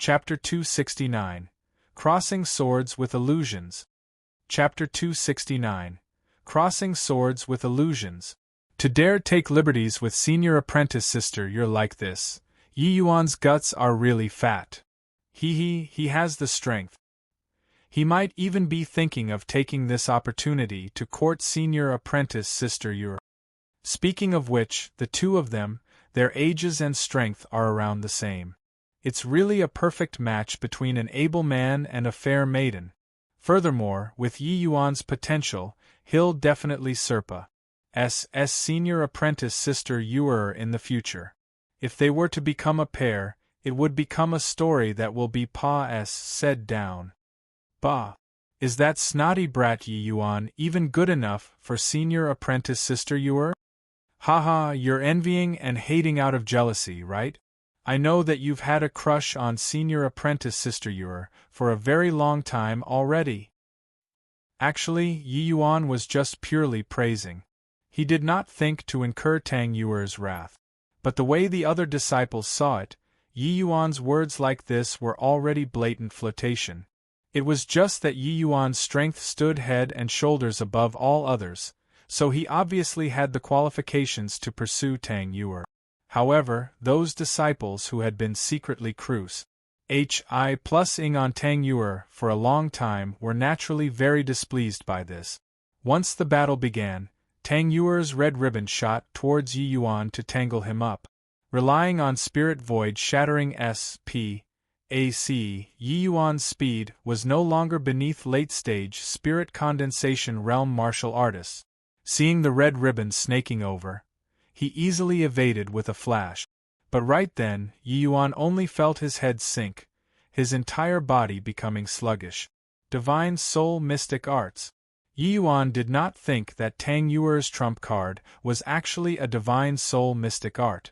Chapter 269. Crossing Swords with Illusions. Chapter 269. Crossing Swords with Illusions. To dare take liberties with senior apprentice sister you're like this. Yi Yuan's guts are really fat. He has the strength. He might even be thinking of taking this opportunity to court senior apprentice sister Yur. Speaking of which, the two of them, their ages and strength are around the same. It's really a perfect match between an able man and a fair maiden. Furthermore, with Yi Yuan's potential, he'll definitely surpass senior apprentice sister Yur in the future. If they were to become a pair, it would become a story that will be said down. Bah! Is that snotty brat Yi Yuan even good enough for senior apprentice sister Yur? Haha, you're envying and hating out of jealousy, right? I know that you've had a crush on senior apprentice sister Yur for a very long time already. Actually, Yi Yuan was just purely praising. He did not think to incur Tang Yuer's wrath. But the way the other disciples saw it, Yi Yuan's words like this were already blatant flirtation. It was just that Yi Yuan's strength stood head and shoulders above all others, so he obviously had the qualifications to pursue Tang Yuer. However, those disciples who had been secretly cruising on Tang Yuer for a long time were naturally very displeased by this. Once the battle began, Tang Yuer's red ribbon shot towards Yi Yuan to tangle him up. Relying on spirit void shattering SPAC, Yi Yuan's speed was no longer beneath late-stage spirit condensation realm martial artists. Seeing the red ribbon snaking over, he easily evaded with a flash. But right then, Yi Yuan only felt his head sink, his entire body becoming sluggish. Divine Soul Mystic Arts. Yi Yuan did not think that Tang Yuer's trump card was actually a Divine Soul Mystic Art.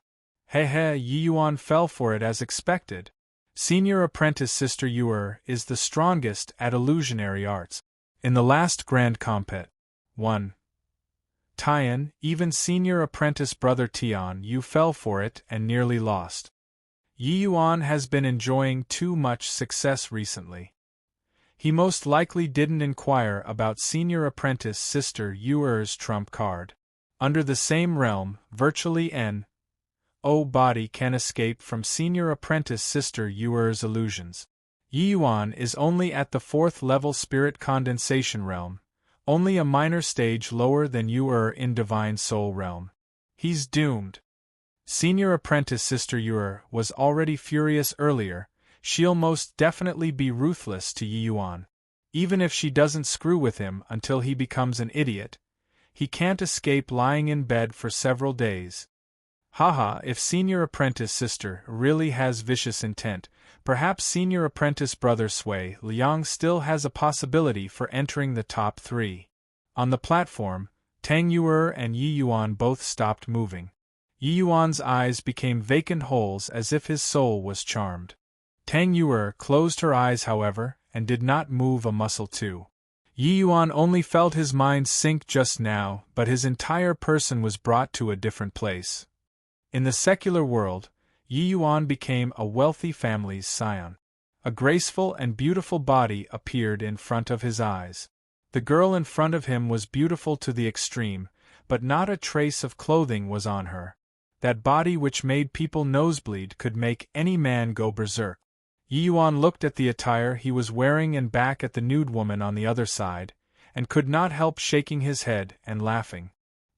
Yi Yuan fell for it as expected. Senior apprentice sister Yur is the strongest at illusionary arts. In the last grand compet, 1. Tian, even senior apprentice brother Tian Yu fell for it and nearly lost. Yi Yuan has been enjoying too much success recently. He most likely didn't inquire about senior apprentice sister Yur's trump card. Under the same realm, virtually no body can escape from senior apprentice sister Yur's illusions. Yi Yuan is only at the 4th level spirit condensation realm, only a minor stage lower than Yur in Divine Soul realm. He's doomed. Senior apprentice sister Yur was already furious earlier. She'll most definitely be ruthless to Yi Yuan. Even if she doesn't screw with him until he becomes an idiot, he can't escape lying in bed for several days. Haha, if senior apprentice sister really has vicious intent, perhaps senior apprentice brother Sui Liang still has a possibility for entering the top 3. On the platform, Tang Yuer and Yi Yuan both stopped moving. Yi Yuan's eyes became vacant holes as if his soul was charmed. Tang Yuer closed her eyes however, and did not move a muscle too. Yi Yuan only felt his mind sink just now, but his entire person was brought to a different place. In the secular world, Yi Yuan became a wealthy family's scion. A graceful and beautiful body appeared in front of his eyes. The girl in front of him was beautiful to the extreme, but not a trace of clothing was on her. That body which made people nosebleed could make any man go berserk. Yi Yuan looked at the attire he was wearing and back at the nude woman on the other side, and could not help shaking his head and laughing.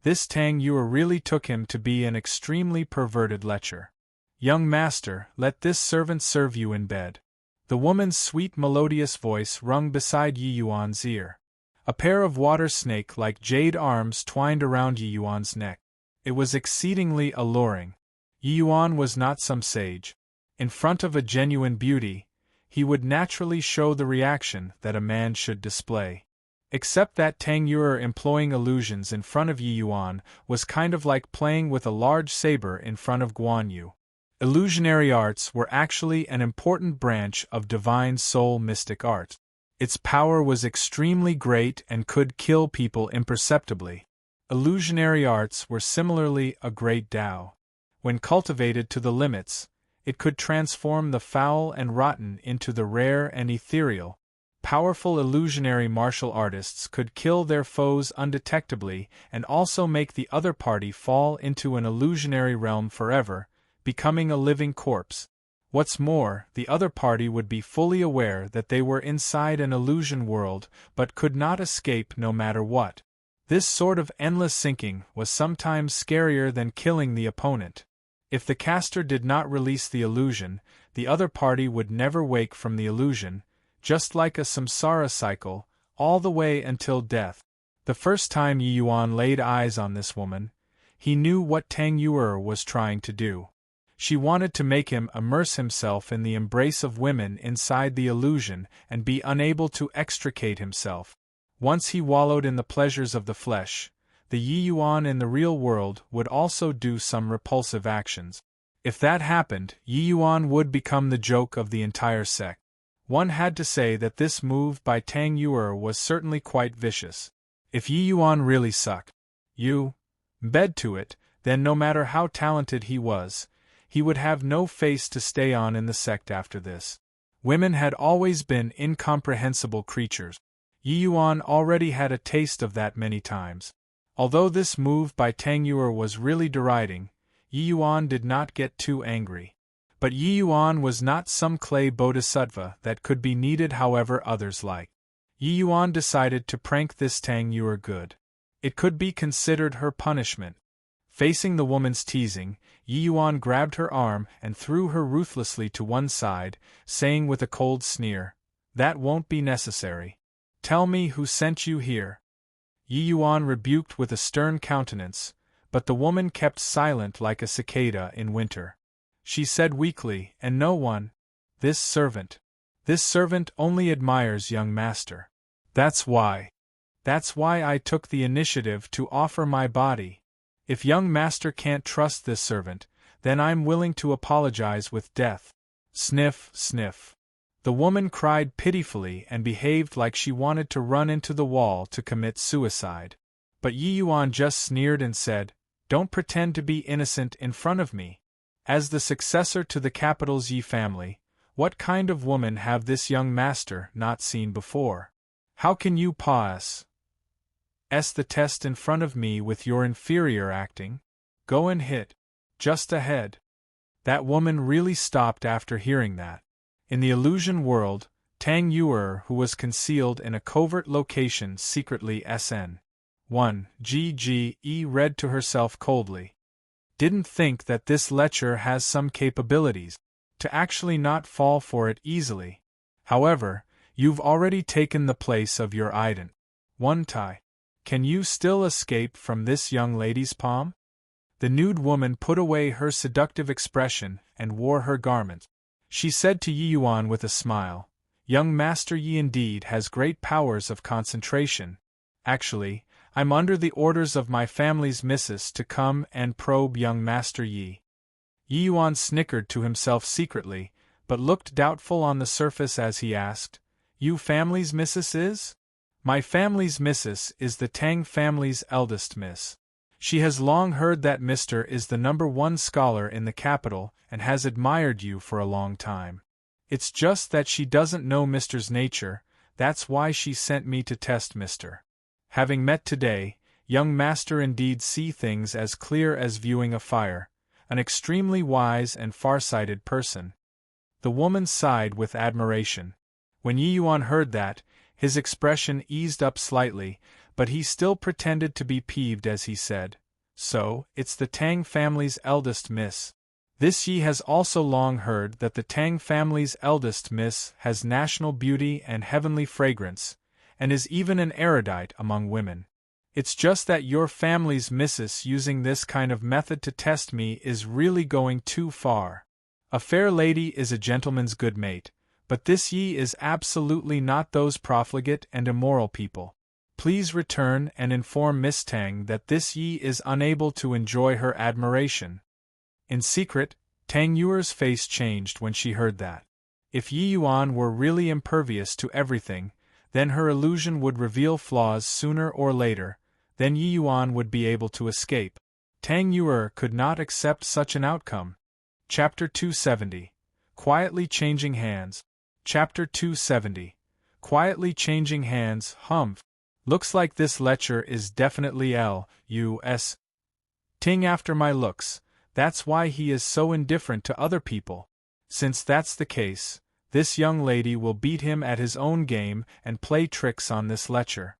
This Tang Yuer really took him to be an extremely perverted lecher. Young master, let this servant serve you in bed. The woman's sweet melodious voice rung beside Yi Yuan's ear. A pair of water snake-like jade arms twined around Yi Yuan's neck. It was exceedingly alluring. Yi Yuan was not some sage. In front of a genuine beauty, he would naturally show the reaction that a man should display. Except that Tang Yuer employing illusions in front of Yi Yuan was kind of like playing with a large saber in front of Guan Yu. Illusionary arts were actually an important branch of Divine Soul Mystic Art. Its power was extremely great and could kill people imperceptibly. Illusionary arts were similarly a great Tao. When cultivated to the limits, it could transform the foul and rotten into the rare and ethereal. Powerful illusionary martial artists could kill their foes undetectably and also make the other party fall into an illusionary realm forever, becoming a living corpse. What's more, the other party would be fully aware that they were inside an illusion world but could not escape no matter what. This sort of endless sinking was sometimes scarier than killing the opponent. If the caster did not release the illusion, the other party would never wake from the illusion, just like a samsara cycle, all the way until death. The first time Yi Yuan laid eyes on this woman, he knew what Tang Yuer was trying to do. She wanted to make him immerse himself in the embrace of women inside the illusion and be unable to extricate himself. Once he wallowed in the pleasures of the flesh, the Yi Yuan in the real world would also do some repulsive actions. If that happened, Yi Yuan would become the joke of the entire sect. One had to say that this move by Tang Yuer was certainly quite vicious. If Yi Yuan really sucked bed to it, then no matter how talented he was, he would have no face to stay on in the sect after this. Women had always been incomprehensible creatures. Yi Yuan already had a taste of that many times. Although this move by Tang Yuer was really deriding, Yi Yuan did not get too angry. But Yi Yuan was not some clay bodhisattva that could be kneaded however others liked. Yi Yuan decided to prank this Tang Yuer good. It could be considered her punishment. Facing the woman's teasing, Yi Yuan grabbed her arm and threw her ruthlessly to one side, saying with a cold sneer, "That won't be necessary. Tell me who sent you here." Yi Yuan rebuked with a stern countenance, but the woman kept silent like a cicada in winter. She said weakly, "And no one. This servant only admires young master. That's why I took the initiative to offer my body. If young master can't trust this servant, then I'm willing to apologize with death." Sniff, sniff. The woman cried pitifully and behaved like she wanted to run into the wall to commit suicide. But Yi Yuan just sneered and said, "Don't pretend to be innocent in front of me. As the successor to the capital's Yi family, what kind of woman have this young master not seen before? How can you pass the test in front of me with your inferior acting? Go and hit. Just ahead." That woman really stopped after hearing that. In the illusion world, Tang Yuer, who was concealed in a covert location secretly SN1 GGE, read to herself coldly. Didn't think that this lecher has some capabilities to actually not fall for it easily. However, you've already taken the place of your ident. One Tai. Can you still escape from this young lady's palm? The nude woman put away her seductive expression and wore her garment. She said to Yi Yuan with a smile, "Young Master Yi indeed has great powers of concentration. Actually, I'm under the orders of my family's missus to come and probe young Master Yi." Yi Yuan snickered to himself secretly, but looked doubtful on the surface as he asked, "You family's missus is?" "My family's missus is the Tang family's eldest miss. She has long heard that Mr. is the #1 scholar in the capital and has admired you for a long time. It's just that she doesn't know Mr.'s nature, that's why she sent me to test Mr. Having met today, young master indeed see things as clear as viewing a fire, an extremely wise and far-sighted person." The woman sighed with admiration. When Yi Yuan heard that, his expression eased up slightly, but he still pretended to be peeved as he said, "So, it's the Tang family's eldest miss." This Yi has also long heard that the Tang family's eldest miss has national beauty and heavenly fragrance, and is even an erudite among women. "It's just that your family's missus using this kind of method to test me is really going too far. A fair lady is a gentleman's good mate, but this Yi is absolutely not those profligate and immoral people. Please return and inform Miss Tang that this Yi is unable to enjoy her admiration." In secret, Tang Yuer's face changed when she heard that. If Yi Yuan were really impervious to everything, then her illusion would reveal flaws sooner or later, then Yi Yuan would be able to escape. Tang Yuer could not accept such an outcome. Chapter 270. Quietly Changing Hands. Chapter 270. Quietly Changing Hands. Humph. Looks like this lecture is definitely L.U.S. ting after my looks. That's why he is so indifferent to other people. Since that's the case, this young lady will beat him at his own game and play tricks on this lecture.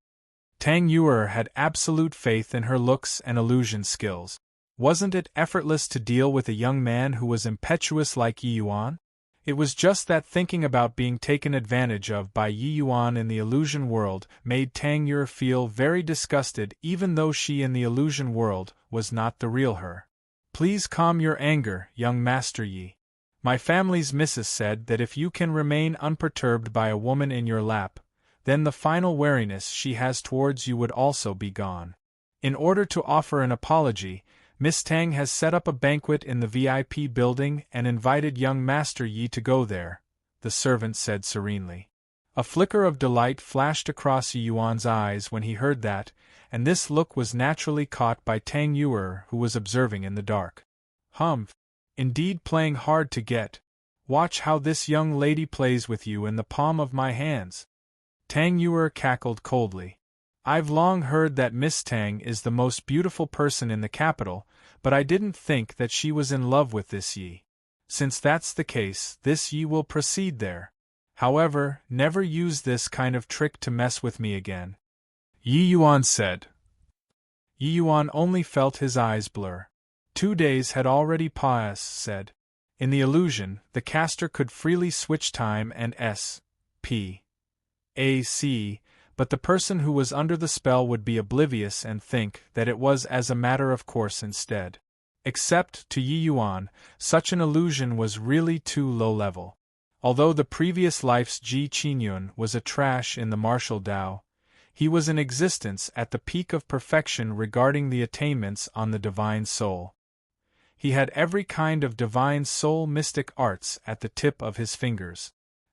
Tang Yuer had absolute faith in her looks and illusion skills. Wasn't it effortless to deal with a young man who was impetuous like Yi Yuan? It was just that thinking about being taken advantage of by Yi Yuan in the illusion world made Tang Yuer feel very disgusted, even though she in the illusion world was not the real her. Please calm your anger, young Master Yi. My family's missus said that if you can remain unperturbed by a woman in your lap, then the final wariness she has towards you would also be gone. In order to offer an apology, Miss Tang has set up a banquet in the VIP building and invited young Master Yi to go there, the servant said serenely. A flicker of delight flashed across Yi Yuan's eyes when he heard that, and this look was naturally caught by Tang Yuer, who was observing in the dark. Humph! Indeed, playing hard to get. Watch how this young lady plays with you in the palm of my hands. Tang Yuer cackled coldly. I've long heard that Miss Tang is the most beautiful person in the capital, but I didn't think that she was in love with this Yi. Since that's the case, this Yi will proceed there. However, never use this kind of trick to mess with me again. Yi Yuan said. Yi Yuan only felt his eyes blur. 2 days had already passed. In the illusion, the caster could freely switch time and S.P. A.C., but the person who was under the spell would be oblivious and think that it was as a matter of course instead. Except, to Yi Yuan, such an illusion was really too low-level. Although the previous life's Ji Qinyun was a trash in the martial Tao, he was in existence at the peak of perfection regarding the attainments on the divine soul. He had every kind of divine soul mystic arts at the tip of his fingers.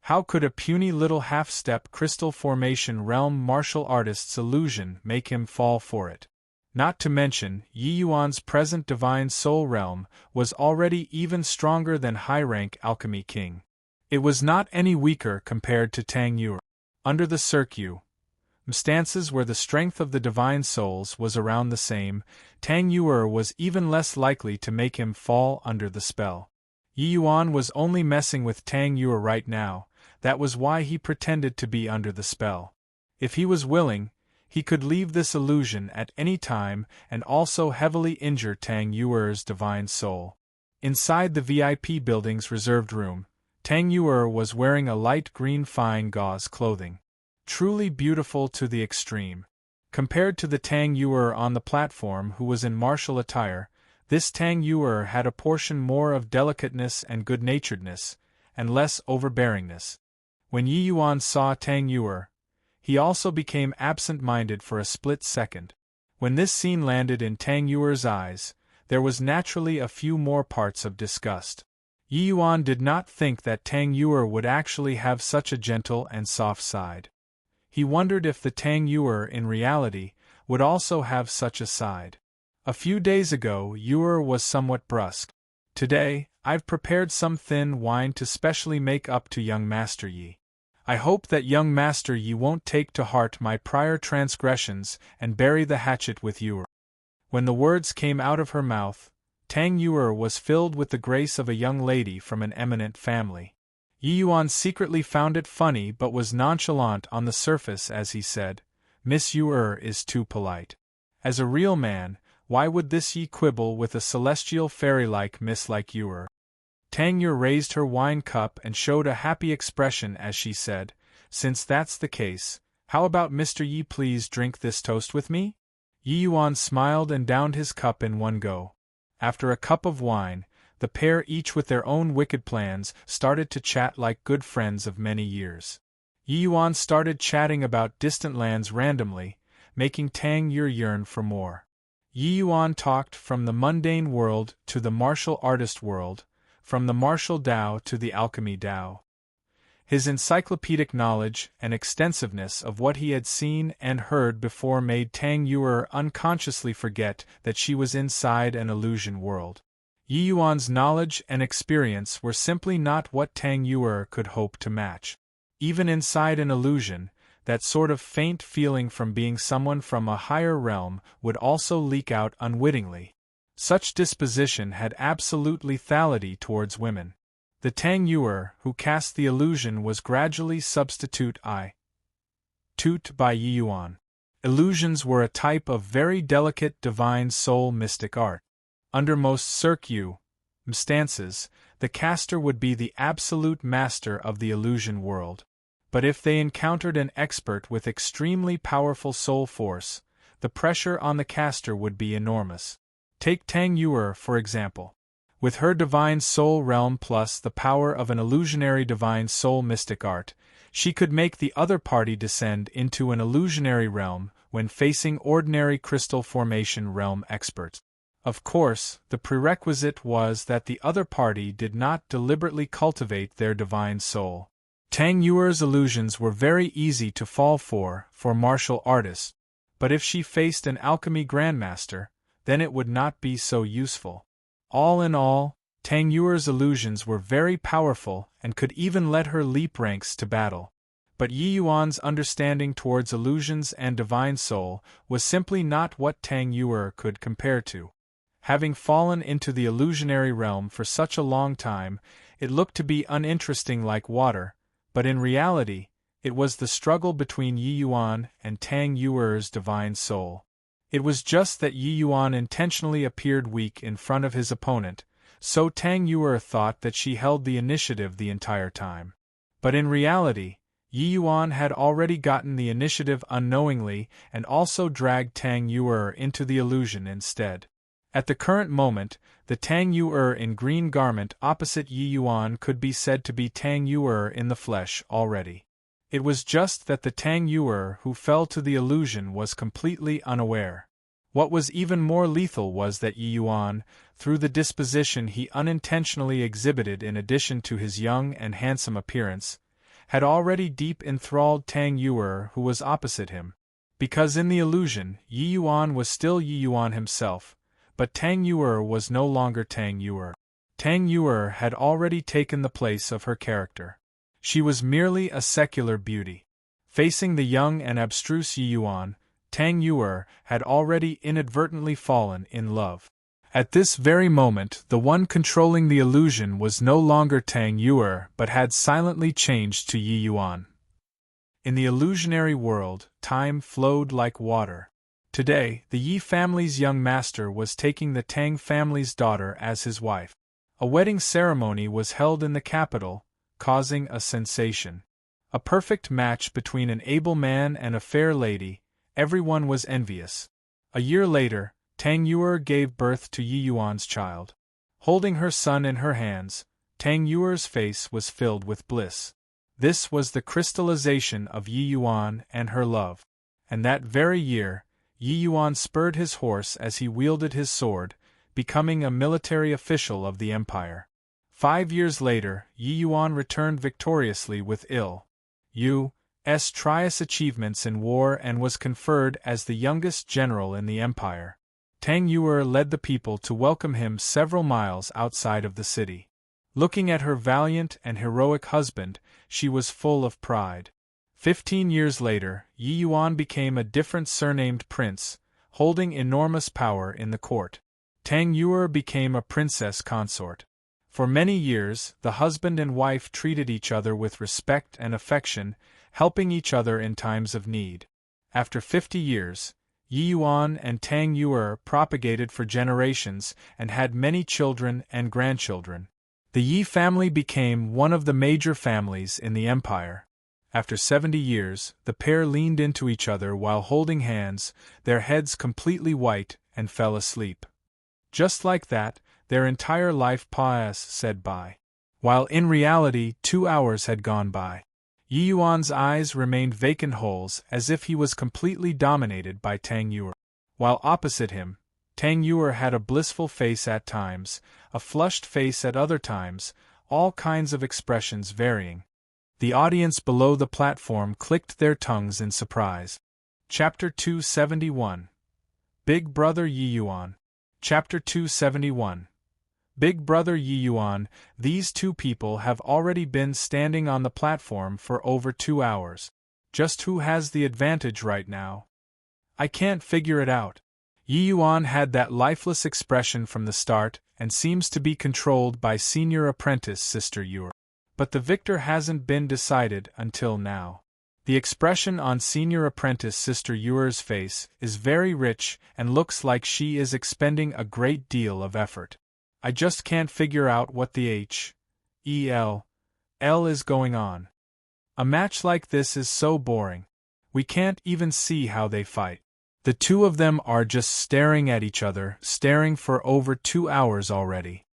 How could a puny little half-step crystal formation realm martial artist's illusion make him fall for it? Not to mention, Yi Yuan's present divine soul realm was already even stronger than high-rank alchemy king. It was not any weaker compared to Tang Yuer. Under the circumstances where the strength of the divine souls was around the same, Tang Yuer was even less likely to make him fall under the spell. Yi Yuan was only messing with Tang Yuer right now. That was why he pretended to be under the spell. If he was willing, he could leave this illusion at any time and also heavily injure Tang Yuer's divine soul. Inside the VIP building's reserved room, Tang Yuer was wearing a light green fine gauze clothing. Truly beautiful to the extreme. Compared to the Tang Yuer on the platform who was in martial attire, this Tang Yuer had a portion more of delicateness and good-naturedness, and less overbearingness. When Yi Yuan saw Tang Yuer, he also became absent-minded for a split second. When this scene landed in Tang Yuer's eyes, there was naturally a few more parts of disgust. Yi Yuan did not think that Tang Yuer would actually have such a gentle and soft side. He wondered if the Tang Yuer in reality would also have such a side. A few days ago, Yuer was somewhat brusque. Today, I've prepared some thin wine to specially make up to young Master Yi. I hope that young Master Yi won't take to heart my prior transgressions and bury the hatchet with Yuer. When the words came out of her mouth, Tang Yuer was filled with the grace of a young lady from an eminent family. Yi Yuan secretly found it funny but was nonchalant on the surface as he said, Miss Yuer is too polite. As a real man, why would this Yi quibble with a celestial fairy-like miss like Yuer? Tang Yuer raised her wine cup and showed a happy expression as she said, Since that's the case, how about Mr. Yi please drink this toast with me? Yi Yuan smiled and downed his cup in one go. After a cup of wine, the pair each with their own wicked plans started to chat like good friends of many years. Yi Yuan started chatting about distant lands randomly, making Tang Yuer yearn for more. Yi Yuan talked from the mundane world to the martial artist world, from the martial Tao to the alchemy Tao. His encyclopedic knowledge and extensiveness of what he had seen and heard before made Tang Yuer unconsciously forget that she was inside an illusion world. Yi Yuan's knowledge and experience were simply not what Tang Yuer could hope to match. Even inside an illusion, that sort of faint feeling from being someone from a higher realm would also leak out unwittingly. Such disposition had absolute lethality towards women. The Tang Yuer who cast the illusion was gradually substituted by Yi Yuan. Illusions were a type of very delicate divine soul mystic art. Under most circumstances, the caster would be the absolute master of the illusion world. But if they encountered an expert with extremely powerful soul force, the pressure on the caster would be enormous. Take Tang Yuer, for example. With her divine soul realm plus the power of an illusionary divine soul mystic art, she could make the other party descend into an illusionary realm when facing ordinary crystal formation realm experts. Of course, the prerequisite was that the other party did not deliberately cultivate their divine soul. Tang Yuer's illusions were very easy to fall for martial artists, but if she faced an alchemy grandmaster, then it would not be so useful. All in all, Tang Yuer's illusions were very powerful and could even let her leap ranks to battle. But Yi Yuan's understanding towards illusions and divine soul was simply not what Tang Yuer could compare to. Having fallen into the illusionary realm for such a long time, it looked to be uninteresting like water, but in reality, it was the struggle between Yi Yuan and Tang Yuer's divine soul. It was just that Yi Yuan intentionally appeared weak in front of his opponent, so Tang Yuer thought that she held the initiative the entire time. But in reality, Yi Yuan had already gotten the initiative unknowingly and also dragged Tang Yuer into the illusion instead. At the current moment, the Tang Yuer in green garment opposite Yi Yuan could be said to be Tang Yuer in the flesh already. It was just that the Tang Yuer who fell to the illusion was completely unaware. What was even more lethal was that Yi Yuan, through the disposition he unintentionally exhibited in addition to his young and handsome appearance, had already deep enthralled Tang Yuer who was opposite him. Because in the illusion, Yi Yuan was still Yi Yuan himself, but Tang Yuer was no longer Tang Yuer. Tang Yuer had already taken the place of her character. She was merely a secular beauty. Facing the young and abstruse Yi Yuan, Tang Yuer had already inadvertently fallen in love. At this very moment, the one controlling the illusion was no longer Tang Yuer but had silently changed to Yi Yuan. In the illusionary world, time flowed like water. Today, the Yi family's young master was taking the Tang family's daughter as his wife. A wedding ceremony was held in the capital, causing a sensation. A perfect match between an able man and a fair lady, everyone was envious. A year later, Tang Yuer gave birth to Yi Yuan's child. Holding her son in her hands, Tang Yuer's face was filled with bliss. This was the crystallization of Yi Yuan and her love. And that very year, Yi Yuan spurred his horse as he wielded his sword, becoming a military official of the empire. 5 years later, Yi Yuan returned victoriously with Il.'s trius achievements in war and was conferred as the youngest general in the empire. Tang Yuer led the people to welcome him several miles outside of the city. Looking at her valiant and heroic husband, she was full of pride. 15 years later, Yi Yuan became a different surnamed prince, holding enormous power in the court. Tang Yuer became a princess consort. For many years, the husband and wife treated each other with respect and affection, helping each other in times of need. After 50 years, Yi Yuan and Tang Yuer propagated for generations and had many children and grandchildren. The Yi family became one of the major families in the empire. After 70 years, the pair leaned into each other while holding hands, their heads completely white, and fell asleep. Just like that, their entire life said by. While in reality 2 hours had gone by. Yi Yuan's eyes remained vacant holes as if he was completely dominated by Tang Yuer. While opposite him, Tang Yuer had a blissful face at times, a flushed face at other times, all kinds of expressions varying. The audience below the platform clicked their tongues in surprise. Chapter 271. Big Brother Yi Yuan. Chapter 271. Big Brother Yi Yuan, these two people have already been standing on the platform for over 2 hours. Just who has the advantage right now? I can't figure it out. Yi Yuan had that lifeless expression from the start and seems to be controlled by senior apprentice Sister Yuer. But the victor hasn't been decided until now. The expression on senior apprentice Sister Yuer's face is very rich and looks like she is expending a great deal of effort. I just can't figure out what the L is going on. A match like this is so boring. We can't even see how they fight. The two of them are just staring at each other, staring for over 2 hours already.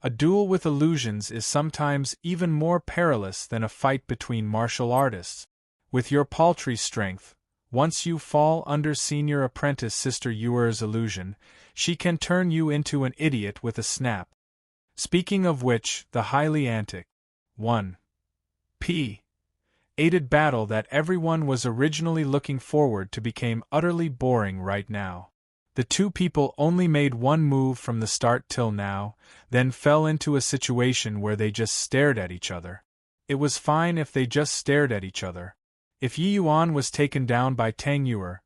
A duel with illusions is sometimes even more perilous than a fight between martial artists. With your paltry strength, once you fall under senior apprentice Sister Yuer's illusion, she can turn you into an idiot with a snap. Speaking of which, the highly antic 1p aided battle that everyone was originally looking forward to became utterly boring right now. The two people only made one move from the start till now, then fell into a situation where they just stared at each other. It was fine if they just stared at each other. If Yi Yuan was taken down by Tang Yuer,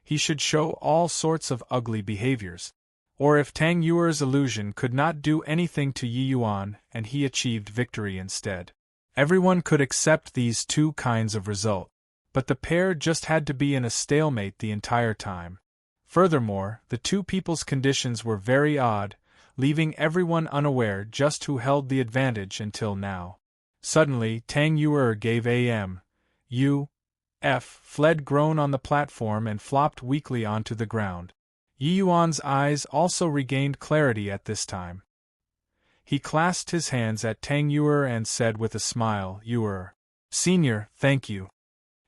he should show all sorts of ugly behaviors. Or if Tang Yuer's illusion could not do anything to Yi Yuan and he achieved victory instead. Everyone could accept these two kinds of result, but the pair just had to be in a stalemate the entire time. Furthermore, the two people's conditions were very odd, leaving everyone unaware just who held the advantage until now. Suddenly, Tang Yuer gave fled groan on the platform and flopped weakly onto the ground. Yi Yuan's eyes also regained clarity at this time. He clasped his hands at Tang Yuer and said with a smile, "Yuer. Senior, thank you."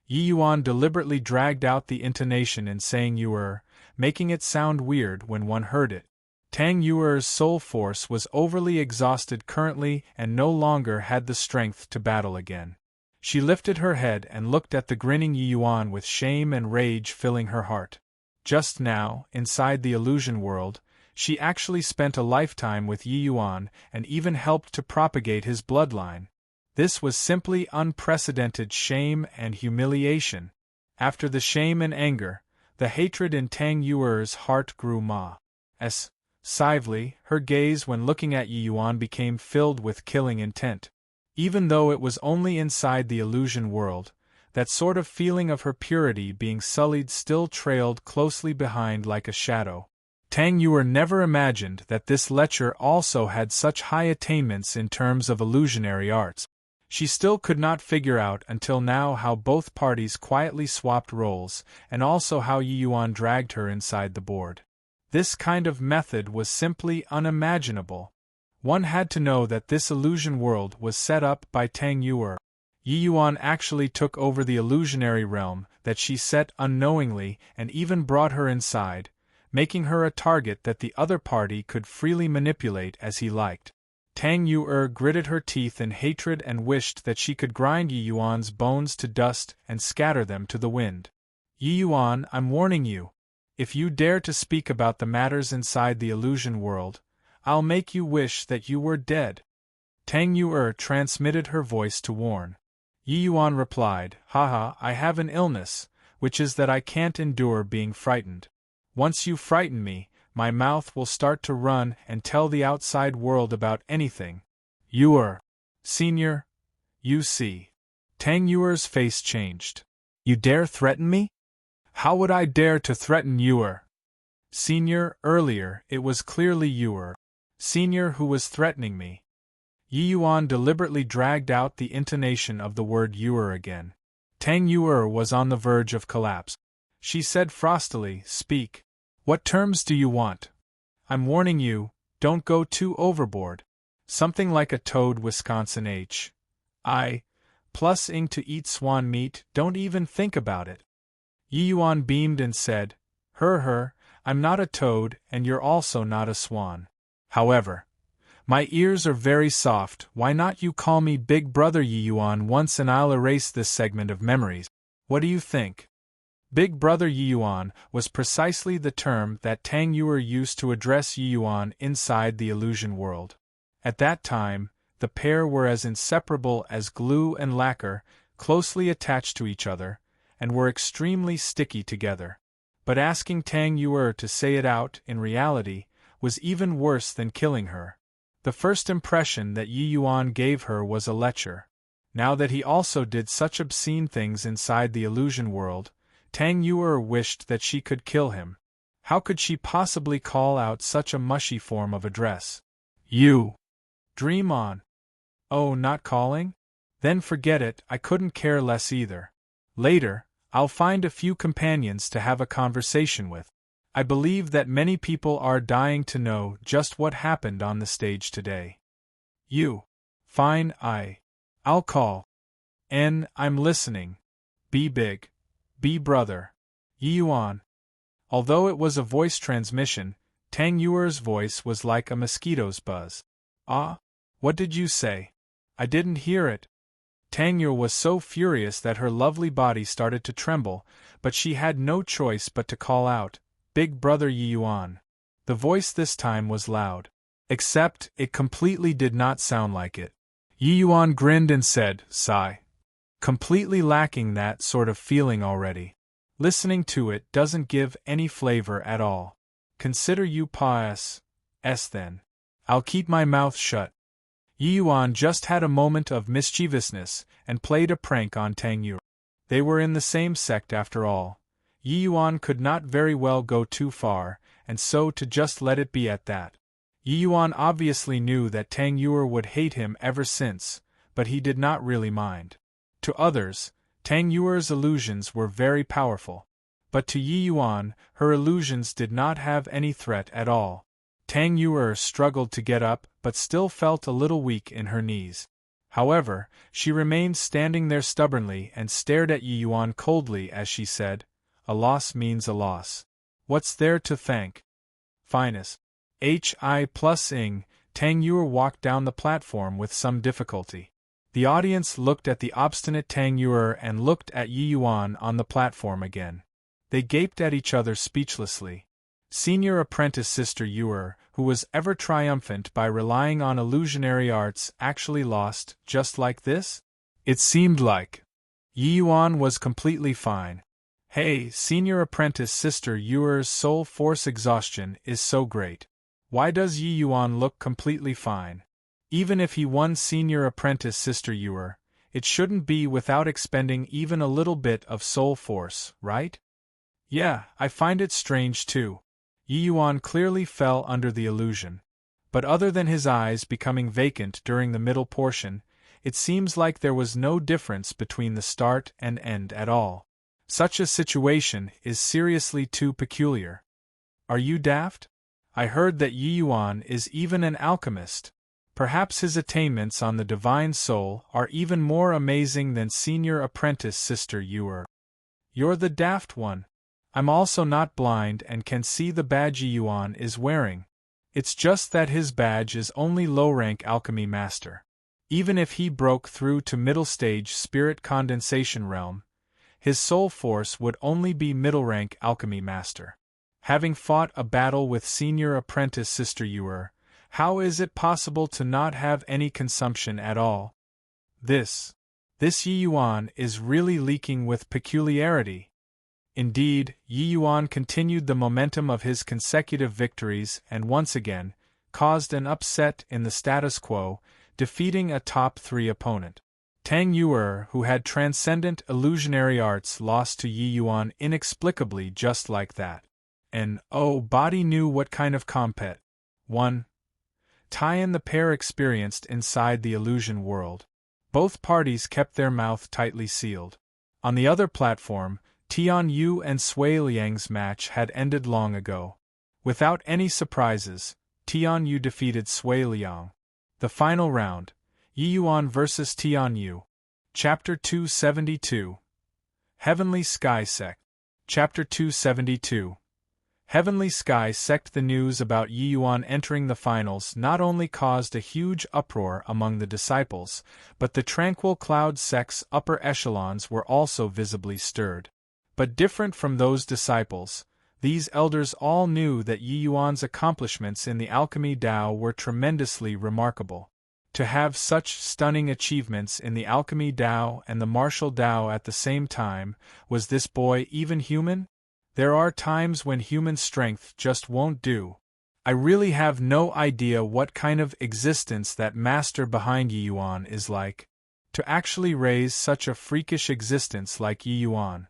Yi Yuan deliberately dragged out the intonation in saying Yuer, making it sound weird when one heard it. Tang Yuer's soul force was overly exhausted currently and no longer had the strength to battle again. She lifted her head and looked at the grinning Yi Yuan with shame and rage filling her heart. Just now, inside the illusion world, she actually spent a lifetime with Yi Yuan and even helped to propagate his bloodline. This was simply unprecedented shame and humiliation. After the shame and anger, the hatred in Tang Yuer's heart grew massively. Her gaze when looking at Yi Yuan became filled with killing intent. Even though it was only inside the illusion world, that sort of feeling of her purity being sullied still trailed closely behind like a shadow. Tang Yuer never imagined that this lecher also had such high attainments in terms of illusionary arts. She still could not figure out until now how both parties quietly swapped roles, and also how Yi Yuan dragged her inside the board. This kind of method was simply unimaginable. One had to know that this illusion world was set up by Tang Yuer. Yi Yuan actually took over the illusionary realm that she set unknowingly and even brought her inside, making her a target that the other party could freely manipulate as he liked. Tang Yuer gritted her teeth in hatred and wished that she could grind Yi Yuan's bones to dust and scatter them to the wind. Yi Yuan, I'm warning you. If you dare to speak about the matters inside the illusion world, I'll make you wish that you were dead. Tang Yuer transmitted her voice to warn. Yi Yuan replied, Haha, I have an illness, which is that I can't endure being frightened. Once you frighten me, my mouth will start to run and tell the outside world about anything. Yuer. Senior. You see. Tang Yuer's face changed. You dare threaten me? How would I dare to threaten Yuer? Senior, earlier, it was clearly Yuer. Senior who was threatening me. Yi Yuan deliberately dragged out the intonation of the word Yuer again. Tang Yuer was on the verge of collapse. She said frostily, Speak. What terms do you want? I'm warning you, don't go too overboard. Something like a toad Wisconsin I. Plus ing to eat swan meat, don't even think about it. Yi Yuan beamed and said, I'm not a toad and you're also not a swan. However, my ears are very soft, why not you call me Big Brother Yi Yuan once and I'll erase this segment of memories. What do you think? Big Brother Yi Yuan was precisely the term that Tang Yuer used to address Yi Yuan inside the illusion world. At that time, the pair were as inseparable as glue and lacquer, closely attached to each other, and were extremely sticky together. But asking Tang Yuer to say it out, in reality, was even worse than killing her. The first impression that Yi Yuan gave her was a lecher. Now that he also did such obscene things inside the illusion world, Tang Yuer wished that she could kill him. How could she possibly call out such a mushy form of address? You! Dream on. Oh, not calling? Then forget it, I couldn't care less either. Later, I'll find a few companions to have a conversation with. I believe that many people are dying to know just what happened on the stage today. You. Fine, I'll call. I'm listening. Be big. Be brother. Yi Yuan. Although it was a voice transmission, Tang Yuer's voice was like a mosquito's buzz. Ah? What did you say? I didn't hear it. Tang Yuer was so furious that her lovely body started to tremble, but she had no choice but to call out, Big brother Yi Yuan. The voice this time was loud. Except, it completely did not sound like it. Yi Yuan grinned and said, sigh. Completely lacking that sort of feeling already. Listening to it doesn't give any flavor at all. Consider you pas s then. I'll keep my mouth shut. Yi Yuan just had a moment of mischievousness and played a prank on Tang Yuer. They were in the same sect after all. Yi Yuan could not very well go too far, and so to just let it be at that. Yi Yuan obviously knew that Tang Yuer would hate him ever since, but he did not really mind. To others, Tang Yuer's illusions were very powerful. But to Yi Yuan, her illusions did not have any threat at all. Tang Yuer struggled to get up, but still felt a little weak in her knees. However, she remained standing there stubbornly and stared at Yi Yuan coldly as she said, A loss means a loss. What's there to thank? Finest. Hi+ing, Tang Yuer walked down the platform with some difficulty. The audience looked at the obstinate Tang Yuer and looked at Yi Yuan on the platform again. They gaped at each other speechlessly. Senior apprentice Sister Yuer, who was ever triumphant by relying on illusionary arts, actually lost, just like this? It seemed like. Yi Yuan was completely fine. Hey, Senior apprentice Sister Yuer's soul force exhaustion is so great. Why does Yi Yuan look completely fine? Even if he won Senior apprentice Sister Yuer, it shouldn't be without expending even a little bit of soul force, right? Yeah, I find it strange too. Yi Yuan clearly fell under the illusion. But other than his eyes becoming vacant during the middle portion, it seems like there was no difference between the start and end at all. Such a situation is seriously too peculiar. Are you daft? I heard that Yi Yuan is even an alchemist. Perhaps his attainments on the divine soul are even more amazing than Senior apprentice Sister Yuer. You're the daft one. I'm also not blind and can see the badge Yi Yuan is wearing. It's just that his badge is only low-rank alchemy master. Even if he broke through to middle-stage spirit condensation realm, his soul force would only be middle-rank alchemy master. Having fought a battle with Senior apprentice Sister Yuer, how is it possible to not have any consumption at all? This Yi Yuan is really leaking with peculiarity. Indeed, Yi Yuan continued the momentum of his consecutive victories and once again caused an upset in the status quo, defeating a top 3 opponent. Tang Yuer, who had transcendent illusionary arts, lost to Yi Yuan inexplicably just like that. And, body knew what kind of compet. 1. tie-in the pair experienced inside the illusion world. Both parties kept their mouth tightly sealed. On the other platform, Tian Yu and Sui Liang's match had ended long ago. Without any surprises, Tian Yu defeated Sui Liang. The final round, Yi Yuan vs Tian Yu. Chapter 272. Heavenly Sky Sect. Chapter 272. Heavenly Sky Sect. The news about Yi Yuan entering the finals not only caused a huge uproar among the disciples, but the Tranquil Cloud Sect's upper echelons were also visibly stirred. But different from those disciples, These elders all knew that Yi Yuan's accomplishments in the alchemy Dao were tremendously remarkable. To have such stunning achievements in the alchemy Dao and the martial Dao at the same time, was this boy even human? There are times when human strength just won't do. I really have no idea what kind of existence that master behind Yi Yuan is like. To actually raise such a freakish existence like Yi Yuan.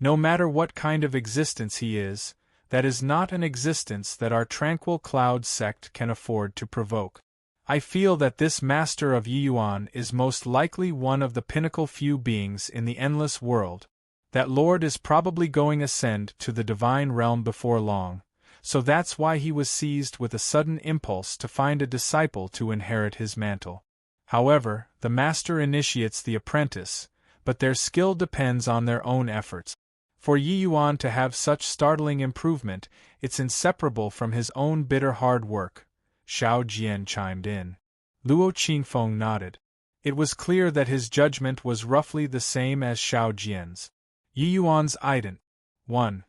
No matter what kind of existence he is, that is not an existence that our tranquil cloud sect can afford to provoke. I feel that this master of Yi Yuan is most likely one of the pinnacle few beings in the endless world. That Lord is probably going ascend to the divine realm before long, so that's why he was seized with a sudden impulse to find a disciple to inherit his mantle. However, the master initiates the apprentice, but their skill depends on their own efforts. For Yi Yuan to have such startling improvement, it's inseparable from his own bitter hard work. Xiao Jian chimed in. Luo Qingfeng nodded. It was clear that his judgment was roughly the same as Xiao Jian's. Yi Yuan's ident. 1.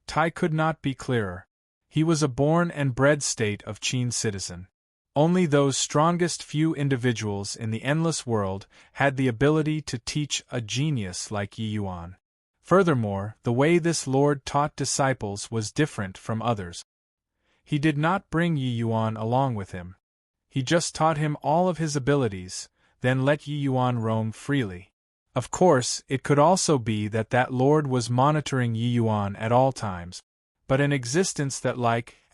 Tai could not be clearer. He was a born and bred state of Qin citizen. Only those strongest few individuals in the endless world had the ability to teach a genius like Yi Yuan. Furthermore, the way this lord taught disciples was different from others. He did not bring Yi Yuan along with him. He just taught him all of his abilities, then let Yi Yuan roam freely. Of course, it could also be that that lord was monitoring Yi Yuan at all times, but an existence that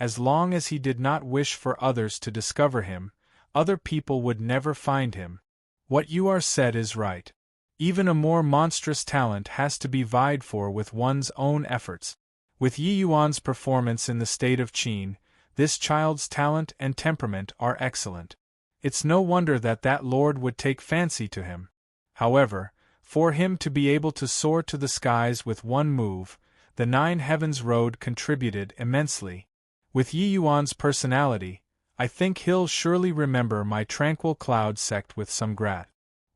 as long as he did not wish for others to discover him, other people would never find him. What you are said is right. Even a more monstrous talent has to be vied for with one's own efforts. With Yi Yuan's performance in the state of Qin, this child's talent and temperament are excellent. It's no wonder that that lord would take fancy to him. However, for him to be able to soar to the skies with one move, the Nine Heavens Road contributed immensely. With Yi Yuan's personality, I think he'll surely remember my tranquil cloud sect with some grat.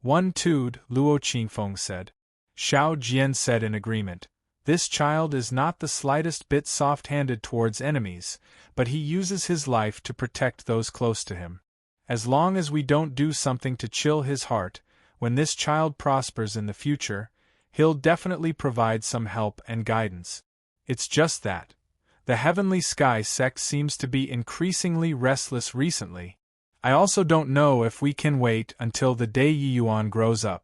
1-2, Luo Qingfeng said. Xiao Jian said in agreement. This child is not the slightest bit soft-handed towards enemies, but he uses his life to protect those close to him. As long as we don't do something to chill his heart, when this child prospers in the future, he'll definitely provide some help and guidance. It's just that the Heavenly Sky sect seems to be increasingly restless recently. I also don't know if we can wait until the day Yi Yuan grows up.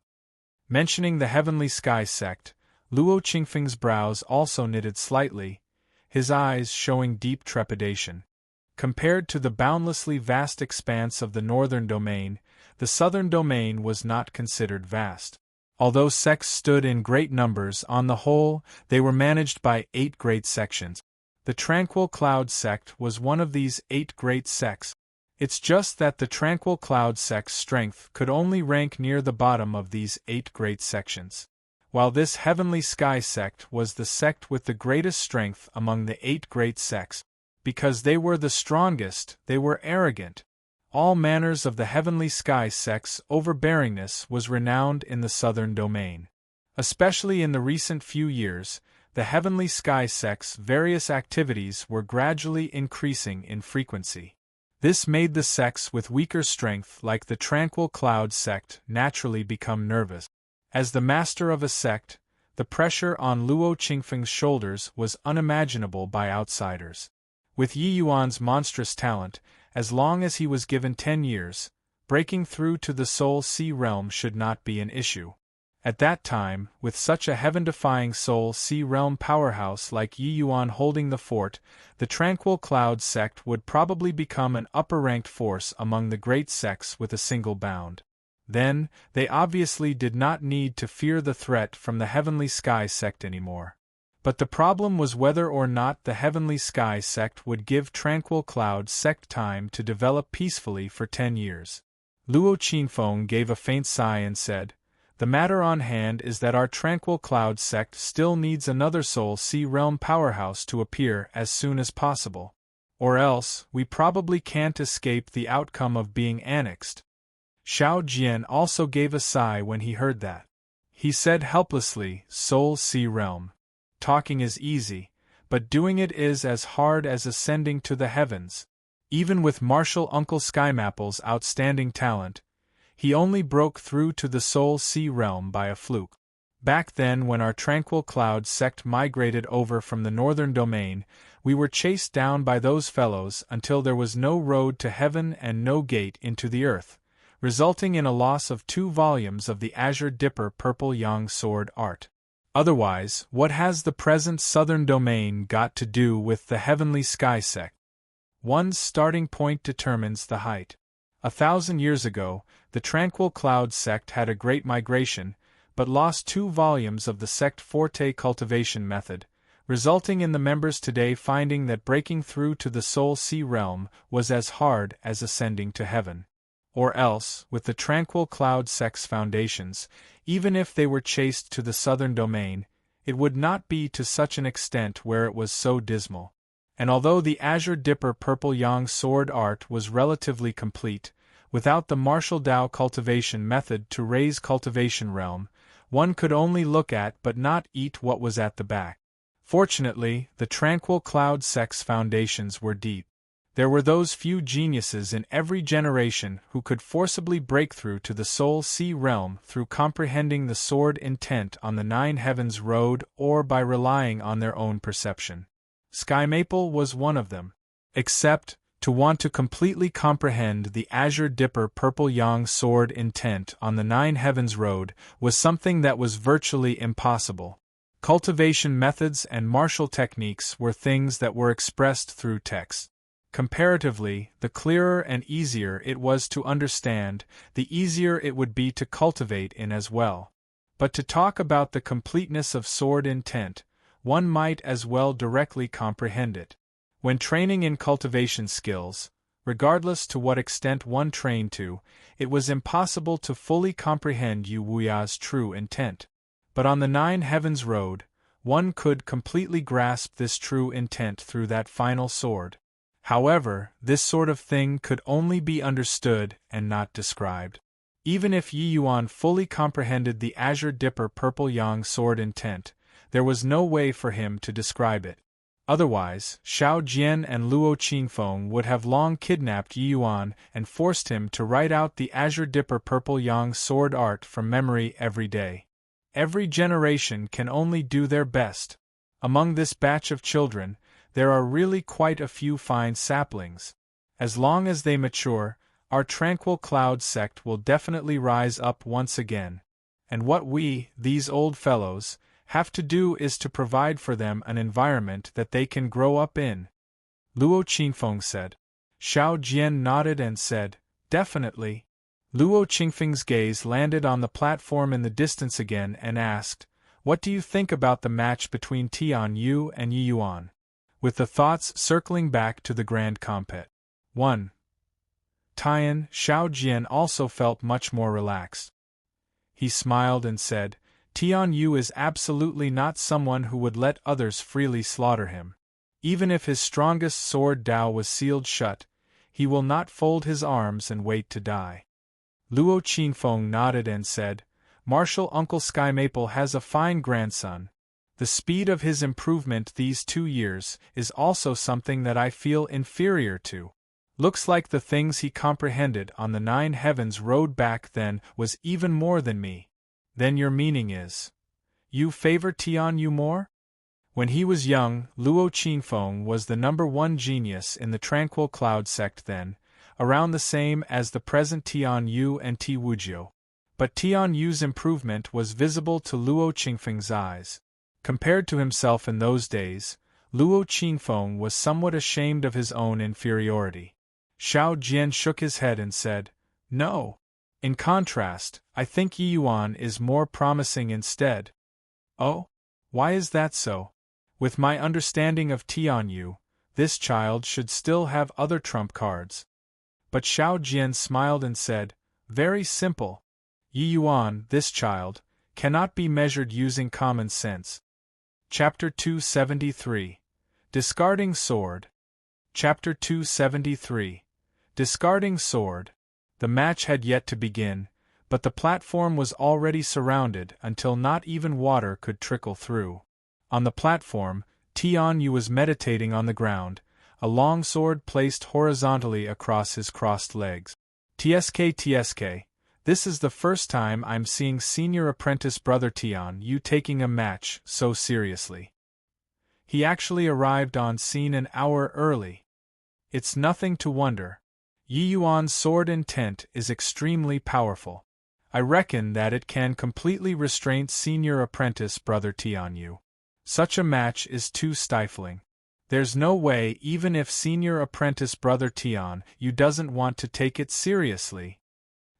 Mentioning the Heavenly Sky sect, Luo Qingfeng's brows also knitted slightly, his eyes showing deep trepidation. Compared to the boundlessly vast expanse of the northern domain, the southern domain was not considered vast. Although sects stood in great numbers, on the whole, they were managed by 8 great sections. The Tranquil Cloud sect was one of these 8 great sects. It's just that the Tranquil Cloud sect's strength could only rank near the bottom of these 8 great sections. While this Heavenly Sky sect was the sect with the greatest strength among the 8 great sects. Because they were the strongest, they were arrogant. All manners of the Heavenly Sky sect's overbearingness was renowned in the southern domain. Especially in the recent few years, the Heavenly Sky sect's various activities were gradually increasing in frequency. This made the sects with weaker strength like the Tranquil Cloud sect naturally become nervous. As the master of a sect, the pressure on Luo Qingfeng's shoulders was unimaginable by outsiders. With Yi Yuan's monstrous talent, as long as he was given 10 years, breaking through to the Soul Sea realm should not be an issue. At that time, with such a heaven-defying Soul Sea realm powerhouse like Yi Yuan holding the fort, the Tranquil Cloud sect would probably become an upper-ranked force among the great sects with a single bound. Then, they obviously did not need to fear the threat from the Heavenly Sky sect anymore. But the problem was whether or not the Heavenly Sky sect would give Tranquil Cloud sect time to develop peacefully for 10 years. Luo Qingfeng gave a faint sigh and said, "The matter on hand is that our Tranquil Cloud sect still needs another Soul Sea realm powerhouse to appear as soon as possible. Or else, we probably can't escape the outcome of being annexed." Xiao Jian also gave a sigh when he heard that. He said helplessly, "Soul Sea realm. Talking is easy, but doing it is as hard as ascending to the heavens. Even with martial Uncle Skymapple's outstanding talent, he only broke through to the Soul Sea realm by a fluke. Back then, when our tranquil cloud sect migrated over from the northern domain, we were chased down by those fellows until there was no road to heaven and no gate into the earth, resulting in a loss of 2 volumes of the Azure Dipper Purple Yang Sword art. Otherwise, what has the present southern domain got to do with the heavenly sky sect? One's starting point determines the height. 1,000 years ago, the tranquil cloud sect had a great migration, but lost 2 volumes of the sect forte cultivation method, resulting in the members today finding that breaking through to the Soul Sea realm was as hard as ascending to heaven. Or else, with the tranquil cloud sect's foundations, even if they were chased to the southern domain, it would not be to such an extent where it was so dismal. And although the Azure Dipper Purple Yang Sword art was relatively complete, without the martial Tao cultivation method to raise cultivation realm, one could only look at but not eat what was at the back. Fortunately, the tranquil cloud sect's foundations were deep. There were those few geniuses in every generation who could forcibly break through to the Soul Sea realm through comprehending the sword intent on the 9 heavens road or by relying on their own perception. Skymaple was one of them. Except, to want to completely comprehend the Azure Dipper Purple Yang sword intent on the 9 heavens road was something that was virtually impossible. Cultivation methods and martial techniques were things that were expressed through text. Comparatively, the clearer and easier it was to understand, the easier it would be to cultivate in as well. But to talk about the completeness of sword intent, one might as well directly comprehend it. When training in cultivation skills, regardless to what extent one trained to, it was impossible to fully comprehend Yu Wuya's true intent. But on the 9 heavens road, one could completely grasp this true intent through that final sword. However, this sort of thing could only be understood and not described. Even if Yi Yuan fully comprehended the Azure Dipper Purple Yang sword intent, there was no way for him to describe it. Otherwise, Xiao Jian and Luo Qingfeng would have long kidnapped Yi Yuan and forced him to write out the Azure Dipper Purple Yang sword art from memory every day. Every generation can only do their best. Among this batch of children, there are really quite a few fine saplings. As long as they mature, our tranquil cloud sect will definitely rise up once again. And what we, these old fellows, have to do is to provide for them an environment that they can grow up in. Luo Qingfeng said. Xiao Jian nodded and said, definitely. Luo Qingfeng's gaze landed on the platform in the distance again and asked, what do you think about the match between Tian Yu and Yi Yuan? With the thoughts circling back to the grand compet. 1. Tian, Xiao Jian also felt much more relaxed. He smiled and said, Tian Yu is absolutely not someone who would let others freely slaughter him. Even if his strongest sword Dao was sealed shut, he will not fold his arms and wait to die. Luo Qingfeng nodded and said, Martial Uncle Skymaple has a fine grandson. The speed of his improvement these 2 years is also something that I feel inferior to. Looks like the things he comprehended on the 9 heavens road back then was even more than me. Then your meaning is, you favor Tian Yu more? When he was young, Luo Qingfeng was the #1 genius in the Tranquil Cloud sect then, around the same as the present Tian Yu and Ti Wujiu. But Tian Yu's improvement was visible to Luo Qingfeng's eyes. Compared to himself in those days, Luo Qingfeng was somewhat ashamed of his own inferiority. Xiao Jian shook his head and said, no. In contrast, I think Yi Yuan is more promising instead. Oh? Why is that so? With my understanding of Tian Yu, this child should still have other trump cards. But Xiao Jian smiled and said, very simple. Yi Yuan, this child, cannot be measured using common sense. Chapter 273. Discarding Sword. Chapter 273. Discarding Sword. The match had yet to begin, but the platform was already surrounded until not even water could trickle through. On the platform, Tian Yu was meditating on the ground, a long sword placed horizontally across his crossed legs. TSK, this is the first time I'm seeing senior apprentice brother Tian Yu taking a match so seriously. He actually arrived on scene an hour early. It's nothing to wonder. Yi Yuan's sword intent is extremely powerful. I reckon that it can completely restrain senior apprentice brother Tian Yu. Such a match is too stifling. There's no way even if senior apprentice brother Tian Yu doesn't want to take it seriously.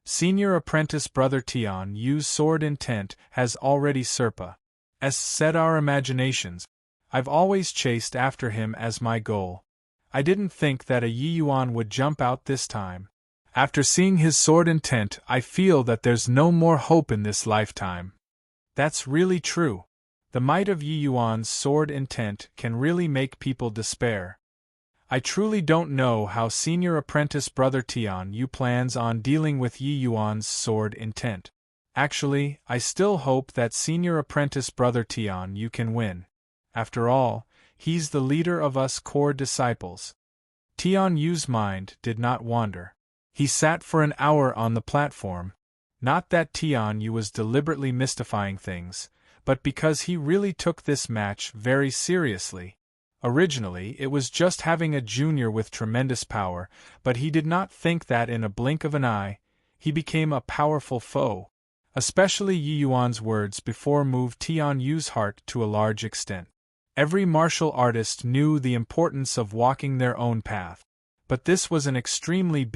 Senior apprentice brother Tian Yu's sword intent has already set our imaginations. I've always chased after him as my goal. I didn't think that a Yi Yuan would jump out this time. After seeing his sword intent, I feel that there's no more hope in this lifetime. That's really true. The might of Yi Yuan's sword intent can really make people despair. I truly don't know how senior apprentice brother Tian Yu plans on dealing with Yi Yuan's sword intent. Actually, I still hope that senior apprentice brother Tian Yu can win. After all, he's the leader of us core disciples. Tian Yu's mind did not wander. He sat for an hour on the platform. Not that Tian Yu was deliberately mystifying things, but because he really took this match very seriously. Originally, it was just having a junior with tremendous power, but he did not think that in a blink of an eye, he became a powerful foe. Especially Yi Yuan's words before moved Tian Yu's heart to a large extent. Every martial artist knew the importance of walking their own path. But this was an extremely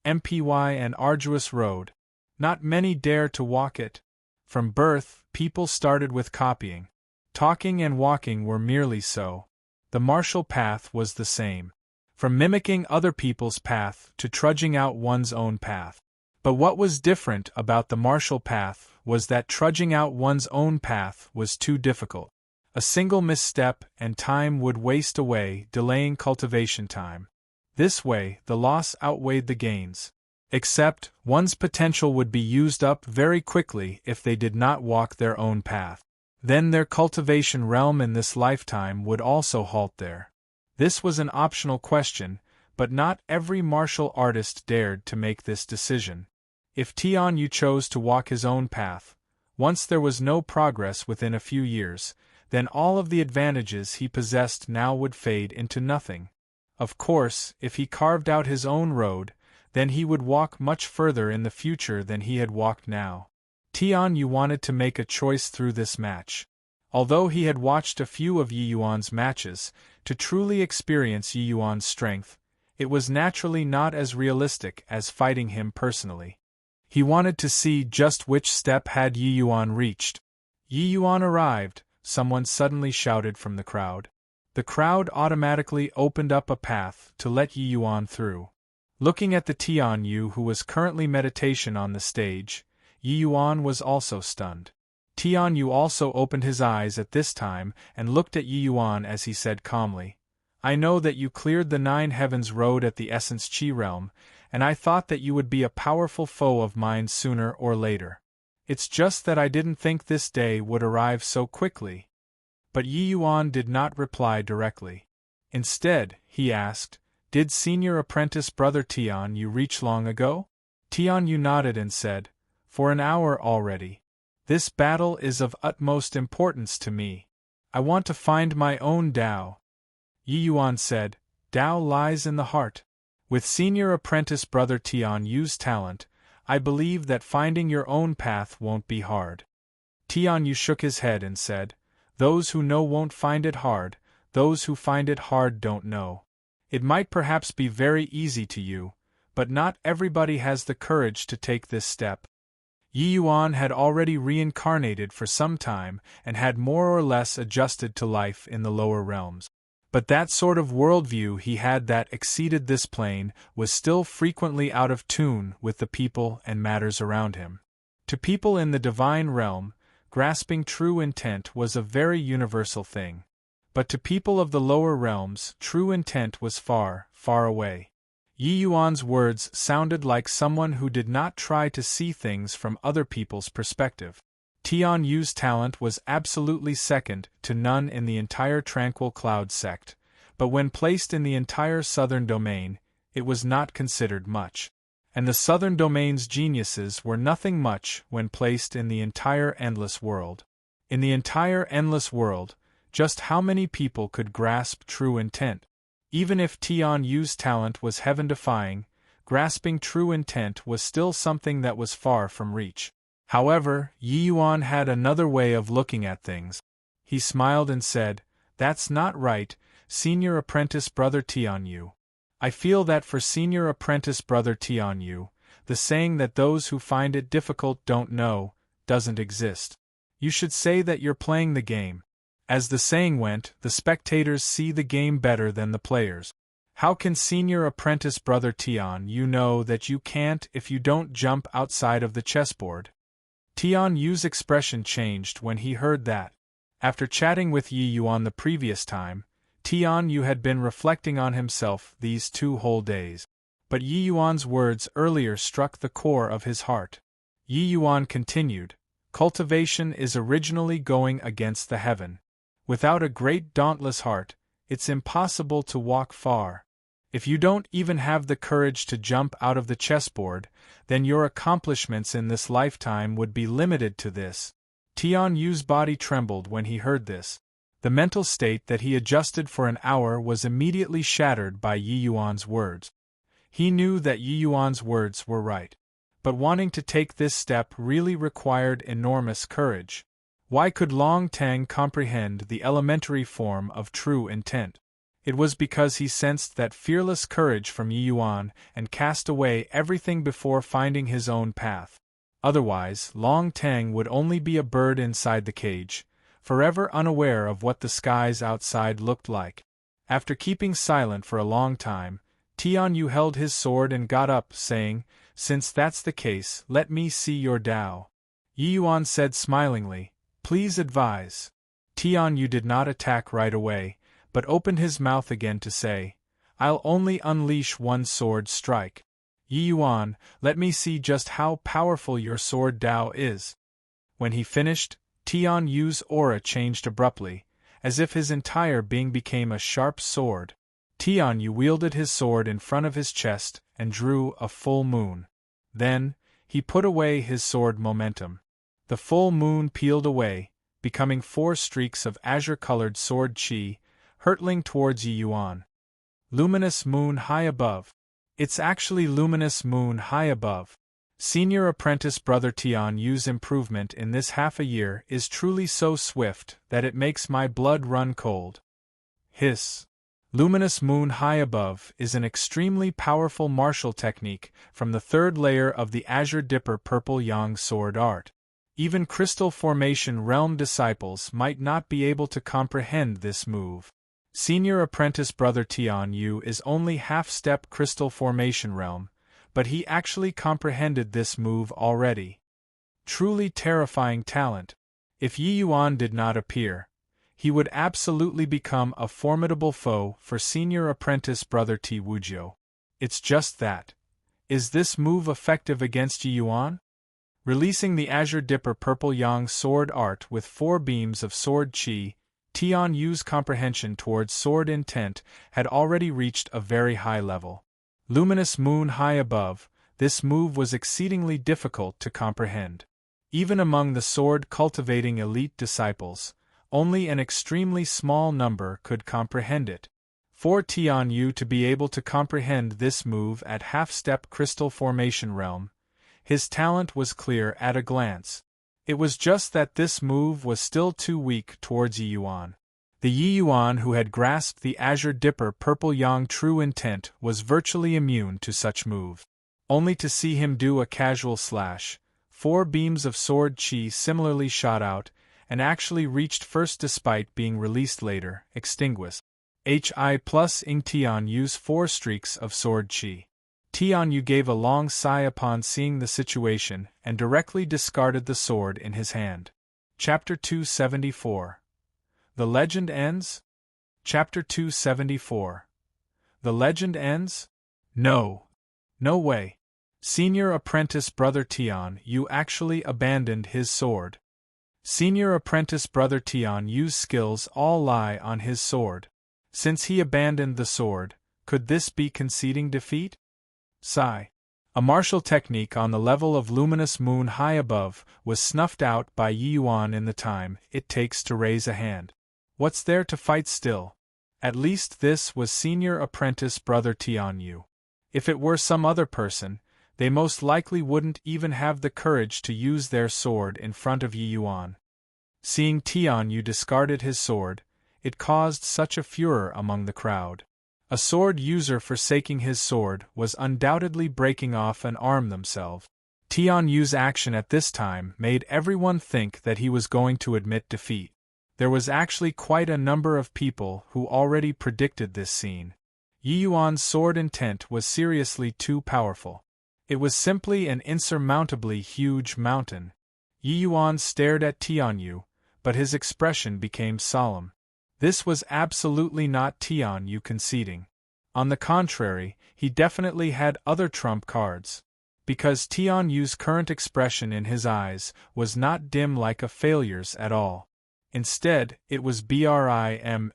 MPY and arduous road. Not many dare to walk it. From birth, people started with copying. Talking and walking were merely so. The martial path was the same. From mimicking other people's path to trudging out one's own path. But what was different about the martial path was that trudging out one's own path was too difficult. A single misstep and time would waste away, delaying cultivation time. This way, the loss outweighed the gains. Except, one's potential would be used up very quickly if they did not walk their own path. Then their cultivation realm in this lifetime would also halt there. This was an optional question, but not every martial artist dared to make this decision. If Tian Yu chose to walk his own path, once there was no progress within a few years, then all of the advantages he possessed now would fade into nothing. Of course, if he carved out his own road, then he would walk much further in the future than he had walked now. Tian Yu wanted to make a choice through this match. Although he had watched a few of Yi Yuan's matches, to truly experience Yi Yuan's strength, it was naturally not as realistic as fighting him personally. He wanted to see just which step had Yi Yuan reached. Yi Yuan arrived, someone suddenly shouted from the crowd. The crowd automatically opened up a path to let Yi Yuan through. Looking at the Tian Yu who was currently meditation on the stage, Yi Yuan was also stunned. Tian Yu also opened his eyes at this time and looked at Yi Yuan as he said calmly, "I know that you cleared the Nine Heavens Road at the Essence Chi realm, and I thought that you would be a powerful foe of mine sooner or later. It's just that I didn't think this day would arrive so quickly." But Yi Yuan did not reply directly. Instead, he asked, "Did senior apprentice brother Tian Yu reach long ago?" Tian Yu nodded and said, "For an hour already. This battle is of utmost importance to me. I want to find my own Tao." Yi Yuan said, "Tao lies in the heart. With senior apprentice brother Tian Yu's talent, I believe that finding your own path won't be hard." Tian Yu shook his head and said, "Those who know won't find it hard, those who find it hard don't know. It might perhaps be very easy to you, but not everybody has the courage to take this step." Yi Yuan had already reincarnated for some time and had more or less adjusted to life in the lower realms. But that sort of worldview he had that exceeded this plane was still frequently out of tune with the people and matters around him. To people in the divine realm, grasping true intent was a very universal thing. But to people of the lower realms, true intent was far, far away. Yi Yuan's words sounded like someone who did not try to see things from other people's perspective. Tian Yu's talent was absolutely second to none in the entire Tranquil Cloud sect, but when placed in the entire Southern Domain, it was not considered much. And the Southern Domain's geniuses were nothing much when placed in the entire Endless World. In the entire Endless World, just how many people could grasp true intent? Even if Tian Yu's talent was heaven-defying, grasping true intent was still something that was far from reach. However, Yi Yuan had another way of looking at things. He smiled and said, "That's not right, Senior Apprentice Brother Tian Yu. I feel that for Senior Apprentice Brother Tian Yu, the saying that those who find it difficult don't know, doesn't exist. You should say that you're playing the game. As the saying went, the spectators see the game better than the players. How can Senior Apprentice Brother Tian Yu know that you can't if you don't jump outside of the chessboard?" Tian Yu's expression changed when he heard that. After chatting with Yi Yuan the previous time, Tian Yu had been reflecting on himself these 2 whole days. But Yi Yuan's words earlier struck the core of his heart. Yi Yuan continued, "Cultivation is originally going against the heaven. Without a great dauntless heart, it's impossible to walk far. If you don't even have the courage to jump out of the chessboard, then your accomplishments in this lifetime would be limited to this." Tian Yu's body trembled when he heard this. The mental state that he adjusted for an hour was immediately shattered by Yi Yuan's words. He knew that Yi Yuan's words were right. But wanting to take this step really required enormous courage. Why could Long Tang comprehend the elementary form of true intent? It was because he sensed that fearless courage from Yi Yuan and cast away everything before finding his own path. Otherwise, Long Tang would only be a bird inside the cage, forever unaware of what the skies outside looked like. After keeping silent for a long time, Tian Yu held his sword and got up, saying, "Since that's the case, let me see your Tao." Yi Yuan said smilingly, "Please advise." Tian Yu did not attack right away, but opened his mouth again to say, "I'll only unleash one sword strike. Yi Yuan, let me see just how powerful your sword Tao is." When he finished, Tian Yu's aura changed abruptly, as if his entire being became a sharp sword. Tian Yu wielded his sword in front of his chest and drew a full moon. Then, he put away his sword momentum. The full moon peeled away, becoming 4 streaks of azure-colored sword chi, hurtling towards Yi Yuan. Luminous moon high above. It's actually luminous moon high above. Senior Apprentice Brother Tian Yu's improvement in this half a year is truly so swift that it makes my blood run cold. Hiss. Luminous moon high above is an extremely powerful martial technique from the 3rd layer of the Azure Dipper Purple Yang sword art. Even Crystal Formation Realm disciples might not be able to comprehend this move. Senior Apprentice Brother Tian Yu is only half-step Crystal Formation Realm, but he actually comprehended this move already. Truly terrifying talent. If Yi Yuan did not appear, he would absolutely become a formidable foe for Senior Apprentice Brother Ti Wuzhou. It's just that. Is this move effective against Yi Yuan? Releasing the Azure Dipper Purple Yang sword art with 4 beams of sword chi, Tian Yu's comprehension towards sword intent had already reached a very high level. Luminous moon high above, this move was exceedingly difficult to comprehend. Even among the sword-cultivating elite disciples, only an extremely small number could comprehend it. For Tian Yu to be able to comprehend this move at half-step Crystal Formation Realm, his talent was clear at a glance. It was just that this move was still too weak towards Yi Yuan. The Yi Yuan who had grasped the Azure Dipper Purple Yang true intent was virtually immune to such moves. Only to see him do a casual slash, 4 beams of sword chi similarly shot out, and actually reached first despite being released later, extinguished. Hi plus ing Tian Yu's 4 streaks of sword chi. Tian Yu gave a long sigh upon seeing the situation and directly discarded the sword in his hand. Chapter 274. The Legend Ends? Chapter 274. The Legend Ends? No. No way. Senior Apprentice Brother Tian Yu actually abandoned his sword. Senior apprentice brother Tian Yu's skills all lie on his sword. Since he abandoned the sword, could this be conceding defeat? Sigh. A martial technique on the level of luminous moon high above was snuffed out by Yi Yuan in the time it takes to raise a hand. What's there to fight still? At least this was senior apprentice brother Tian Yu. If it were some other person, they most likely wouldn't even have the courage to use their sword in front of Yi Yuan. Seeing Tian Yu discarded his sword, it caused such a furor among the crowd. A sword user forsaking his sword was undoubtedly breaking off an arm themselves. Tian Yu's action at this time made everyone think that he was going to admit defeat. There was actually quite a number of people who already predicted this scene. Yi Yuan's sword intent was seriously too powerful. It was simply an insurmountably huge mountain. Yi Yuan stared at Tian Yu, but his expression became solemn. This was absolutely not Tian Yu conceding. On the contrary, he definitely had other trump cards. Because Tian Yu's current expression in his eyes was not dim like a failure's at all. Instead, it was briming,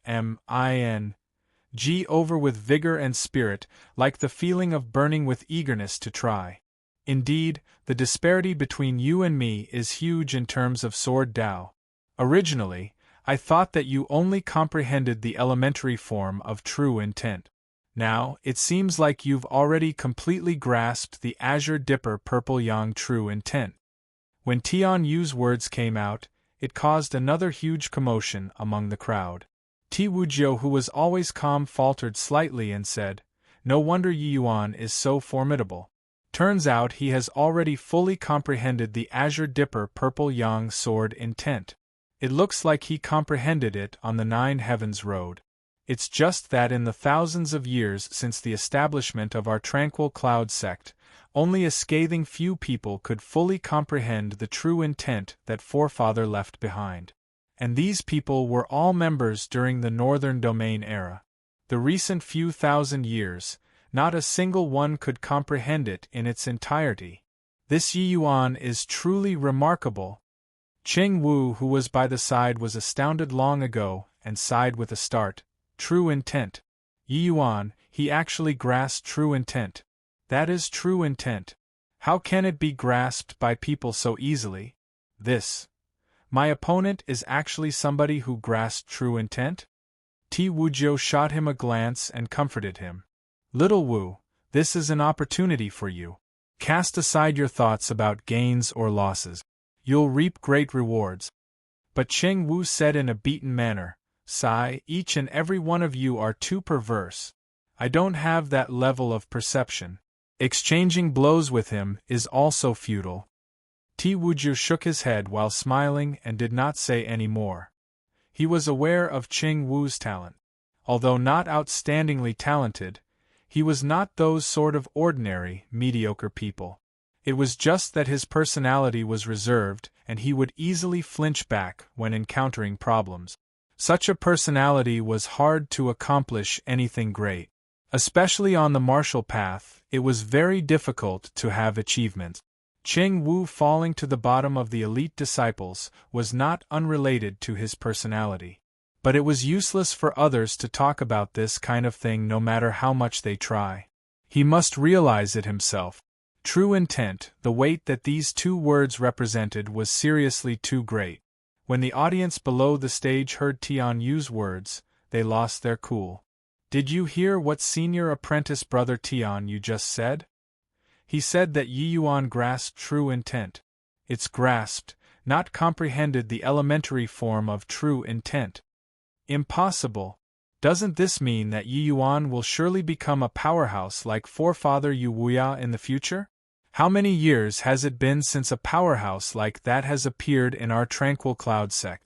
over with vigor and spirit, like the feeling of burning with eagerness to try. Indeed, the disparity between you and me is huge in terms of sword Dao. Originally, I thought that you only comprehended the elementary form of true intent. Now, it seems like you've already completely grasped the Azure Dipper Purple Yang true intent. When Tian Yu's words came out, it caused another huge commotion among the crowd. Ti Wujiu, who was always calm, faltered slightly and said, "No wonder Yi Yuan is so formidable. Turns out he has already fully comprehended the Azure Dipper Purple Yang sword intent. It looks like he comprehended it on the Nine Heavens Road. It's just that in the thousands of years since the establishment of our Tranquil Cloud sect, only a scathing few people could fully comprehend the true intent that Forefather left behind. And these people were all members during the Northern Domain era. The recent few thousand years, not a single one could comprehend it in its entirety. This Yi Yuan is truly remarkable." Qing Wu, who was by the side, was astounded long ago and sighed with a start. True intent. Yi Yuan, he actually grasped true intent. That is true intent. How can it be grasped by people so easily? My opponent is actually somebody who grasped true intent? Ti Wujiu shot him a glance and comforted him. Little Wu, this is an opportunity for you. Cast aside your thoughts about gains or losses. You'll reap great rewards. But Qing Wu said in a beaten manner, "Sigh, each and every one of you are too perverse. I don't have that level of perception. Exchanging blows with him is also futile." Ti Wujiu shook his head while smiling and did not say any more. He was aware of Qing Wu's talent. Although not outstandingly talented, he was not those sort of ordinary, mediocre people. It was just that his personality was reserved and he would easily flinch back when encountering problems. Such a personality was hard to accomplish anything great. Especially on the martial path, it was very difficult to have achievements. Qing Wu falling to the bottom of the elite disciples was not unrelated to his personality. But it was useless for others to talk about this kind of thing no matter how much they try. He must realize it himself. True intent, the weight that these two words represented was seriously too great. When the audience below the stage heard Tian Yu's words, they lost their cool. Did you hear what senior apprentice brother Tian Yu just said? He said that Yi Yuan grasped true intent. It's grasped, not comprehended the elementary form of true intent. Impossible. Doesn't this mean that Yi Yuan will surely become a powerhouse like Forefather Yu Wuya in the future? How many years has it been since a powerhouse like that has appeared in our Tranquil Cloud sect?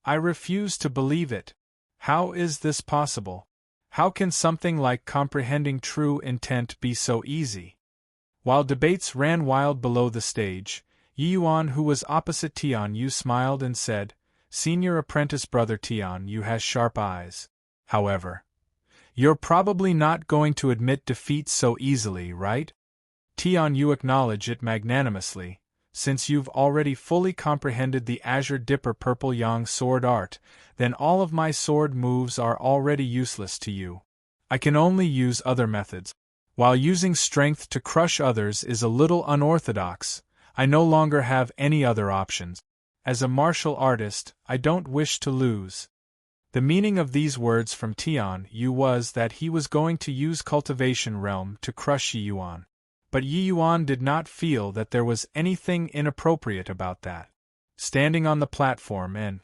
I refuse to believe it. How is this possible? How can something like comprehending true intent be so easy? While debates ran wild below the stage, Yi Yuan, who was opposite Tian Yu, smiled and said, "Senior apprentice brother Tian Yu has sharp eyes. However, you're probably not going to admit defeat so easily, right?" Tian Yu acknowledged it magnanimously, since you've already fully comprehended the Azure Dipper Purple Yang sword art, then all of my sword moves are already useless to you. I can only use other methods. While using strength to crush others is a little unorthodox, I no longer have any other options. As a martial artist, I don't wish to lose. The meaning of these words from Tian Yu was that he was going to use Cultivation Realm to crush Yi Yuan. But Yi Yuan did not feel that there was anything inappropriate about that. Standing on the platform and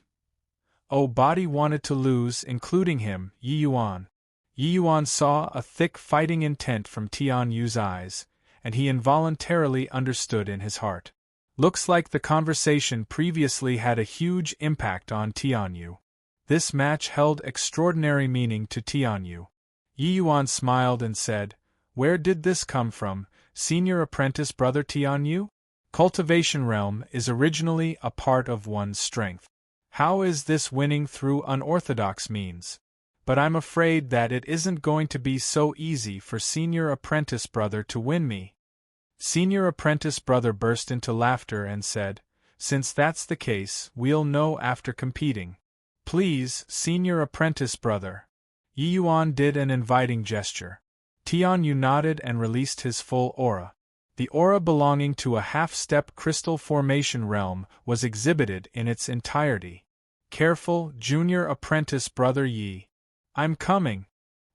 body wanted to lose, including him, Yi Yuan. Yi Yuan saw a thick fighting intent from Tian Yu's eyes, and he involuntarily understood in his heart. Looks like the conversation previously had a huge impact on Tian Yu. This match held extraordinary meaning to Tian Yu. Yi Yuan smiled and said, "Where did this come from, senior apprentice brother Tian Yu? Cultivation Realm is originally a part of one's strength. How is this winning through unorthodox means? But I'm afraid that it isn't going to be so easy for senior apprentice brother to win me." Senior apprentice brother burst into laughter and said, "Since that's the case, we'll know after competing. Please, senior apprentice brother." Yi Yuan did an inviting gesture. Tian Yu nodded and released his full aura. The aura belonging to a half-step crystal formation realm was exhibited in its entirety. "Careful, junior apprentice brother Yi. I'm coming."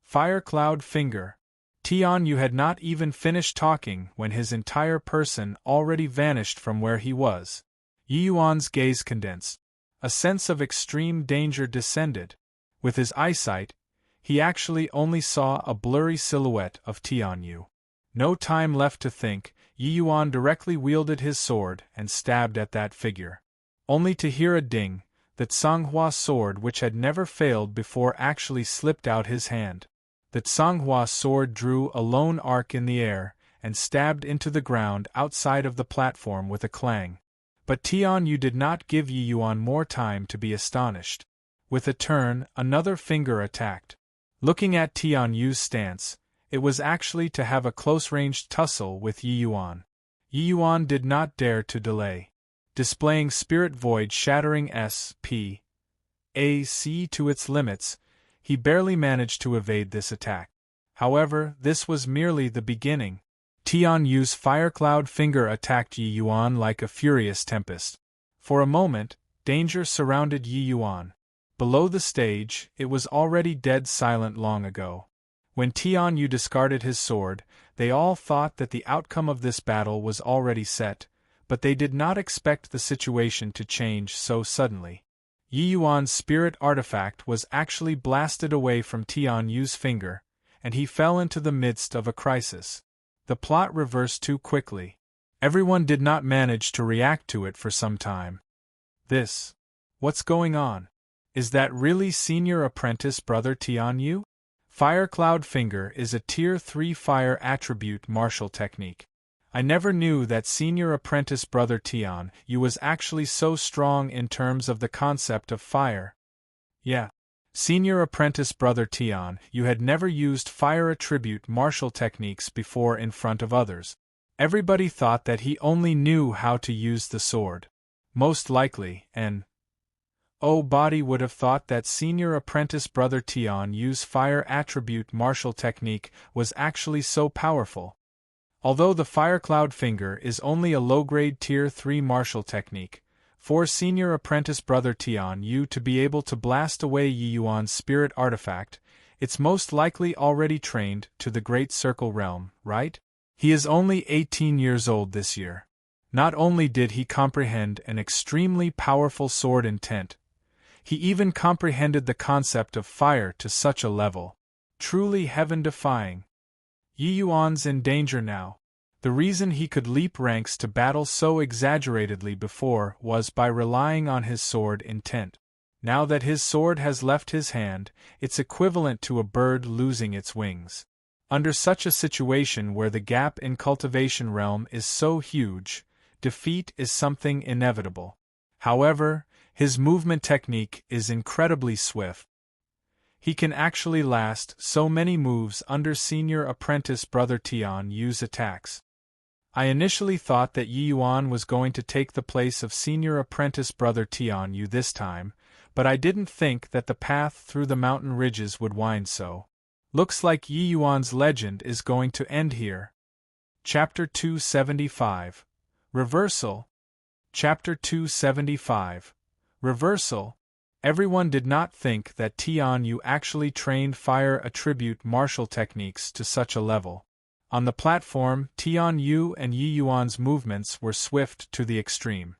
Fire Cloud Finger. Tian Yu had not even finished talking when his entire person already vanished from where he was. Yi Yuan's gaze condensed. A sense of extreme danger descended. With his eyesight, he actually only saw a blurry silhouette of Tian Yu. No time left to think, Yi Yuan directly wielded his sword and stabbed at that figure. Only to hear a ding, the Tsanghua sword which had never failed before actually slipped out his hand. The Tsanghua sword drew a lone arc in the air and stabbed into the ground outside of the platform with a clang. But Tian Yu did not give Yi Yuan more time to be astonished. With a turn, another finger attacked. Looking at Tian Yu's stance, it was actually to have a close-ranged tussle with Yi Yuan. Yi Yuan did not dare to delay. Displaying Spirit Void shattering S.P.A.C. to its limits, he barely managed to evade this attack. However, this was merely the beginning. Tian Yu's Fire Cloud Finger attacked Yi Yuan like a furious tempest. For a moment, danger surrounded Yi Yuan. Below the stage, it was already dead silent long ago. When Tian Yu discarded his sword, they all thought that the outcome of this battle was already set, but they did not expect the situation to change so suddenly. Yi Yuan's spirit artifact was actually blasted away from Tian Yu's finger, and he fell into the midst of a crisis. The plot reversed too quickly. Everyone did not manage to react to it for some time. What's going on? Is that really senior apprentice brother Tian Yu? Fire Cloud Finger is a Tier 3 fire attribute martial technique. I never knew that senior apprentice brother Tian Yu was actually so strong in terms of the concept of fire. Yeah. Senior apprentice brother Tian Yu had never used fire attribute martial techniques before in front of others. Everybody thought that he only knew how to use the sword. Most likely, body would have thought that senior apprentice brother Tian Yu's fire attribute martial technique was actually so powerful. Although the Fire Cloud Finger is only a low-grade Tier 3 martial technique, for senior apprentice brother Tian Yu to be able to blast away Yi Yuan's spirit artifact, it's most likely already trained to the Great Circle Realm, right? He is only 18 years old this year. Not only did he comprehend an extremely powerful sword intent, he even comprehended the concept of fire to such a level. Truly heaven-defying. Yi Yuan's in danger now. The reason he could leap ranks to battle so exaggeratedly before was by relying on his sword intent. Now that his sword has left his hand, it's equivalent to a bird losing its wings. Under such a situation where the gap in Cultivation Realm is so huge, defeat is something inevitable. However, his movement technique is incredibly swift. He can actually last so many moves under senior apprentice brother Tian Yu's attacks. I initially thought that Yi Yuan was going to take the place of senior apprentice brother Tian Yu this time, but I didn't think that the path through the mountain ridges would wind so. Looks like Yi Yuan's legend is going to end here. Chapter 275. Reversal. Chapter 275. Reversal. Everyone did not think that Tian Yu actually trained fire attribute martial techniques to such a level. On the platform, Tian Yu and Yi Yuan's movements were swift to the extreme.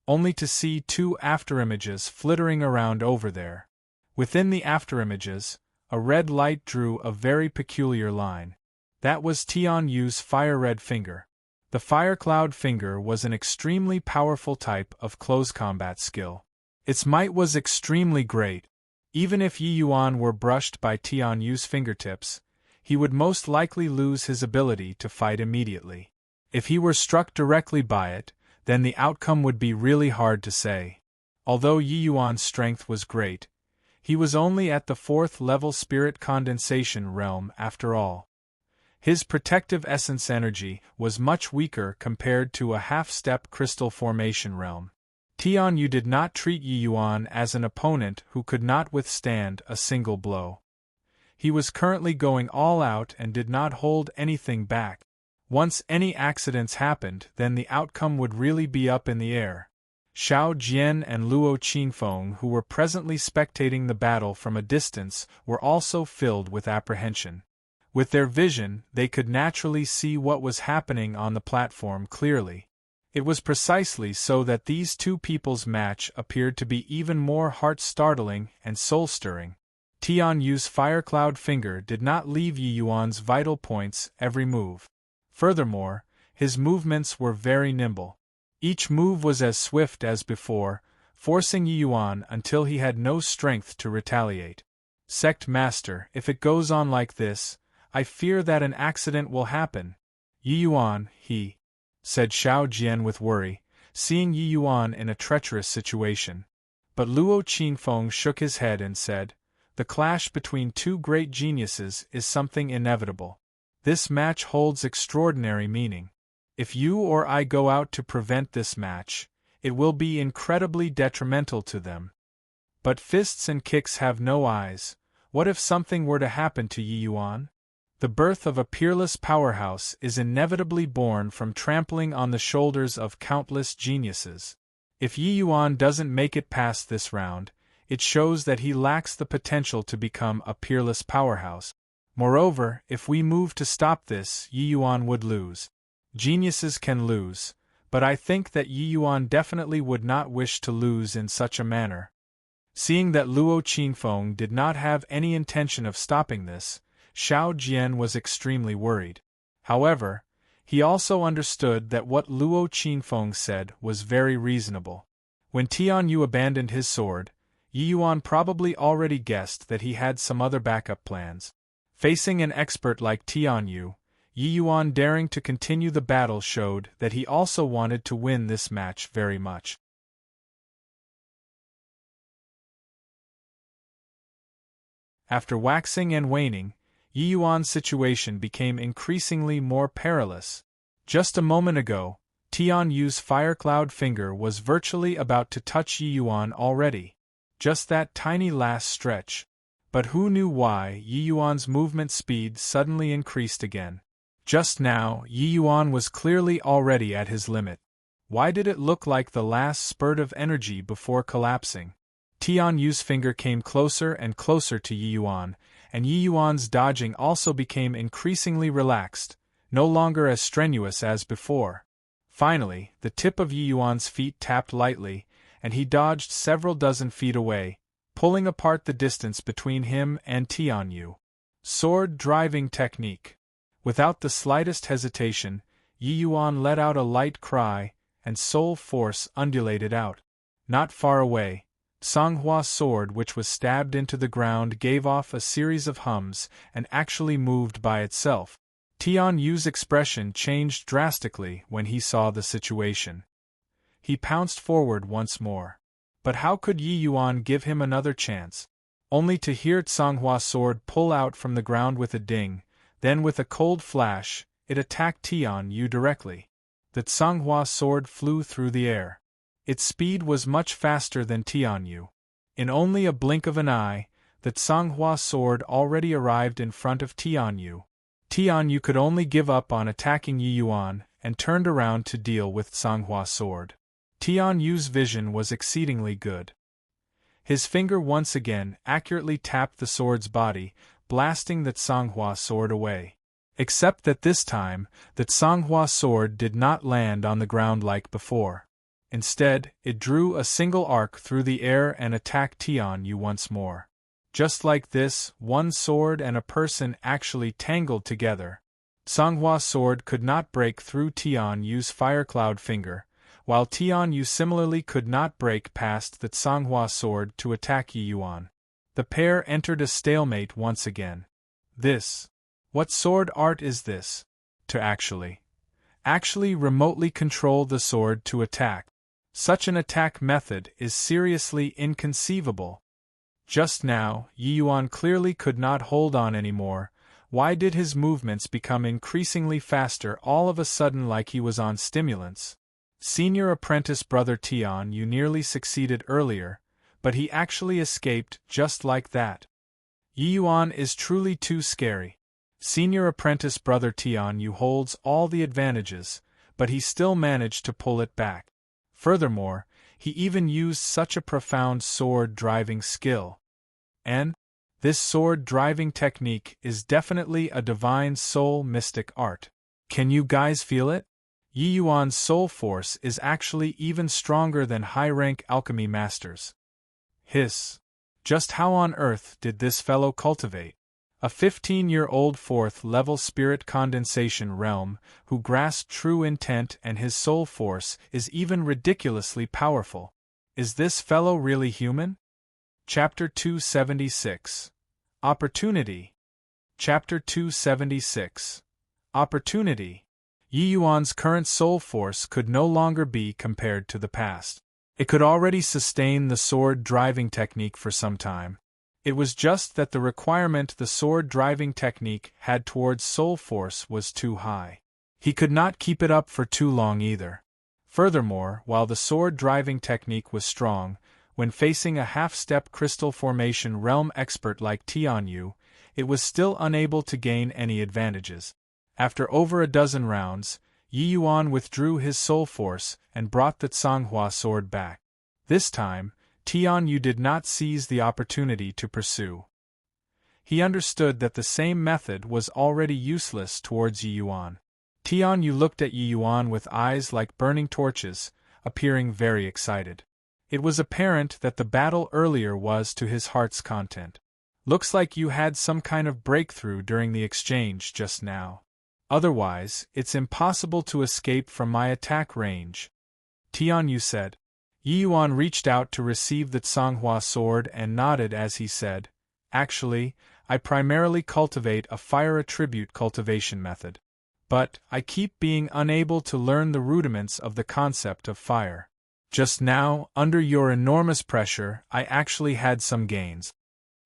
Only to see two afterimages flittering around over there. Within the afterimages, a red light drew a very peculiar line. That was Tian Yu's fire-red finger. The fire cloud finger was an extremely powerful type of close combat skill. Its might was extremely great. Even if Yi Yuan were brushed by Tian Yu's fingertips, he would most likely lose his ability to fight immediately. If he were struck directly by it, then the outcome would be really hard to say. Although Yi Yuan's strength was great, he was only at the 4th level spirit condensation realm after all. His protective essence energy was much weaker compared to a half-step crystal formation realm. Tian Yu did not treat Yi Yuan as an opponent who could not withstand a single blow. He was currently going all out and did not hold anything back. Once any accidents happened, then the outcome would really be up in the air. Xiao Jian and Luo Qinfeng, who were presently spectating the battle from a distance, were also filled with apprehension. With their vision, they could naturally see what was happening on the platform clearly. It was precisely so that these two people's match appeared to be even more heart-startling and soul-stirring. Tian Yu's fire cloud finger did not leave Yi Yuan's vital points every move. Furthermore, his movements were very nimble. Each move was as swift as before, forcing Yi Yuan until he had no strength to retaliate. Sect Master, if it goes on like this, I fear that an accident will happen. Yi Yuan, said Xiao Jian with worry, seeing Yi Yuan in a treacherous situation. But Luo Qinfeng shook his head and said, the clash between two great geniuses is something inevitable. This match holds extraordinary meaning. If you or I go out to prevent this match, it will be incredibly detrimental to them. But fists and kicks have no eyes. What if something were to happen to Yi Yuan? The birth of a peerless powerhouse is inevitably born from trampling on the shoulders of countless geniuses. If Yi Yuan doesn't make it past this round, it shows that he lacks the potential to become a peerless powerhouse. Moreover, if we move to stop this, Yi Yuan would lose. Geniuses can lose, but I think that Yi Yuan definitely would not wish to lose in such a manner. Seeing that Luo Qinfeng did not have any intention of stopping this, Xiao Jian was extremely worried. However, he also understood that what Luo Qinfeng said was very reasonable. When Tian Yu abandoned his sword, Yi Yuan probably already guessed that he had some other backup plans. Facing an expert like Tian Yu, Yi Yuan daring to continue the battle showed that he also wanted to win this match very much. After waxing and waning, Yi Yuan's situation became increasingly more perilous. Just a moment ago, Tian Yu's fire cloud finger was virtually about to touch Yi Yuan already. Just that tiny last stretch. But who knew why Yi Yuan's movement speed suddenly increased again? Just now, Yi Yuan was clearly already at his limit. Why did it look like the last spurt of energy before collapsing? Tian Yu's finger came closer and closer to Yi Yuan, and Yi Yuan's dodging also became increasingly relaxed, no longer as strenuous as before. Finally, the tip of Yi Yuan's feet tapped lightly, and he dodged several dozen feet away, pulling apart the distance between him and Tian Yu. Sword driving technique. Without the slightest hesitation, Yi Yuan let out a light cry, and soul force undulated out. Not far away, Songhua's sword, which was stabbed into the ground, gave off a series of hums and actually moved by itself. Tian Yu's expression changed drastically when he saw the situation. He pounced forward once more. But how could Yi Yuan give him another chance? Only to hear Songhua's sword pull out from the ground with a ding, then with a cold flash, it attacked Tian Yu directly. the Tsanghua sword flew through the air. Its speed was much faster than Tianyu. In only a blink of an eye, the Tsanghua sword already arrived in front of Tianyu. Tianyu could only give up on attacking Yi Yuan and turned around to deal with Tsanghua sword. Tianyu's vision was exceedingly good. His finger once again accurately tapped the sword's body, blasting the Tsanghua sword away. Except that this time, the Tsanghua sword did not land on the ground like before. Instead, it drew a single arc through the air and attacked Tianyu once more. Just like this, one sword and a person actually tangled together. Tsanghua sword could not break through Tianyu's firecloud finger, while Tianyu similarly could not break past the Tsanghua sword to attack Yi Yuan. The pair entered a stalemate once again. What sword art is this? To actually remotely control the sword to attack. Such an attack method is seriously inconceivable. Just now, Yi Yuan clearly could not hold on anymore. Why did his movements become increasingly faster all of a sudden like he was on stimulants? Senior apprentice brother Tianyu nearly succeeded earlier, but he actually escaped just like that. Yi Yuan is truly too scary. Senior apprentice brother Tianyu holds all the advantages, but he still managed to pull it back. Furthermore, he even used such a profound sword-driving skill. And this sword-driving technique is definitely a divine soul mystic art. Can you guys feel it? Yi Yuan's soul force is actually even stronger than high-rank alchemy masters. Just how on earth did this fellow cultivate? A 15-year-old 4th-level spirit condensation realm who grasped true intent and his soul force is even ridiculously powerful. Is this fellow really human? Chapter 276. Opportunity. Chapter 276. Opportunity. Yi Yuan's current soul force could no longer be compared to the past. It could already sustain the sword-driving technique for some time. It was just that the requirement the sword-driving technique had towards soul force was too high. He could not keep it up for too long either. Furthermore, while the sword-driving technique was strong, when facing a half-step crystal formation realm expert like Tianyu, it was still unable to gain any advantages. After over a dozen rounds, Yi Yuan withdrew his soul force and brought the Tsanghua sword back. This time, Tianyu did not seize the opportunity to pursue. He understood that the same method was already useless towards Yi Yuan. Tianyu looked at Yi Yuan with eyes like burning torches, appearing very excited. It was apparent that the battle earlier was to his heart's content. Looks like you had some kind of breakthrough during the exchange just now. Otherwise, it's impossible to escape from my attack range, Tianyu said. Yi Yuan reached out to receive the Tsanghua sword and nodded as he said, "Actually, I primarily cultivate a fire attribute cultivation method. But I keep being unable to learn the rudiments of the concept of fire. Just now, under your enormous pressure, I actually had some gains."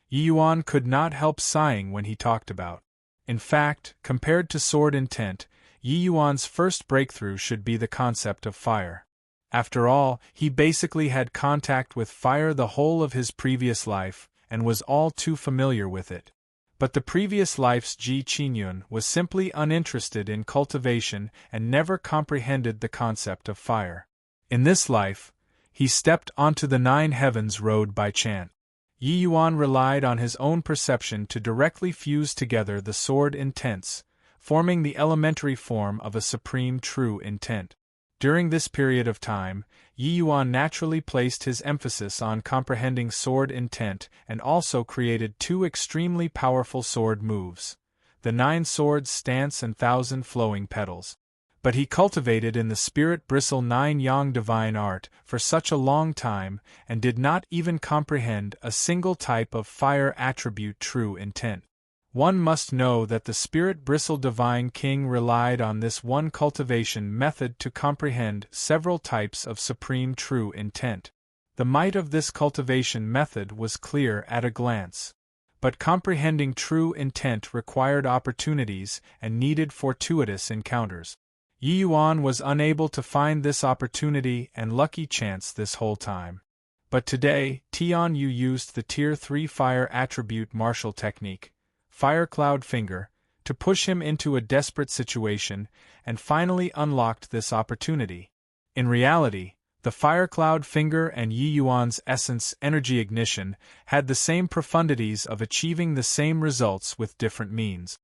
Yi Yuan could not help sighing when he talked about. In fact, compared to sword intent, Yi Yuan's first breakthrough should be the concept of fire. After all, he basically had contact with fire the whole of his previous life, and was all too familiar with it. But the previous life's Ji Qinyun was simply uninterested in cultivation and never comprehended the concept of fire. In this life, he stepped onto the 9 heavens road by chance. Yi Yuan relied on his own perception to directly fuse together the sword intents, forming the elementary form of a supreme true intent. During this period of time, Yi Yuan naturally placed his emphasis on comprehending sword intent and also created 2 extremely powerful sword moves, the 9 swords stance and 1,000 flowing petals. But he cultivated in the spirit bristle 9 yang divine art for such a long time and did not even comprehend a single type of fire attribute true intent. One must know that the spirit bristle divine king relied on this one cultivation method to comprehend several types of supreme true intent. The might of this cultivation method was clear at a glance. But comprehending true intent required opportunities and needed fortuitous encounters. Yi Yuan was unable to find this opportunity and lucky chance this whole time. But today, Tian Yu used the Tier 3 Fire Attribute Martial Technique, Fire Cloud Finger, to push him into a desperate situation and finally unlocked this opportunity. In reality, the Fire Cloud Finger and Yi Yuan's Essence Energy Ignition had the same profundities of achieving the same results with different means.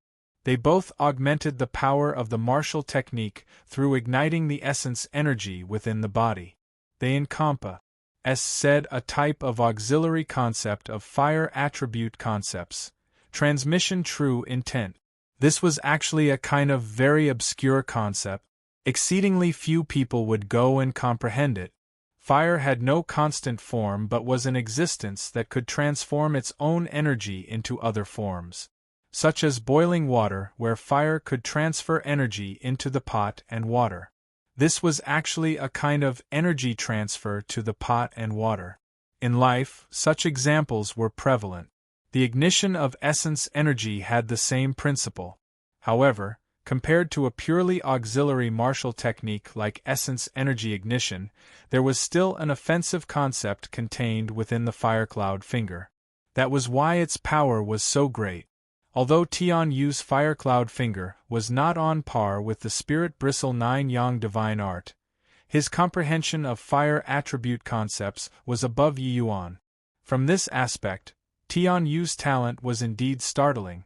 They both augmented the power of the martial technique through igniting the essence energy within the body. They encompass said a type of auxiliary concept of fire attribute concepts, transmission true intent. This was actually a kind of very obscure concept. Exceedingly few people would go and comprehend it. Fire had no constant form but was an existence that could transform its own energy into other forms, such as boiling water, where fire could transfer energy into the pot and water. This was actually a kind of energy transfer to the pot and water. In life, such examples were prevalent. The ignition of essence energy had the same principle. However, compared to a purely auxiliary martial technique like essence energy ignition, there was still an offensive concept contained within the Fire Cloud Finger. That was why its power was so great. Although Tian Yu's Fire Cloud Finger was not on par with the Spirit Bristle 9 Yang Divine Art, his comprehension of fire attribute concepts was above Yi Yuan. From this aspect, Tian Yu's talent was indeed startling.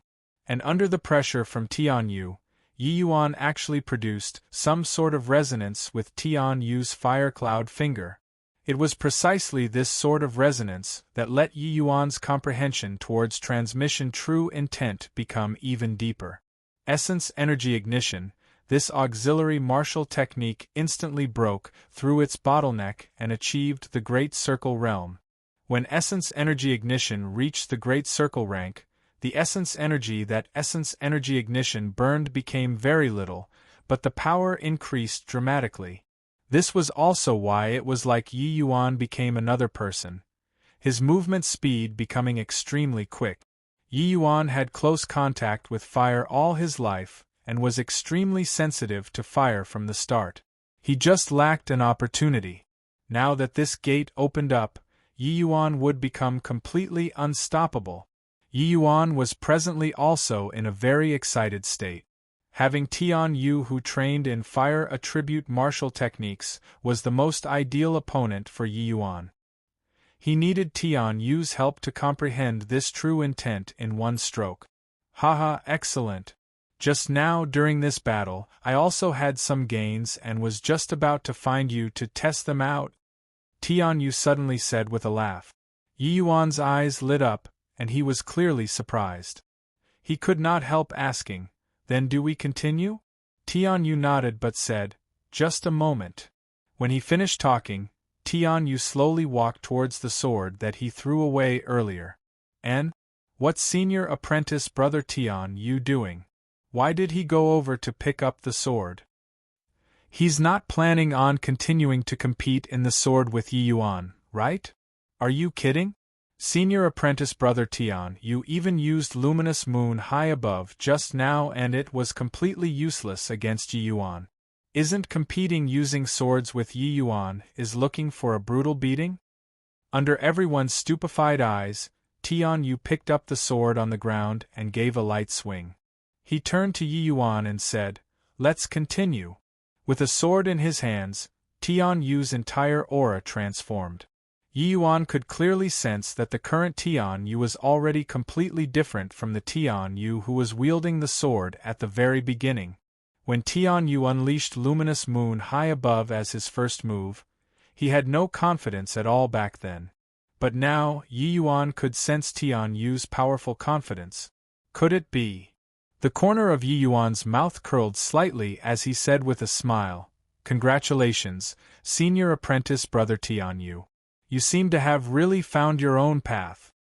And under the pressure from Tian Yu, Yi Yuan actually produced some sort of resonance with Tian Yu's Fire Cloud Finger. It was precisely this sort of resonance that let Yi Yuan's comprehension towards transmission true intent become even deeper. Essence Energy Ignition, this auxiliary martial technique instantly broke through its bottleneck and achieved the Great Circle realm. When Essence Energy Ignition reached the Great Circle rank, the essence energy that Essence Energy Ignition burned became very little, but the power increased dramatically. This was also why it was like Yi Yuan became another person, his movement speed becoming extremely quick. Yi Yuan had close contact with fire all his life and was extremely sensitive to fire from the start. He just lacked an opportunity. Now that this gate opened up, Yi Yuan would become completely unstoppable. Yi Yuan was presently also in a very excited state. Having Tian Yu, who trained in fire attribute martial techniques, was the most ideal opponent for Yi Yuan. He needed Tian Yu's help to comprehend this true intent in one stroke. Haha, excellent. Just now during this battle, I also had some gains and was just about to find you to test them out, Tian Yu suddenly said with a laugh. Yi Yuan's eyes lit up, and he was clearly surprised. He could not help asking, "Then do we continue?" Tian Yu nodded but said, "Just a moment." When he finished talking, Tian Yu slowly walked towards the sword that he threw away earlier. "And what's senior apprentice brother Tian Yu doing? Why did he go over to pick up the sword?" "He's not planning on continuing to compete in the sword with Yi Yuan, right? Are you kidding? Senior apprentice brother Tian Yu even used luminous moon high above just now and it was completely useless against Yi Yuan. Isn't competing using swords with Yi Yuan is looking for a brutal beating?" Under everyone's stupefied eyes, Tian Yu picked up the sword on the ground and gave a light swing. He turned to Yi Yuan and said, "Let's continue." With a sword in his hands, Tian Yu's entire aura transformed. Yi Yuan could clearly sense that the current Tian Yu was already completely different from the Tian Yu who was wielding the sword at the very beginning. When Tian Yu unleashed luminous moon high above as his first move, he had no confidence at all back then. But now, Yi Yuan could sense Tian Yu's powerful confidence. Could it be? The corner of Yi Yuan's mouth curled slightly as he said with a smile, "Congratulations, senior apprentice brother Tian Yu. You seem to have really found your own path."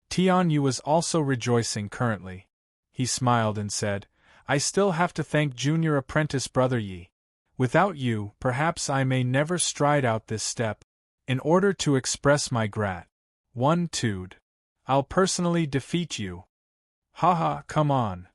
Tian Yu was also rejoicing currently. He smiled and said, "I still have to thank junior apprentice brother Yi. Without you, perhaps I may never stride out this step. In order to express my gratitude, I'll personally defeat you." "Haha, come on,"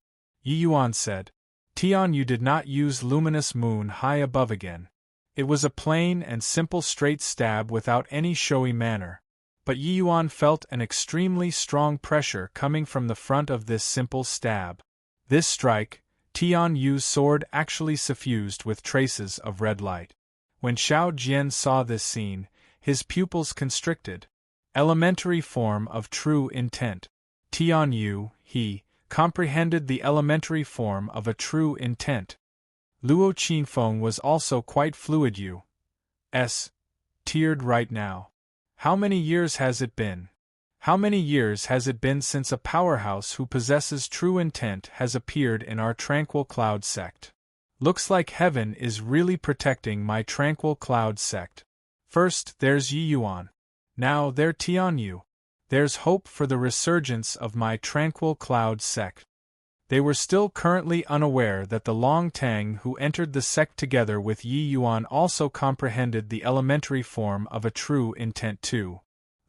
Yi Yuan said. Tianyu did not use luminous moon high above again. It was a plain and simple straight stab without any showy manner. But Yi Yuan felt an extremely strong pressure coming from the front of this simple stab. This strike, Tianyu's sword actually suffused with traces of red light. When Xiao Jian saw this scene, his pupils constricted. Elementary form of true intent. Tianyu, he, comprehended the elementary form of a true intent. Luo Qinfeng was also quite fluid. Teared right now. How many years has it been? How many years has it been since a powerhouse who possesses true intent has appeared in our Tranquil Cloud sect? Looks like heaven is really protecting my Tranquil Cloud sect. First there's Yi Yuan. Now there Tianyu. There's hope for the resurgence of my Tranquil Cloud sect. They were still currently unaware that the Long Tang who entered the sect together with Yi Yuan also comprehended the elementary form of a true intent too.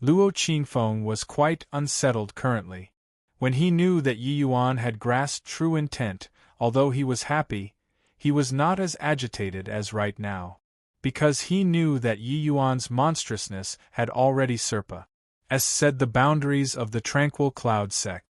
Luo Qinfeng was quite unsettled currently. When he knew that Yi Yuan had grasped true intent, although he was happy, he was not as agitated as right now. Because he knew that Yi Yuan's monstrousness had already said the boundaries of the Tranquil Cloud sect.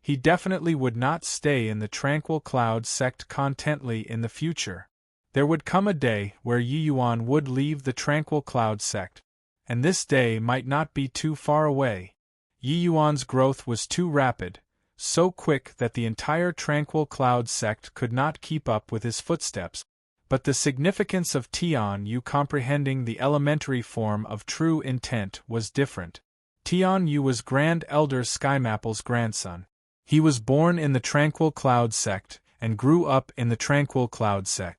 He definitely would not stay in the Tranquil Cloud sect contently in the future. There would come a day where Yi Yuan would leave the Tranquil Cloud sect. And this day might not be too far away. Yi Yuan's growth was too rapid, so quick that the entire Tranquil Cloud sect could not keep up with his footsteps. But the significance of Tianyu comprehending the elementary form of true intent was different. Tianyu was Grand Elder Skymapple's grandson. He was born in the Tranquil Cloud sect, and grew up in the Tranquil Cloud sect.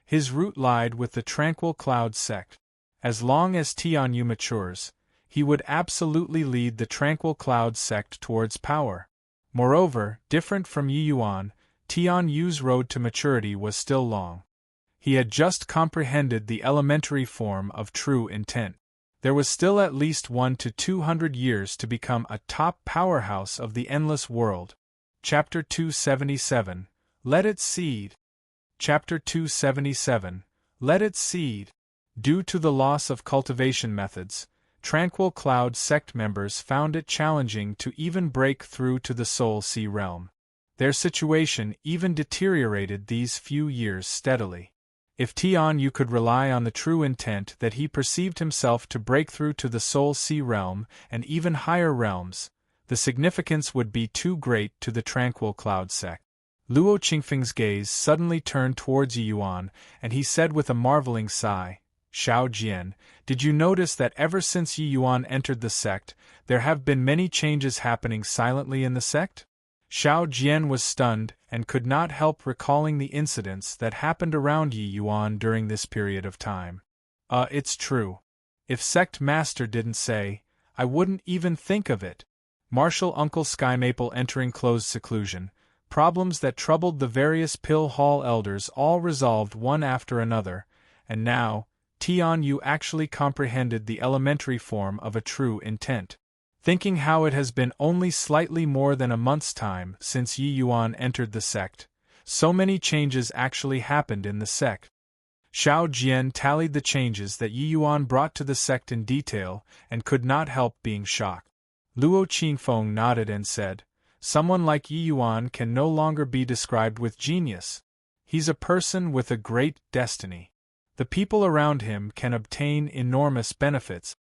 His root lied with the Tranquil Cloud sect. As long as Tianyu matures, he would absolutely lead the Tranquil Cloud sect towards power. Moreover, different from Yi Yuan, Tianyu's road to maturity was still long. He had just comprehended the elementary form of true intent. There was still at least 100 to 200 years to become a top powerhouse of the endless world. Chapter 277, Let It Seed. Chapter 277, Let It Seed. Due to the loss of cultivation methods, Tranquil Cloud sect members found it challenging to even break through to the Soul Sea realm. Their situation even deteriorated these few years steadily. If Tianyu could rely on the true intent that he perceived himself to break through to the Soul Sea realm and even higher realms, the significance would be too great to the Tranquil Cloud sect. Luo Qingfeng's gaze suddenly turned towards Yi Yuan, and he said with a marveling sigh, Xiao Jian, did you notice that ever since Yi Yuan entered the sect, there have been many changes happening silently in the sect? Xiao Jian was stunned and could not help recalling the incidents that happened around Yi Yuan during this period of time. It's true. If Sect Master didn't say, I wouldn't even think of it. Martial Uncle Skymaple entering closed seclusion, problems that troubled the various Pill Hall elders all resolved one after another, and now, Tianyu actually comprehended the elementary form of a true intent. Thinking how it has been only slightly more than a month's time since Yi Yuan entered the sect, so many changes actually happened in the sect. Xiao Jian tallied the changes that Yi Yuan brought to the sect in detail and could not help being shocked. Luo Qinfeng nodded and said, Someone like Yi Yuan can no longer be described with genius. He's a person with a great destiny. The people around him can obtain enormous benefits.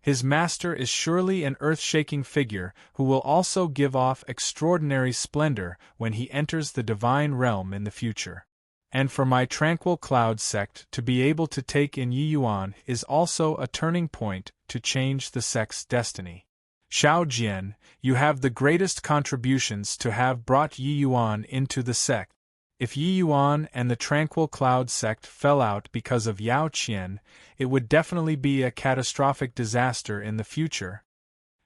His master is surely an earth-shaking figure who will also give off extraordinary splendor when he enters the divine realm in the future. And for my Tranquil Cloud sect to be able to take in Yi Yuan is also a turning point to change the sect's destiny. Xiao Jian, you have the greatest contributions to have brought Yi Yuan into the sect. If Yi Yuan and the Tranquil Cloud sect fell out because of Yao Qian, it would definitely be a catastrophic disaster in the future.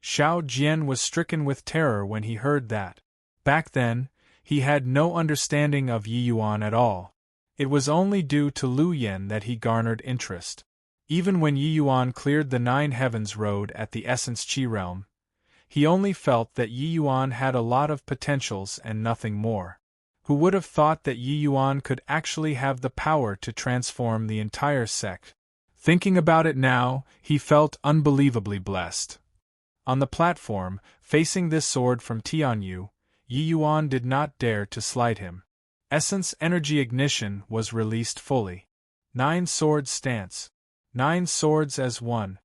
Xiao Jian was stricken with terror when he heard that. Back then, he had no understanding of Yi Yuan at all. It was only due to Lu Yen that he garnered interest. Even when Yi Yuan cleared the Nine Heavens Road at the Essence Qi realm, he only felt that Yi Yuan had a lot of potentials and nothing more. Who would have thought that Yi Yuan could actually have the power to transform the entire sect? Thinking about it now, he felt unbelievably blessed. On the platform, facing this sword from Tianyu, Yi Yuan did not dare to slight him. Essence energy ignition was released fully. 9 swords stance. 9 swords as one.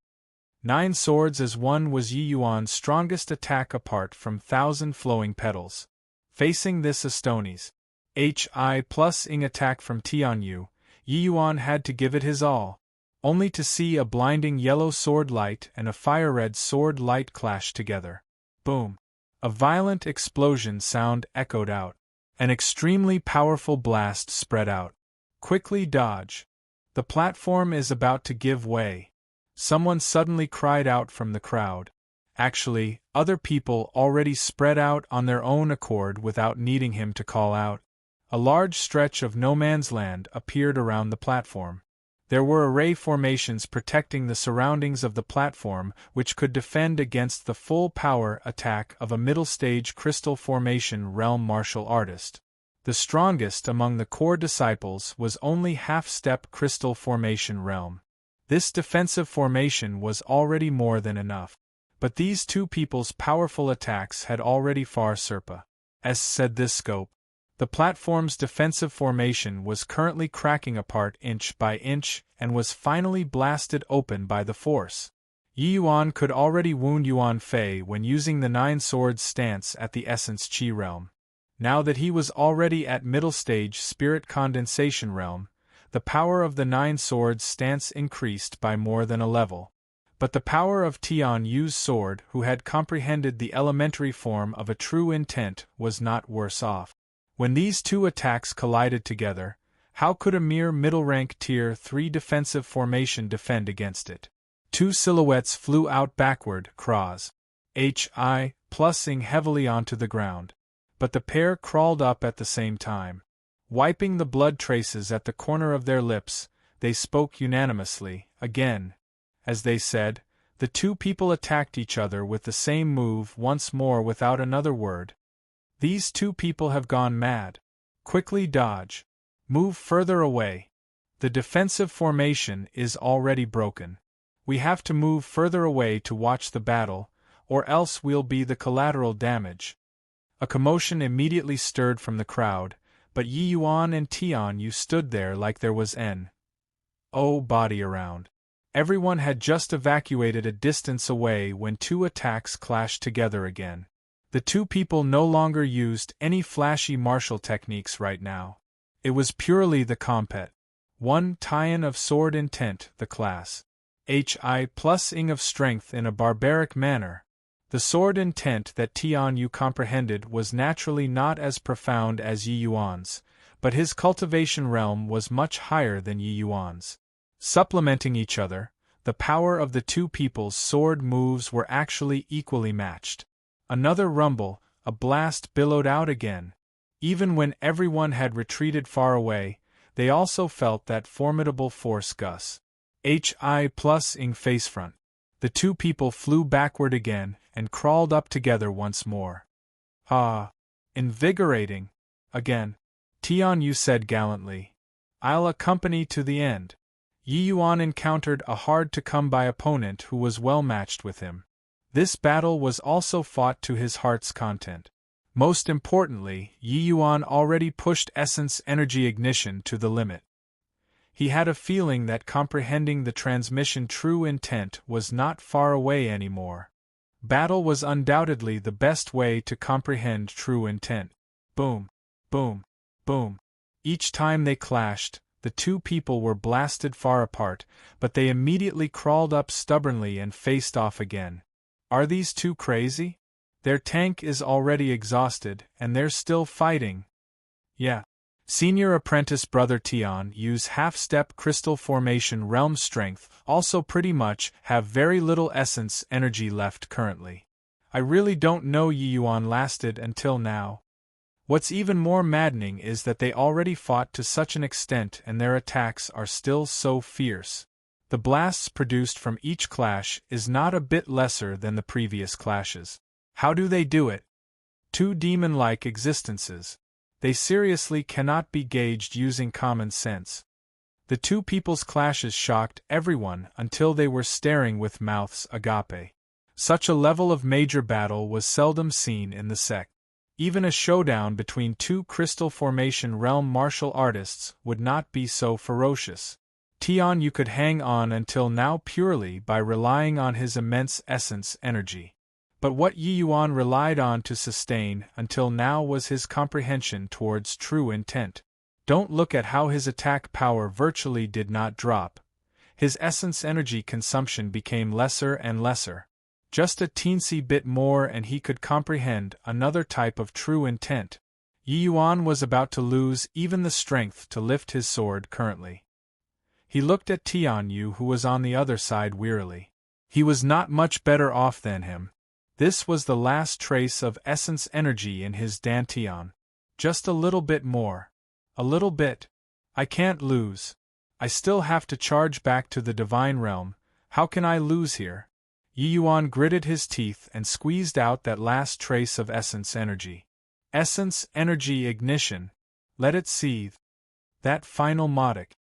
9 swords as one was Yi Yuan's strongest attack apart from 1,000 flowing petals. Facing this Astoni's HI plus ing attack from Tianyu, Yi Yuan had to give it his all, only to see a blinding yellow sword light and a fire-red sword light clash together. Boom! A violent explosion sound echoed out. An extremely powerful blast spread out. Quickly dodge. The platform is about to give way. Someone suddenly cried out from the crowd. Actually, other people already spread out on their own accord without needing him to call out. A large stretch of no man's land appeared around the platform. There were array formations protecting the surroundings of the platform which could defend against the full power attack of a middle-stage crystal formation realm martial artist. The strongest among the core disciples was only half-step crystal formation realm. This defensive formation was already more than enough. But these two people's powerful attacks had already far surpassed this scope. The platform's defensive formation was currently cracking apart inch by inch and was finally blasted open by the force. Yi Yuan could already wound Yuan Fei when using the 9 swords stance at the Essence Qi realm. Now that he was already at middle stage spirit condensation realm, the power of the 9 swords stance increased by more than a level. But the power of Tian Yu's sword, who had comprehended the elementary form of a true intent, was not worse off. When these two attacks collided together, how could a mere middle-rank Tier 3 defensive formation defend against it? 2 silhouettes flew out backward, cross HI, plussing heavily onto the ground. But the pair crawled up at the same time. Wiping the blood traces at the corner of their lips, they spoke unanimously, again. As they said, the two people attacked each other with the same move once more without another word. These two people have gone mad. Quickly dodge. Move further away. The defensive formation is already broken. We have to move further away to watch the battle, or else we'll be the collateral damage. A commotion immediately stirred from the crowd, but Yi Yuan and Tianyu stood there like there was no body around. Everyone had just evacuated a distance away when two attacks clashed together again. The two people no longer used any flashy martial techniques right now. It was purely the compet. 1 tie-in of sword intent, the class HI plus ing of strength in a barbaric manner. The sword intent that Tianyu comprehended was naturally not as profound as Yi Yuan's, but his cultivation realm was much higher than Yi Yuan's. Supplementing each other, the power of the two people's sword moves were actually equally matched. Another rumble, a blast billowed out again. Even when everyone had retreated far away, they also felt that formidable force gust. HI plus ing facefront. The two people flew backward again and crawled up together once more. Ah! Invigorating! Again. Tianyu said gallantly. I'll accompany to the end. Yi Yuan encountered a hard-to-come-by opponent who was well matched with him. This battle was also fought to his heart's content. Most importantly, Yi Yuan already pushed essence energy ignition to the limit. He had a feeling that comprehending the transmission true intent was not far away anymore. Battle was undoubtedly the best way to comprehend true intent. Boom, boom, boom. Each time they clashed, the two people were blasted far apart, but they immediately crawled up stubbornly and faced off again. Are these two crazy? Their tank is already exhausted, and they're still fighting. Yeah. Senior apprentice brother Tian use half-step crystal formation realm strength, also pretty much have very little essence energy left currently. I really don't know Yi Yuan lasted until now. What's even more maddening is that they already fought to such an extent and their attacks are still so fierce. The blasts produced from each clash is not a bit lesser than the previous clashes. How do they do it? Two demon-like existences. They seriously cannot be gauged using common sense. The two people's clashes shocked everyone until they were staring with mouths agape. Such a level of major battle was seldom seen in the sect. Even a showdown between two crystal formation realm martial artists would not be so ferocious. Tianyu could hang on until now purely by relying on his immense essence energy. But what Yi Yuan relied on to sustain until now was his comprehension towards true intent. Don't look at how his attack power virtually did not drop. His essence energy consumption became lesser and lesser. Just a teensy bit more and he could comprehend another type of true intent. Yi Yuan was about to lose even the strength to lift his sword currently. He looked at Tianyu, who was on the other side, wearily. He was not much better off than him. This was the last trace of essence energy in his dantian. Just a little bit more. A little bit. I can't lose. I still have to charge back to the divine realm. How can I lose here? Yi Yuan gritted his teeth and squeezed out that last trace of essence energy. Essence energy ignition. Let it seethe. That final modic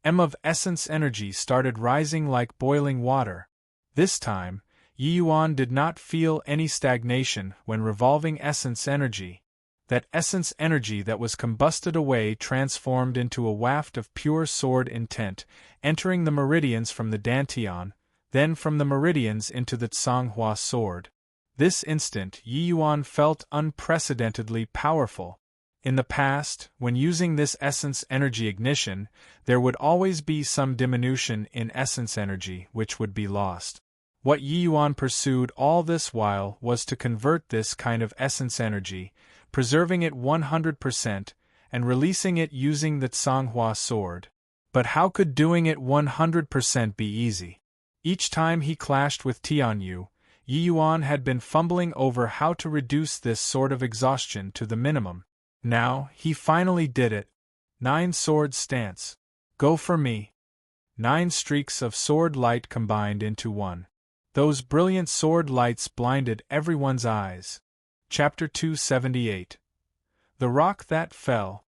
m of essence energy started rising like boiling water. This time, Yi Yuan did not feel any stagnation when revolving essence energy. That essence energy that was combusted away transformed into a waft of pure sword intent, entering the meridians from the dantian, then from the meridians into the Tsanghua sword. This instant Yi Yuan felt unprecedentedly powerful. In the past, when using this essence energy ignition, there would always be some diminution in essence energy which would be lost. What Yi Yuan pursued all this while was to convert this kind of essence energy, preserving it 100%, and releasing it using the Tsanghua sword. But how could doing it 100% be easy? Each time he clashed with Tianyu, Yi Yuan had been fumbling over how to reduce this sort of exhaustion to the minimum. Now, he finally did it. 9 sword stance. Go for me. 9 streaks of sword light combined into one. Those brilliant sword lights blinded everyone's eyes. Chapter 278. The Rock That Fell.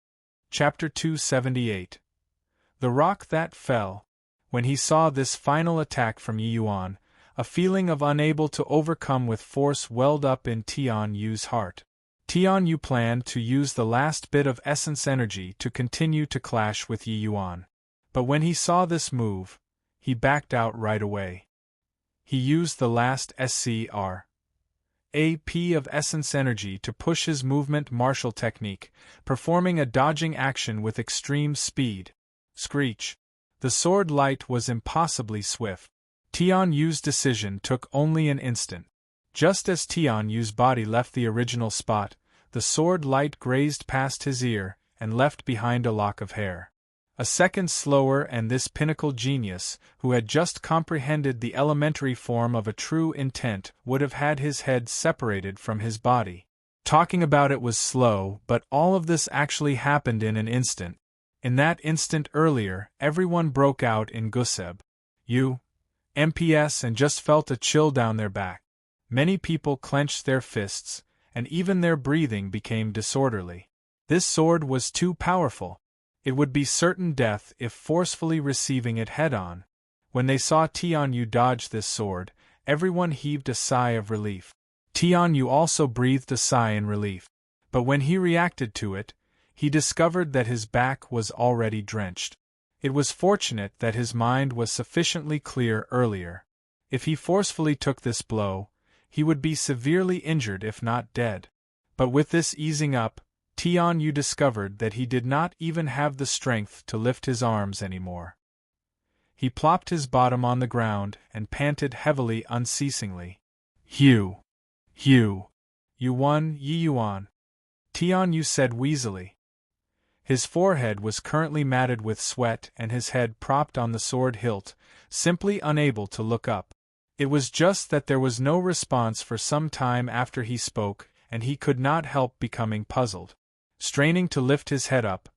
Chapter 278. The Rock That Fell. When he saw this final attack from Yi Yuan, a feeling of unable to overcome with force welled up in Tianyu's heart. Tianyu planned to use the last bit of essence energy to continue to clash with Yi Yuan. But when he saw this move, he backed out right away. He used the last SCR AP of essence energy to push his movement martial technique, performing a dodging action with extreme speed. Screech. The sword light was impossibly swift. Tianyu's decision took only an instant. Just as Tianyu's body left the original spot, the sword light grazed past his ear and left behind a lock of hair. A second slower and this pinnacle genius, who had just comprehended the elementary form of a true intent, would have had his head separated from his body. Talking about it was slow, but all of this actually happened in an instant. In that instant earlier, everyone broke out in Guseb. MPS and just felt a chill down their back. Many people clenched their fists, and even their breathing became disorderly. This sword was too powerful. It would be certain death if forcefully receiving it head-on. When they saw Tianyu dodge this sword, everyone heaved a sigh of relief. Tianyu also breathed a sigh in relief. But when he reacted to it, he discovered that his back was already drenched. It was fortunate that his mind was sufficiently clear earlier. If he forcefully took this blow, he would be severely injured if not dead. But with this easing up, Tianyu discovered that he did not even have the strength to lift his arms anymore. He plopped his bottom on the ground and panted heavily unceasingly. You won, Yi Yuan, Tianyu said wheezily. His forehead was currently matted with sweat and his head propped on the sword hilt, simply unable to look up. It was just that there was no response for some time after he spoke, and he could not help becoming puzzled. Straining to lift his head up,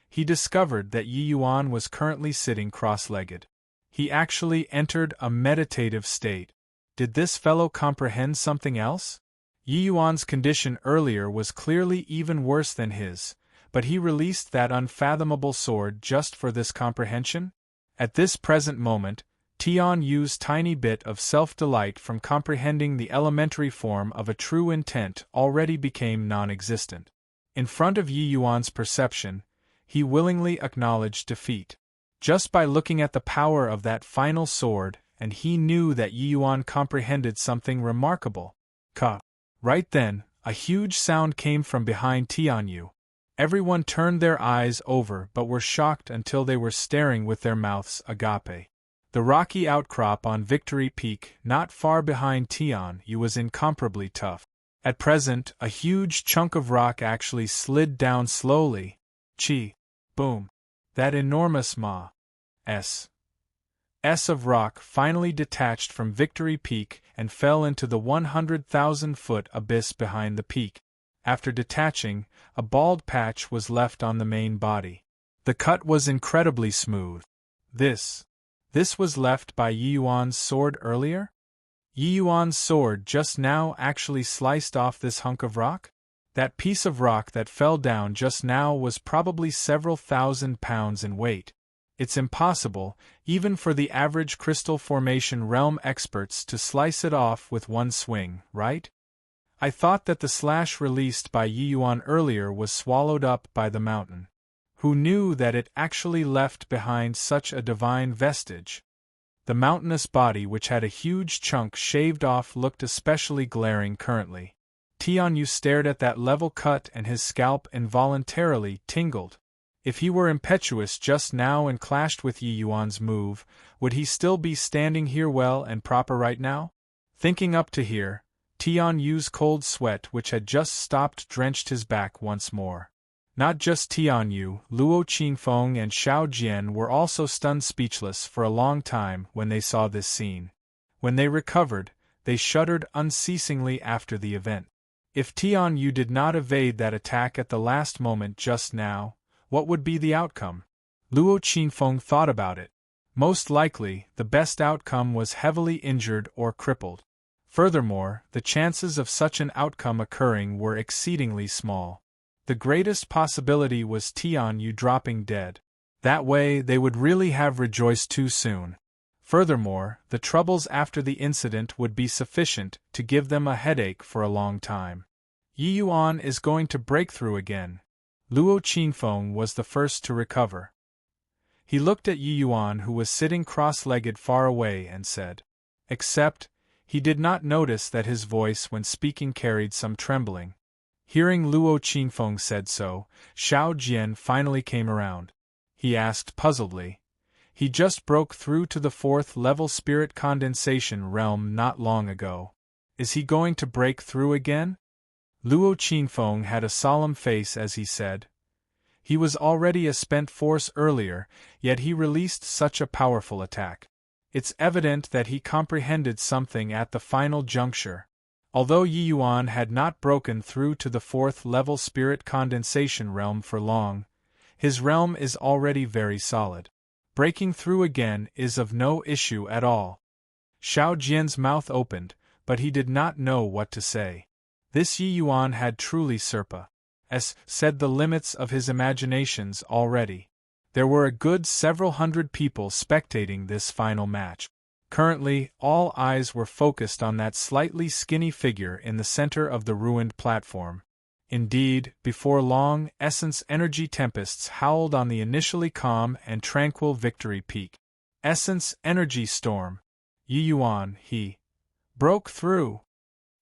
he discovered that Yi Yuan was currently sitting cross-legged. He actually entered a meditative state. Did this fellow comprehend something else? Yi Yuan's condition earlier was clearly even worse than his, but he released that unfathomable sword just for this comprehension? At this present moment, Tian Yu's tiny bit of self-delight from comprehending the elementary form of a true intent already became non-existent. In front of Yi Yuan's perception, he willingly acknowledged defeat. Just by looking at the power of that final sword, and he knew that Yi Yuan comprehended something remarkable. Ka. Right then, a huge sound came from behind Tian Yu. Everyone turned their eyes over but were shocked until they were staring with their mouths agape. The rocky outcrop on Victory Peak, not far behind Tian Yu, was incomparably tough. At present, a huge chunk of rock actually slid down slowly. Chi. Boom. That enormous S of rock finally detached from Victory Peak and fell into the 100,000-foot abyss behind the peak. After detaching, a bald patch was left on the main body. The cut was incredibly smooth. This was left by Yi Yuan's sword earlier? Yi Yuan's sword just now actually sliced off this hunk of rock? That piece of rock that fell down just now was probably several thousand pounds in weight. It's impossible, even for the average crystal formation realm experts, to slice it off with one swing, right? I thought that the slash released by Yi Yuan earlier was swallowed up by the mountain. Who knew that it actually left behind such a divine vestige? The mountainous body, which had a huge chunk shaved off, looked especially glaring currently. Tian Yu stared at that level cut and his scalp involuntarily tingled. If he were impetuous just now and clashed with Yi Yuan's move, would he still be standing here well and proper right now? Thinking up to here, Tian Yu's cold sweat, which had just stopped, drenched his back once more. Not just Tian Yu, Luo Qingfeng and Xiao Jian were also stunned speechless for a long time when they saw this scene. When they recovered, they shuddered unceasingly after the event. If Tian Yu did not evade that attack at the last moment just now, what would be the outcome? Luo Qingfeng thought about it. Most likely, the best outcome was heavily injured or crippled. Furthermore, the chances of such an outcome occurring were exceedingly small. The greatest possibility was Tian Yu dropping dead. That way they would really have rejoiced too soon. Furthermore, the troubles after the incident would be sufficient to give them a headache for a long time. Yi Yuan is going to break through again. Luo Qingfeng was the first to recover. He looked at Yi Yuan, who was sitting cross-legged far away, and said, except, he did not notice that his voice when speaking carried some trembling. Hearing Luo Qingfeng said so, Xiao Jian finally came around. He asked puzzledly, he just broke through to the 4th level spirit condensation realm not long ago. Is he going to break through again? Luo Qingfeng had a solemn face as he said. He was already a spent force earlier, yet he released such a powerful attack. It's evident that he comprehended something at the final juncture. Although Yi Yuan had not broken through to the 4th level spirit condensation realm for long, his realm is already very solid. Breaking through again is of no issue at all. Xiao Jian's mouth opened, but he did not know what to say. This Yi Yuan had truly said the limits of his imaginations already. There were a good several hundred people spectating this final match. Currently, all eyes were focused on that slightly skinny figure in the center of the ruined platform. Indeed, before long, essence energy tempests howled on the initially calm and tranquil Victory Peak. Essence energy storm. Yi Yuan, he broke through.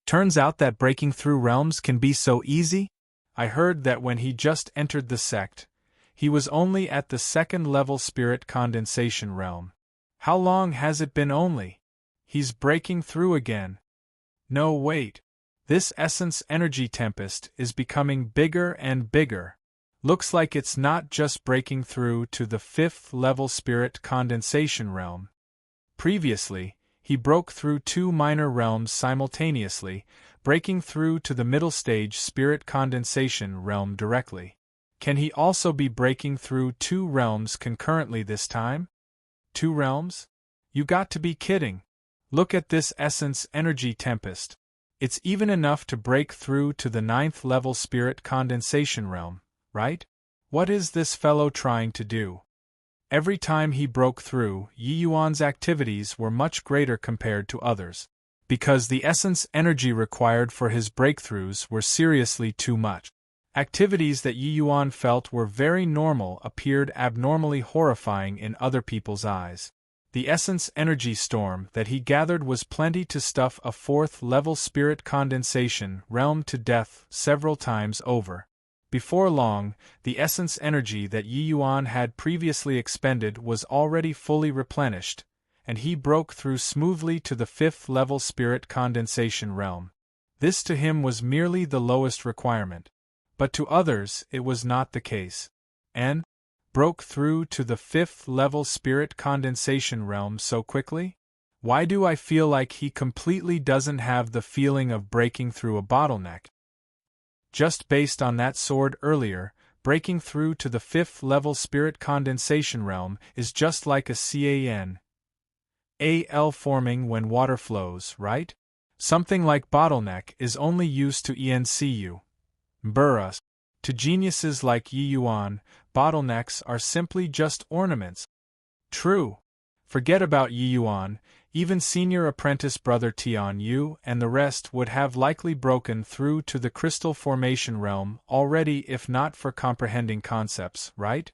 Turns out that breaking through realms can be so easy? I heard that when he just entered the sect, he was only at the 2nd level spirit condensation realm. How long has it been only? He's breaking through again. No, wait. This essence energy tempest is becoming bigger and bigger. Looks like it's not just breaking through to the 5th level spirit condensation realm. Previously, he broke through 2 minor realms simultaneously, breaking through to the middle stage spirit condensation realm directly. Can he also be breaking through 2 realms concurrently this time? 2 realms? You got to be kidding. Look at this essence energy tempest. It's even enough to break through to the 9th level spirit condensation realm, right? What is this fellow trying to do? Every time he broke through, Yi Yuan's activities were much greater compared to others, because the essence energy required for his breakthroughs were seriously too much. Activities that Yi Yuan felt were very normal appeared abnormally horrifying in other people's eyes. The essence energy storm that he gathered was plenty to stuff a 4th level spirit condensation realm to death several times over. Before long, the essence energy that Yi Yuan had previously expended was already fully replenished, and he broke through smoothly to the 5th level spirit condensation realm. This to him was merely the lowest requirement. But to others it was not the case. And broke through to the 5th level spirit condensation realm so quickly? Why do I feel like he completely doesn't have the feeling of breaking through a bottleneck? Just based on that sword earlier, breaking through to the 5th level spirit condensation realm is just like a CAN-AL forming when water flows, right? Something like bottleneck is only used to ENCU. Burras. To geniuses like Yi Yuan, bottlenecks are simply just ornaments. True. Forget about Yi Yuan, even senior apprentice brother Tian Yu and the rest would have likely broken through to the crystal formation realm already if not for comprehending concepts, right?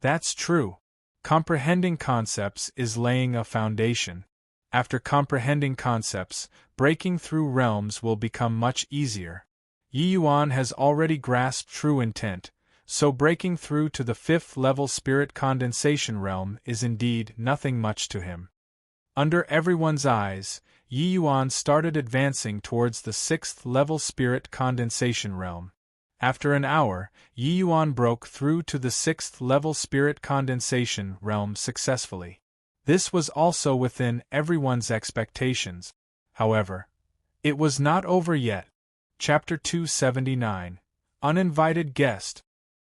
That's true. Comprehending concepts is laying a foundation. After comprehending concepts, breaking through realms will become much easier. Yi Yuan has already grasped true intent, so breaking through to the 5th level spirit condensation realm is indeed nothing much to him. Under everyone's eyes, Yi Yuan started advancing towards the 6th level spirit condensation realm. After an hour, Yi Yuan broke through to the 6th level spirit condensation realm successfully. This was also within everyone's expectations. However, it was not over yet. Chapter 279. Uninvited Guest.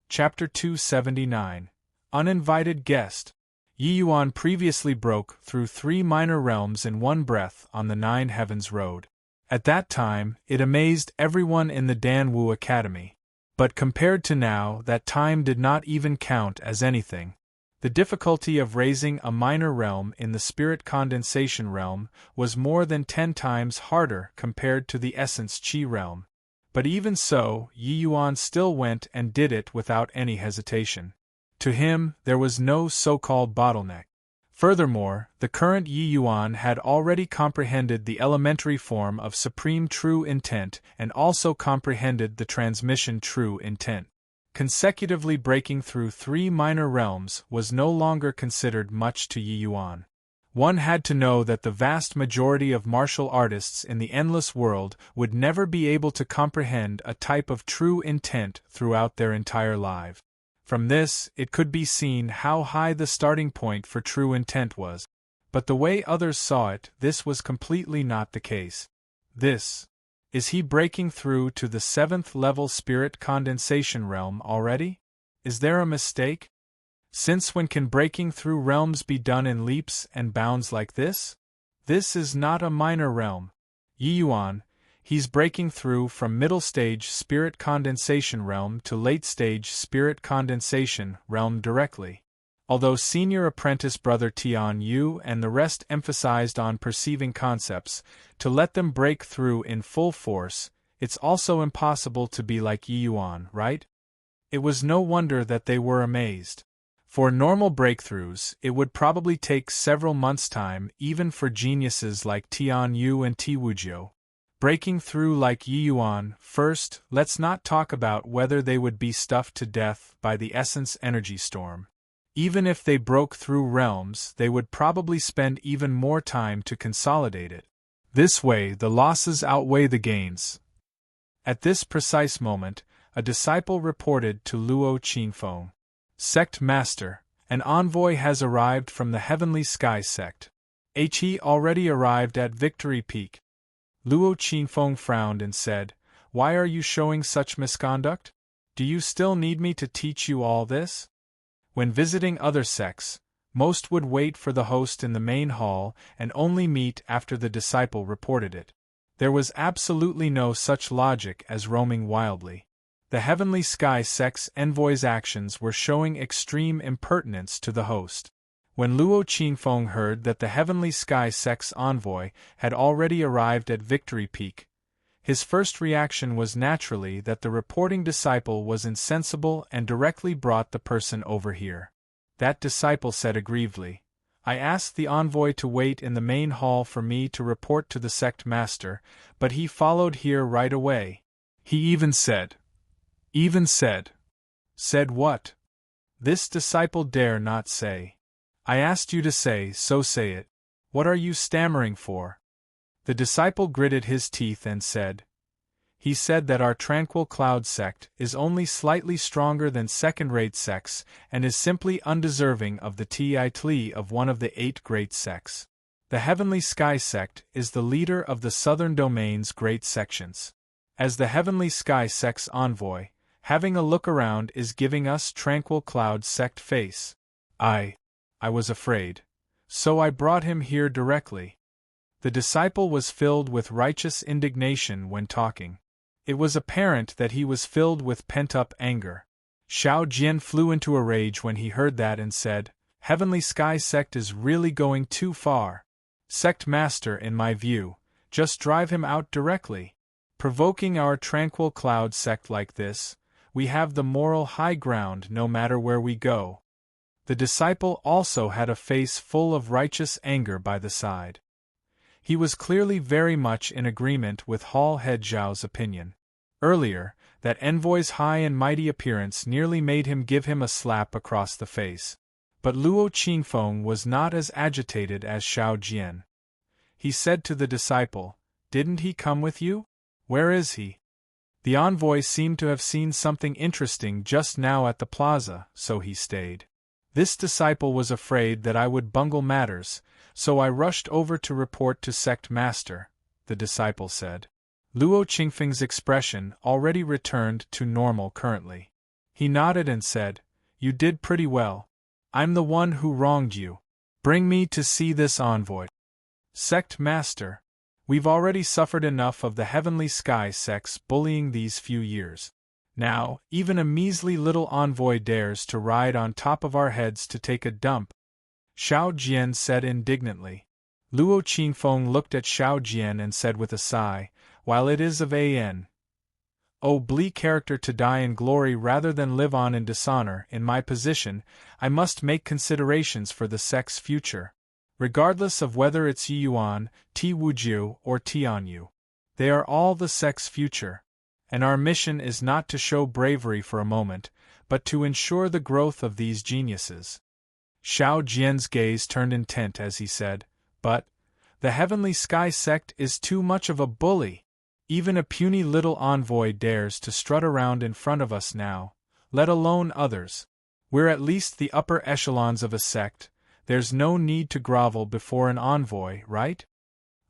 Chapter 279. Uninvited Guest. Yi Yuan previously broke through 3 minor realms in one breath on the 9 Heavens Road. At that time, it amazed everyone in the Danwu Academy. But compared to now, that time did not even count as anything. The difficulty of raising a minor realm in the spirit condensation realm was more than 10 times harder compared to the essence chi realm. But even so, Yi Yuan still went and did it without any hesitation. To him, there was no so-called bottleneck. Furthermore, the current Yi Yuan had already comprehended the elementary form of supreme true intent and also comprehended the transmission true intent. Consecutively breaking through 3 minor realms was no longer considered much to Yi Yuan. One had to know that the vast majority of martial artists in the endless world would never be able to comprehend a type of true intent throughout their entire life. From this, it could be seen how high the starting point for true intent was. But the way others saw it, this was completely not the case. Is he breaking through to the 7th level spirit condensation realm already? Is there a mistake? Since when can breaking through realms be done in leaps and bounds like this? This is not a minor realm. Yi Yuan, he's breaking through from middle stage spirit condensation realm to late stage spirit condensation realm directly. Although senior apprentice brother Tian Yu and the rest emphasized on perceiving concepts, to let them break through in full force, it's also impossible to be like Yi Yuan, right? It was no wonder that they were amazed. For normal breakthroughs, it would probably take several months' time even for geniuses like Tian Yu and Tiwujiu. Breaking through like Yi Yuan, first, let's not talk about whether they would be stuffed to death by the essence energy storm. Even if they broke through realms, they would probably spend even more time to consolidate it. This way, the losses outweigh the gains. At this precise moment, a disciple reported to Luo Qinfeng. Sect Master, an envoy has arrived from the Heavenly Sky Sect. He already arrived at Victory Peak. Luo Qinfeng frowned and said, "Why are you showing such misconduct? Do you still need me to teach you all this?" When visiting other sects, most would wait for the host in the main hall and only meet after the disciple reported it. There was absolutely no such logic as roaming wildly. The Heavenly Sky Sect's envoy's actions were showing extreme impertinence to the host. When Luo Qingfeng heard that the Heavenly Sky Sect's envoy had already arrived at Victory Peak, his first reaction was naturally that the reporting disciple was insensible and directly brought the person over here. That disciple said aggrievedly, "I asked the envoy to wait in the main hall for me to report to the sect master, but he followed here right away. He even said..." Said what? This disciple dare not say. "I asked you to say, so say it. What are you stammering for?" The disciple gritted his teeth and said, "He said that our Tranquil Cloud sect is only slightly stronger than second-rate sects and is simply undeserving of the title of one of the 8 great sects. The Heavenly Sky sect is the leader of the Southern Domain's great sections. As the Heavenly Sky sect's envoy, having a look around is giving us Tranquil Cloud sect face. I was afraid. So I brought him here directly." The disciple was filled with righteous indignation when talking. It was apparent that he was filled with pent-up anger. Xiao Jian flew into a rage when he heard that and said, "Heavenly Sky sect is really going too far. Sect master, in my view, just drive him out directly. Provoking our Tranquil Cloud sect like this, we have the moral high ground no matter where we go." The disciple also had a face full of righteous anger by the side. He was clearly very much in agreement with Hall Head Zhao's opinion. Earlier, that envoy's high and mighty appearance nearly made him give him a slap across the face. But Luo Qingfeng was not as agitated as Xiao Jian. He said to the disciple, "Didn't he come with you? Where is he?" The envoy seemed to have seen something interesting just now at the plaza, so he stayed. This disciple was afraid that I would bungle matters, so I rushed over to report to sect master, the disciple said. Luo Qingfeng's expression already returned to normal currently. He nodded and said, "You did pretty well. I'm the one who wronged you. Bring me to see this envoy." "Sect master, we've already suffered enough of the Heavenly Sky sect's bullying these few years. Now, even a measly little envoy dares to ride on top of our heads to take a dump," Xiao Jian said indignantly. Luo Qingfeng looked at Xiao Jian and said with a sigh, "While it is of bleak character to die in glory rather than live on in dishonor, in my position, I must make considerations for the sect's future. Regardless of whether it's Yiyuan, Ti Wujiu, or Tianyu. They are all the sect's future. And our mission is not to show bravery for a moment, but to ensure the growth of these geniuses." Xiao Jian's gaze turned intent as he said, "But the Heavenly Sky sect is too much of a bully. Even a puny little envoy dares to strut around in front of us now, let alone others. We're at least the upper echelons of a sect. There's no need to grovel before an envoy, right?"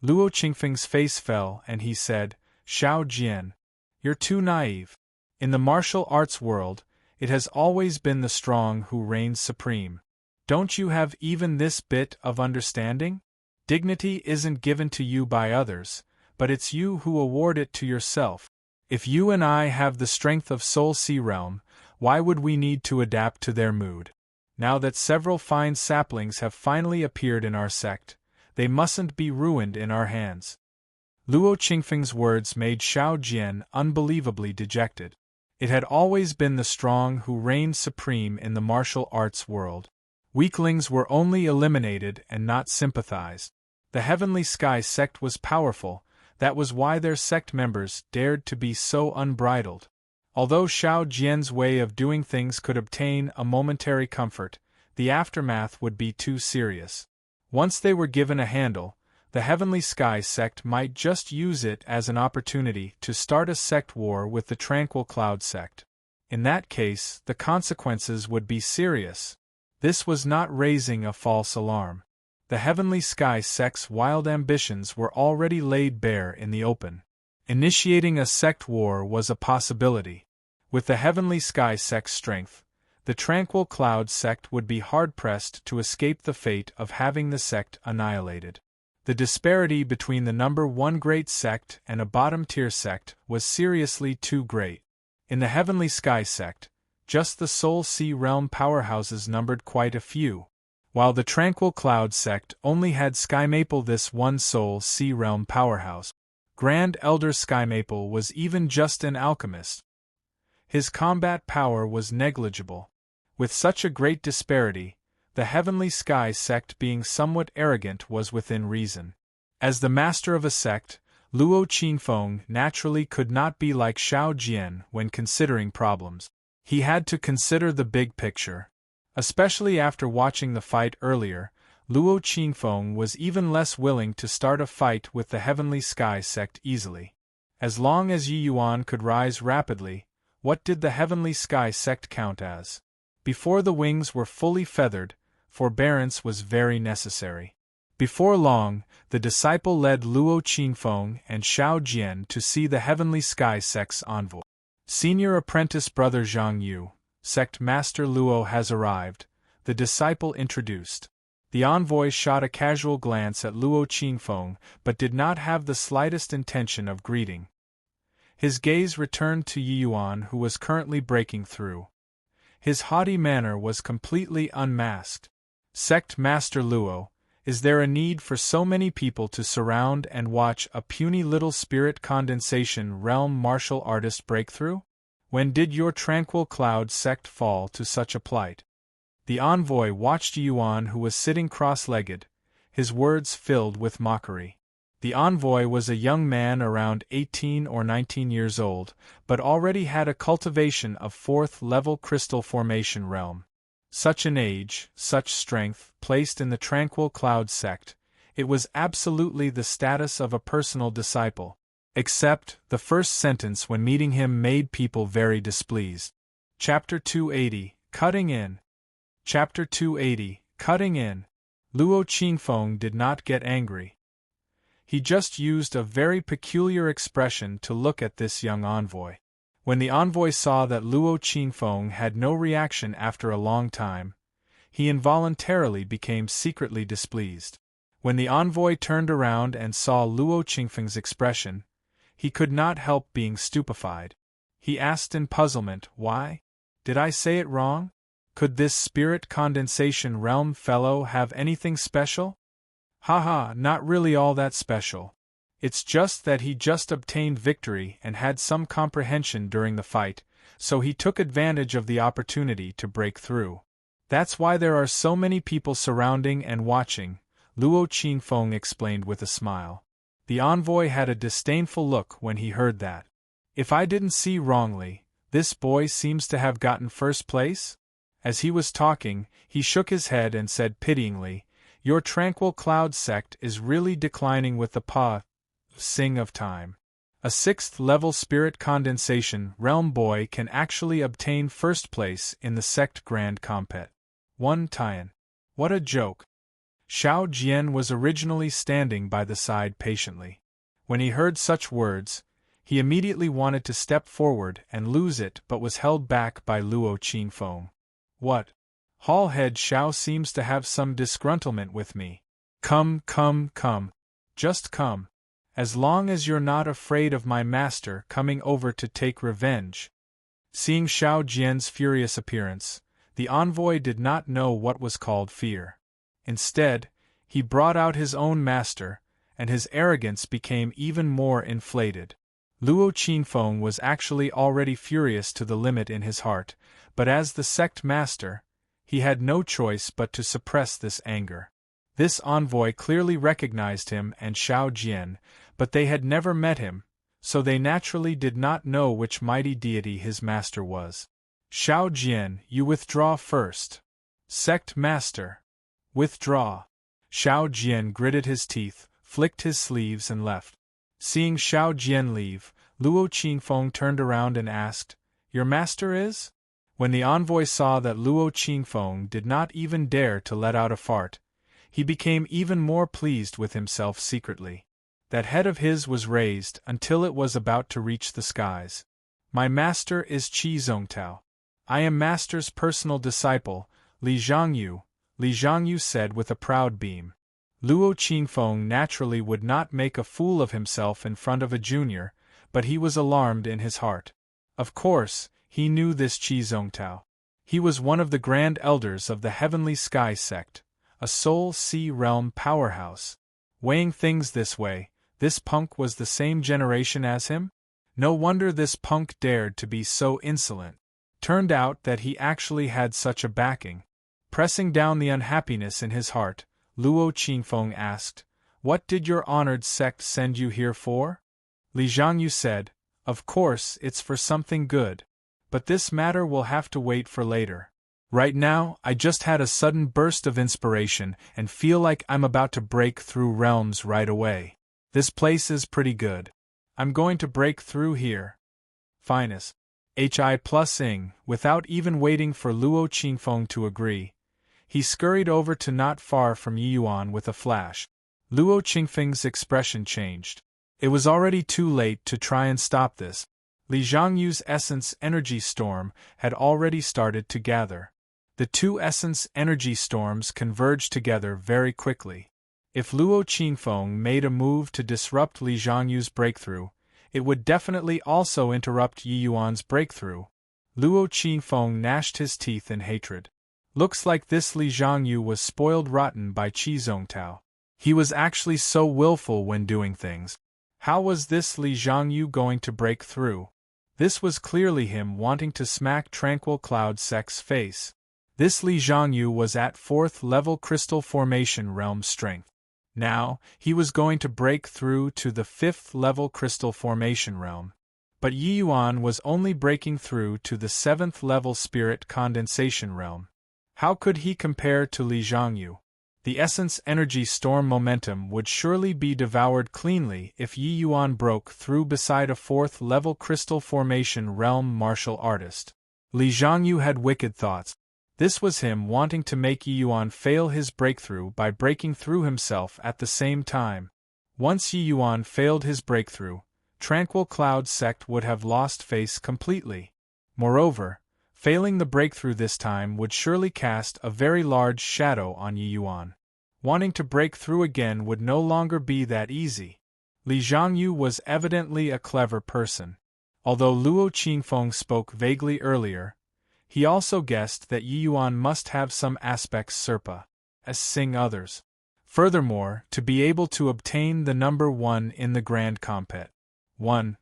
Luo Qingfeng's face fell and he said, "Xiao Jian, you're too naive. In the martial arts world, it has always been the strong who reigns supreme. Don't you have even this bit of understanding? Dignity isn't given to you by others, but it's you who award it to yourself. If you and I have the strength of Soul Sea Realm, why would we need to adapt to their mood? Now that several fine saplings have finally appeared in our sect, they mustn't be ruined in our hands." Luo Qingfeng's words made Xiao Jian unbelievably dejected. It had always been the strong who reigned supreme in the martial arts world. Weaklings were only eliminated and not sympathized. The Heavenly Sky sect was powerful, that was why their sect members dared to be so unbridled. Although Xiao Jian's way of doing things could obtain a momentary comfort, the aftermath would be too serious. Once they were given a handle, the Heavenly Sky sect might just use it as an opportunity to start a sect war with the Tranquil Cloud sect. In that case, the consequences would be serious. This was not raising a false alarm. The Heavenly Sky sect's wild ambitions were already laid bare in the open. Initiating a sect war was a possibility. With the Heavenly Sky sect's strength, the Tranquil Cloud sect would be hard-pressed to escape the fate of having the sect annihilated. The disparity between the number one great sect and a bottom-tier sect was seriously too great. In the Heavenly Sky sect, just the Soul Sea realm powerhouses numbered quite a few, while the Tranquil Cloud sect only had Skymaple, this one Soul Sea realm powerhouse. Grand Elder Skymaple was even just an alchemist. His combat power was negligible. With such a great disparity, the Heavenly Sky sect being somewhat arrogant was within reason. As the master of a sect, Luo Qinfeng naturally could not be like Xiao Jian when considering problems. He had to consider the big picture. Especially after watching the fight earlier, Luo Qinfeng was even less willing to start a fight with the Heavenly Sky sect easily. As long as Yi Yuan could rise rapidly, what did the Heavenly Sky sect count as? Before the wings were fully feathered, forbearance was very necessary. Before long, the disciple led Luo Qinfeng and Xiao Jian to see the Heavenly Sky sect's envoy. Senior apprentice brother Zhang Yu, sect master Luo has arrived, the disciple introduced. The envoy shot a casual glance at Luo Qinfeng but did not have the slightest intention of greeting. His gaze returned to Yi Yuan, who was currently breaking through. His haughty manner was completely unmasked. Sect Master Luo, is there a need for so many people to surround and watch a puny little spirit condensation realm martial artist breakthrough? When did your Tranquil Cloud sect fall to such a plight? The envoy watched Yuan, who was sitting cross-legged, his words filled with mockery. The envoy was a young man around 18 or 19 years old, but already had a cultivation of 4th-level crystal formation realm. Such an age, such strength, placed in the Tranquil Cloud sect, it was absolutely the status of a personal disciple. Except, the first sentence when meeting him made people very displeased. Chapter 280, Cutting In. Chapter 280, Cutting In. Luo Qinfeng did not get angry. He just used a very peculiar expression to look at this young envoy. When the envoy saw that Luo Qinfeng had no reaction after a long time, he involuntarily became secretly displeased. When the envoy turned around and saw Luo Qinfeng's expression, he could not help being stupefied. He asked in puzzlement, "Why? Did I say it wrong? Could this spirit condensation realm fellow have anything special?" "Haha, not really all that special. It's just that he just obtained victory and had some comprehension during the fight, so he took advantage of the opportunity to break through. That's why there are so many people surrounding and watching," Luo Qinfeng explained with a smile. The envoy had a disdainful look when he heard that. "If I didn't see wrongly, this boy seems to have gotten first place?" As he was talking, he shook his head and said pityingly, "Your Tranquil Cloud sect is really declining with the passing of time. A 6th-level spirit condensation realm boy can actually obtain first place in the sect grand compet. One Tian. What a joke." Xiao Jian was originally standing by the side patiently. When he heard such words, he immediately wanted to step forward and lose it but was held back by Luo Qinfeng. "What? Hall head Xiao seems to have some disgruntlement with me. Come. Just come. As long as you're not afraid of my master coming over to take revenge." Seeing Xiao Jian's furious appearance, the envoy did not know what was called fear. Instead, he brought out his own master, and his arrogance became even more inflated. Luo Qinfeng was actually already furious to the limit in his heart, but as the sect master, he had no choice but to suppress this anger. This envoy clearly recognized him and Xiao Jian, but they had never met him, so they naturally did not know which mighty deity his master was. "Xiao Jian, you withdraw first." "Sect master." "Withdraw." Xiao Jian gritted his teeth, flicked his sleeves and left. Seeing Xiao Jian leave, Luo Qinfeng turned around and asked, "Your master is?" When the envoy saw that Luo Qinfeng did not even dare to let out a fart, he became even more pleased with himself secretly. That head of his was raised until it was about to reach the skies. "My master is Qi Zongtao. I am master's personal disciple, Li Zhangyu," Li Zhangyu said with a proud beam. Luo Qingfeng naturally would not make a fool of himself in front of a junior, but he was alarmed in his heart. Of course, he knew this Qi Zongtao. He was one of the grand elders of the Heavenly Sky sect, a Soul Sea realm powerhouse. Weighing things this way, this punk was the same generation as him? No wonder this punk dared to be so insolent. Turned out that he actually had such a backing. Pressing down the unhappiness in his heart, Luo Qingfeng asked, "What did your honored sect send you here for?" Li Zhangyu said, "Of course, it's for something good. But this matter will have to wait for later. Right now, I just had a sudden burst of inspiration and feel like I'm about to break through realms right away. This place is pretty good. I'm going to break through here." Finest. Hi+ing, without even waiting for Luo Qingfeng to agree. He scurried over to not far from Yi Yuan with a flash. Luo Qingfeng's expression changed. It was already too late to try and stop this. Li Zhangyu's essence energy storm had already started to gather. The two essence energy storms converged together very quickly. If Luo Qingfeng made a move to disrupt Li Zhangyu's breakthrough, it would definitely also interrupt Yi Yuan's breakthrough. Luo Qingfeng gnashed his teeth in hatred. Looks like this Li Zhangyu was spoiled rotten by Qi Zongtao. He was actually so willful when doing things. How was this Li Zhangyu going to break through? This was clearly him wanting to smack Tranquil Cloud Sect's face. This Li Zhangyu was at 4th level crystal formation realm strength. Now, he was going to break through to the 5th level crystal formation realm. But Yi Yuan was only breaking through to the 7th level spirit condensation realm. How could he compare to Li Zhangyu? The essence energy storm momentum would surely be devoured cleanly if Yi Yuan broke through beside a 4th level crystal formation realm martial artist. Li Zhangyu had wicked thoughts. This was him wanting to make Yi Yuan fail his breakthrough by breaking through himself at the same time. Once Yi Yuan failed his breakthrough, Tranquil Cloud Sect would have lost face completely. Moreover, failing the breakthrough this time would surely cast a very large shadow on Yi Yuan. Wanting to break through again would no longer be that easy. Li Zhangyu was evidently a clever person. Although Luo Qingfeng spoke vaguely earlier, he also guessed that Yi Yuan must have some aspects Serpa, as sing others. Furthermore, to be able to obtain the number 1 in the Grand Compet. 1.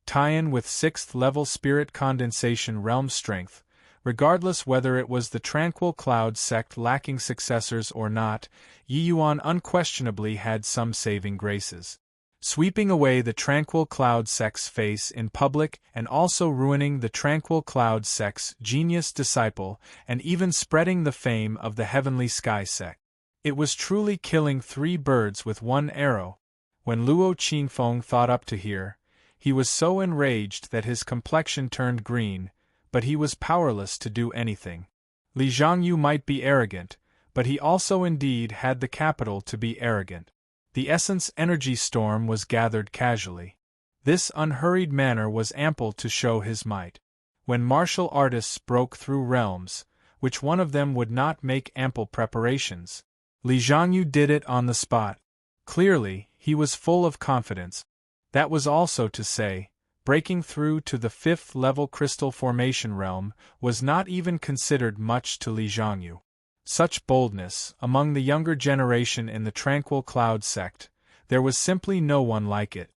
Tie-in with 6th level spirit condensation realm strength, regardless whether it was the Tranquil Cloud sect lacking successors or not, Yi Yuan unquestionably had some saving graces. Sweeping away the Tranquil Cloud sect's face in public and also ruining the Tranquil Cloud sect's genius disciple and even spreading the fame of the Heavenly Sky sect. It was truly killing 3 birds with 1 arrow. When Luo Qingfeng thought up to here, he was so enraged that his complexion turned green, but he was powerless to do anything. Li Zhangyu might be arrogant, but he also indeed had the capital to be arrogant. The essence energy storm was gathered casually. This unhurried manner was ample to show his might. When martial artists broke through realms, which one of them would not make ample preparations? Li Zhangyu did it on the spot. Clearly, he was full of confidence. That was also to say, breaking through to the 5th level crystal formation realm was not even considered much to Li Zhangyu. Such boldness, among the younger generation in the Tranquil Cloud sect, there was simply no one like it.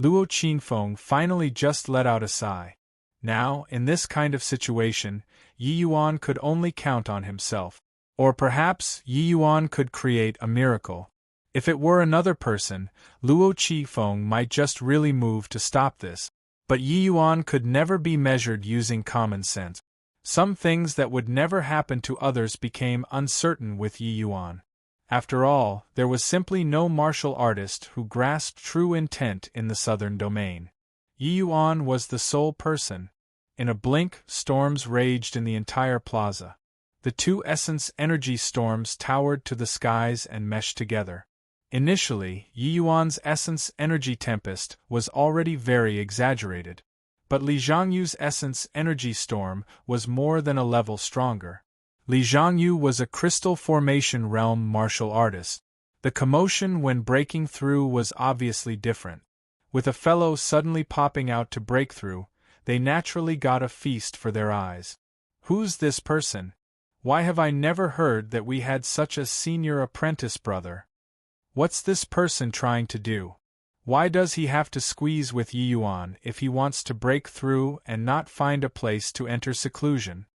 Luo Qingfeng finally just let out a sigh. Now, in this kind of situation, Yi Yuan could only count on himself. Or perhaps Yi Yuan could create a miracle. If it were another person, Luo Qingfeng might just really move to stop this. But Yi Yuan could never be measured using common sense. Some things that would never happen to others became uncertain with Yi Yuan. After all, there was simply no martial artist who grasped true intent in the southern domain. Yi Yuan was the sole person. In a blink, storms raged in the entire plaza. The 2 essence energy storms towered to the skies and meshed together. Initially, Yi Yuan's essence energy tempest was already very exaggerated. But Li Zhangyu's essence energy storm was more than a level stronger. Li Zhangyu was a crystal formation realm martial artist. The commotion when breaking through was obviously different. With a fellow suddenly popping out to break through, they naturally got a feast for their eyes. Who's this person? Why have I never heard that we had such a senior apprentice brother? What's this person trying to do? Why does he have to squeeze with Yi Yuan if he wants to break through and not find a place to enter seclusion?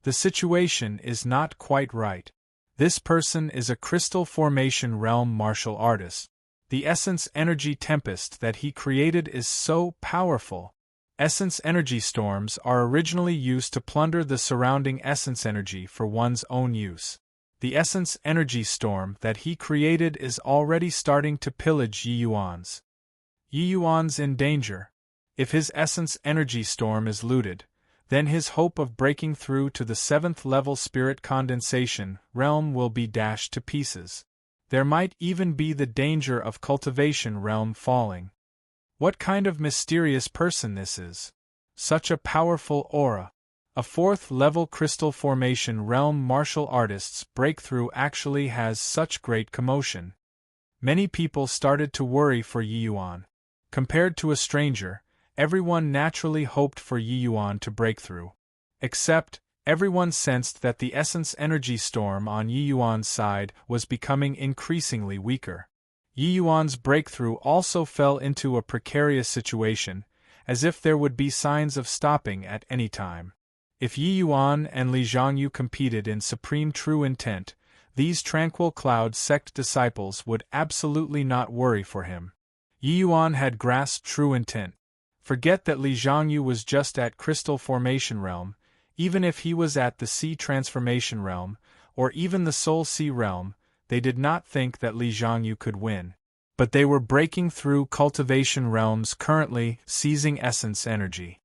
The situation is not quite right. This person is a crystal formation realm martial artist. The essence energy tempest that he created is so powerful. Essence energy storms are originally used to plunder the surrounding essence energy for one's own use. The essence energy storm that he created is already starting to pillage Yi Yuan's. Yi Yuan's in danger. If his essence energy storm is looted, then his hope of breaking through to the 7th level spirit condensation realm will be dashed to pieces. There might even be the danger of cultivation realm falling. What kind of mysterious person this is? Such a powerful aura. A 4th level crystal formation realm martial artist's breakthrough actually has such great commotion. Many people started to worry for Yi Yuan. Compared to a stranger, everyone naturally hoped for Yi Yuan to break through. Except, everyone sensed that the essence energy storm on Yi Yuan's side was becoming increasingly weaker. Yi Yuan's breakthrough also fell into a precarious situation, as if there would be signs of stopping at any time. If Yi Yuan and Li Zhangyu competed in supreme true intent, these tranquil cloud sect disciples would absolutely not worry for him. Yi Yuan had grasped true intent. Forget that Li Zhangyu was just at crystal formation realm, even if he was at the sea transformation realm, or even the soul sea realm, they did not think that Li Zhangyu could win. But they were breaking through cultivation realms currently, seizing essence energy.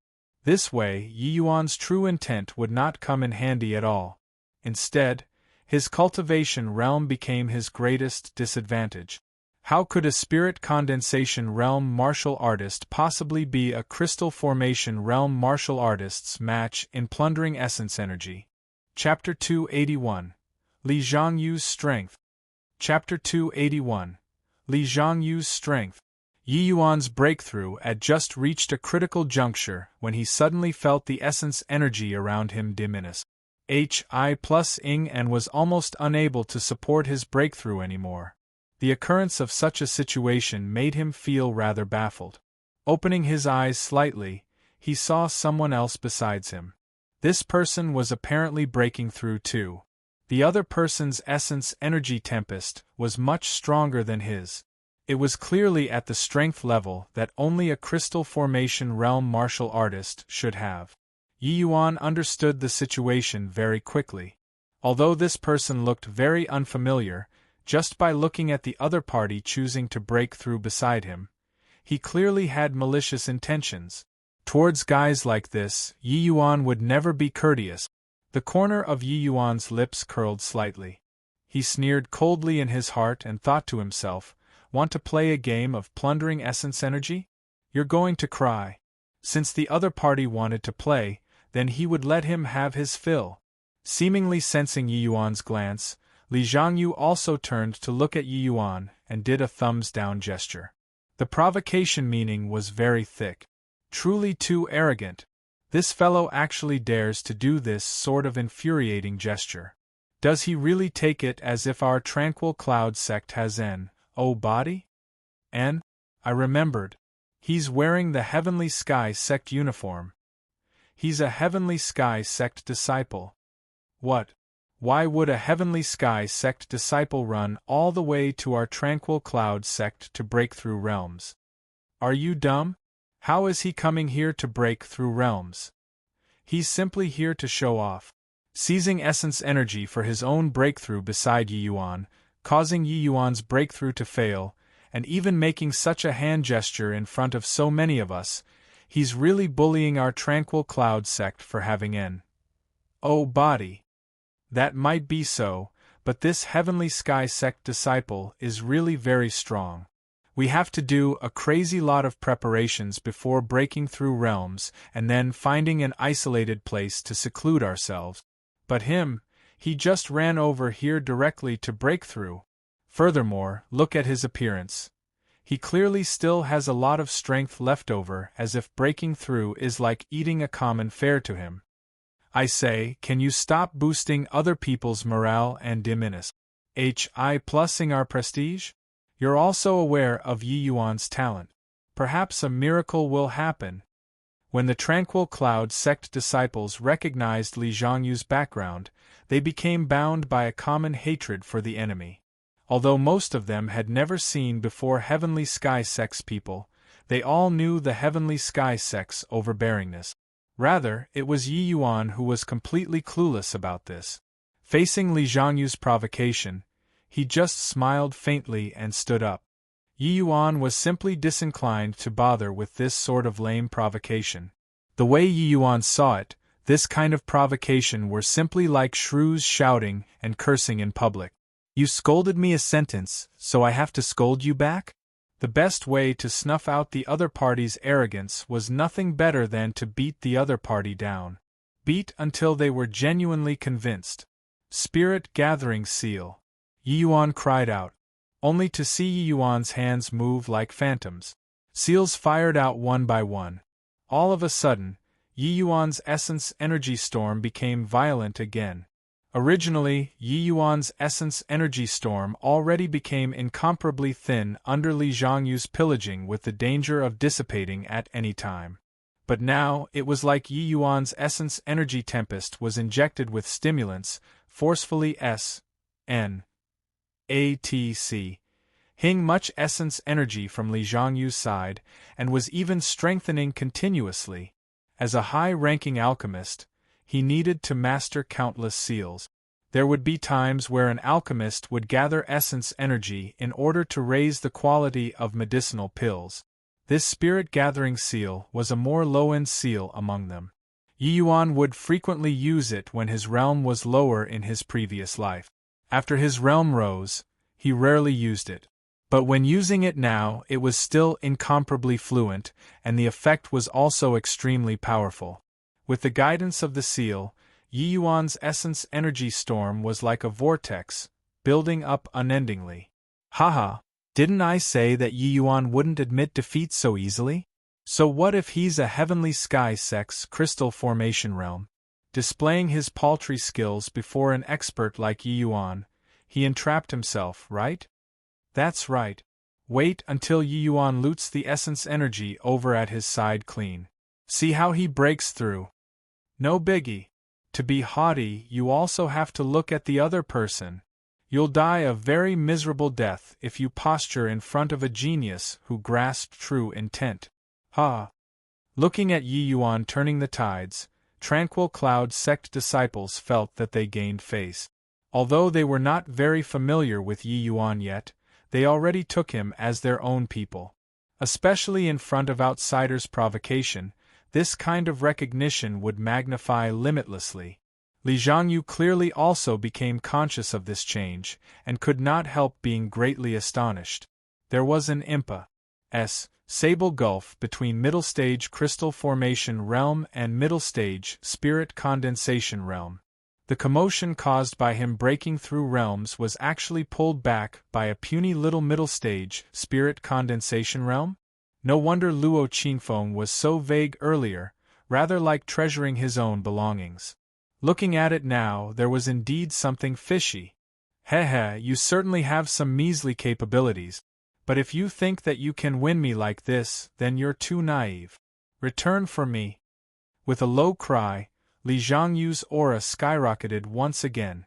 This way, Yi Yuan's true intent would not come in handy at all. Instead, his cultivation realm became his greatest disadvantage. How could a spirit condensation realm martial artist possibly be a crystal formation realm martial artist's match in plundering essence energy? Chapter 281. Li Zhangyu's Strength. Chapter 281. Li Zhangyu's Strength. Yi Yuan's breakthrough had just reached a critical juncture when he suddenly felt the essence energy around him diminish. Hi+ing and was almost unable to support his breakthrough anymore. The occurrence of such a situation made him feel rather baffled. Opening his eyes slightly, he saw someone else besides him. This person was apparently breaking through too. The other person's essence energy tempest was much stronger than his. It was clearly at the strength level that only a crystal formation realm martial artist should have. Yi Yuan understood the situation very quickly. Although this person looked very unfamiliar, just by looking at the other party choosing to break through beside him, he clearly had malicious intentions. Towards guys like this, Yi Yuan would never be courteous. The corner of Yi Yuan's lips curled slightly. He sneered coldly in his heart and thought to himself, "Want to play a game of plundering essence energy? You're going to cry." Since the other party wanted to play, then he would let him have his fill. Seemingly sensing Yi Yuan's glance, Li Zhangyu also turned to look at Yi Yuan and did a thumbs-down gesture. The provocation meaning was very thick. Truly too arrogant. This fellow actually dares to do this sort of infuriating gesture. Does he really take it as if our tranquil cloud sect has an body? I remembered. He's wearing the Heavenly Sky sect uniform. He's a Heavenly Sky sect disciple. What? Why would a Heavenly Sky sect disciple run all the way to our tranquil cloud sect to break through realms? Are you dumb? How is he coming here to break through realms? He's simply here to show off. Seizing essence energy for his own breakthrough beside Yi Yuan, causing Yi Yuan's breakthrough to fail, and even making such a hand gesture in front of so many of us, he's really bullying our tranquil cloud sect for having an body. That might be so, but this Heavenly Sky sect disciple is really very strong. We have to do a crazy lot of preparations before breaking through realms and then finding an isolated place to seclude ourselves. But he just ran over here directly to break through. Furthermore, look at his appearance. He clearly still has a lot of strength left over, as if breaking through is like eating a common fare to him. I say, can you stop boosting other people's morale and diminish plussing our prestige? You're also aware of Yi Yuan's talent. Perhaps a miracle will happen. When the tranquil cloud sect disciples recognized Li Zhongyu's background, they became bound by a common hatred for the enemy. Although most of them had never seen before Heavenly Sky Sect's people, they all knew the Heavenly Sky Sect's overbearingness. Rather, it was Yi Yuan who was completely clueless about this. Facing Li Zhongyu's provocation, he just smiled faintly and stood up. Yi Yuan was simply disinclined to bother with this sort of lame provocation. The way Yi Yuan saw it, this kind of provocation were simply like shrews shouting and cursing in public. You scolded me a sentence, so I have to scold you back? The best way to snuff out the other party's arrogance was nothing better than to beat the other party down. Beat until they were genuinely convinced. Spirit gathering seal. Yi Yuan cried out, only to see Yi Yuan's hands move like phantoms. Seals fired out one by one. All of a sudden, Yi Yuan's essence energy storm became violent again. Originally, Yi Yuan's essence energy storm already became incomparably thin under Li Zhongyu's pillaging with the danger of dissipating at any time. But now, it was like Yi Yuan's essence energy tempest was injected with stimulants, forcefully hing much essence energy from Li Zhongyu's side, and was even strengthening continuously. As a high-ranking alchemist, he needed to master countless seals. There would be times where an alchemist would gather essence energy in order to raise the quality of medicinal pills. This spirit-gathering seal was a more low-end seal among them. Yi Yuan would frequently use it when his realm was lower in his previous life. After his realm rose, he rarely used it. But when using it now, it was still incomparably fluent, and the effect was also extremely powerful. With the guidance of the seal, Yi Yuan's essence energy storm was like a vortex, building up unendingly. Haha, didn't I say that Yi Yuan wouldn't admit defeat so easily? So what if he's a Heavenly Sky Sect's crystal formation realm? Displaying his paltry skills before an expert like Yi Yuan, he entrapped himself, right? That's right. Wait until Yi Yuan loots the essence energy over at his side clean. See how he breaks through. No biggie. To be haughty, you also have to look at the other person. You'll die a very miserable death if you posture in front of a genius who grasped true intent. Ha! Looking at Yi Yuan turning the tides, tranquil cloud sect disciples felt that they gained face. Although they were not very familiar with Yi Yuan yet, they already took him as their own people. Especially in front of outsiders' provocation, this kind of recognition would magnify limitlessly. Li Zhongyu clearly also became conscious of this change, and could not help being greatly astonished. There was an sable gulf between middle-stage crystal formation realm and middle-stage spirit condensation realm. The commotion caused by him breaking through realms was actually pulled back by a puny little middle-stage spirit condensation realm? No wonder Luo Qingfeng was so vague earlier, rather like treasuring his own belongings. Looking at it now, there was indeed something fishy. You certainly have some measly capabilities, but if you think that you can win me like this, then you're too naive. Return for me. With a low cry, Li Zhongyu's aura skyrocketed once again.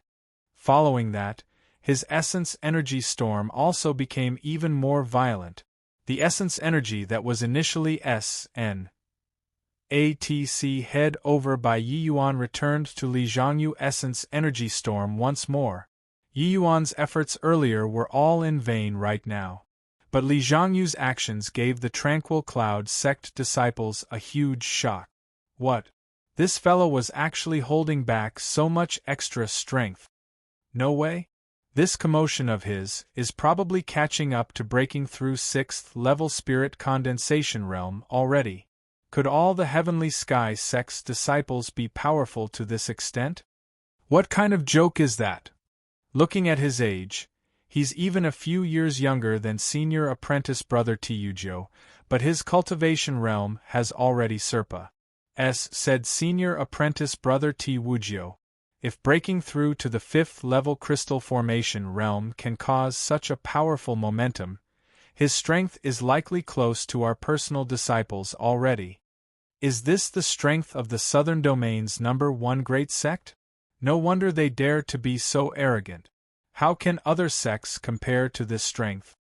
Following that, his essence energy storm also became even more violent. The essence energy that was initially SNATC head over by Yi Yuan returned to Li Zhongyu essence energy storm once more. Yi Yuan's efforts earlier were all in vain right now. But Li Zhongyu's actions gave the tranquil cloud sect disciples a huge shock. What? This fellow was actually holding back so much extra strength. No way? This commotion of his is probably catching up to breaking through 6th level spirit condensation realm already. Could all the Heavenly Sky Sect's disciples be powerful to this extent? What kind of joke is that? Looking at his age, He's even a few years younger than senior apprentice brother Tiujo, but his cultivation realm has already Serpa. Said senior apprentice brother Tiwujo. If breaking through to the 5th level crystal formation realm can cause such a powerful momentum, his strength is likely close to our personal disciples already. Is this the strength of the Southern Domain's #1 great sect? No wonder they dare to be so arrogant. How can other sects compare to this strength?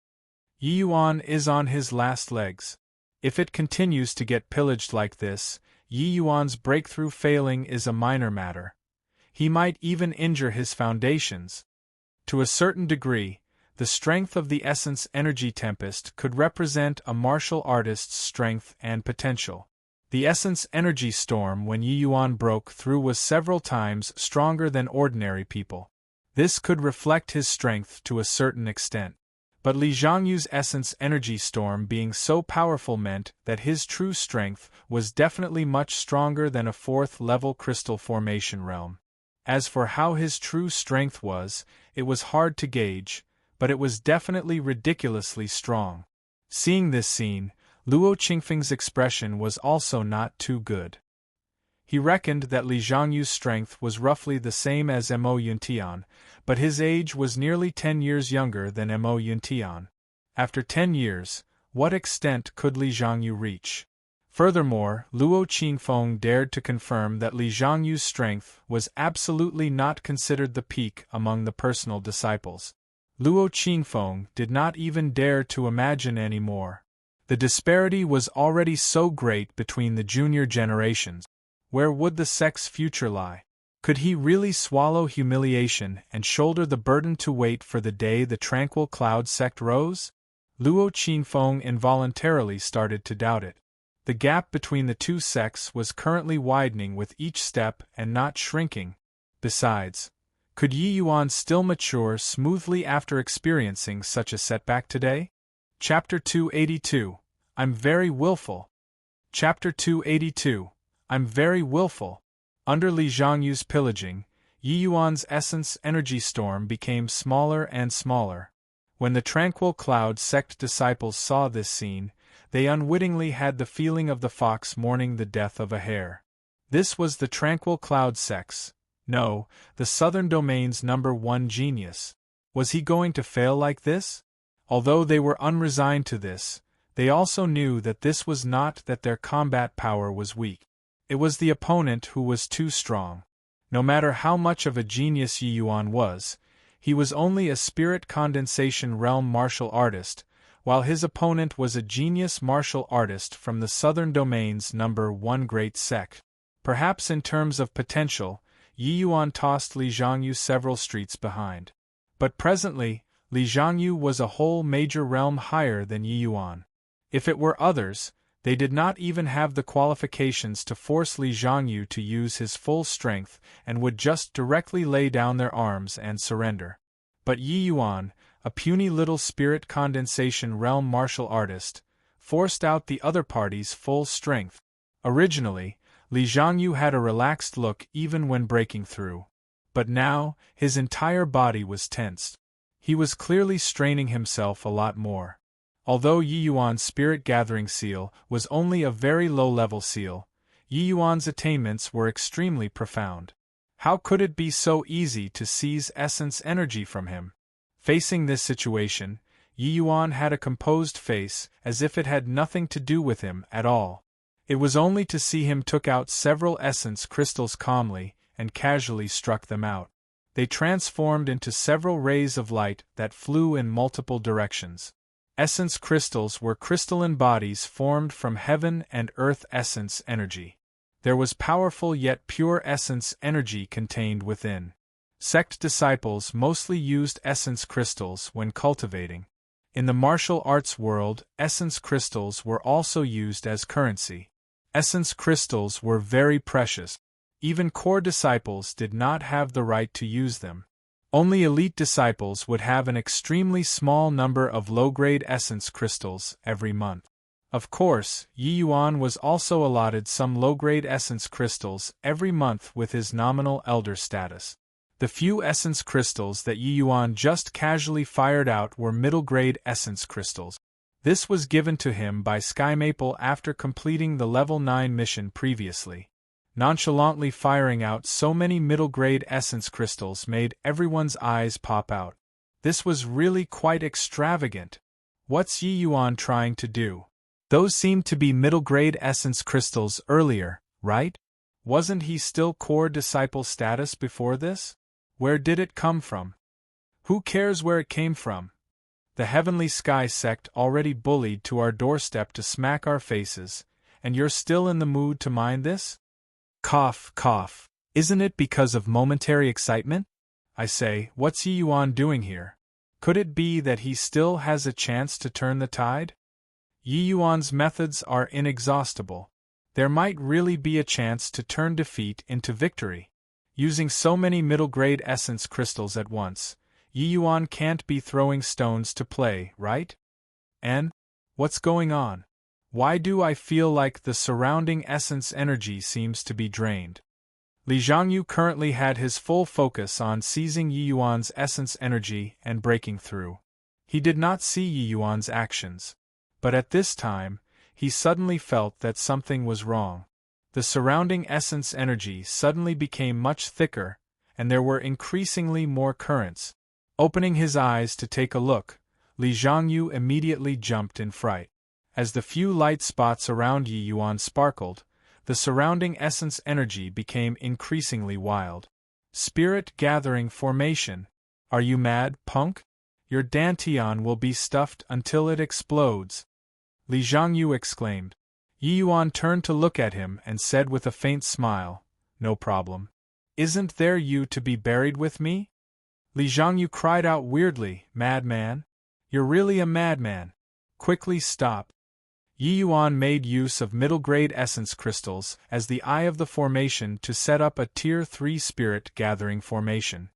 Yiyuan is on his last legs. If it continues to get pillaged like this, Yiyuan's breakthrough failing is a minor matter. He might even injure his foundations. To a certain degree, the strength of the Essence Energy Tempest could represent a martial artist's strength and potential. The Essence Energy Storm when Yiyuan broke through was several times stronger than ordinary people. This could reflect his strength to a certain extent. But Li Zhangyu's Essence Energy Storm being so powerful meant that his true strength was definitely much stronger than a 4th level crystal formation realm. As for how his true strength was, it was hard to gauge, but it was definitely ridiculously strong. Seeing this scene, Luo Qingfeng's expression was also not too good. He reckoned that Li Zhangyu's strength was roughly the same as Mo Yuntian, but his age was nearly 10 years younger than Mo Yuntian. After 10 years, what extent could Li Zhangyu reach? Furthermore, Luo Qingfeng dared to confirm that Li Zhangyu's strength was absolutely not considered the peak among the personal disciples. Luo Qingfeng did not even dare to imagine any more. The disparity was already so great between the junior generations. Where would the sect's future lie? Could he really swallow humiliation and shoulder the burden to wait for the day the tranquil cloud sect rose? Luo Qingfeng involuntarily started to doubt it. The gap between the two sects was currently widening with each step and not shrinking. Besides, could Yiyuan still mature smoothly after experiencing such a setback today? Chapter 282. I'm very willful. Chapter 282. I'm very willful. Under Li Zhangyu's pillaging, Yiyuan's Essence Energy Storm became smaller and smaller. When the Tranquil Cloud sect disciples saw this scene, they unwittingly had the feeling of the fox mourning the death of a hare. This was the Tranquil Cloud sect's, no, the Southern Domain's #1 genius. Was he going to fail like this? Although they were unresigned to this, they also knew that this was not that their combat power was weak. It was the opponent who was too strong. No matter how much of a genius Yiyuan was, he was only a spirit condensation realm martial artist, while his opponent was a genius martial artist from the Southern Domain's #1 great sect. Perhaps in terms of potential, Yiyuan tossed Li Zhangyu several streets behind. But presently, Li Zhangyu was a whole major realm higher than Yiyuan. If it were others, they did not even have the qualifications to force Li Zhangyu to use his full strength and would just directly lay down their arms and surrender. But Yiyuan, a puny little spirit condensation realm martial artist, forced out the other party's full strength. Originally, Li Zhangyu had a relaxed look even when breaking through. But now, his entire body was tensed. He was clearly straining himself a lot more. Although Yiyuan's spirit-gathering seal was only a very low-level seal, Yiyuan's attainments were extremely profound. How could it be so easy to seize essence energy from him? Facing this situation, Yiyuan had a composed face as if it had nothing to do with him at all. It was only to see him took out several essence crystals calmly and casually struck them out. They transformed into several rays of light that flew in multiple directions. Essence crystals were crystalline bodies formed from heaven and earth essence energy. There was powerful yet pure essence energy contained within. Sect disciples mostly used essence crystals when cultivating. In the martial arts world, essence crystals were also used as currency. Essence crystals were very precious. Even core disciples did not have the right to use them. Only elite disciples would have an extremely small number of low-grade essence crystals every month. Of course, Yiyuan was also allotted some low-grade essence crystals every month with his nominal elder status. The few essence crystals that Yi Yuan just casually fired out were middle-grade essence crystals. This was given to him by Sky Maple after completing the level 9 mission previously. Nonchalantly firing out so many middle-grade essence crystals made everyone's eyes pop out. This was really quite extravagant. What's Yi Yuan trying to do? Those seemed to be middle-grade essence crystals earlier, right? Wasn't he still core disciple status before this? Where did it come from? Who cares where it came from? The Heavenly Sky sect already bullied to our doorstep to smack our faces, and you're still in the mood to mind this? Cough, cough. Isn't it because of momentary excitement? I say, what's Yi Yuan doing here? Could it be that he still has a chance to turn the tide? Yi Yuan's methods are inexhaustible. There might really be a chance to turn defeat into victory. Using so many middle-grade essence crystals at once, Yi Yuan can't be throwing stones to play, right? And what's going on? Why do I feel like the surrounding essence energy seems to be drained? Li Zhangyu currently had his full focus on seizing Yi Yuan's essence energy and breaking through. He did not see Yi Yuan's actions. But at this time, he suddenly felt that something was wrong. The surrounding essence energy suddenly became much thicker, and there were increasingly more currents. Opening his eyes to take a look, Li Zhangyu immediately jumped in fright. As the few light spots around Yi Yuan sparkled, the surrounding essence energy became increasingly wild. Spirit gathering formation. Are you mad, punk? Your dantian will be stuffed until it explodes. Li Zhangyu exclaimed. Yi Yuan turned to look at him and said with a faint smile, "No problem. Isn't there you to be buried with me?" Li Zhangyu cried out weirdly, "Madman? You're really a madman. Quickly stop." Yi Yuan made use of middle-grade essence crystals as the eye of the formation to set up a Tier 3 spirit gathering formation.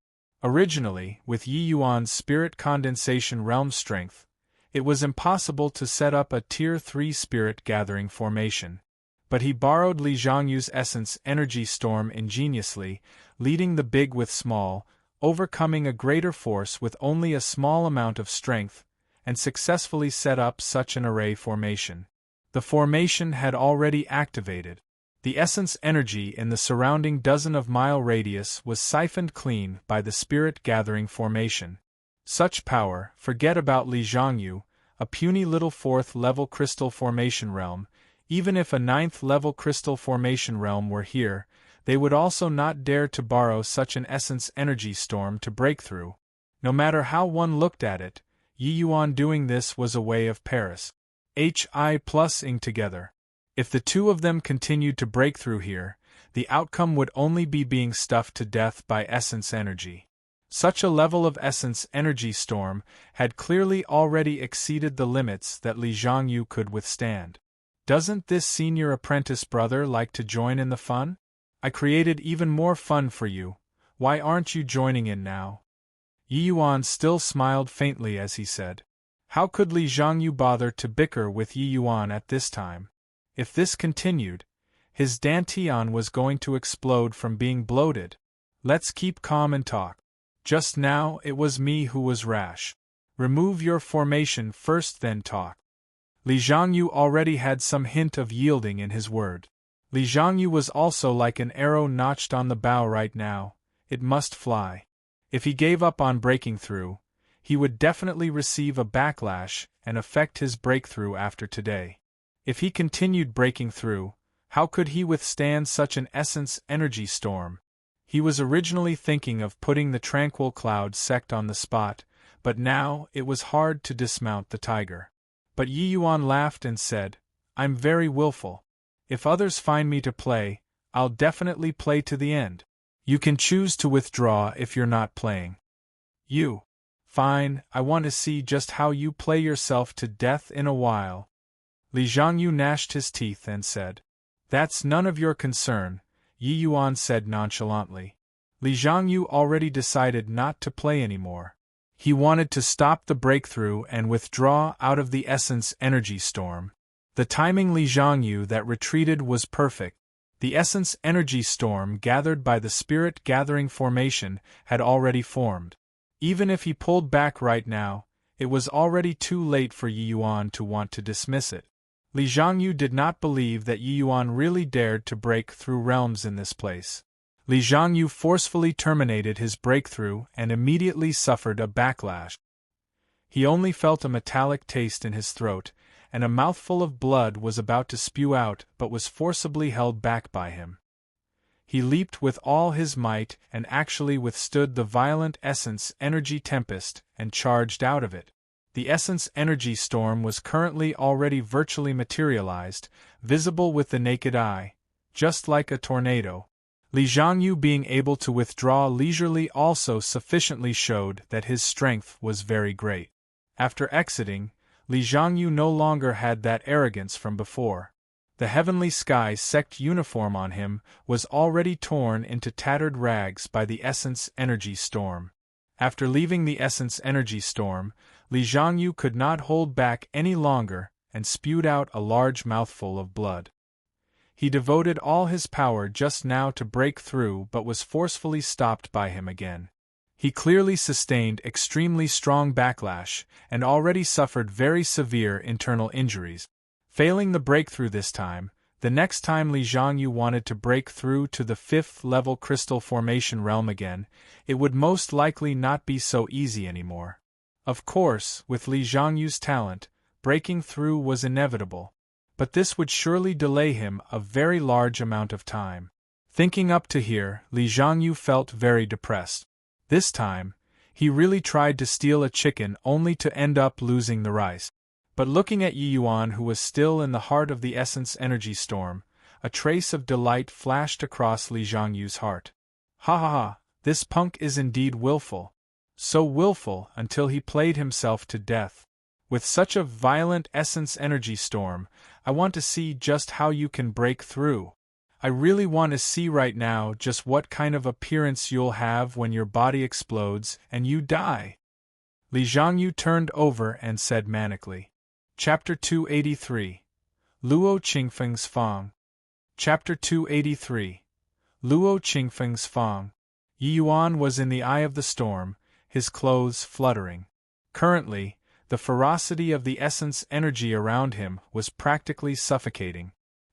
Originally, with Yi Yuan's spirit condensation realm strength, it was impossible to set up a Tier 3 spirit gathering formation. But he borrowed Li Zhangyu's essence energy storm ingeniously, leading the big with small, overcoming a greater force with only a small amount of strength, and successfully set up such an array formation. The formation had already activated. The essence energy in the surrounding dozen-of-mile radius was siphoned clean by the spirit-gathering formation. Such power, forget about Li Zhangyu, a puny little 4th-level crystal formation realm. Even if a 9th-level crystal formation realm were here, they would also not dare to borrow such an essence energy storm to break through. No matter how one looked at it, Yi Yuan doing this was a way of Paris. Hi+ing together. If the two of them continued to break through here, the outcome would only be being stuffed to death by essence energy. Such a level of essence energy storm had clearly already exceeded the limits that Li Zhangyu could withstand. Doesn't this senior apprentice brother like to join in the fun? I created even more fun for you. Why aren't you joining in now? Yi Yuan still smiled faintly as he said. How could Li Zhangyu bother to bicker with Yi Yuan at this time? If this continued, his dantian was going to explode from being bloated. Let's keep calm and talk. Just now it was me who was rash. Remove your formation first, then talk. Li Zhangyu already had some hint of yielding in his word. Li Zhangyu was also like an arrow notched on the bow right now. It must fly. If he gave up on breaking through, he would definitely receive a backlash and affect his breakthrough after today. If he continued breaking through, how could he withstand such an essence energy storm? He was originally thinking of putting the Tranquil Cloud sect on the spot, but now it was hard to dismount the tiger. But Yi Yuan laughed and said, I'm very willful. If others find me to play, I'll definitely play to the end. You can choose to withdraw if you're not playing. You. Fine, I want to see just how you play yourself to death in a while. Li Zhangyu gnashed his teeth and said. That's none of your concern, Yi Yuan said nonchalantly. Li Zhangyu already decided not to play anymore. He wanted to stop the breakthrough and withdraw out of the essence energy storm. The timing Li Zhangyu that retreated was perfect. The essence energy storm gathered by the spirit gathering formation had already formed. Even if he pulled back right now, it was already too late for Yi Yuan to want to dismiss it. Li Zhangyu did not believe that Yi Yuan really dared to break through realms in this place. Li Zhangyu forcefully terminated his breakthrough and immediately suffered a backlash. He only felt a metallic taste in his throat, and a mouthful of blood was about to spew out but was forcibly held back by him. He leaped with all his might and actually withstood the violent essence energy tempest and charged out of it. The essence energy storm was currently already virtually materialized, visible with the naked eye, just like a tornado. Li Zhangyu being able to withdraw leisurely also sufficiently showed that his strength was very great. After exiting, Li Zhangyu no longer had that arrogance from before. The heavenly sky sect uniform on him was already torn into tattered rags by the essence energy storm. After leaving the essence energy storm, Li Zhangyu could not hold back any longer and spewed out a large mouthful of blood. He devoted all his power just now to break through but was forcefully stopped by him again. He clearly sustained extremely strong backlash and already suffered very severe internal injuries. Failing the breakthrough this time, the next time Li Zhangyu wanted to break through to the 5th level crystal formation realm again, it would most likely not be so easy anymore. Of course, with Li Zhangyu's talent, breaking through was inevitable. But this would surely delay him a very large amount of time. Thinking up to here, Li Zhangyu felt very depressed. This time, he really tried to steal a chicken only to end up losing the rice. But looking at Yi Yuan, who was still in the heart of the essence energy storm, a trace of delight flashed across Li Zhangyu's heart. Ha ha ha, this punk is indeed willful. So willful until he played himself to death. With such a violent essence energy storm, I want to see just how you can break through. I really want to see right now just what kind of appearance you'll have when your body explodes and you die. Li Zhangyu turned over and said manically. Chapter 283. Luo Qingfeng's Fang. Chapter 283. Luo Qingfeng's Fang. Yi Yuan was in the eye of the storm, his clothes fluttering. Currently, the ferocity of the essence energy around him was practically suffocating.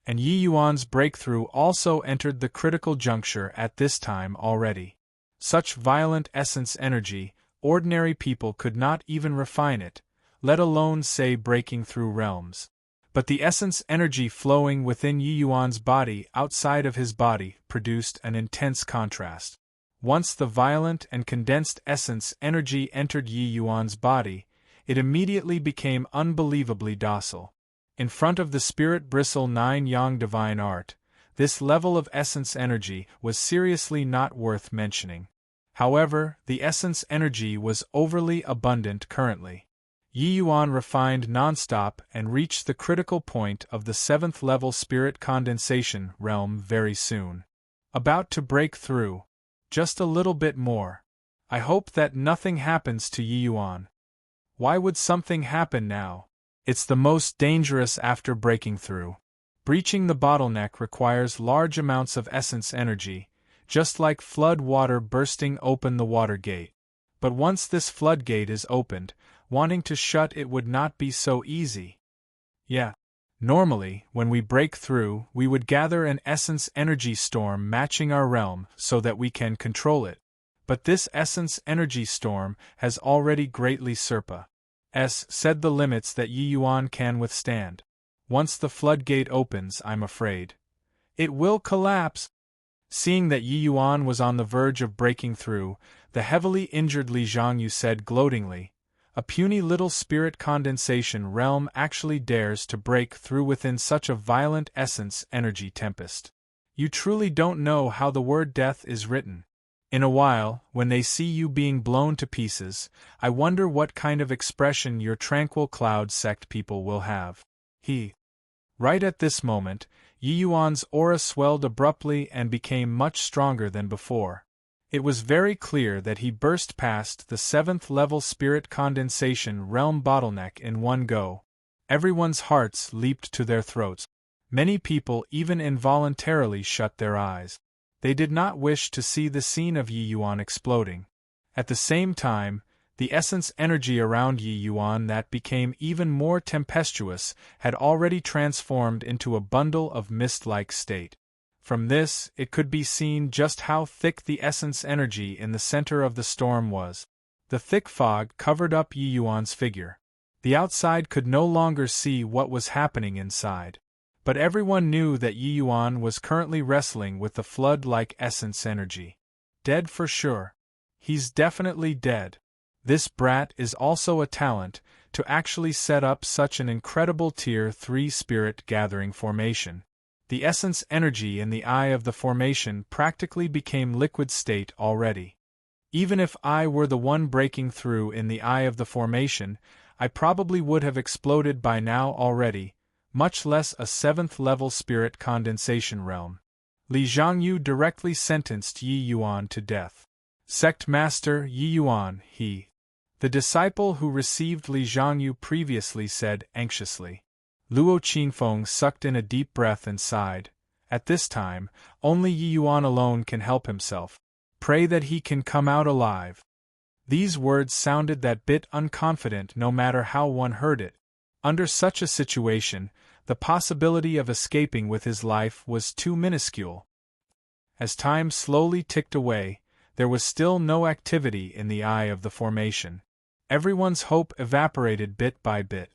And Yi Yuan's breakthrough also entered the critical juncture at this time already. Such violent essence energy, ordinary people could not even refine it, let alone say breaking through realms. But the essence energy flowing within Yi Yuan's body outside of his body produced an intense contrast. Once the violent and condensed essence energy entered Yi Yuan's body, it immediately became unbelievably docile. In front of the spirit bristle 9 yang divine art, this level of essence energy was seriously not worth mentioning. However, the essence energy was overly abundant currently. Yi Yuan refined nonstop and reached the critical point of the 7th level spirit condensation realm very soon. About to break through. Just a little bit more. I hope that nothing happens to Yi Yuan. Why would something happen now? It's the most dangerous after breaking through. Breaching the bottleneck requires large amounts of essence energy, just like flood water bursting open the water gate. But once this floodgate is opened, wanting to shut it would not be so easy. Yeah. Normally, when we break through, we would gather an essence energy storm matching our realm so that we can control it. But this essence energy storm has already greatly surpassed the limits that Yi Yuan can withstand. Once the floodgate opens, I'm afraid it will collapse. Seeing that Yi Yuan was on the verge of breaking through, the heavily injured Li Zhangyu said gloatingly, "A puny little spirit condensation realm actually dares to break through within such a violent essence energy tempest. You truly don't know how the word death is written. In a while, when they see you being blown to pieces, I wonder what kind of expression your tranquil cloud sect people will have." Right at this moment, Yi Yuan's aura swelled abruptly and became much stronger than before. It was very clear that he burst past the 7th level spirit condensation realm bottleneck in one go. Everyone's hearts leaped to their throats. Many people even involuntarily shut their eyes. They did not wish to see the scene of Yi Yuan exploding. At the same time, the essence energy around Yi Yuan that became even more tempestuous had already transformed into a bundle of mist-like state. From this, it could be seen just how thick the essence energy in the center of the storm was. The thick fog covered up Yi Yuan's figure. The outside could no longer see what was happening inside. But everyone knew that Yi Yuan was currently wrestling with the flood-like essence energy. Dead for sure. He's definitely dead. This brat is also a talent to actually set up such an incredible Tier 3 spirit gathering formation. The essence energy in the eye of the formation practically became liquid state already. Even if I were the one breaking through in the eye of the formation, I probably would have exploded by now already, much less a 7th-level spirit condensation realm. Li Zhangyu directly sentenced Yi Yuan to death. Sect Master Yi Yuan, the disciple who received Li Zhangyu previously said anxiously. Luo Qingfeng sucked in a deep breath and sighed. At this time, only Yi Yuan alone can help himself. Pray that he can come out alive. These words sounded that bit unconfident no matter how one heard it. Under such a situation, the possibility of escaping with his life was too minuscule. As time slowly ticked away, there was still no activity in the eye of the formation. Everyone's hope evaporated bit by bit.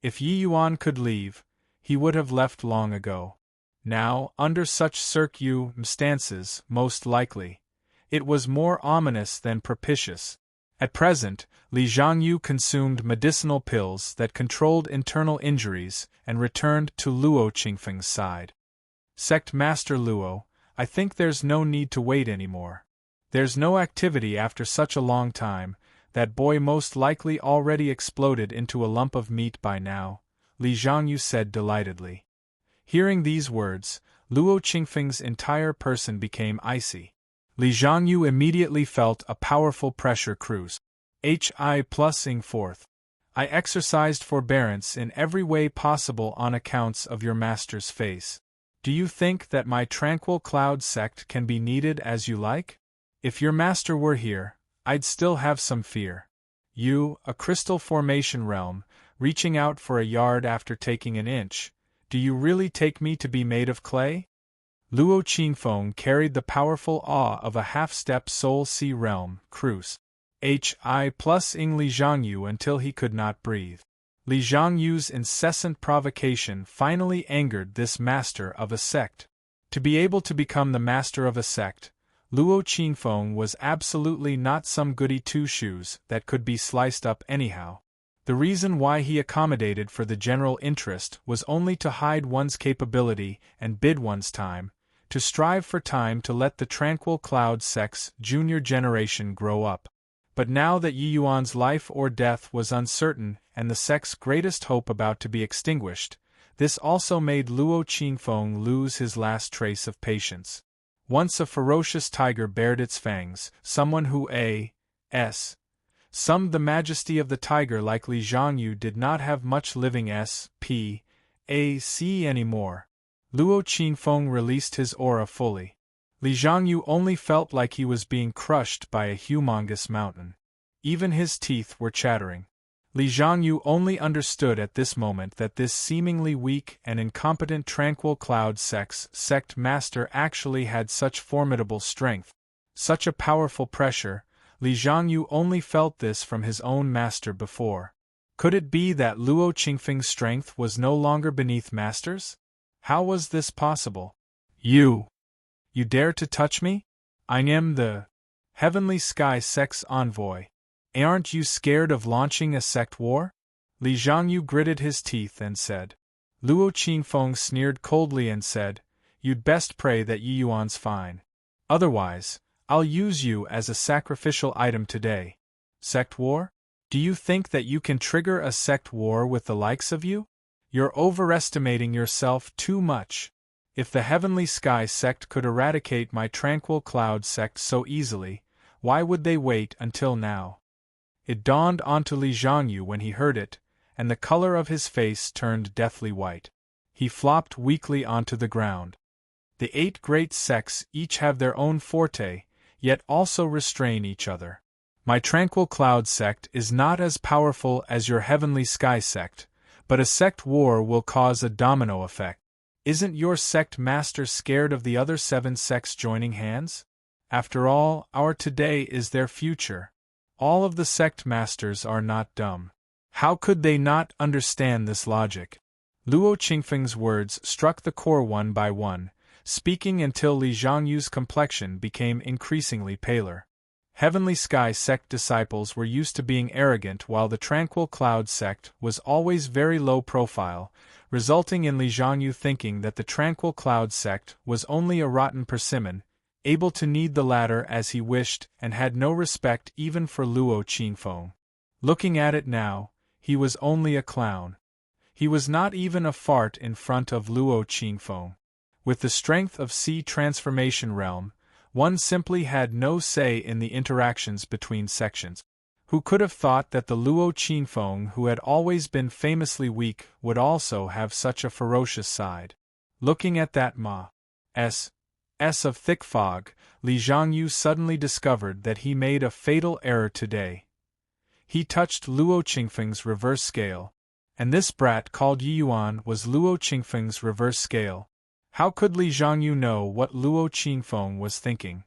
If Yi Yuan could leave, he would have left long ago. Now, under such circumstances, most likely, it was more ominous than propitious. At present, Li Zhangyu consumed medicinal pills that controlled internal injuries and returned to Luo Qingfeng's side. Sect Master Luo, I think there's no need to wait anymore. There's no activity after such a long time. That boy most likely already exploded into a lump of meat by now, Li Zhangyu said delightedly. Hearing these words, Luo Qingfeng's entire person became icy. Li Zhangyu immediately felt a powerful pressure cruise. Hi+ing forth. I exercised forbearance in every way possible on accounts of your master's face. Do you think that my tranquil cloud sect can be needed as you like? If your master were here, I'd still have some fear. You, a crystal formation realm, reaching out for a yard after taking an inch, do you really take me to be made of clay? Luo Qingfeng carried the powerful awe of a half-step soul sea realm, cruise. Hi+ing Li Zhangyu until he could not breathe. Li Zhangyu's incessant provocation finally angered this master of a sect. To be able to become the master of a sect, Luo Qingfeng was absolutely not some goody two-shoes that could be sliced up anyhow. The reason why he accommodated for the general interest was only to hide one's capability and bid one's time, to strive for time to let the tranquil cloud sect's junior generation grow up. But now that Yi Yuan's life or death was uncertain and the sect's greatest hope about to be extinguished, this also made Luo Qingfeng lose his last trace of patience. Once a ferocious tiger bared its fangs, someone who summed the majesty of the tiger like Li Zhangyu did not have much living space anymore. Luo Qingfeng released his aura fully. Li Zhangyu only felt like he was being crushed by a humongous mountain. Even his teeth were chattering. Li Zhangyu only understood at this moment that this seemingly weak and incompetent tranquil cloud sect master actually had such formidable strength, such a powerful pressure. Li Zhangyu only felt this from his own master before. Could it be that Luo Qingfeng's strength was no longer beneath masters? How was this possible? You dare to touch me? I am the Heavenly Sky Sect's envoy. Aren't you scared of launching a sect war? Li Zhangyu gritted his teeth and said. Luo Qingfeng sneered coldly and said, You'd best pray that Yi Yuan's fine. Otherwise, I'll use you as a sacrificial item today. Sect war? Do you think that you can trigger a sect war with the likes of you? You're overestimating yourself too much. If the Heavenly Sky Sect could eradicate my tranquil cloud sect so easily, why would they wait until now? It dawned onto Li Zhangyu when he heard it, and the color of his face turned deathly white. He flopped weakly onto the ground. The 8 great sects each have their own forte, yet also restrain each other. My tranquil cloud sect is not as powerful as your heavenly sky sect, but a sect war will cause a domino effect. Isn't your sect master scared of the other 7 sects joining hands? After all, our today is their future. All of the sect masters are not dumb. How could they not understand this logic? Luo Qingfeng's words struck the core one by one, speaking until Li Zhongyu's complexion became increasingly paler. Heavenly Sky sect disciples were used to being arrogant, while the Tranquil Cloud sect was always very low profile, resulting in Li Zhongyu thinking that the Tranquil Cloud sect was only a rotten persimmon, able to knead the latter as he wished, and had no respect even for Luo Qingfeng. Looking at it now, he was only a clown. He was not even a fart in front of Luo Qingfeng. With the strength of Sea Transformation Realm, one simply had no say in the interactions between sections. Who could have thought that the Luo Qingfeng, who had always been famously weak, would also have such a ferocious side? Looking at that S of thick fog, Li Zhongyu suddenly discovered that he made a fatal error today. He touched Luo Qingfeng's reverse scale, and this brat called Yi Yuan was Luo Qingfeng's reverse scale. How could Li Zhongyu know what Luo Qingfeng was thinking?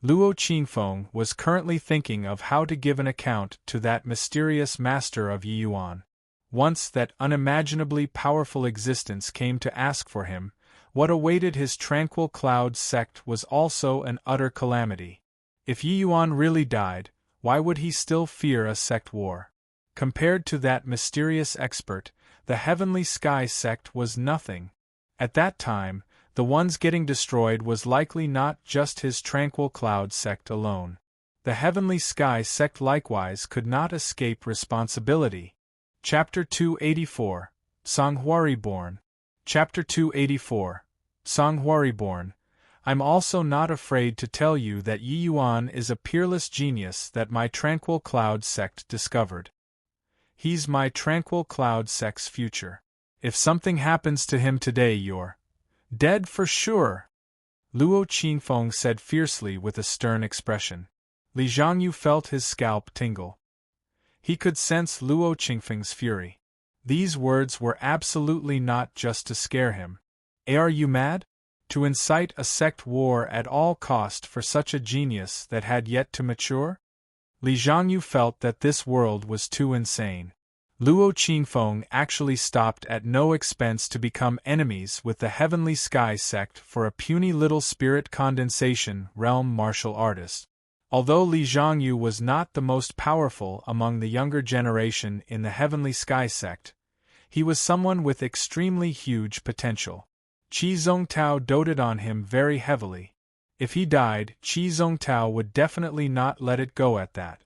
Luo Qingfeng was currently thinking of how to give an account to that mysterious master of Yi Yuan. Once that unimaginably powerful existence came to ask for him, what awaited his tranquil cloud sect was also an utter calamity. If Yi Yuan really died, why would he still fear a sect war? Compared to that mysterious expert, the Heavenly Sky sect was nothing. At that time, the ones getting destroyed was likely not just his Tranquil Cloud sect alone. The Heavenly Sky sect likewise could not escape responsibility. Chapter 284, Songhua Reborn. Chapter 284, Songhua Reborn. I'm also not afraid to tell you that Yi Yuan is a peerless genius that my Tranquil Cloud sect discovered. He's my Tranquil Cloud sect's future. If something happens to him today, you're dead for sure, Luo Qingfeng said fiercely with a stern expression. Li Zhongyu felt his scalp tingle. He could sense Luo Qingfeng's fury. These words were absolutely not just to scare him. Are you mad? To incite a sect war at all cost for such a genius that had yet to mature? Li Zhongyu felt that this world was too insane. Luo Qingfeng actually stopped at no expense to become enemies with the Heavenly Sky sect for a puny little spirit condensation realm martial artist. Although Li Zhongyu was not the most powerful among the younger generation in the Heavenly Sky sect, he was someone with extremely huge potential. Qi Zongtao doted on him very heavily. If he died, Qi Zongtao would definitely not let it go at that.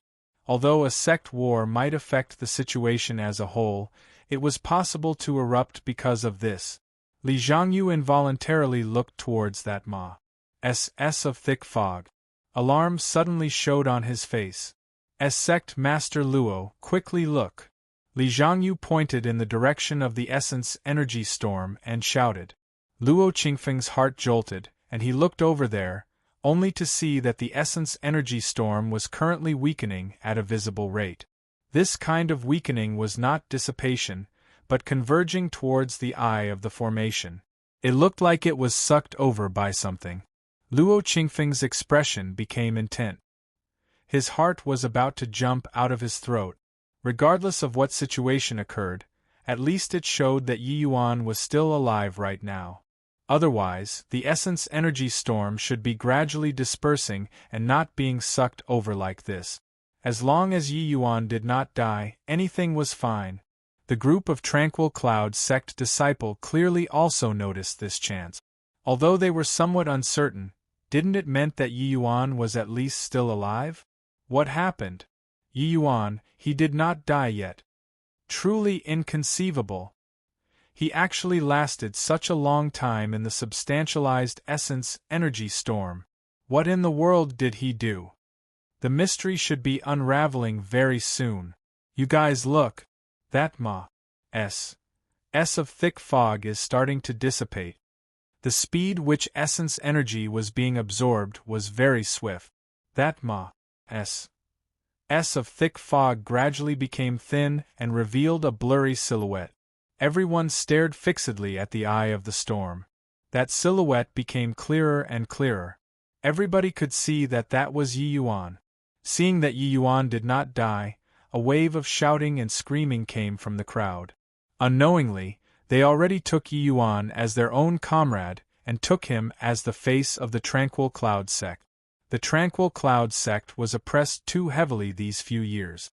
Although a sect war might affect the situation as a whole, it was possible to erupt because of this. Li Zhongyu involuntarily looked towards that S of thick fog. Alarm suddenly showed on his face. Sect Master Luo, quickly look. Li Zhongyu pointed in the direction of the essence energy storm and shouted. Luo Qingfeng's heart jolted, and he looked over there, only to see that the essence energy storm was currently weakening at a visible rate. This kind of weakening was not dissipation, but converging towards the eye of the formation. It looked like it was sucked over by something. Luo Qingfeng's expression became intent. His heart was about to jump out of his throat. Regardless of what situation occurred, at least it showed that Yi Yuan was still alive right now. Otherwise, the essence energy storm should be gradually dispersing and not being sucked over like this. As long as Yi Yuan did not die, anything was fine. The group of Tranquil Cloud sect disciple clearly also noticed this chance. Although they were somewhat uncertain, didn't it mean that Yi Yuan was at least still alive? What happened? Yi Yuan, he did not die yet. Truly inconceivable. He actually lasted such a long time in the substantialized essence energy storm. What in the world did he do? The mystery should be unraveling very soon. You guys look. That S of thick fog is starting to dissipate. The speed which essence energy was being absorbed was very swift. That S of thick fog gradually became thin and revealed a blurry silhouette. Everyone stared fixedly at the eye of the storm. That silhouette became clearer and clearer. Everybody could see that that was Yi Yuan. Seeing that Yi Yuan did not die, a wave of shouting and screaming came from the crowd. Unknowingly, they already took Yi Yuan as their own comrade and took him as the face of the Tranquil Cloud sect. The Tranquil Cloud sect was oppressed too heavily these few years.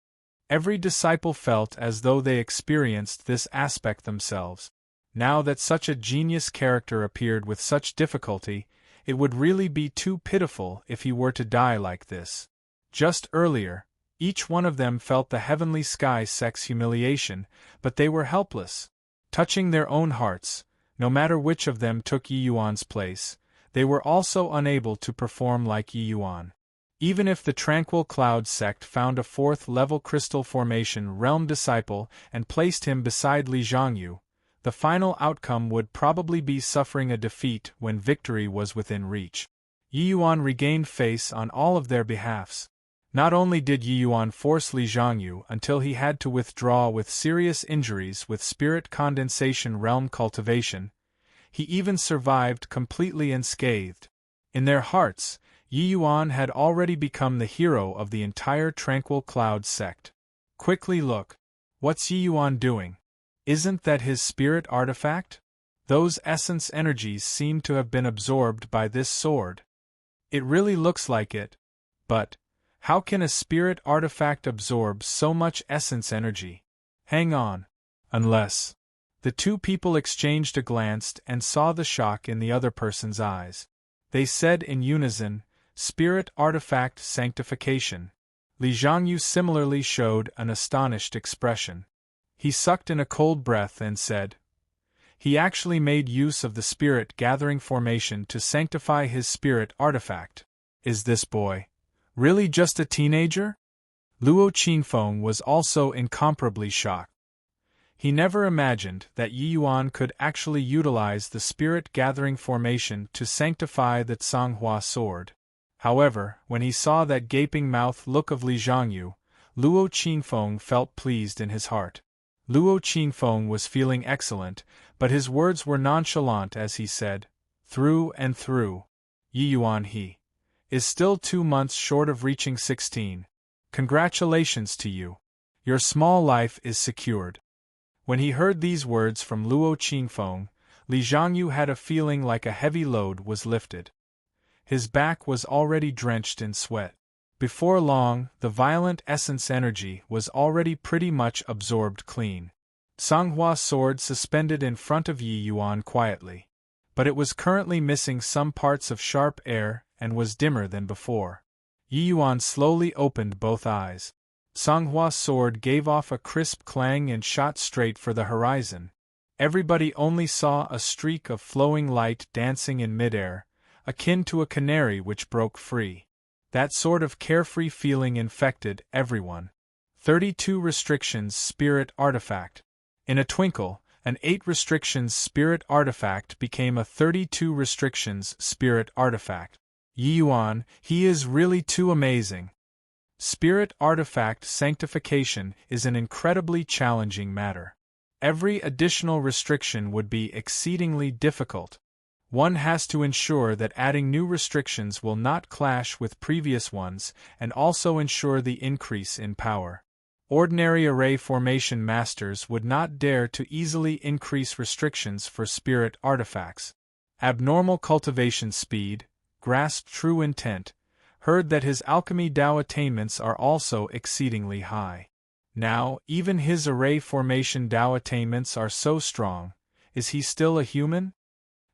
Every disciple felt as though they experienced this aspect themselves. Now that such a genius character appeared with such difficulty, it would really be too pitiful if he were to die like this. Just earlier, each one of them felt the heavenly sky sect's humiliation, but they were helpless. Touching their own hearts, no matter which of them took Yi Yuan's place, they were also unable to perform like Yi Yuan. Even if the Tranquil Cloud sect found a fourth-level crystal formation realm disciple and placed him beside Li Zhangyu, the final outcome would probably be suffering a defeat when victory was within reach. Yi Yuan regained face on all of their behalfs. Not only did Yi Yuan force Li Zhangyu until he had to withdraw with serious injuries with spirit condensation realm cultivation, he even survived completely unscathed. In their hearts, Yi Yuan had already become the hero of the entire Tranquil Cloud sect. Quickly look. What's Yi Yuan doing? Isn't that his spirit artifact? Those essence energies seem to have been absorbed by this sword. It really looks like it. But how can a spirit artifact absorb so much essence energy? Hang on. Unless. The two people exchanged a glance and saw the shock in the other person's eyes. They said in unison, "Spirit artifact sanctification." Li Zhangyu similarly showed an astonished expression. He sucked in a cold breath and said, "He actually made use of the spirit gathering formation to sanctify his spirit artifact. Is this boy really just a teenager?" Luo Qingfeng was also incomparably shocked. He never imagined that Yi Yuan could actually utilize the spirit gathering formation to sanctify the Tsanghua sword. However, when he saw that gaping mouth look of Li Zhangyu, Luo Qingfeng felt pleased in his heart. Luo Qingfeng was feeling excellent, but his words were nonchalant as he said, "Through and through, Yi Yuan he is still 2 months short of reaching 16. Congratulations to you. Your small life is secured." When he heard these words from Luo Qingfeng, Li Zhangyu had a feeling like a heavy load was lifted. His back was already drenched in sweat. Before long, the violent essence energy was already pretty much absorbed clean. Tsanghua sword suspended in front of Yi Yuan quietly. But it was currently missing some parts of sharp air and was dimmer than before. Yi Yuan slowly opened both eyes. Tsanghua sword gave off a crisp clang and shot straight for the horizon. Everybody only saw a streak of flowing light dancing in midair, akin to a canary which broke free. That sort of carefree feeling infected everyone. 32 restrictions spirit artifact. In a twinkle, an 8 restrictions spirit artifact became a 32 restrictions spirit artifact. Yi Yuan, he is really too amazing. Spirit artifact sanctification is an incredibly challenging matter. Every additional restriction would be exceedingly difficult. One has to ensure that adding new restrictions will not clash with previous ones and also ensure the increase in power. Ordinary array formation masters would not dare to easily increase restrictions for spirit artifacts. Abnormal cultivation speed, grasp true intent, heard that his alchemy Dao attainments are also exceedingly high. Now, even his array formation Dao attainments are so strong. Is he still a human?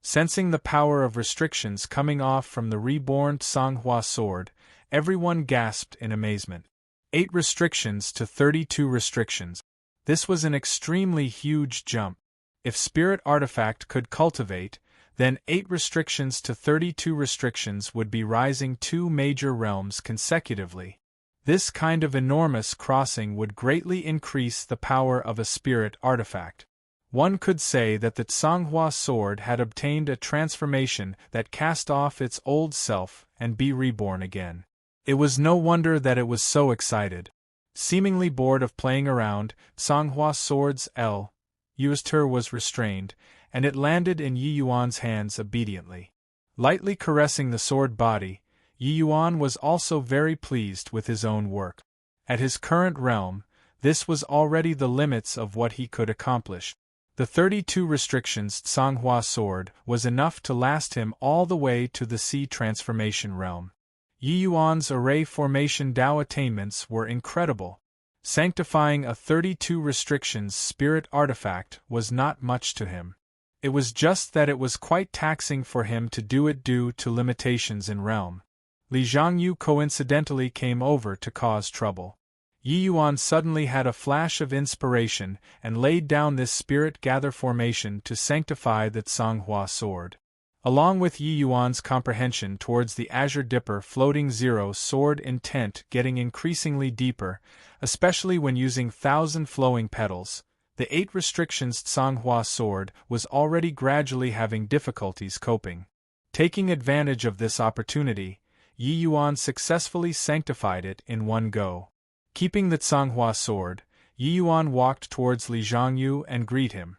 Sensing the power of restrictions coming off from the reborn Tsanghua sword, everyone gasped in amazement. 8 restrictions to 32 restrictions. This was an extremely huge jump. If spirit artifact could cultivate, then 8 restrictions to 32 restrictions would be rising 2 major realms consecutively. This kind of enormous crossing would greatly increase the power of a spirit artifact. One could say that the Tsanghua sword had obtained a transformation that cast off its old self and be reborn again. It was no wonder that it was so excited. Seemingly bored of playing around, Tsanghua sword's Uster was restrained, and it landed in Yi Yuan's hands obediently. Lightly caressing the sword body, Yi Yuan was also very pleased with his own work. At his current realm, this was already the limits of what he could accomplish. The 32 restrictions Tsanghua sword was enough to last him all the way to the sea transformation realm. Yi Yuan's array formation Dao attainments were incredible. Sanctifying a 32 restrictions spirit artifact was not much to him. It was just that it was quite taxing for him to do it due to limitations in realm. Li Zhangyu coincidentally came over to cause trouble. Yi Yuan suddenly had a flash of inspiration and laid down this spirit gather formation to sanctify the Tsanghua sword. Along with Yi Yuan's comprehension towards the Azure Dipper floating zero sword intent getting increasingly deeper, especially when using 1,000 flowing petals, the 8 restrictions Tsanghua sword was already gradually having difficulties coping. Taking advantage of this opportunity, Yi Yuan successfully sanctified it in one go. Keeping the Tsanghua sword, Yi Yuan walked towards Li Zhangyu and greeted him.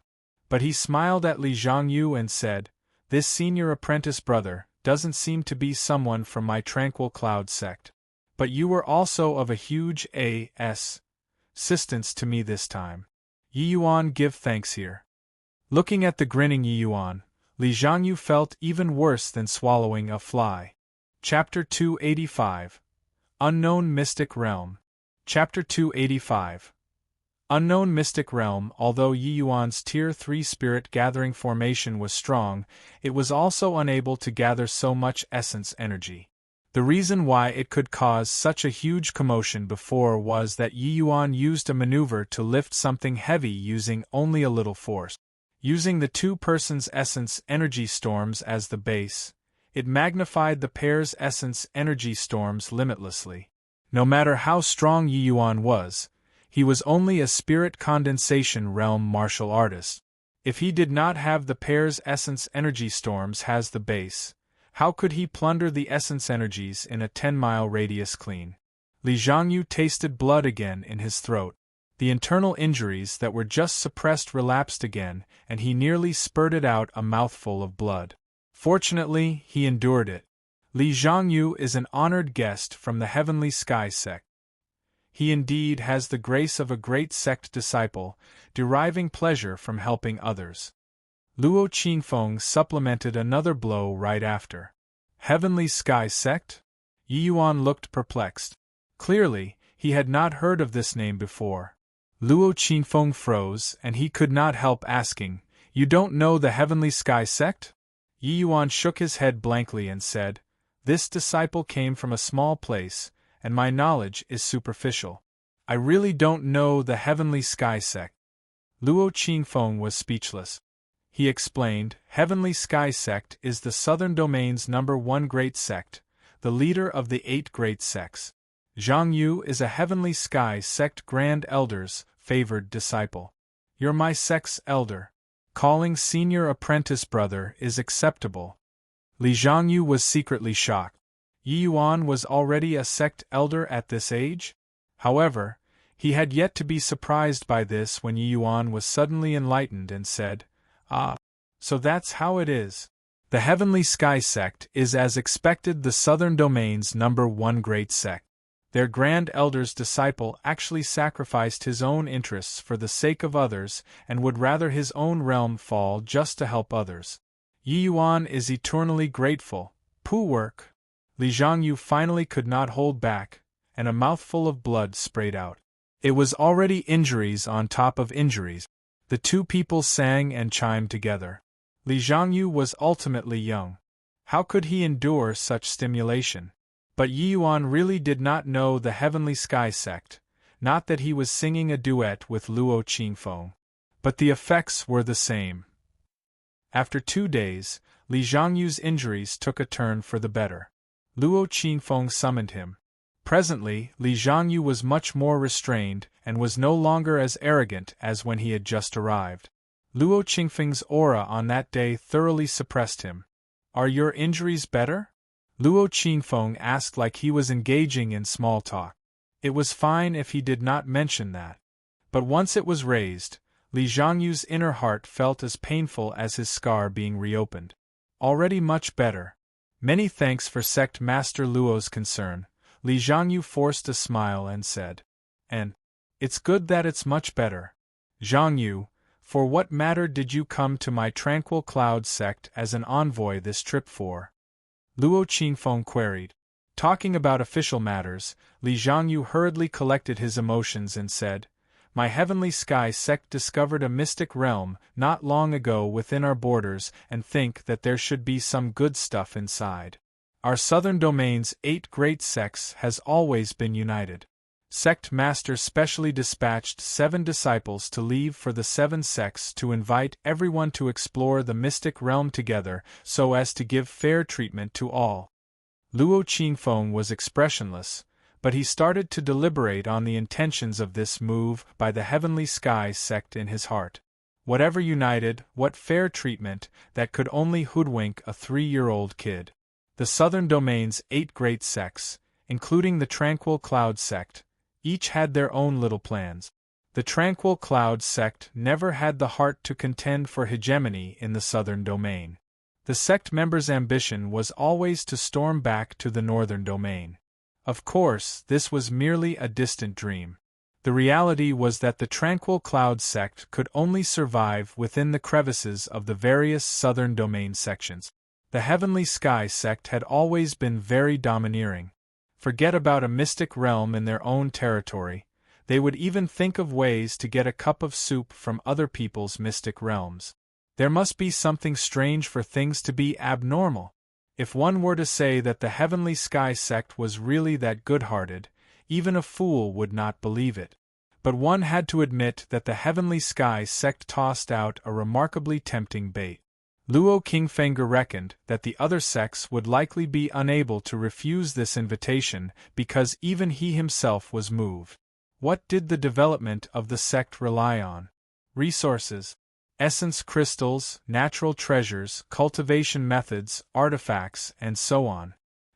But he smiled at Li Zhangyu and said, "This senior apprentice brother doesn't seem to be someone from my tranquil cloud sect. But you were also of a huge assistance to me this time. Yi Yuan give thanks here." Looking at the grinning Yi Yuan, Li Zhangyu felt even worse than swallowing a fly. Chapter 285. Unknown Mystic Realm. Chapter 285. Unknown Mystic Realm. Although Yi Yuan's Tier 3 spirit gathering formation was strong, it was also unable to gather so much essence energy. The reason why it could cause such a huge commotion before was that Yi Yuan used a maneuver to lift something heavy using only a little force. Using the two persons' essence energy storms as the base, it magnified the pair's essence energy storms limitlessly. No matter how strong Yi Yuan was, he was only a spirit condensation realm martial artist. If he did not have the pair's essence energy storms as the base, how could he plunder the essence energies in a 10-mile radius clean? Li Zhangyu tasted blood again in his throat. The internal injuries that were just suppressed relapsed again, and he nearly spurted out a mouthful of blood. Fortunately, he endured it. Li Zhangyu is an honored guest from the Heavenly Sky sect. He indeed has the grace of a great sect disciple, deriving pleasure from helping others. Luo Qingfeng supplemented another blow right after. Heavenly Sky sect? Yi Yuan looked perplexed. Clearly, he had not heard of this name before. Luo Qingfeng froze, and he could not help asking, "You don't know the Heavenly Sky sect?" Yi Yuan shook his head blankly and said, "This disciple came from a small place, and my knowledge is superficial. I really don't know the Heavenly Sky sect." Luo Qingfeng was speechless. He explained, "Heavenly Sky sect is the Southern Domain's #1 great sect, the leader of the 8 great sects. Zhang Yu is a Heavenly Sky sect Grand Elder's favored disciple. You're my sect's elder. Calling senior apprentice brother is acceptable." Li Zhangyu was secretly shocked. Yi Yuan was already a sect elder at this age? However, he had yet to be surprised by this when Yi Yuan was suddenly enlightened and said, "Ah, so that's how it is. The Heavenly Sky sect is as expected the Southern Domain's #1 great sect. Their Grand Elder's disciple actually sacrificed his own interests for the sake of others and would rather his own realm fall just to help others. Yi Yuan is eternally grateful. Poo work." Li Zhangyu finally could not hold back, and a mouthful of blood sprayed out. It was already injuries on top of injuries. The two people sang and chimed together. Li Zhangyu was ultimately young. How could he endure such stimulation? But Yi Yuan really did not know the Heavenly Sky sect, not that he was singing a duet with Luo Qingfeng. But the effects were the same. After 2 days, Li Zhangyu's injuries took a turn for the better. Luo Qingfeng summoned him. Presently, Li Zhangyu was much more restrained and was no longer as arrogant as when he had just arrived. Luo Qingfeng's aura on that day thoroughly suppressed him. Are your injuries better? Luo Qingfeng asked like he was engaging in small talk. It was fine if he did not mention that. But once it was raised, Li Zhangyu's inner heart felt as painful as his scar being reopened. Already much better. Many thanks for Sect Master Luo's concern. Li Zhangyu forced a smile and said. And it's good that it's much better. Zhangyu, for what matter did you come to my Tranquil Cloud sect as an envoy this trip for? Luo Qingfeng queried. Talking about official matters, Li Zhangyu hurriedly collected his emotions and said, My Heavenly Sky sect discovered a mystic realm not long ago within our borders and think that there should be some good stuff inside. Our southern domain's 8 great sects has always been united. Sect Master specially dispatched 7 disciples to leave for the 7 sects to invite everyone to explore the mystic realm together so as to give fair treatment to all. Luo Qingfeng was expressionless, but he started to deliberate on the intentions of this move by the Heavenly Sky sect in his heart. Whatever united, what fair treatment, that could only hoodwink a 3-year-old kid. The southern domain's 8 great sects, including the Tranquil Cloud sect, each had their own little plans. The Tranquil Cloud sect never had the heart to contend for hegemony in the southern domain. The sect members' ambition was always to storm back to the northern domain. Of course, this was merely a distant dream. The reality was that the Tranquil Cloud sect could only survive within the crevices of the various southern domain sections. The Heavenly Sky sect had always been very domineering. Forget about a mystic realm in their own territory, they would even think of ways to get a cup of soup from other people's mystic realms. There must be something strange for things to be abnormal. If one were to say that the Heavenly Sky sect was really that good-hearted, even a fool would not believe it. But one had to admit that the Heavenly Sky sect tossed out a remarkably tempting bait. Luo Qingfeng reckoned that the other sects would likely be unable to refuse this invitation because even he himself was moved. What did the development of the sect rely on? Resources. Essence crystals, natural treasures, cultivation methods, artifacts, and so on.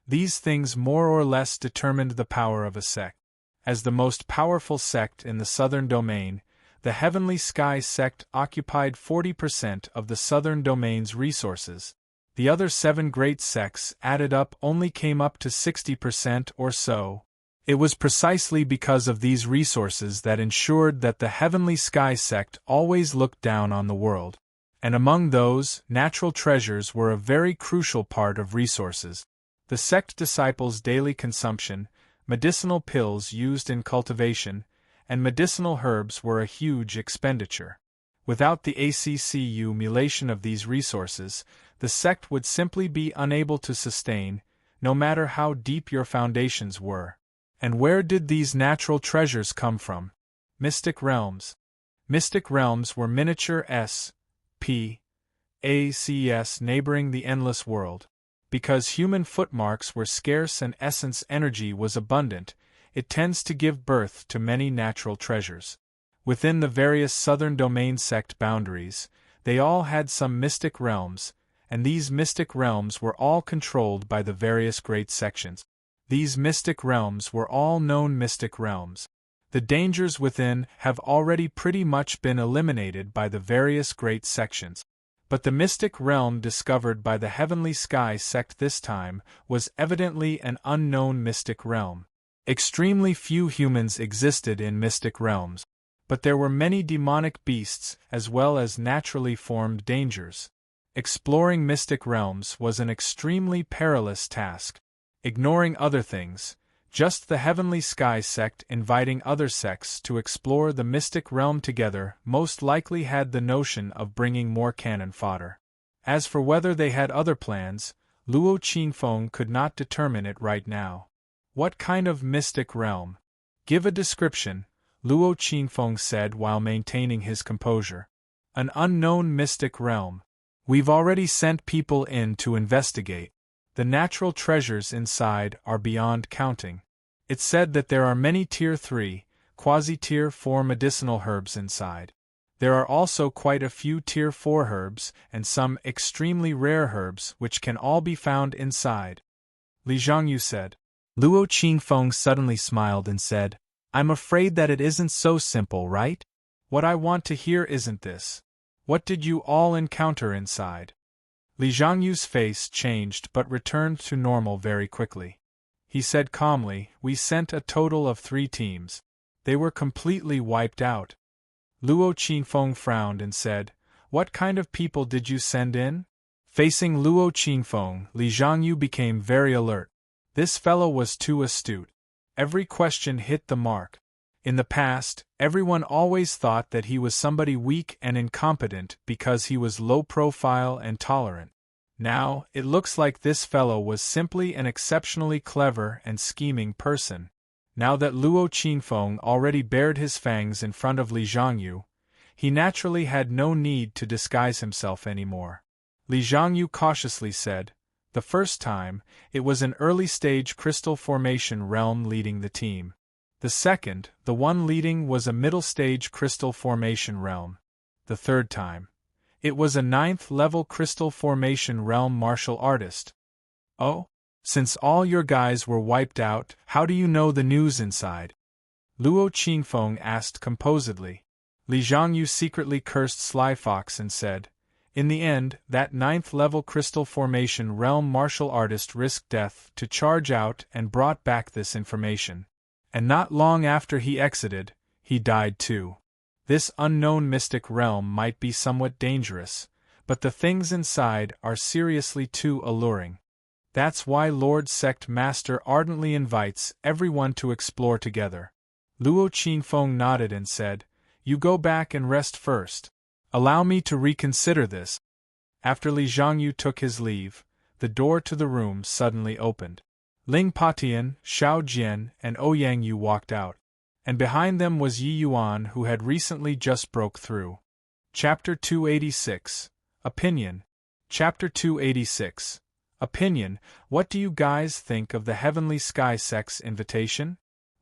These things more or less determined the power of a sect. As the most powerful sect in the southern domain, the Heavenly Sky sect occupied 40% of the southern domain's resources. The other 7 great sects added up only came up to 60% or so. It was precisely because of these resources that ensured that the Heavenly Sky sect always looked down on the world. And among those, natural treasures were a very crucial part of resources. The sect disciples' daily consumption, medicinal pills used in cultivation, and medicinal herbs were a huge expenditure. Without the accumulation of these resources, the sect would simply be unable to sustain, no matter how deep your foundations were. And where did these natural treasures come from? Mystic realms. Mystic realms were miniature S.P.A.C.S. neighboring the endless world. Because human footmarks were scarce and essence energy was abundant, it tends to give birth to many natural treasures. Within the various southern domain sect boundaries, they all had some mystic realms, and these mystic realms were all controlled by the various great sections. These mystic realms were all known mystic realms. The dangers within have already pretty much been eliminated by the various great sections. But the mystic realm discovered by the Heavenly Sky sect this time was evidently an unknown mystic realm. Extremely few humans existed in mystic realms, but there were many demonic beasts as well as naturally formed dangers. Exploring mystic realms was an extremely perilous task. Ignoring other things, just the Heavenly Sky sect inviting other sects to explore the mystic realm together most likely had the notion of bringing more cannon fodder. As for whether they had other plans, Luo Qingfeng could not determine it right now. What kind of mystic realm? Give a description, Luo Qingfeng said while maintaining his composure. An unknown mystic realm. We've already sent people in to investigate. The natural treasures inside are beyond counting. It's said that there are many Tier 3, quasi-Tier 4 medicinal herbs inside. There are also quite a few Tier 4 herbs and some extremely rare herbs which can all be found inside. Li Zhangyu said. Luo Qingfeng suddenly smiled and said, I'm afraid that it isn't so simple, right? What I want to hear isn't this. What did you all encounter inside? Li Zhangyu's face changed but returned to normal very quickly. He said calmly, we sent a total of 3 teams. They were completely wiped out. Luo Qingfeng frowned and said, what kind of people did you send in? Facing Luo Qingfeng, Li Zhangyu became very alert. This fellow was too astute. Every question hit the mark. In the past, everyone always thought that he was somebody weak and incompetent because he was low profile and tolerant. Now, it looks like this fellow was simply an exceptionally clever and scheming person. Now that Luo Qingfeng already bared his fangs in front of Li Zhangyu, he naturally had no need to disguise himself anymore. Li Zhangyu cautiously said, the first time, it was an early-stage crystal formation realm leading the team. The second, the one leading, was a middle-stage crystal formation realm. The third time, it was a 9th-level crystal formation realm martial artist. Oh? Since all your guys were wiped out, how do you know the news inside? Luo Qingfeng asked composedly. Li Zhangyu secretly cursed Sly Fox and said, in the end, that 9th-level crystal formation realm martial artist risked death to charge out and brought back this information. And not long after he exited, he died too. This unknown mystic realm might be somewhat dangerous, but the things inside are seriously too alluring. That's why Lord Sect Master ardently invites everyone to explore together. Luo Qingfeng nodded and said, you go back and rest first. Allow me to reconsider this. After Li Zhangyu took his leave, the door to the room suddenly opened. Ling Patian, Xiao Jian, and Ouyang Yu walked out, and behind them was Yi Yuan, who had recently just broke through. Chapter 286. Opinion. Chapter 286. Opinion. What do you guys think of the Heavenly Sky Sect's invitation?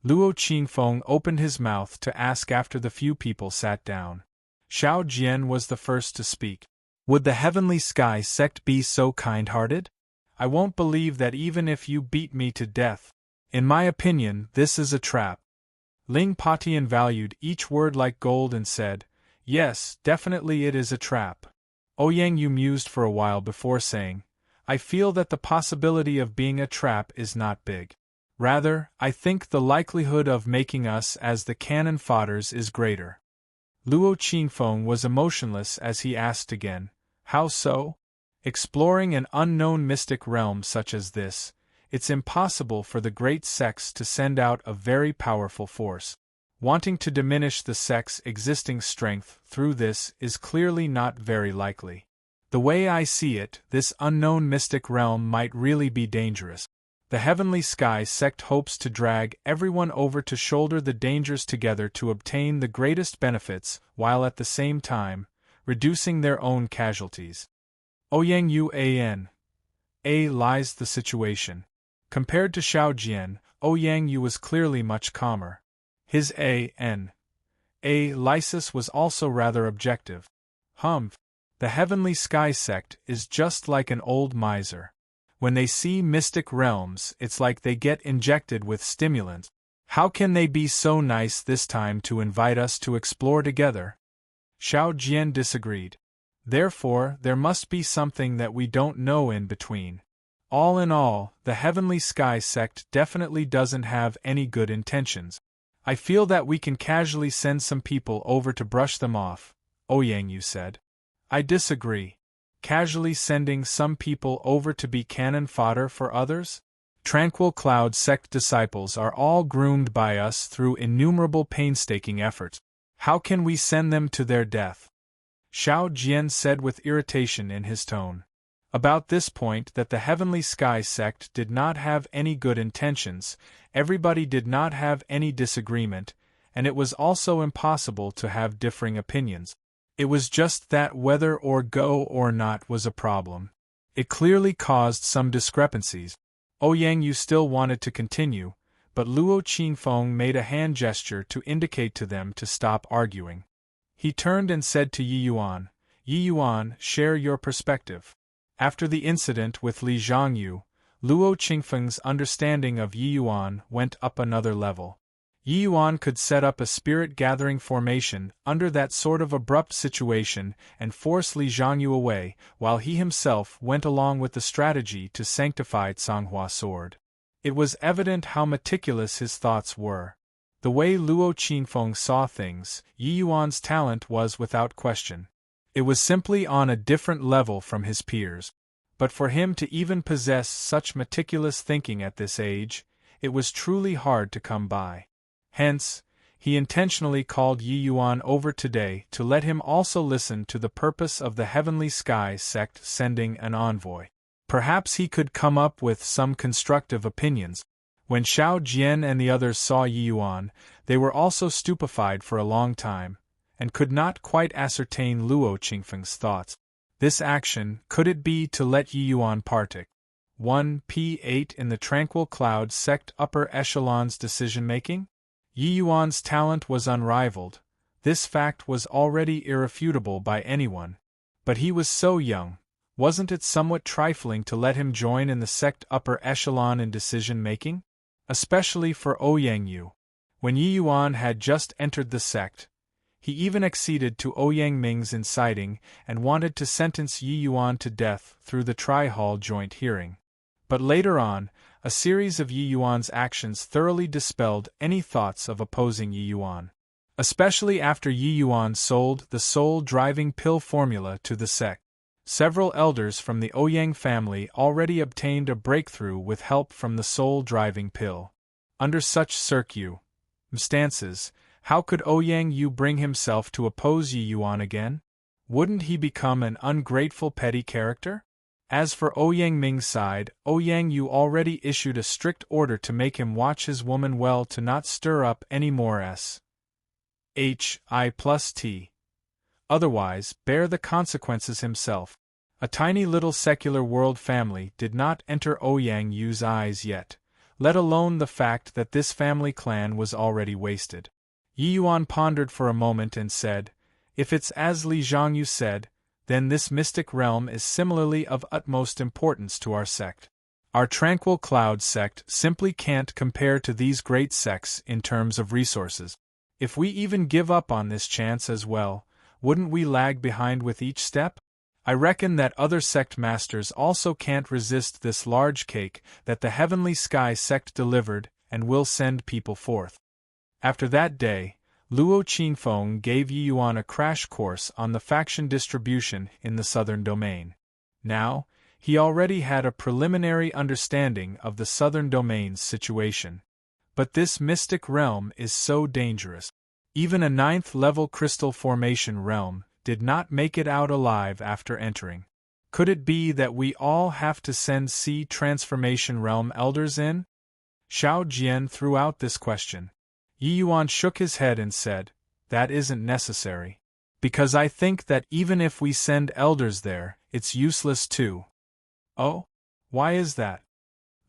Luo Qingfeng opened his mouth to ask after the few people sat down. Xiao Jian was the first to speak. Would the Heavenly Sky Sect be so kind-hearted? I won't believe that even if you beat me to death. In my opinion, this is a trap. Ling Patian valued each word like gold and said, yes, definitely it is a trap. Ouyang Yu mused for a while before saying, I feel that the possibility of being a trap is not big. Rather, I think the likelihood of making us as the cannon fodders is greater. Luo Qingfeng was emotionless as he asked again, how so? Exploring an unknown mystic realm such as this, it's impossible for the great sects to send out a very powerful force. Wanting to diminish the sect's existing strength through this is clearly not very likely. The way I see it, this unknown mystic realm might really be dangerous. The Heavenly Sky Sect hopes to drag everyone over to shoulder the dangers together to obtain the greatest benefits, while at the same time, reducing their own casualties. Ouyang Yu lies the situation. Compared to Xiao Jian, Ouyang Yu was clearly much calmer. His lysis was also rather objective. The Heavenly Sky Sect is just like an old miser. When they see mystic realms, it's like they get injected with stimulants. How can they be so nice this time to invite us to explore together? Xiao Jian disagreed. Therefore, there must be something that we don't know in between. All in all, the Heavenly Sky Sect definitely doesn't have any good intentions. I feel that we can casually send some people over to brush them off, Ouyang Yu said. I disagree. Casually sending some people over to be cannon fodder for others? Tranquil Cloud Sect disciples are all groomed by us through innumerable painstaking efforts. How can we send them to their death? Xiao Jian said with irritation in his tone. About this point that the Heavenly Sky Sect did not have any good intentions, everybody did not have any disagreement, and it was also impossible to have differing opinions. It was just that whether or go or not was a problem. It clearly caused some discrepancies. Ouyang Yu still wanted to continue, but Luo Qingfeng made a hand gesture to indicate to them to stop arguing. He turned and said to Yi Yuan, "Yi Yuan, share your perspective." After the incident with Li Zhangyu, Luo Qingfeng's understanding of Yi Yuan went up another level. Yi Yuan could set up a spirit-gathering formation under that sort of abrupt situation and force Li Zhangyu away, while he himself went along with the strategy to sanctify Canghua sword. It was evident how meticulous his thoughts were. The way Luo Qingfeng saw things, Yi Yuan's talent was without question. It was simply on a different level from his peers. But for him to even possess such meticulous thinking at this age, it was truly hard to come by. Hence, he intentionally called Yi Yuan over today to let him also listen to the purpose of the Heavenly Sky sect sending an envoy. Perhaps he could come up with some constructive opinions. When Xiao Jian and the others saw Yi Yuan, they were also stupefied for a long time, and could not quite ascertain Luo Qingfeng's thoughts. This action, could it be to let Yi Yuan partake? 1p8 in the Tranquil Cloud sect upper echelon's decision-making? Yi Yuan's talent was unrivaled. This fact was already irrefutable by anyone. But he was so young. Wasn't it somewhat trifling to let him join in the sect upper echelon in decision-making? Especially for Ouyang Yu. When Yi Yuan had just entered the sect, he even acceded to Ouyang Ming's inciting and wanted to sentence Yi Yuan to death through the Tri-Hall joint hearing. But later on, a series of Yi Yuan's actions thoroughly dispelled any thoughts of opposing Yi Yuan. Especially after Yi Yuan sold the soul-driving pill formula to the sect. Several elders from the Ouyang family already obtained a breakthrough with help from the soul-driving pill. Under such circumstances, how could Ouyang Yu bring himself to oppose Yi Yuan again? Wouldn't he become an ungrateful petty character? As for Ouyang Ming's side, Ouyang Yu already issued a strict order to make him watch his woman well to not stir up any more SHI+T. Otherwise, bear the consequences himself. A tiny little secular world family did not enter Ouyang Yu's eyes yet, let alone the fact that this family clan was already wasted. Yi Yuan pondered for a moment and said, "If it's as Li Zhangyu said, then this mystic realm is similarly of utmost importance to our sect. Our Tranquil Cloud sect simply can't compare to these great sects in terms of resources. If we even give up on this chance as well, wouldn't we lag behind with each step? I reckon that other sect masters also can't resist this large cake that the Heavenly Sky sect delivered and will send people forth." After that day, Luo Qingfeng gave Yi Yuan a crash course on the faction distribution in the southern domain. Now, he already had a preliminary understanding of the southern domain's situation. But this mystic realm is so dangerous. Even a 9th-level crystal formation realm did not make it out alive after entering. Could it be that we all have to send sea transformation realm elders in? Xiao Jian threw out this question. Yi Yuan shook his head and said, "That isn't necessary. Because I think that even if we send elders there, it's useless too." "Oh? Why is that?"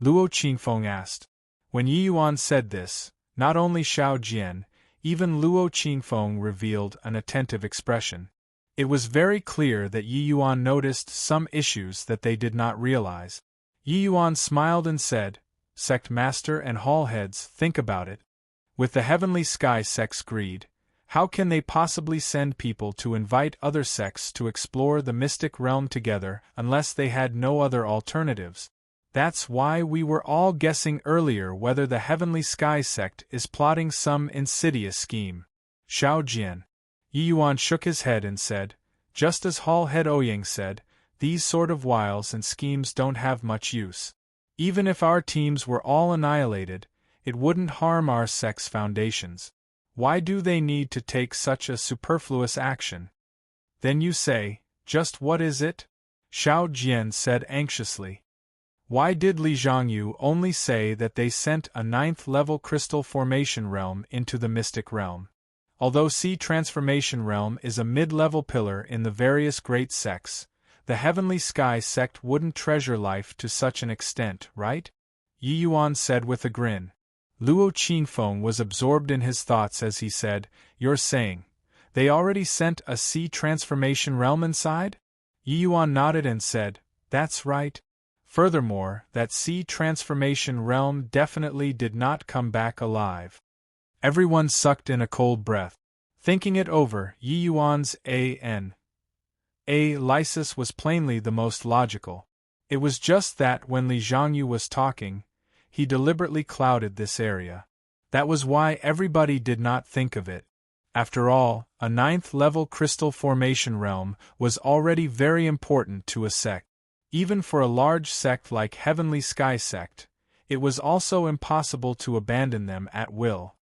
Luo Qingfeng asked. When Yi Yuan said this, not only Xiao Jian, even Luo Qingfeng revealed an attentive expression. It was very clear that Yi Yuan noticed some issues that they did not realize. Yi Yuan smiled and said, "Sect Master and Hall Heads, think about it. With the Heavenly Sky sect's greed, how can they possibly send people to invite other sects to explore the mystic realm together unless they had no other alternatives? That's why we were all guessing earlier whether the Heavenly Sky sect is plotting some insidious scheme." Xiao Jian. Yi Yuan shook his head and said, "Just as Hall Head Ouyang said, these sort of wiles and schemes don't have much use. Even if our teams were all annihilated, it wouldn't harm our sect's foundations. Why do they need to take such a superfluous action?" "Then you say, just what is it?" Xiao Jian said anxiously. "Why did Li Zhangyu only say that they sent a 9th-level crystal formation realm into the mystic realm? Although Sea Transformation Realm is a mid-level pillar in the various great sects, the Heavenly Sky sect wouldn't treasure life to such an extent, right?" Yi Yuan said with a grin. Luo Qingfeng was absorbed in his thoughts as he said, "You're saying They already sent a sea transformation realm inside? Yi Yuan nodded and said, "That's right. Furthermore, that sea transformation realm definitely did not come back alive." Everyone sucked in a cold breath. Thinking it over, Yi Yuan's lysis was plainly the most logical. It was just that when Li Zhangyu was talking, he deliberately clouded this area. That was why everybody did not think of it. After all, a 9th-level crystal formation realm was already very important to a sect. Even for a large sect like Heavenly Sky Sect, it was also impossible to abandon them at will.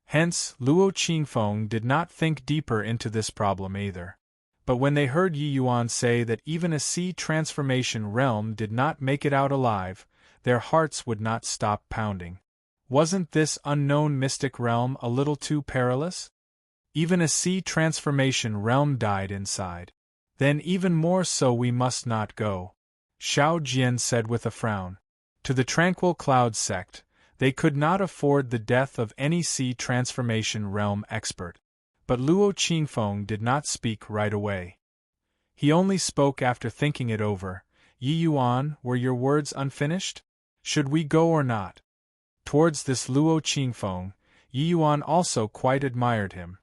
Hence, Luo Qingfeng did not think deeper into this problem either. But when they heard Yi Yuan say that even a sea transformation realm did not make it out alive, their hearts would not stop pounding. Wasn't this unknown mystic realm a little too perilous? Even a sea transformation realm died inside. Then even more so we must not go. Xiao Jian said with a frown. To the Tranquil Cloud sect, they could not afford the death of any sea transformation realm expert. But Luo Qingfeng did not speak right away. He only spoke after thinking it over. Yi Yuan, were your words unfinished? Should we go or not? Towards this Luo Qingfeng, Yi Yuan also quite admired him.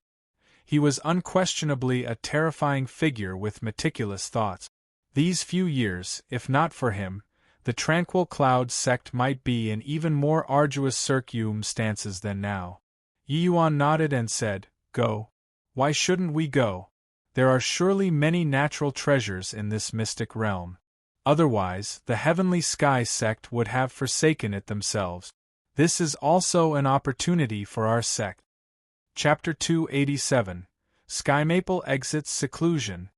He was unquestionably a terrifying figure with meticulous thoughts. These few years, if not for him, the Tranquil Cloud sect might be in even more arduous circumstances than now. Yi Yuan nodded and said, "Go. Why shouldn't we go? There are surely many natural treasures in this mystic realm. Otherwise, the Heavenly Sky sect would have forsaken it themselves. This is also an opportunity for our sect." Chapter 287, Sky Maple Exits Seclusion.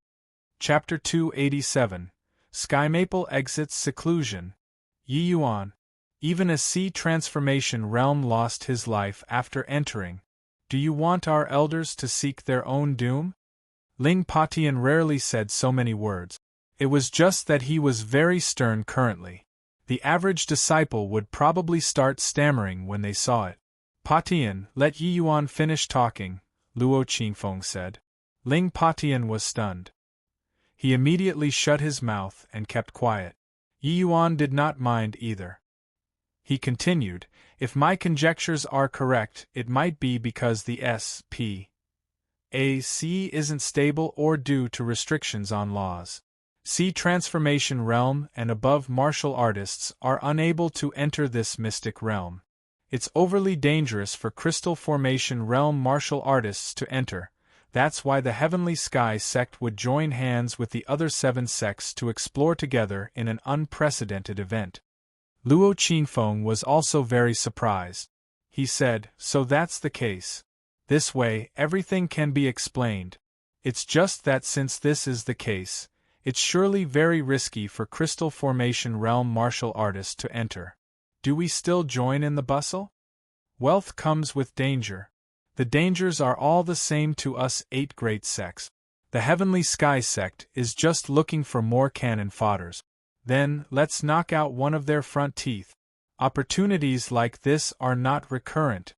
Chapter 287, Sky Maple Exits Seclusion. Yi Yuan. Even a sea transformation realm lost his life after entering. Do you want our elders to seek their own doom? Ling Patian rarely said so many words. It was just that he was very stern currently. The average disciple would probably start stammering when they saw it. "Patian, let Yi Yuan finish talking," Luo Qingfeng said. Ling Patian was stunned. He immediately shut his mouth and kept quiet. Yi Yuan did not mind either. He continued, "If my conjectures are correct, it might be because the SPAC isn't stable or due to restrictions on laws. Sea Transformation Realm and above martial artists are unable to enter this mystic realm. It's overly dangerous for Crystal Formation Realm martial artists to enter. That's why the Heavenly Sky sect would join hands with the other 7 sects to explore together in an unprecedented event." Luo Qingfeng was also very surprised. He said, "So that's the case. This way, everything can be explained. It's just that since this is the case, it's surely very risky for Crystal Formation Realm martial artists to enter. Do we still join in the bustle? Wealth comes with danger. The dangers are all the same to us 8 great sects. The Heavenly Sky sect is just looking for more cannon fodders. Then, let's knock out one of their front teeth. Opportunities like this are not recurrent."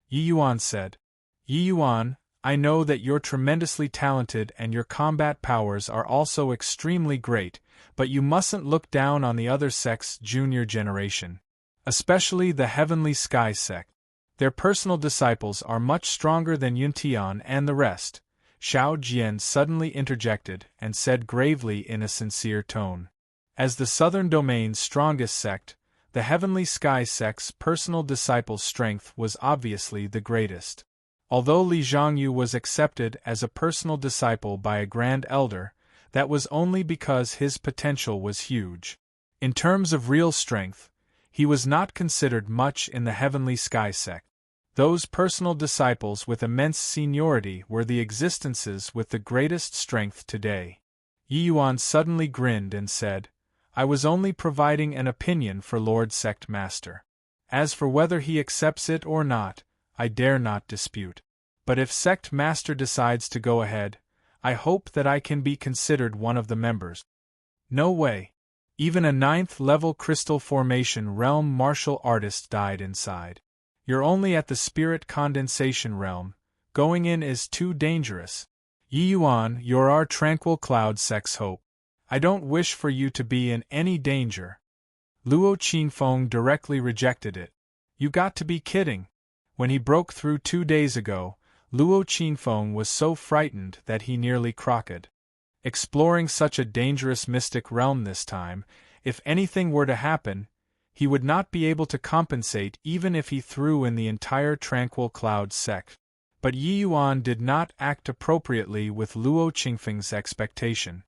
Yi Yuan said. "Yi Yuan, I know that you're tremendously talented and your combat powers are also extremely great, but you mustn't look down on the other sect's junior generation. Especially the Heavenly Sky sect. Their personal disciples are much stronger than Yuntian and the rest." Xiao Jian suddenly interjected and said gravely in a sincere tone. As the Southern Domain's strongest sect, the Heavenly Sky sect's personal disciples' strength was obviously the greatest. Although Li Zhangyu was accepted as a personal disciple by a Grand Elder, that was only because his potential was huge. In terms of real strength, he was not considered much in the Heavenly Sky sect. Those personal disciples with immense seniority were the existences with the greatest strength today. Yi Yuan suddenly grinned and said, "I was only providing an opinion for Lord Sect Master. As for whether he accepts it or not, I dare not dispute. But if Sect Master decides to go ahead, I hope that I can be considered one of the members." "No way. Even a 9th-level Crystal Formation Realm martial artist died inside. You're only at the Spirit Condensation Realm. Going in is too dangerous. Yi Yuan, you're our tranquil cloud sex hope. I don't wish for you to be in any danger. Luo Qinfeng directly rejected it. You got to be kidding. When he broke through 2 days ago, Luo Qinfeng was so frightened that he nearly croaked. Exploring such a dangerous mystic realm this time, if anything were to happen, he would not be able to compensate even if he threw in the entire tranquil cloud sect. But Yi Yuan did not act appropriately with Luo Qinfeng's expectation.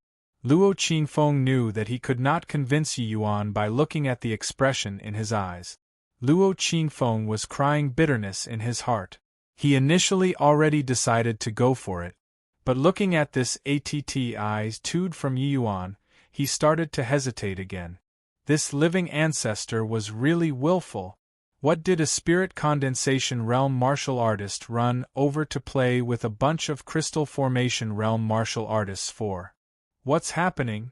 Luo Qinfeng knew that he could not convince Yi Yuan by looking at the expression in his eyes. Luo Qinfeng was crying bitterness in his heart. He initially already decided to go for it, but looking at this attitude from Yi Yuan, he started to hesitate again. This living ancestor was really willful. What did a spirit condensation realm martial artist run over to play with a bunch of crystal formation realm martial artists for? What's happening?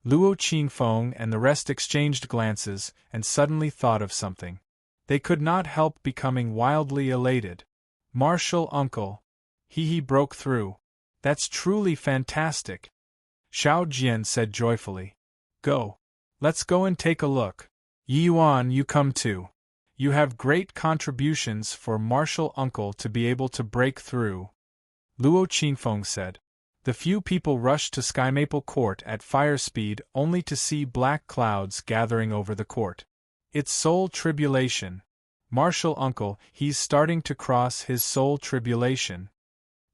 Luo Qinfeng and the rest exchanged glances and suddenly thought of something. They could not help becoming wildly elated. Martial uncle. He broke through. That's truly fantastic. Xiao Jian said joyfully. Go. Let's go and take a look. Yi Yuan, you come too. You have great contributions for martial uncle to be able to break through. Luo Qinfeng said. The few people rushed to Sky Maple Court at fire speed only to see black clouds gathering over the court. It's soul tribulation. Martial uncle, he's starting to cross his soul tribulation.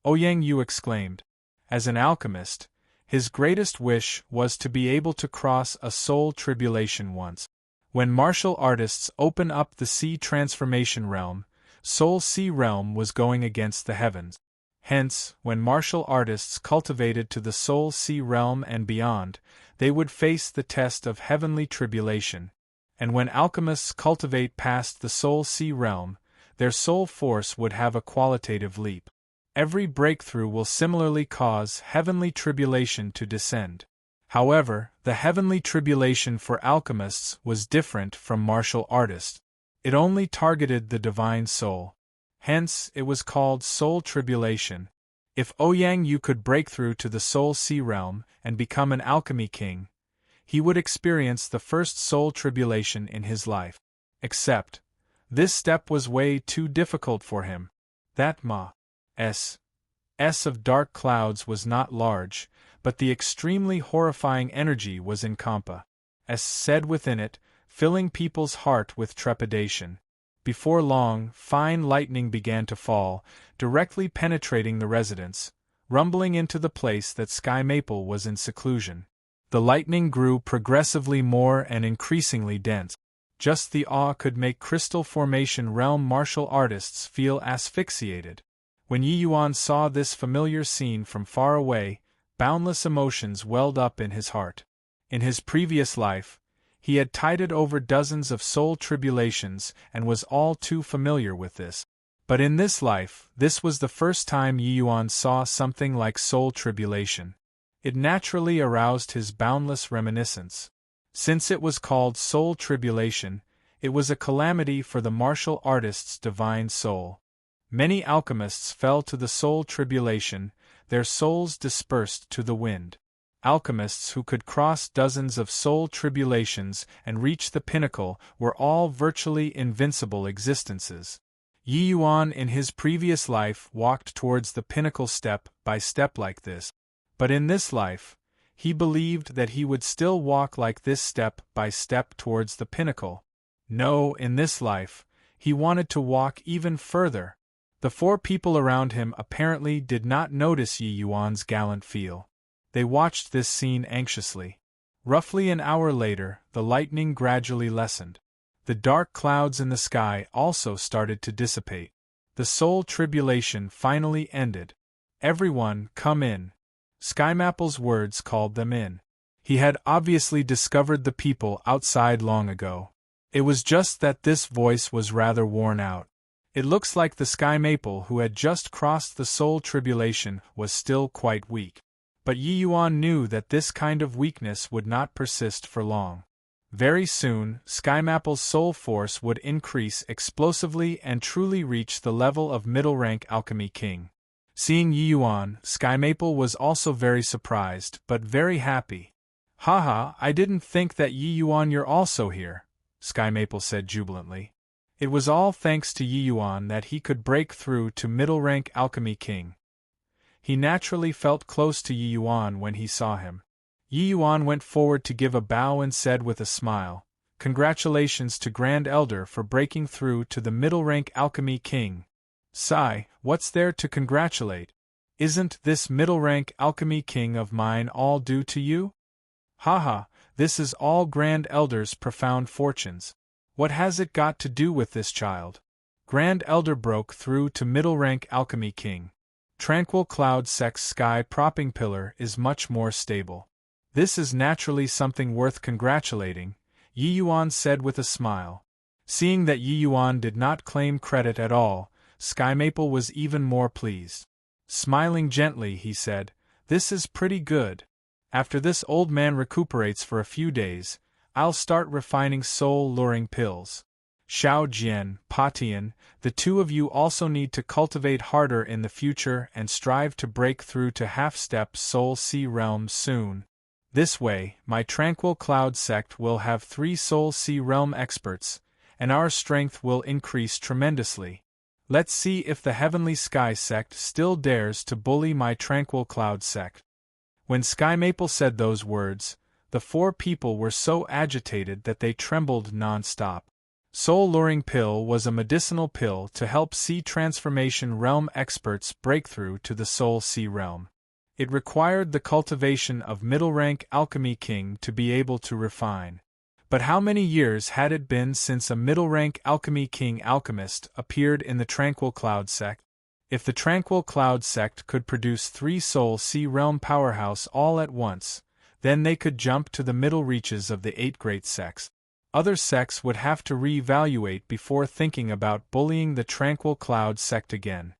Ouyang Yu exclaimed. As an alchemist, his greatest wish was to be able to cross a soul tribulation once. When martial artists open up the sea transformation realm, soul sea realm was going against the heavens. Hence, when martial artists cultivated to the soul sea realm and beyond, they would face the test of heavenly tribulation. And when alchemists cultivate past the soul sea realm, their soul force would have a qualitative leap. Every breakthrough will similarly cause heavenly tribulation to descend. However, the heavenly tribulation for alchemists was different from martial artists. It only targeted the divine soul. Hence, it was called soul tribulation. If Ouyang Yu could break through to the soul sea realm and become an alchemy king, he would experience the first soul tribulation in his life. Except, this step was way too difficult for him. That S of dark clouds was not large, but the extremely horrifying energy was in Kampa. Said within it, filling people's heart with trepidation. Before long, fine lightning began to fall, directly penetrating the residence, rumbling into the place that Sky Maple was in seclusion. The lightning grew progressively more and increasingly dense. Just the awe could make crystal formation realm martial artists feel asphyxiated. When Yi Yuan saw this familiar scene from far away, boundless emotions welled up in his heart. In his previous life, he had tided over dozens of soul tribulations and was all too familiar with this. But in this life, this was the first time Yi Yuan saw something like soul tribulation. It naturally aroused his boundless reminiscence. Since it was called soul tribulation, it was a calamity for the martial artist's divine soul. Many alchemists fell to the soul tribulation, their souls dispersed to the wind. Alchemists who could cross dozens of soul tribulations and reach the pinnacle were all virtually invincible existences. Yi Yuan in his previous life walked towards the pinnacle step by step like this. But in this life, he believed that he would still walk like this step by step towards the pinnacle. No, in this life, he wanted to walk even further. The 4 people around him apparently did not notice Yi Yuan's gallant feel. They watched this scene anxiously. Roughly an hour later, the lightning gradually lessened. The dark clouds in the sky also started to dissipate. The soul tribulation finally ended. Everyone, come in. Skymapple's words called them in. He had obviously discovered the people outside long ago. It was just that this voice was rather worn out. It looks like the Sky Maple who had just crossed the soul tribulation was still quite weak. But Yi Yuan knew that this kind of weakness would not persist for long. Very soon, Skymapple's soul force would increase explosively and truly reach the level of middle-rank alchemy king. Seeing Yi Yuan, Sky Maple was also very surprised, but very happy. Haha, I didn't think that Yi Yuan you're also here, Sky Maple said jubilantly. It was all thanks to Yi Yuan that he could break through to middle-rank Alchemy King. He naturally felt close to Yi Yuan when he saw him. Yi Yuan went forward to give a bow and said with a smile, "Congratulations to Grand Elder for breaking through to the middle-rank Alchemy King." "Sigh, what's there to congratulate? Isn't this middle-rank Alchemy King of mine all due to you? Haha, this is all Grand Elder's profound fortunes. What has it got to do with this child?" Grand Elder broke through to middle-rank Alchemy King. Tranquil Cloud Sect's sky propping pillar is much more stable. This is naturally something worth congratulating, Yi Yuan said with a smile. Seeing that Yi Yuan did not claim credit at all, Sky Maple was even more pleased. Smiling gently, he said, "This is pretty good. After this old man recuperates for a few days, I'll start refining soul-luring pills. Xiao Jian, Patian, the two of you also need to cultivate harder in the future and strive to break through to half-step Soul Sea Realm soon. This way, my Tranquil Cloud Sect will have 3 Soul Sea Realm experts, and our strength will increase tremendously. Let's see if the Heavenly Sky Sect still dares to bully my Tranquil Cloud Sect." When Sky Maple said those words, the 4 people were so agitated that they trembled non-stop. Soul-luring pill was a medicinal pill to help Sea Transformation Realm experts break through to the Soul Sea Realm. It required the cultivation of middle-rank Alchemy King to be able to refine. But how many years had it been since a middle-rank Alchemy King alchemist appeared in the Tranquil Cloud Sect? If the Tranquil Cloud Sect could produce 3 Soul Sea Realm powerhouse all at once, then they could jump to the middle reaches of the 8 great sects. Other sects would have to re-evaluate before thinking about bullying the Tranquil Cloud Sect again.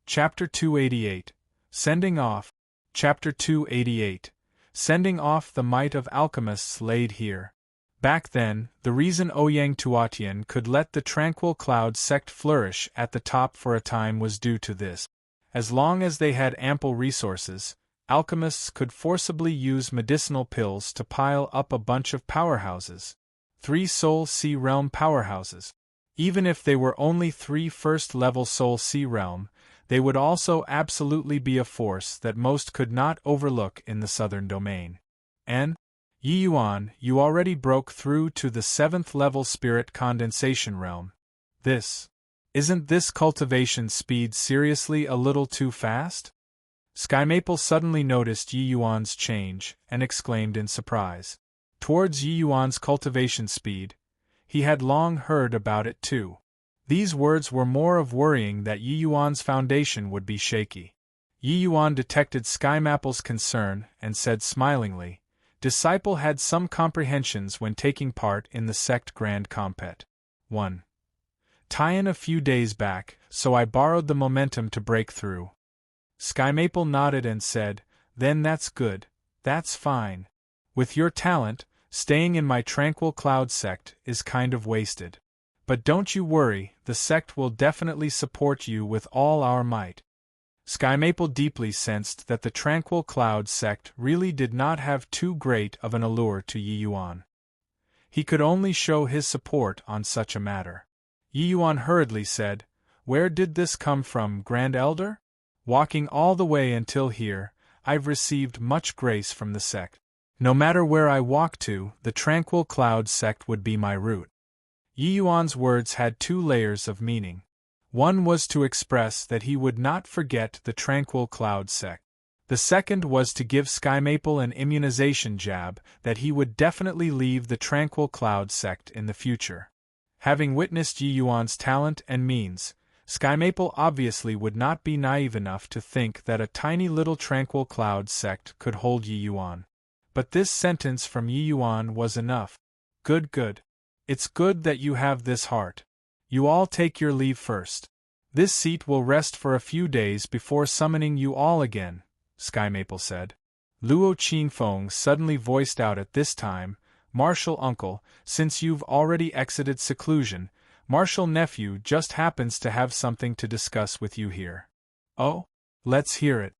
Chapter 288. Sending Off. Chapter 288. Sending Off. The might of alchemists laid here. Back then, the reason Ouyang Tuatian could let the Tranquil Cloud Sect flourish at the top for a time was due to this. As long as they had ample resources, alchemists could forcibly use medicinal pills to pile up a bunch of powerhouses. 3 Soul Sea Realm powerhouses. Even if they were only 3 first-level Soul Sea Realm, they would also absolutely be a force that most could not overlook in the southern domain. And Yi Yuan, you already broke through to the 7th-level Spirit Condensation Realm. Isn't this cultivation speed seriously a little too fast? Sky Maple suddenly noticed Yi Yuan's change, and exclaimed in surprise. Towards Yi Yuan's cultivation speed, he had long heard about it too. These words were more of worrying that Yi Yuan's foundation would be shaky. Yi Yuan detected Sky Maple's concern and said smilingly, "Disciple had some comprehensions when taking part in the sect Grand Compet. 1. Tie-in a few days back, so I borrowed the momentum to break through." Sky Maple nodded and said, "Then that's good, that's fine. With your talent, staying in my Tranquil Cloud Sect is kind of wasted. But don't you worry, the sect will definitely support you with all our might." Sky Maple deeply sensed that the Tranquil Cloud Sect really did not have too great of an allure to Yi Yuan. He could only show his support on such a matter. Yi Yuan hurriedly said, "Where did this come from, Grand Elder? Walking all the way until here, I've received much grace from the sect. No matter where I walk to, the Tranquil Cloud Sect would be my route." Yi Yuan's words had 2 layers of meaning. One was to express that he would not forget the Tranquil Cloud Sect. The second was to give Sky Maple an immunization jab that he would definitely leave the Tranquil Cloud Sect in the future. Having witnessed Yi Yuan's talent and means, Sky Maple obviously would not be naive enough to think that a tiny little Tranquil Cloud Sect could hold Yi Yuan. But this sentence from Yi Yuan was enough. Good. It's good that you have this heart. You all take your leave first. This seat will rest for a few days before summoning you all again, Sky Maple said. Luo Qinfeng suddenly voiced out at this time, "Martial uncle, since you've already exited seclusion, Martial nephew just happens to have something to discuss with you here." "Oh? Let's hear it.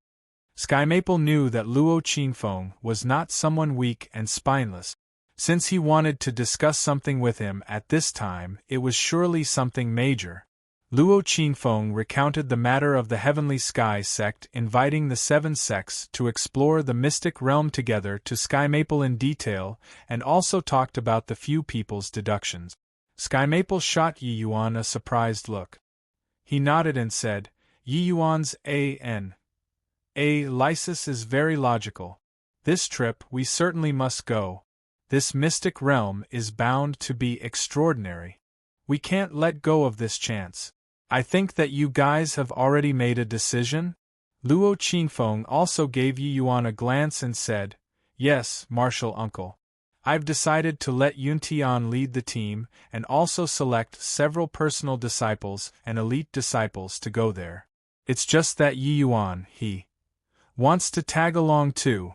Sky Maple knew that Luo Qingfeng was not someone weak and spineless. Since he wanted to discuss something with him at this time, it was surely something major. Luo Qingfeng recounted the matter of the Heavenly Sky sect inviting the 7 sects to explore the mystic realm together to Sky Maple in detail, and also talked about the few people's deductions. Sky Maple shot Yi Yuan a surprised look. He nodded and said, Yi Yuan's lysis is very logical. This trip we certainly must go. This mystic realm is bound to be extraordinary. We can't let go of this chance. I think that you guys have already made a decision? Luo Qingfeng also gave Yi Yuan a glance and said, Yes, Martial Uncle. I've decided to let Yun Tian lead the team and also select several personal disciples and elite disciples to go there. It's just that Yi Yuan, he wants to tag along too.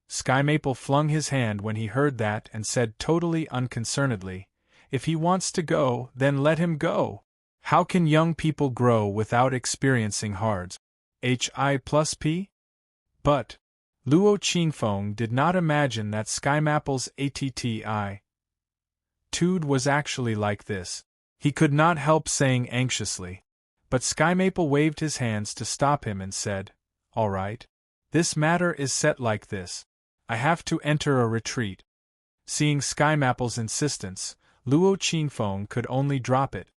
Sky Maple flung his hand when he heard that and said totally unconcernedly, If he wants to go, then let him go. How can young people grow without experiencing hards? Hi+P? But Luo Qingfeng did not imagine that Sky Maple's attitude was actually like this. He could not help saying anxiously. But Sky Maple waved his hands to stop him and said, All right. This matter is set like this. I have to enter a retreat. Seeing Sky Maple's insistence, Luo Qingfeng could only drop it.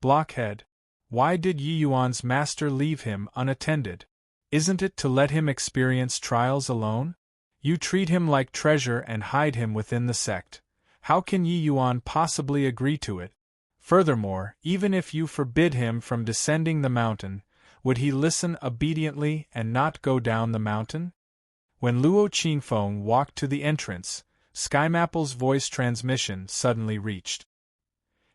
Blockhead. Why did Yi Yuan's master leave him unattended? Isn't it to let him experience trials alone? You treat him like treasure and hide him within the sect. How can Yi Yuan possibly agree to it? Furthermore, even if you forbid him from descending the mountain, would he listen obediently and not go down the mountain? When Luo Qingfeng walked to the entrance, Sky Maple's voice transmission suddenly reached.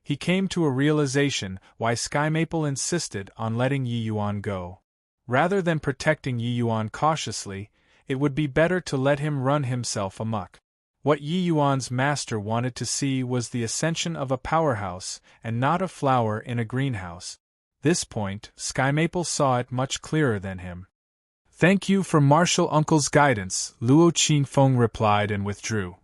He came to a realization why Sky Maple insisted on letting Yi Yuan go. Rather than protecting Yi Yuan cautiously, it would be better to let him run himself amok. What Yi Yuan's master wanted to see was the ascension of a powerhouse, and not a flower in a greenhouse. This point, Sky Maple saw it much clearer than him. Thank you for Martial Uncle's guidance, Luo Qingfeng replied and withdrew.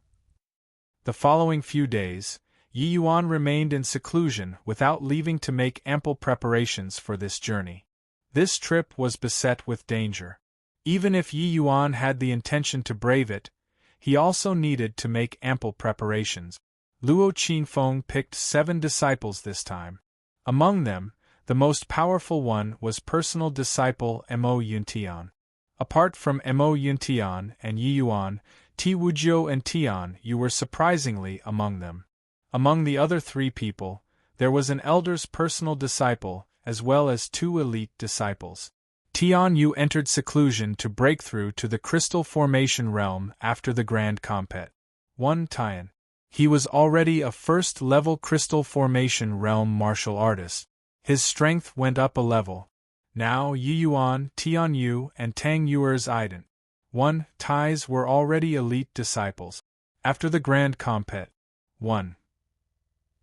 The following few days, Yi Yuan remained in seclusion without leaving to make ample preparations for this journey. This trip was beset with danger. Even if Yi Yuan had the intention to brave it, he also needed to make ample preparations. Luo Qingfeng picked 7 disciples this time. Among them, the most powerful one was personal disciple Mo Yuntian. Apart from Mo Yuntian and Yi Yuan, Ti Wujiu and Tian Yu were surprisingly among them. Among the other 3 people, there was an elder's personal disciple, as well as 2 elite disciples. Tian Yu entered seclusion to break through to the crystal formation realm after the Grand Compet. 1 Tian. He was already a first-level crystal formation realm martial artist. His strength went up a level. Now Yi Yuan, Tian Yu, and Tang Yuer's Iden. 1 Tais were already elite disciples. After the Grand Compet. 1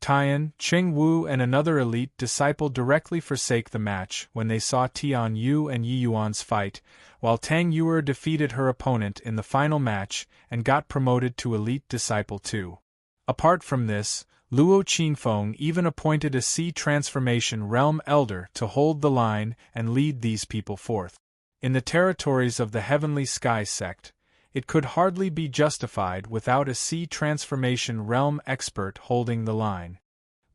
Tian, Cheng Wu and another elite disciple directly forsake the match when they saw Tian Yu and Yi Yuan's fight, while Tang Yuer defeated her opponent in the final match and got promoted to elite disciple 2. Apart from this, Luo Qingfeng even appointed a Sea Transformation Realm Elder to hold the line and lead these people forth. In the territories of the Heavenly Sky sect, it could hardly be justified without a Sea Transformation Realm expert holding the line.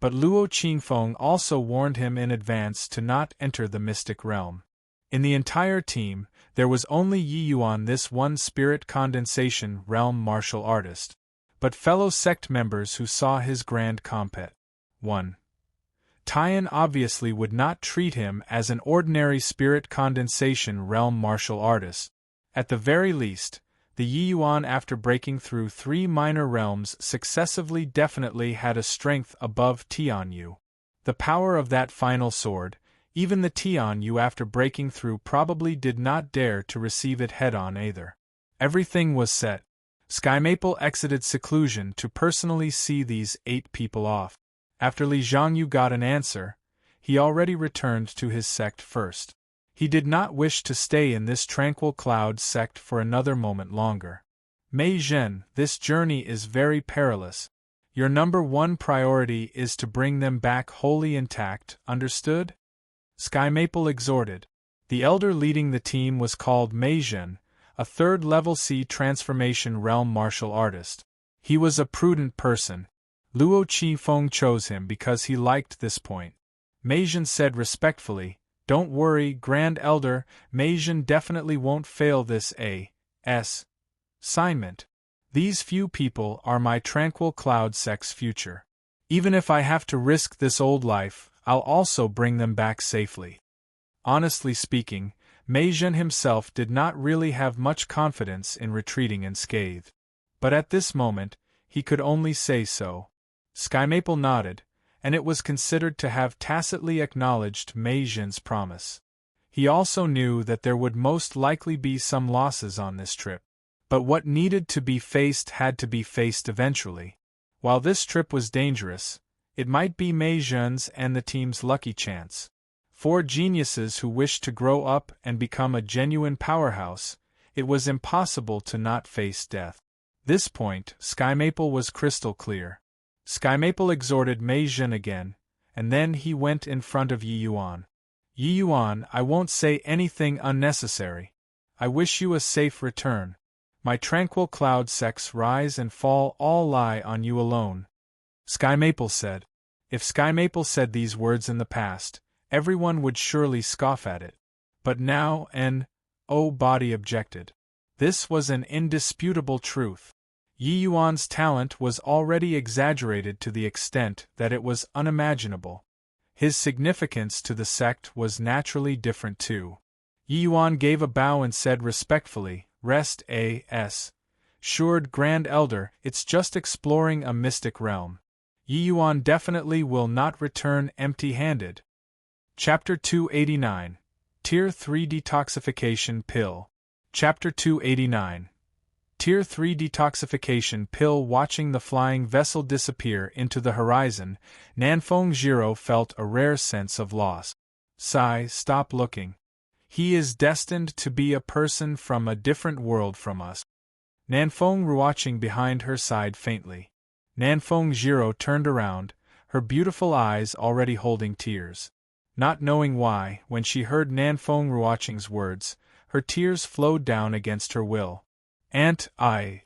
But Luo Qingfeng also warned him in advance to not enter the mystic realm. In the entire team, there was only Yi Yuan, this one Spirit Condensation Realm martial artist. But fellow sect members who saw his Grand Compet. 1 Tian obviously would not treat him as an ordinary Spirit Condensation Realm martial artist. At the very least, the Yi Yuan, after breaking through 3 minor realms successively, definitely had a strength above Tian Yu. The power of that final sword, even the Tian Yu after breaking through probably did not dare to receive it head-on either. Everything was set. Sky Maple exited seclusion to personally see these 8 people off. After Li Zhangyu got an answer, he already returned to his sect first. He did not wish to stay in this tranquil cloud sect for another moment longer. Mei Zhen, this journey is very perilous. Your number one priority is to bring them back wholly intact, understood? Sky Maple exhorted. The elder leading the team was called Mei Zhen, a third-level C transformation realm martial artist. He was a prudent person. Luo Qifeng chose him because he liked this point. Mei Zhen said respectfully, "Don't worry, Grand Elder, Mei Zhen definitely won't fail this assignment. These few people are my tranquil cloud sect's future. Even if I have to risk this old life, I'll also bring them back safely." Honestly speaking, Mei Zhen himself did not really have much confidence in retreating unscathed. But at this moment, he could only say so. Sky Maple nodded, and it was considered to have tacitly acknowledged Mei Zhen's promise. He also knew that there would most likely be some losses on this trip. But what needed to be faced had to be faced eventually. While this trip was dangerous, it might be Mei Zhen's and the team's lucky chance. 4 geniuses who wished to grow up and become a genuine powerhouse, it was impossible to not face death. This point, Sky Maple was crystal clear. Sky Maple exhorted Mei Zhen again, and then he went in front of Yi Yuan. "Yi Yuan, I won't say anything unnecessary. I wish you a safe return. My tranquil cloud sects rise and fall all lie on you alone," Sky Maple said. If Sky Maple said these words in the past, everyone would surely scoff at it. But now body objected. This was an indisputable truth. Yi Yuan's talent was already exaggerated to the extent that it was unimaginable. His significance to the sect was naturally different too. Yi Yuan gave a bow and said respectfully, "Rest assured, Grand Elder, it's just exploring a mystic realm. Yi Yuan definitely will not return empty-handed." Chapter 289. Tier 3 Detoxification Pill. Chapter 289. Tier 3 Detoxification Pill. Watching the flying vessel disappear into the horizon, Nanfeng Jiro felt a rare sense of loss. "Sigh, stop looking. He is destined to be a person from a different world from us." Nanfeng, watching behind her, sighed faintly. Nanfeng Jiro turned around, her beautiful eyes already holding tears. Not knowing why, when she heard Nanfeng Ruoqing's words, her tears flowed down against her will. I.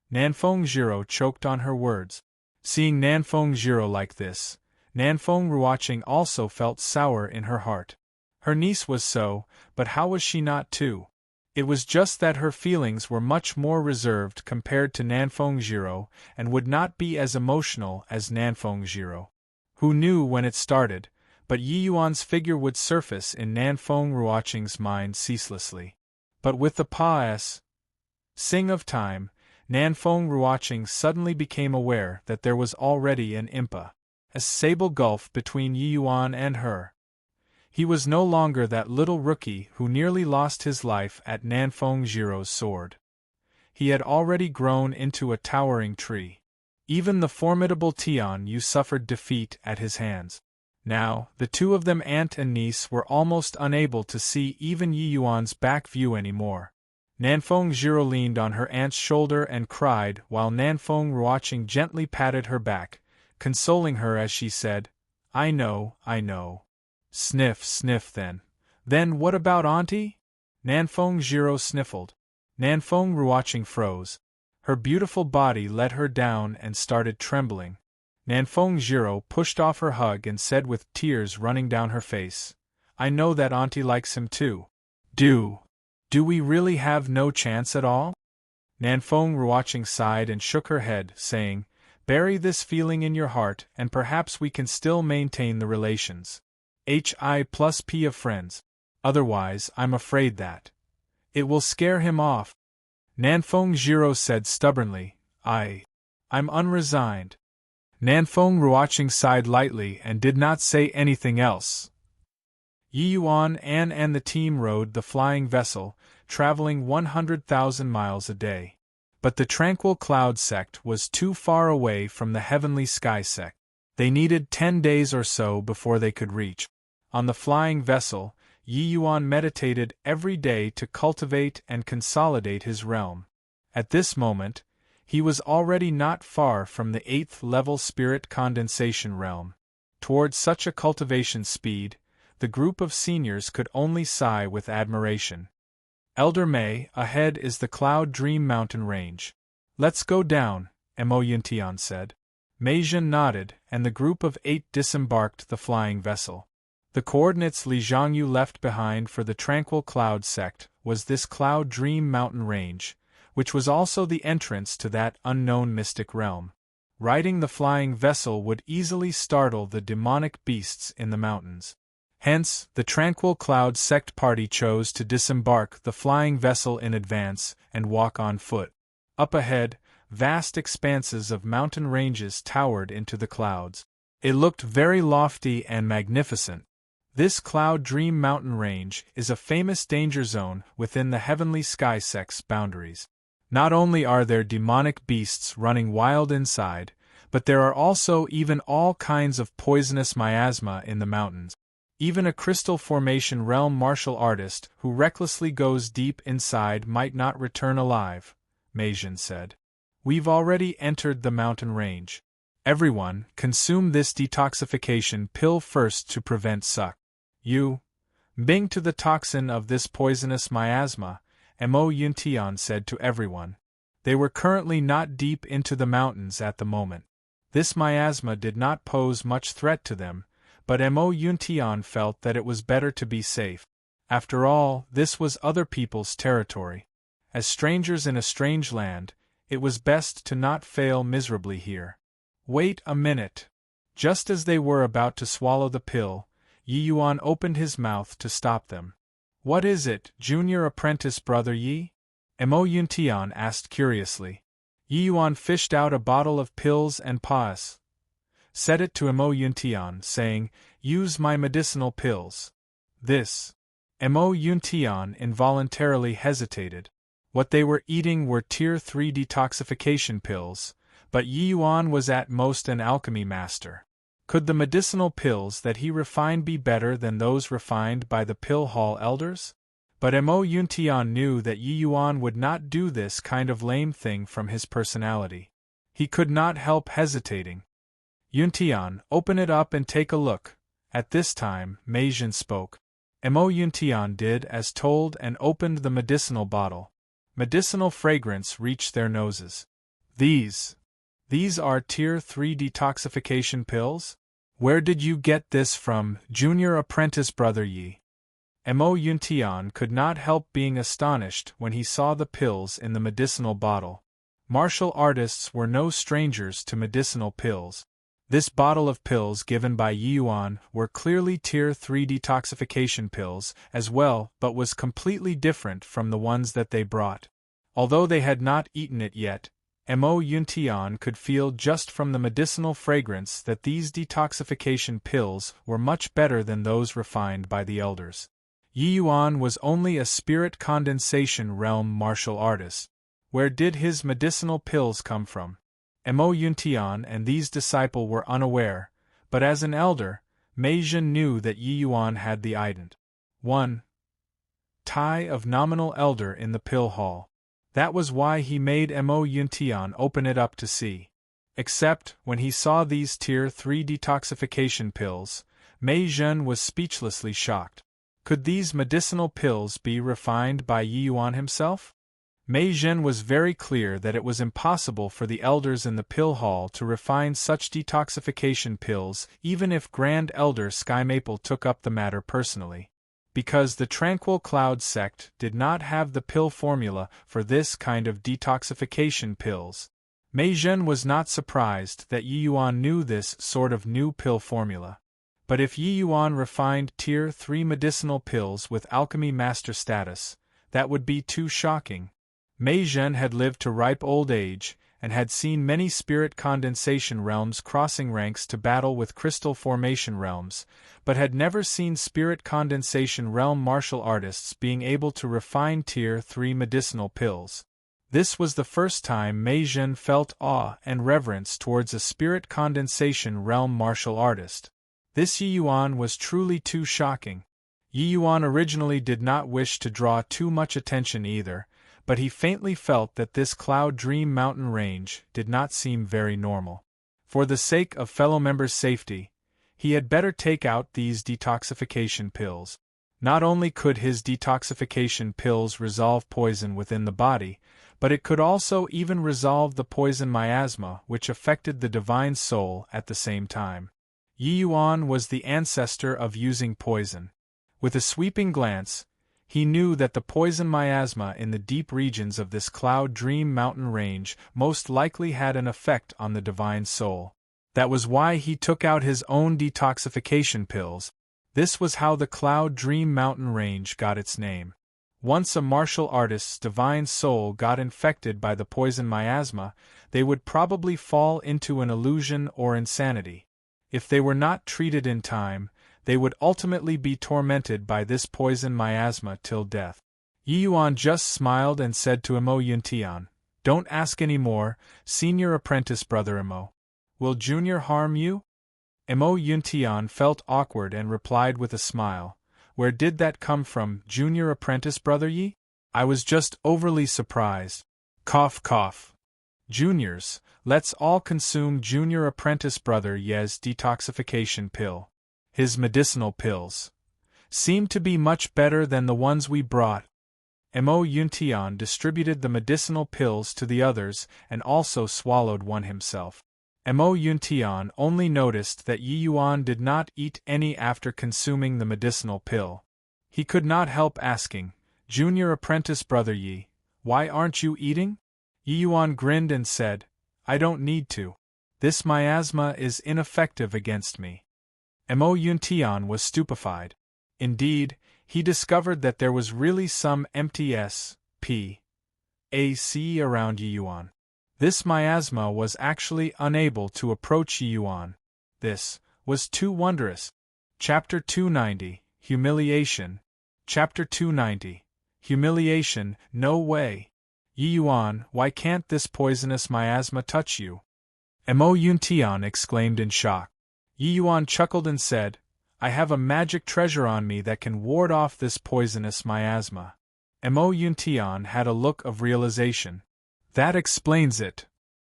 Nanfeng Jiro choked on her words. Seeing Nanfeng Jiro like this, Nanfeng Ruoqing also felt sour in her heart. Her niece was so, but how was she not too? It was just that her feelings were much more reserved compared to Nanfeng Jiro, and would not be as emotional as Nanfeng Jiro. Who knew when it started? But Yi Yuan's figure would surface in Nanfeng Ruoqing's mind ceaselessly. But with the passing of time, Nanfeng Ruoqing suddenly became aware that there was already an sable gulf between Yi Yuan and her. He was no longer that little rookie who nearly lost his life at Nanfeng Jiro's sword. He had already grown into a towering tree. Even the formidable Tian Yu suffered defeat at his hands. Now, the two of them, aunt and niece, were almost unable to see even Yi Yuan's back view anymore. Nanfeng Jiro leaned on her aunt's shoulder and cried while Nanfeng Ruoqing gently patted her back, consoling her as she said, I know. Sniff, sniff then. Then what about Auntie? Nanfeng Jiro sniffled. Nanfeng Ruoqing froze. Her beautiful body let her down and started trembling. Nanfeng Jiro pushed off her hug and said with tears running down her face, I know that Auntie likes him too. Do we really have no chance at all? Nanfeng Ruoqing sighed and shook her head, saying, Bury this feeling in your heart and perhaps we can still maintain the relations. Hi+P of friends. Otherwise, I'm afraid that it will scare him off. Nanfeng Jiro said stubbornly, I'm unresigned. Nanfeng Ruoqing sighed lightly and did not say anything else. Yi Yuan, An and the team rode the flying vessel, traveling 100,000 miles a day. But the tranquil cloud sect was too far away from the heavenly sky sect. They needed 10 days or so before they could reach. On the flying vessel, Yi Yuan meditated every day to cultivate and consolidate his realm. At this moment, he was already not far from the 8th level spirit condensation realm. Towards such a cultivation speed, the group of seniors could only sigh with admiration. Elder Mei, ahead is the Cloud Dream Mountain Range. Let's go down, Mo Yuntian said. Mei Zhen nodded, and the group of 8 disembarked the flying vessel. The coordinates Li Zhangyu left behind for the Tranquil Cloud sect was this Cloud Dream Mountain Range, which was also the entrance to that unknown mystic realm. Riding the flying vessel would easily startle the demonic beasts in the mountains. Hence, the Tranquil Cloud sect party chose to disembark the flying vessel in advance and walk on foot. Up ahead, vast expanses of mountain ranges towered into the clouds. It looked very lofty and magnificent. This Cloud Dream Mountain Range is a famous danger zone within the Heavenly Sky sect's boundaries. Not only are there demonic beasts running wild inside, but there are also even all kinds of poisonous miasma in the mountains. Even a crystal formation realm martial artist who recklessly goes deep inside might not return alive, Mei Zhen said. We've already entered the mountain range. Everyone, consume this detoxification pill first to prevent suck. You, bing to the toxin of this poisonous miasma, Mo Yuntian said to everyone. They were currently not deep into the mountains at the moment. This miasma did not pose much threat to them, but Mo Yuntian felt that it was better to be safe. After all, this was other people's territory. As strangers in a strange land, it was best to not fail miserably here. Wait a minute. Just as they were about to swallow the pill, Yi Yuan opened his mouth to stop them. What is it, junior apprentice brother Yi? Mo Yuntian asked curiously. Yi Yuan fished out a bottle of pills and paused. Said it to Mo Yuntian, saying, Use my medicinal pills. This. Mo Yuntian involuntarily hesitated. What they were eating were Tier 3 detoxification pills, but Yi Yuan was at most an alchemy master. Could the medicinal pills that he refined be better than those refined by the pill hall elders? But Mo Yuntian knew that Yi Yuan would not do this kind of lame thing from his personality. He could not help hesitating. Yuntian, open it up and take a look. At this time, Mei Zhen spoke. Mo Yuntian did as told and opened the medicinal bottle. Medicinal fragrance reached their noses. These are Tier 3 detoxification pills? Where did you get this from, junior apprentice brother Yi? Mo Yuntian could not help being astonished when he saw the pills in the medicinal bottle. Martial artists were no strangers to medicinal pills. This bottle of pills given by Yi Yuan were clearly Tier 3 detoxification pills as well, but was completely different from the ones that they brought. Although they had not eaten it yet, Mo Yuntian could feel just from the medicinal fragrance that these detoxification pills were much better than those refined by the elders. Yi Yuan was only a spirit condensation realm martial artist. Where did his medicinal pills come from? Mo Yuntian and these disciples were unaware, but as an elder, Mei Zhen knew that Yi Yuan had the ident. 1. tie of nominal elder in the pill hall. That was why he made Mo Yuntian open it up to see. Except, when he saw these Tier 3 detoxification pills, Mei Zhen was speechlessly shocked. Could these medicinal pills be refined by Yi Yuan himself? Mei Zhen was very clear that it was impossible for the elders in the pill hall to refine such detoxification pills even if Grand Elder Sky Maple took up the matter personally. Because the Tranquil Cloud sect did not have the pill formula for this kind of detoxification pills. Mei Zhen was not surprised that Yi Yuan knew this sort of new pill formula. But if Yi Yuan refined Tier 3 medicinal pills with alchemy master status, that would be too shocking. Mei Zhen had lived to ripe old age, and had seen many spirit condensation realms crossing ranks to battle with crystal formation realms, but had never seen spirit condensation realm martial artists being able to refine Tier 3 medicinal pills. This was the first time Mei Zhen felt awe and reverence towards a spirit condensation realm martial artist. This Yi Yuan was truly too shocking. Yi Yuan originally did not wish to draw too much attention either, but he faintly felt that this Cloud Dream mountain range did not seem very normal. For the sake of fellow members' safety, he had better take out these detoxification pills. Not only could his detoxification pills resolve poison within the body, but it could also even resolve the poison miasma which affected the divine soul at the same time. Yi Yuan was the ancestor of using poison. With a sweeping glance, he knew that the poison miasma in the deep regions of this Cloud Dream mountain range most likely had an effect on the divine soul. That was why he took out his own detoxification pills. This was how the Cloud Dream mountain range got its name. Once a martial artist's divine soul got infected by the poison miasma, they would probably fall into an illusion or insanity. If they were not treated in time, they would ultimately be tormented by this poison miasma till death. Yi Yuan just smiled and said to Emo Yuntian, "Don't ask any more, senior apprentice brother Emo. Will Junior harm you?" Emo Yuntian felt awkward and replied with a smile, "Where did that come from, Junior apprentice brother Yi? I was just overly surprised." Cough cough. Juniors, let's all consume Junior apprentice brother Ye's detoxification pill. His medicinal pills seem to be much better than the ones we brought. Emo Yuntian distributed the medicinal pills to the others and also swallowed one himself. Emo Yuntian only noticed that Yi Yuan did not eat any after consuming the medicinal pill. He could not help asking, "Junior apprentice brother Yi, why aren't you eating?" Yi Yuan grinned and said, "I don't need to. This miasma is ineffective against me." Emo Yuntian was stupefied. Indeed, he discovered that there was really some MTS, P. AC around Yi Yuan. This miasma was actually unable to approach Yi Yuan. This was too wondrous. Chapter 290, Humiliation. Chapter 290, Humiliation, no way. Yi Yuan, why can't this poisonous miasma touch you? Emo Yuntian exclaimed in shock. Yi Yuan chuckled and said, "I have a magic treasure on me that can ward off this poisonous miasma." Emo Yuntian had a look of realization. "That explains it."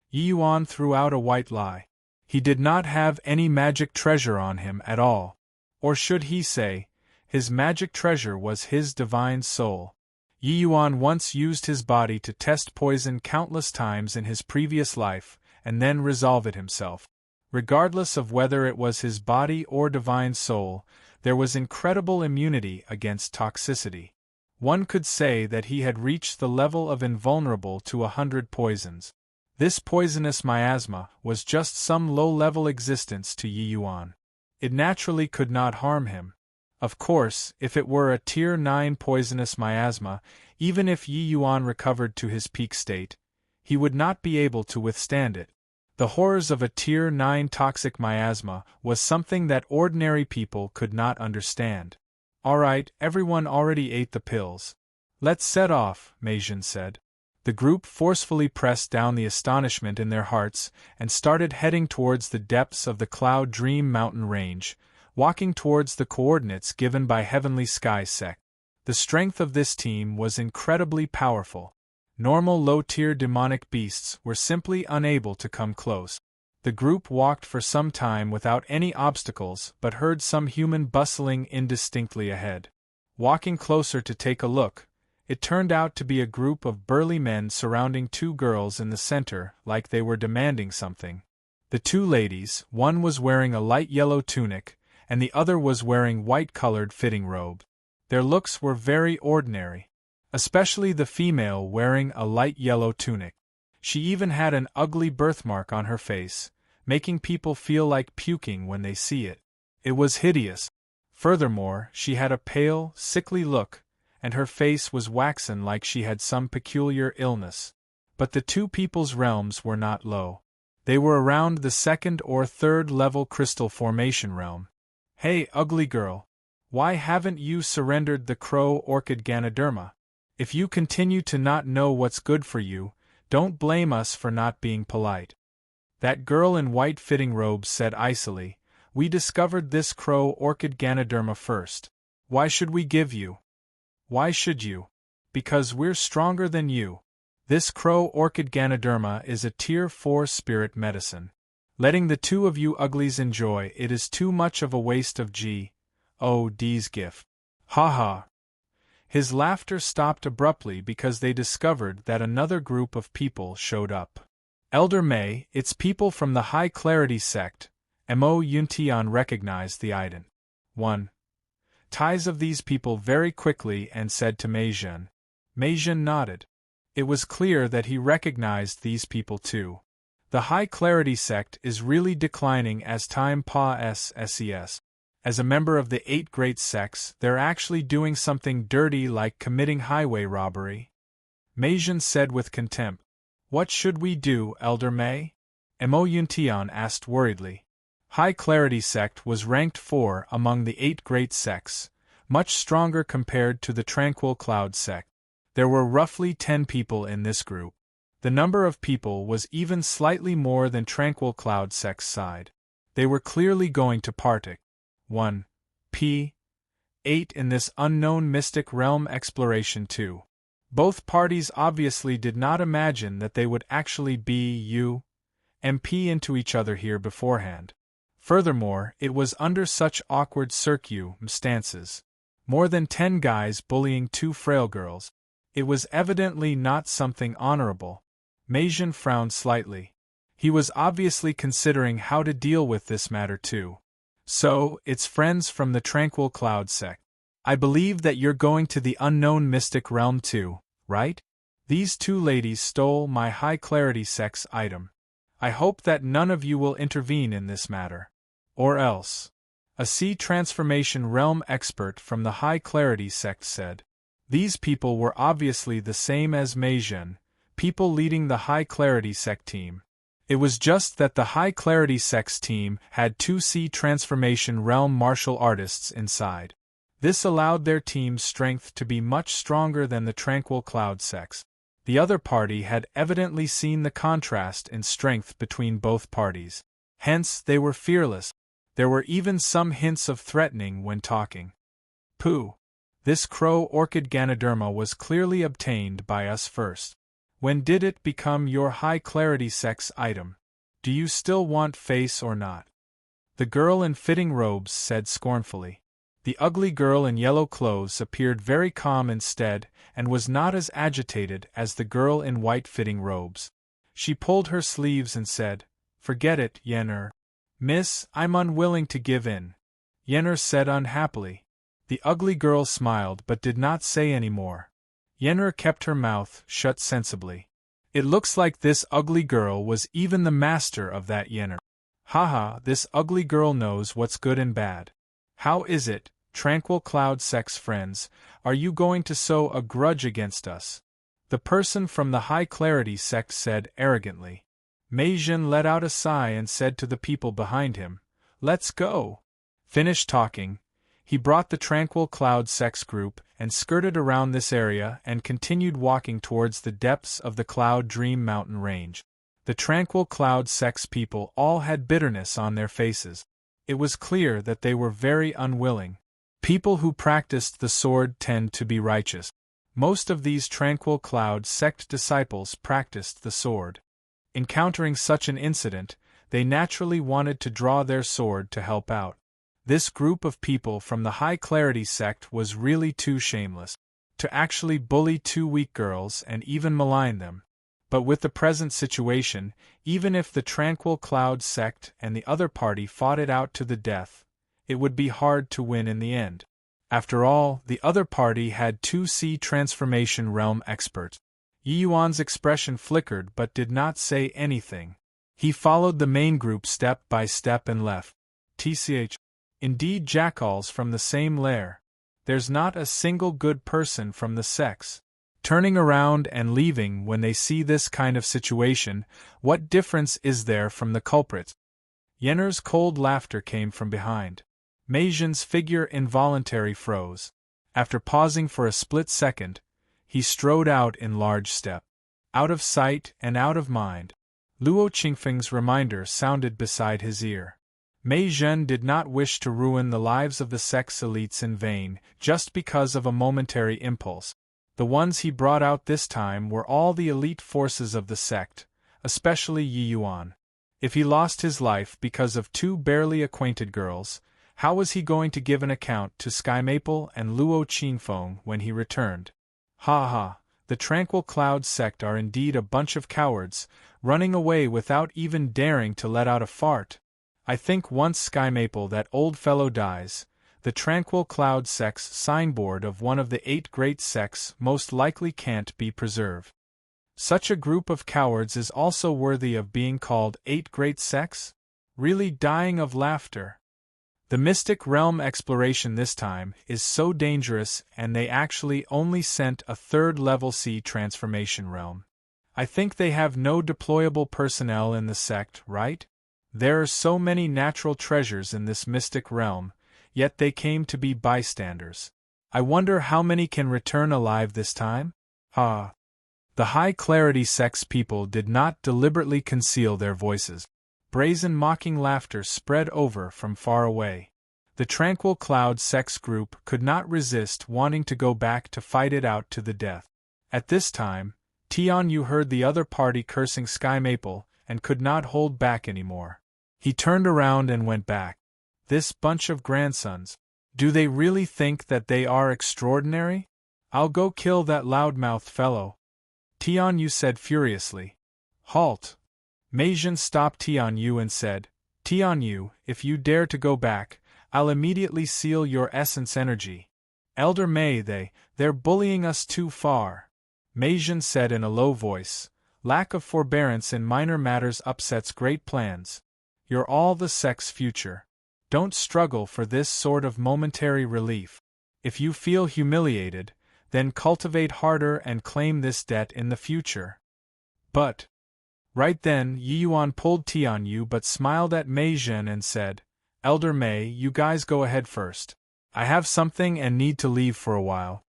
Yi Yuan threw out a white lie. He did not have any magic treasure on him at all. Or should he say, his magic treasure was his divine soul. Yi Yuan once used his body to test poison countless times in his previous life, and then resolve it himself. Regardless of whether it was his body or divine soul, there was incredible immunity against toxicity. One could say that he had reached the level of invulnerable to 100 poisons. This poisonous miasma was just some low-level existence to Yi Yuan. It naturally could not harm him. Of course, if it were a Tier 9 poisonous miasma, even if Yi Yuan recovered to his peak state, he would not be able to withstand it. The horrors of a Tier 9 toxic miasma was something that ordinary people could not understand. "Alright, everyone already ate the pills. Let's set off," Meijin said. The group forcefully pressed down the astonishment in their hearts and started heading towards the depths of the Cloud Dream mountain range, walking towards the coordinates given by Heavenly Sky Sect. The strength of this team was incredibly powerful. Normal low-tier demonic beasts were simply unable to come close. The group walked for some time without any obstacles but heard some human bustling indistinctly ahead. Walking closer to take a look, it turned out to be a group of burly men surrounding two girls in the center like they were demanding something. The two ladies, one was wearing a light yellow tunic, and the other was wearing white-colored fitting robe. Their looks were very ordinary. Especially the female wearing a light yellow tunic. She even had an ugly birthmark on her face, making people feel like puking when they see it. It was hideous. Furthermore, she had a pale, sickly look, and her face was waxen like she had some peculiar illness. But the two people's realms were not low. They were around the 2nd or 3rd level crystal formation realm. "Hey, ugly girl! Why haven't you surrendered the crow orchid Ganoderma? If you continue to not know what's good for you, don't blame us for not being polite." That girl in white fitting robes said icily, "We discovered this crow orchid Ganoderma first. Why should we give you? Why should you? Because we're stronger than you. This crow orchid Ganoderma is a tier 4 spirit medicine. Letting the two of you uglies enjoy it is too much of a waste of G.O.D's gift. Ha ha. His laughter stopped abruptly because they discovered that another group of people showed up. Elder May, it's people from the High Clarity sect. Mo Yuntian recognized the Iden. 1. Ties of these people very quickly and said to Meijin. Meijin nodded. It was clear that he recognized these people too. The High Clarity sect is really declining as time passes. As a member of the 8 great sects, they're actually doing something dirty like committing highway robbery. Meijin said with contempt. What should we do, Elder May? Mo Yuntian asked worriedly. High Clarity sect was ranked 4 among the 8 great sects, much stronger compared to the Tranquil Cloud sect. There were roughly 10 people in this group. The number of people was even slightly more than Tranquil Cloud sect's side. They were clearly going to partake 1. p. 8 in this unknown mystic realm exploration too. Both parties obviously did not imagine that they would actually MP into each other here beforehand. Furthermore, it was under such awkward circumstances. More than 10 guys bullying 2 frail girls. It was evidently not something honorable. Meijin frowned slightly. He was obviously considering how to deal with this matter too. So, it's friends from the Tranquil Cloud sect. I believe that you're going to the unknown mystic realm too, right? These 2 ladies stole my High Clarity sect's item. I hope that none of you will intervene in this matter. Or else. A sea transformation realm expert from the High Clarity sect said. These people were obviously the same as Meijin, people leading the High Clarity sect team. It was just that the High Clarity sect's team had 2 sea transformation realm martial artists inside. This allowed their team's strength to be much stronger than the Tranquil Cloud sect's. The other party had evidently seen the contrast in strength between both parties. Hence, they were fearless. There were even some hints of threatening when talking. Pooh! This crow orchid Ganoderma was clearly obtained by us first. When did it become your High Clarity sect's item? Do you still want face or not? The girl in fitting robes said scornfully. The ugly girl in yellow clothes appeared very calm instead, and was not as agitated as the girl in white fitting robes. She pulled her sleeves and said, Forget it, Yenner. Miss, I'm unwilling to give in. Yenner said unhappily. The ugly girl smiled but did not say any more. Yenner kept her mouth shut sensibly. It looks like this ugly girl was even the master of that Yenner. Haha, this ugly girl knows what's good and bad. How is it, Tranquil Cloud sect's friends, are you going to sow a grudge against us? The person from the High Clarity sect said arrogantly. Meijin let out a sigh and said to the people behind him, Let's go. Finished talking. He brought the Tranquil Cloud sect's group and skirted around this area and continued walking towards the depths of the Cloud Dream Mountain range. The Tranquil Cloud sect's people all had bitterness on their faces. It was clear that they were very unwilling. People who practiced the sword tend to be righteous. Most of these Tranquil Cloud sect disciples practiced the sword. Encountering such an incident, they naturally wanted to draw their sword to help out. This group of people from the High Clarity sect was really too shameless to actually bully 2 weak girls and even malign them. But with the present situation, even if the Tranquil Cloud sect and the other party fought it out to the death, it would be hard to win in the end. After all, the other party had 2 sea transformation realm experts. Yi Yuan's expression flickered but did not say anything. He followed the main group step by step and left. Tch. Indeed, jackals from the same lair. There's not a single good person from the sects. Turning around and leaving when they see this kind of situation, what difference is there from the culprits? Yenner's cold laughter came from behind. Meijin's figure involuntarily froze. After pausing for a split second, he strode out in large step. Out of sight and out of mind. Luo Qingfeng's reminder sounded beside his ear. Mei Zhen did not wish to ruin the lives of the sect's elites in vain, just because of a momentary impulse. The ones he brought out this time were all the elite forces of the sect, especially Yi Yuan. If he lost his life because of two barely acquainted girls, how was he going to give an account to Sky Maple and Luo Qinfeng when he returned? Ha ha, the Tranquil Cloud sect are indeed a bunch of cowards, running away without even daring to let out a fart. I think once Sky Maple, that old fellow, dies, the Tranquil Cloud sect's signboard of one of the 8 great sects most likely can't be preserved. Such a group of cowards is also worthy of being called 8 great sects? Really dying of laughter. The Mystic Realm exploration this time is so dangerous, and they actually only sent a 3rd level C transformation realm. I think they have no deployable personnel in the sect, right? There are so many natural treasures in this Mystic Realm, yet they came to be bystanders. I wonder how many can return alive this time? Ha! The High Clarity sect's people did not deliberately conceal their voices. Brazen mocking laughter spread over from far away. The Tranquil Cloud sect's group could not resist wanting to go back to fight it out to the death. At this time, Tian Yu heard the other party cursing Sky Maple and could not hold back anymore. He turned around and went back. This bunch of grandsons. Do they really think that they are extraordinary? I'll go kill that loudmouthed fellow. Tian Yu said furiously. Halt! Mei Zhen stopped Tian Yu and said, Tian Yu, if you dare to go back, I'll immediately seal your essence energy. Elder Mei, they're bullying us too far. Mei Zhen said in a low voice, lack of forbearance in minor matters upsets great plans. You're all the sect's future. Don't struggle for this sort of momentary relief. If you feel humiliated, then cultivate harder and claim this debt in the future. But... Right then, Yi Yuan pulled Tian Yu but smiled at Mei Zhen and said, Elder Mei, you guys go ahead first. I have something and need to leave for a while.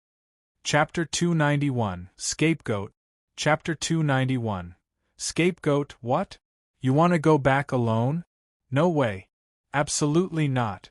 Chapter 291, Scapegoat. Chapter 291. Scapegoat, what? You want to go back alone? No way. Absolutely not.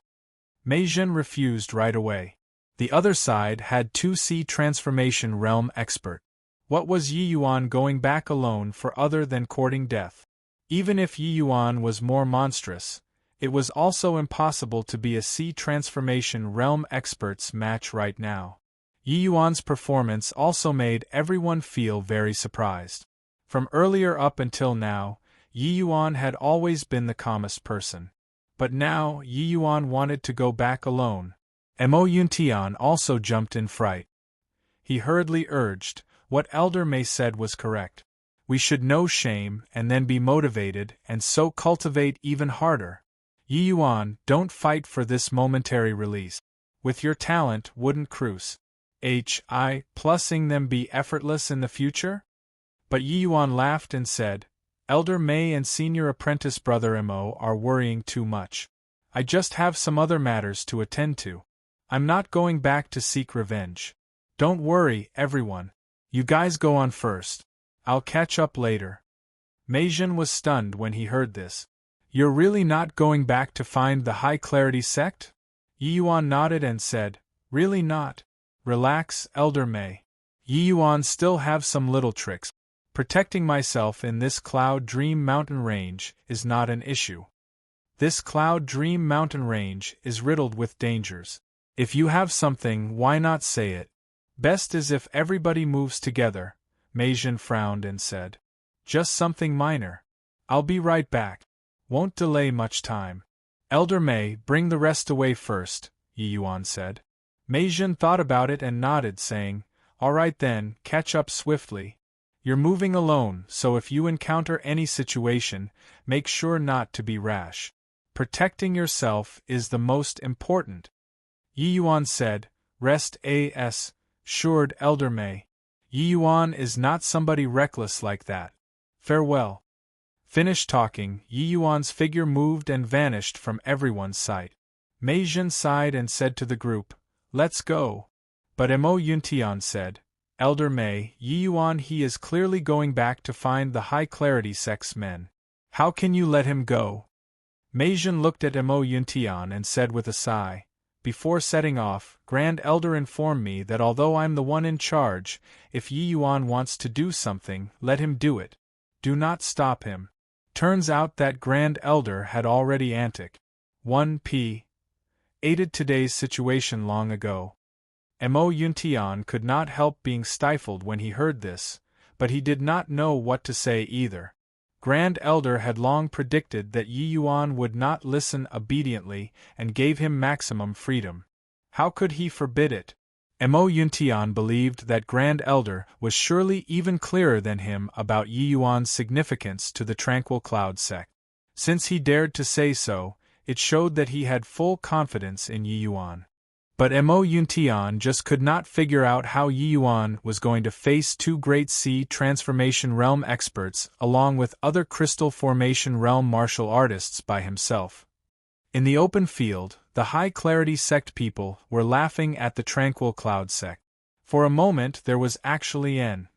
Mei Zhen refused right away. The other side had 2C transformation realm expert. What was Yi Yuan going back alone for other than courting death? Even if Yi Yuan was more monstrous, it was also impossible to be a C transformation realm expert's match right now. Yi Yuan's performance also made everyone feel very surprised. From earlier up until now, Yi Yuan had always been the calmest person. But now, Yi Yuan wanted to go back alone. Mo Yuntian also jumped in fright. He hurriedly urged, what Elder Mei said was correct. We should know shame and then be motivated and so cultivate even harder. Yi Yuan, don't fight for this momentary release. With your talent, wouldn't Cruz plusing them be effortless in the future? But Yi Yuan laughed and said, Elder Mei and senior apprentice brother Mo are worrying too much. I just have some other matters to attend to. I'm not going back to seek revenge. Don't worry, everyone. You guys go on first. I'll catch up later. Mei Zhen was stunned when he heard this. You're really not going back to find the High Clarity sect? Yi Yuan nodded and said, really not. Relax, Elder Mei. Yi Yuan still have some little tricks. Protecting myself in this Cloud Dream Mountain Range is not an issue. This Cloud Dream Mountain Range is riddled with dangers. If you have something, why not say it? Best is if everybody moves together. Mei Zhen frowned and said. Just something minor. I'll be right back. Won't delay much time. Elder Mei, bring the rest away first, Yi Yuan said. Mei Zhen thought about it and nodded, saying, all right then, catch up swiftly. You're moving alone, so if you encounter any situation, make sure not to be rash. Protecting yourself is the most important. Yi Yuan said, rest assured Elder Mei. Yi Yuan is not somebody reckless like that. Farewell. Finished talking, Yi Yuan's figure moved and vanished from everyone's sight. Mei Zhen sighed and said to the group, let's go. But Mo Yuntian said, Elder Mei, Yi Yuan, he is clearly going back to find the High Clarity sect's men. How can you let him go? Meijin looked at Emo Yuntian and said with a sigh, "Before setting off, Grand Elder informed me that although I'm the one in charge, if Yi Yuan wants to do something, let him do it. Do not stop him." Turns out that Grand Elder had already antic 1p. aided today's situation long ago. Emo Yuntian could not help being stifled when he heard this, but he did not know what to say either. Grand Elder had long predicted that Yi Yuan would not listen obediently and gave him maximum freedom. How could he forbid it? Emo Yuntian believed that Grand Elder was surely even clearer than him about Yi Yuan's significance to the Tranquil Cloud sect. Since he dared to say so, it showed that he had full confidence in Yi Yuan. But Emo Yuntian just could not figure out how Yi Yuan was going to face two Great Sea Transformation Realm experts along with other Crystal Formation Realm martial artists by himself. In the open field, the High Clarity sect people were laughing at the Tranquil Cloud sect. For a moment there was actually an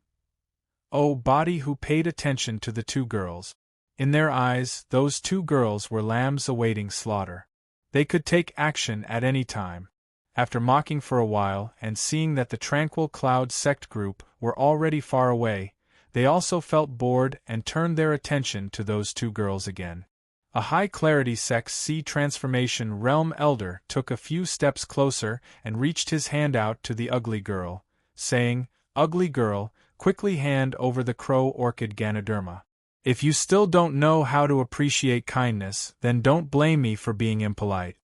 body who paid attention to the two girls. In their eyes, those two girls were lambs awaiting slaughter. They could take action at any time. After mocking for a while and seeing that the Tranquil Cloud sect group were already far away, they also felt bored and turned their attention to those two girls again. A High Clarity sect Sea Transformation Realm Elder took a few steps closer and reached his hand out to the ugly girl, saying, "Ugly girl, quickly hand over the Crow Orchid Ganoderma. If you still don't know how to appreciate kindness, then don't blame me for being impolite."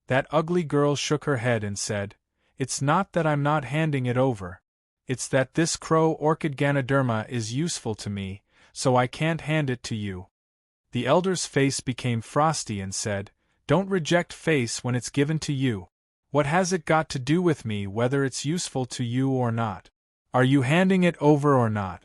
That ugly girl shook her head and said, "It's not that I'm not handing it over. It's that this Crow Orchid Ganoderma is useful to me, so I can't hand it to you." The elder's face became frosty and said, "Don't reject face when it's given to you. What has it got to do with me whether it's useful to you or not? Are you handing it over or not?"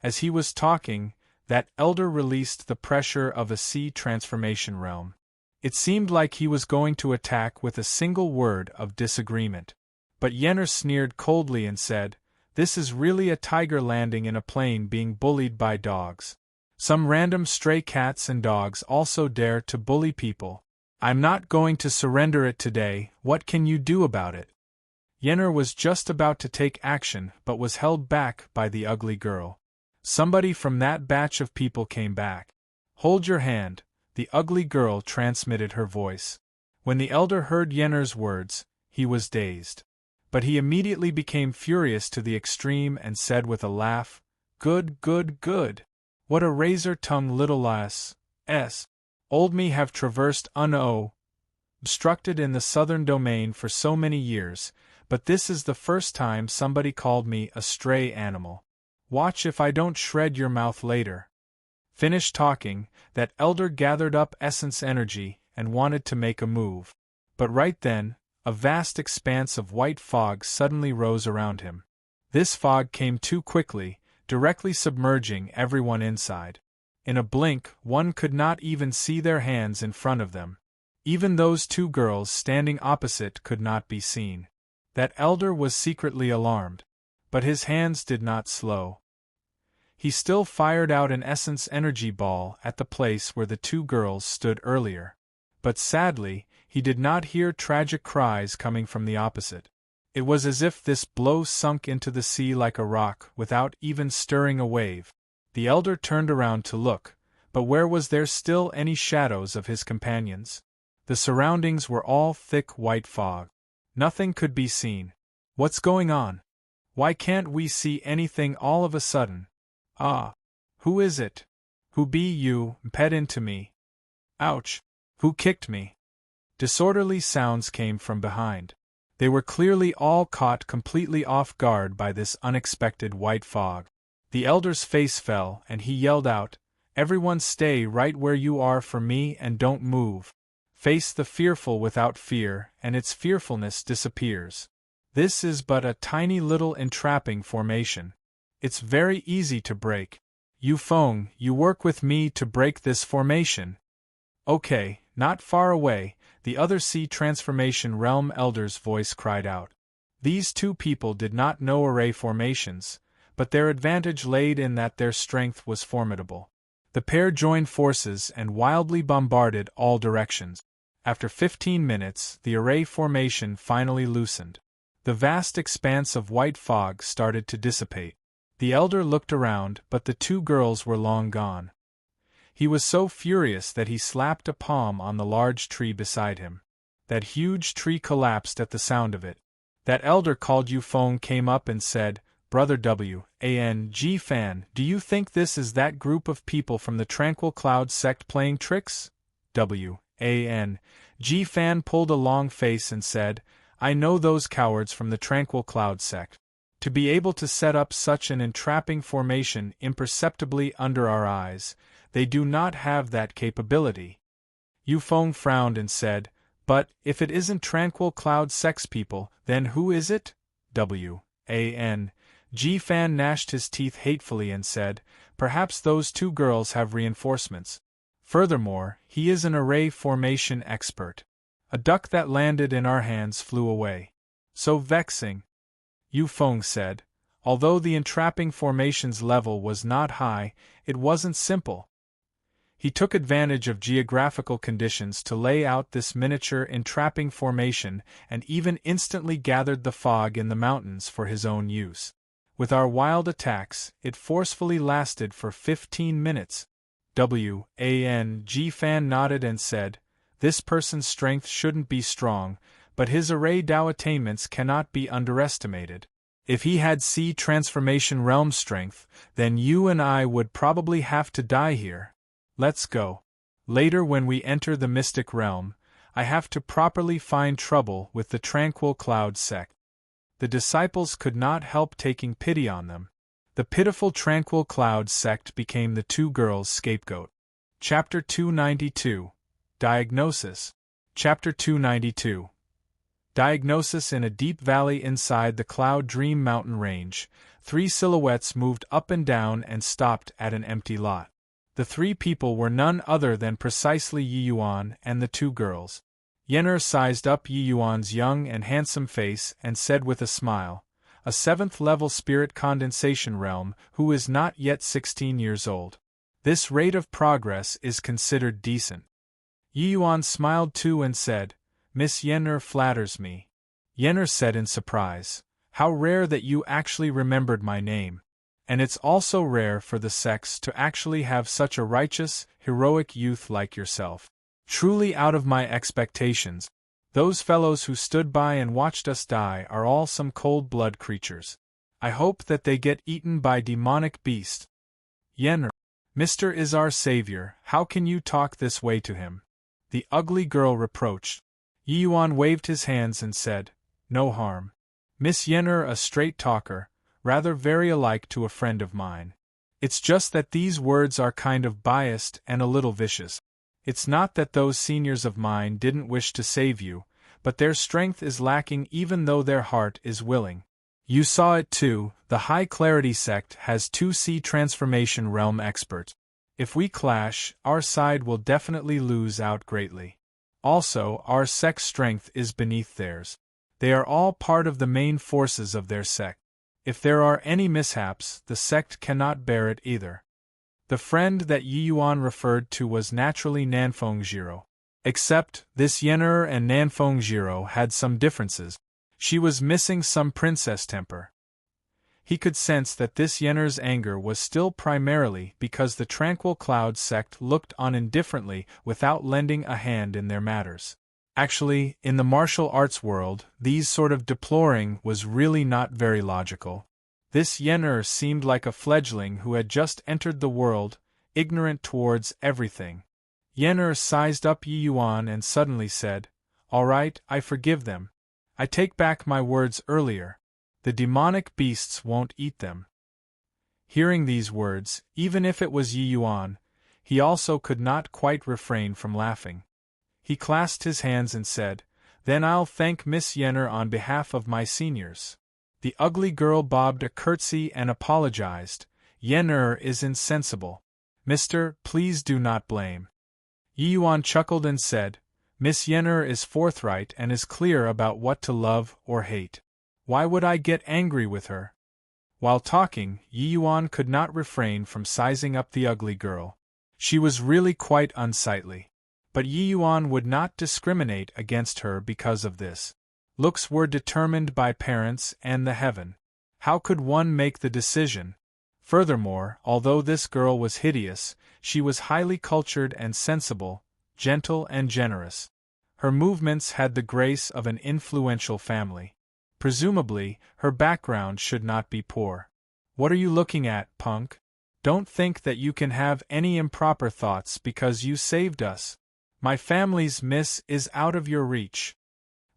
As he was talking, that elder released the pressure of a sea transformation realm. It seemed like he was going to attack with a single word of disagreement. But Yenner sneered coldly and said, "This is really a tiger landing in a plane being bullied by dogs. Some random stray cats and dogs also dare to bully people. I'm not going to surrender it today, what can you do about it?" Yenner was just about to take action but was held back by the ugly girl. Somebody from that batch of people came back. "Hold your hand," the ugly girl transmitted her voice. When the elder heard Yenner's words, he was dazed. But he immediately became furious to the extreme and said with a laugh, "Good, good, good! What a razor-tongued little lass! Old me have traversed obstructed in the southern domain for so many years, but this is the first time somebody called me a stray animal. Watch if I don't shred your mouth later." Finished talking, that elder gathered up essence energy and wanted to make a move. But right then, a vast expanse of white fog suddenly rose around him. This fog came too quickly, directly submerging everyone inside. In a blink, one could not even see their hands in front of them. Even those two girls standing opposite could not be seen. That elder was secretly alarmed. But his hands did not slow. He still fired out an essence energy ball at the place where the two girls stood earlier. But sadly, he did not hear tragic cries coming from the opposite. It was as if this blow sunk into the sea like a rock without even stirring a wave. The elder turned around to look, but where was there still any shadows of his companions? The surroundings were all thick white fog. Nothing could be seen. What's going on? Why can't we see anything all of a sudden? Ah! Who is it? Who be you, pet into me? Ouch! Who kicked me? Disorderly sounds came from behind. They were clearly all caught completely off guard by this unexpected white fog. The elder's face fell and he yelled out, "Everyone stay right where you are for me and don't move. Face the fearful without fear and its fearfulness disappears. This is but a tiny little entrapping formation. It's very easy to break. Yu Feng, you work with me to break this formation." "Okay, not far away," the other Sea Transformation Realm Elder's voice cried out. These two people did not know array formations, but their advantage laid in that their strength was formidable. The pair joined forces and wildly bombarded all directions. After 15 minutes, the array formation finally loosened. The vast expanse of white fog started to dissipate. The elder looked around, but the two girls were long gone. He was so furious that he slapped a palm on the large tree beside him. That huge tree collapsed at the sound of it. That elder called Yufeng came up and said, "Brother W.A.N.G. Fan, do you think this is that group of people from the Tranquil Cloud sect playing tricks?" W.A.N.G. Fan pulled a long face and said, "I know those cowards from the Tranquil Cloud sect. To be able to set up such an entrapping formation imperceptibly under our eyes, they do not have that capability." Yufeng frowned and said, "But, if it isn't Tranquil Cloud sex people, then who is it?" W.A.N.G. Fan gnashed his teeth hatefully and said, "Perhaps those two girls have reinforcements. Furthermore, he is an array formation expert. A duck that landed in our hands flew away. So vexing." Yufeng said, "Although the entrapping formation's level was not high, it wasn't simple. He took advantage of geographical conditions to lay out this miniature entrapping formation and even instantly gathered the fog in the mountains for his own use. With our wild attacks, it forcefully lasted for 15 minutes. W.A.N.G. Fan nodded and said, "This person's strength shouldn't be strong, but his array Dao attainments cannot be underestimated. If he had C transformation realm strength, then you and I would probably have to die here. Let's go. Later when we enter the mystic realm, I have to properly find trouble with the Tranquil Cloud sect." The disciples could not help taking pity on them. The pitiful Tranquil Cloud sect became the two girls' scapegoat. Chapter 292. Diagnosis. Chapter 292. Diagnosis. In a deep valley inside the Cloud Dream mountain range, three silhouettes moved up and down and stopped at an empty lot. The three people were none other than precisely Yi Yuan and the two girls. Yen'er sized up Yi Yuan's young and handsome face and said with a smile, "A 7th-level spirit condensation realm who is not yet 16 years old. This rate of progress is considered decent." Yi Yuan smiled too and said, "Miss Yen'er flatters me." Yen'er said in surprise, "How rare that you actually remembered my name. And it's also rare for the sex to actually have such a righteous, heroic youth like yourself. Truly out of my expectations. Those fellows who stood by and watched us die are all some cold-blood creatures. I hope that they get eaten by demonic beasts." Yen'er, "Mr. is our savior, how can you talk this way to him?" the ugly girl reproached. Yi Yuan waved his hands and said, "No harm. Miss Yen'er a straight talker, rather very alike to a friend of mine. It's just that these words are kind of biased and a little vicious. It's not that those seniors of mine didn't wish to save you, but their strength is lacking even though their heart is willing. You saw it too, the High Clarity sect has 2C transformation realm experts. If we clash, our side will definitely lose out greatly. Also, our sect's strength is beneath theirs. They are all part of the main forces of their sect. If there are any mishaps, the sect cannot bear it either." The friend that Yi Yuan referred to was naturally Nanfeng Jiro. Except, this Yen'er and Nanfeng Jiro had some differences. She was missing some princess temper. He could sense that this Yen'er's anger was still primarily because the Tranquil Cloud sect looked on indifferently without lending a hand in their matters. Actually, in the martial arts world, these sort of deploring was really not very logical. This Yen'er seemed like a fledgling who had just entered the world, ignorant towards everything. Yen'er sized up Yi Yuan and suddenly said, "All right, I forgive them. I take back my words earlier. The demonic beasts won't eat them." Hearing these words, even if it was Yi Yuan, he also could not quite refrain from laughing. He clasped his hands and said, "Then I'll thank Miss Yen'er on behalf of my seniors." The ugly girl bobbed a curtsy and apologized. "Yen'er is insensible. Mr., please do not blame." Yi Yuan chuckled and said, "Miss Yen'er is forthright and is clear about what to love or hate. Why would I get angry with her?" While talking, Yi Yuan could not refrain from sizing up the ugly girl. She was really quite unsightly. But Yi Yuan would not discriminate against her because of this. Looks were determined by parents and the heaven. How could one make the decision? Furthermore, although this girl was hideous, she was highly cultured and sensible, gentle and generous. Her movements had the grace of an influential family. Presumably, her background should not be poor. What are you looking at, punk? Don't think that you can have any improper thoughts because you saved us. My family's miss is out of your reach.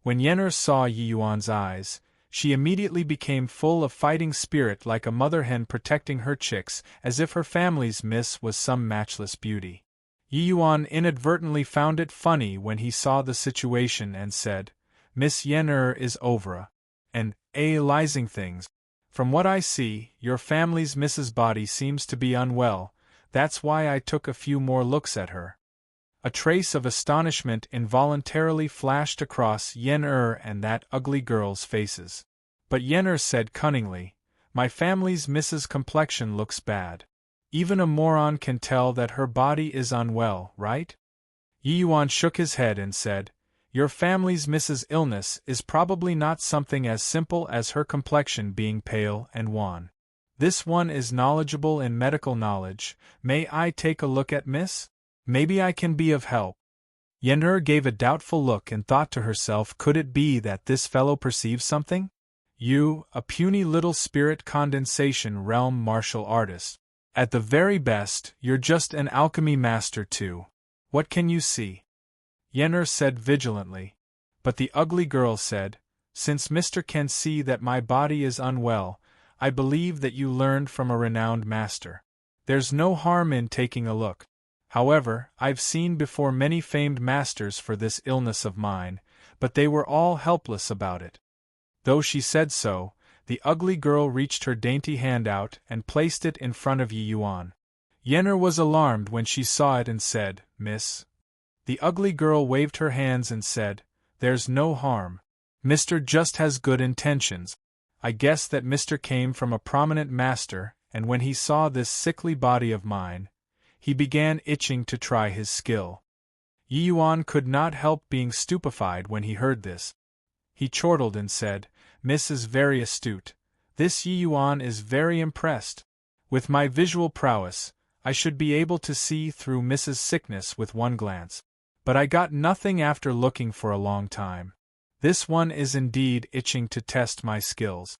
When Yen'er saw Yi Yuan's eyes, she immediately became full of fighting spirit like a mother hen protecting her chicks, as if her family's miss was some matchless beauty. Yi Yuan inadvertently found it funny when he saw the situation and said, "Miss Yen'er is over and analyzing things. From what I see, your family's Mrs. Body seems to be unwell, that's why I took a few more looks at her." A trace of astonishment involuntarily flashed across Yen'er and that ugly girl's faces. But Yen'er said cunningly, "My family's Mrs. Complexion looks bad. Even a moron can tell that her body is unwell, right?" Yi Yuan shook his head and said, "Your family's Mrs. Illness is probably not something as simple as her complexion being pale and wan. This one is knowledgeable in medical knowledge. May I take a look at Miss? Maybe I can be of help." Yen'er gave a doubtful look and thought to herself, could it be that this fellow perceives something? You, a puny little spirit condensation realm martial artist. At the very best, you're just an alchemy master too. What can you see? Yen'er said vigilantly. But the ugly girl said, "Since Mr. can see that my body is unwell, I believe that you learned from a renowned master. There's no harm in taking a look. However, I've seen before many famed masters for this illness of mine, but they were all helpless about it." Though she said so, the ugly girl reached her dainty hand out and placed it in front of Yi Yuan. Yen'er was alarmed when she saw it and said, "Miss?" The ugly girl waved her hands and said, "There's no harm. Mr. just has good intentions. I guess that Mr. came from a prominent master, and when he saw this sickly body of mine, he began itching to try his skill." Yi Yuan could not help being stupefied when he heard this. He chortled and said, "Miss is very astute. This Yi Yuan is very impressed. With my visual prowess, I should be able to see through Mrs. Sickness with one glance. But I got nothing after looking for a long time. This one is indeed itching to test my skills."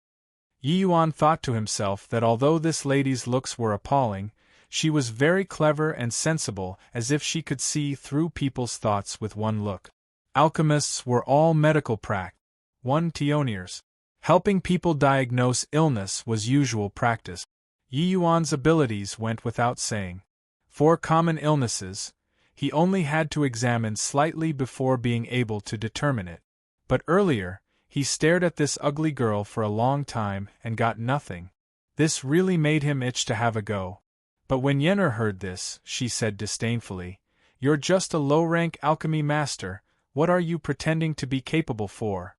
Yi Yuan thought to himself that although this lady's looks were appalling, she was very clever and sensible, as if she could see through people's thoughts with one look. Alchemists were all medical practitioners. Helping people diagnose illness was usual practice. Yi Yuan's abilities went without saying. For common illnesses, he only had to examine slightly before being able to determine it. But earlier, he stared at this ugly girl for a long time and got nothing. This really made him itch to have a go. But when Yen'er heard this, she said disdainfully, "You're just a low-rank alchemy master, what are you pretending to be capable for?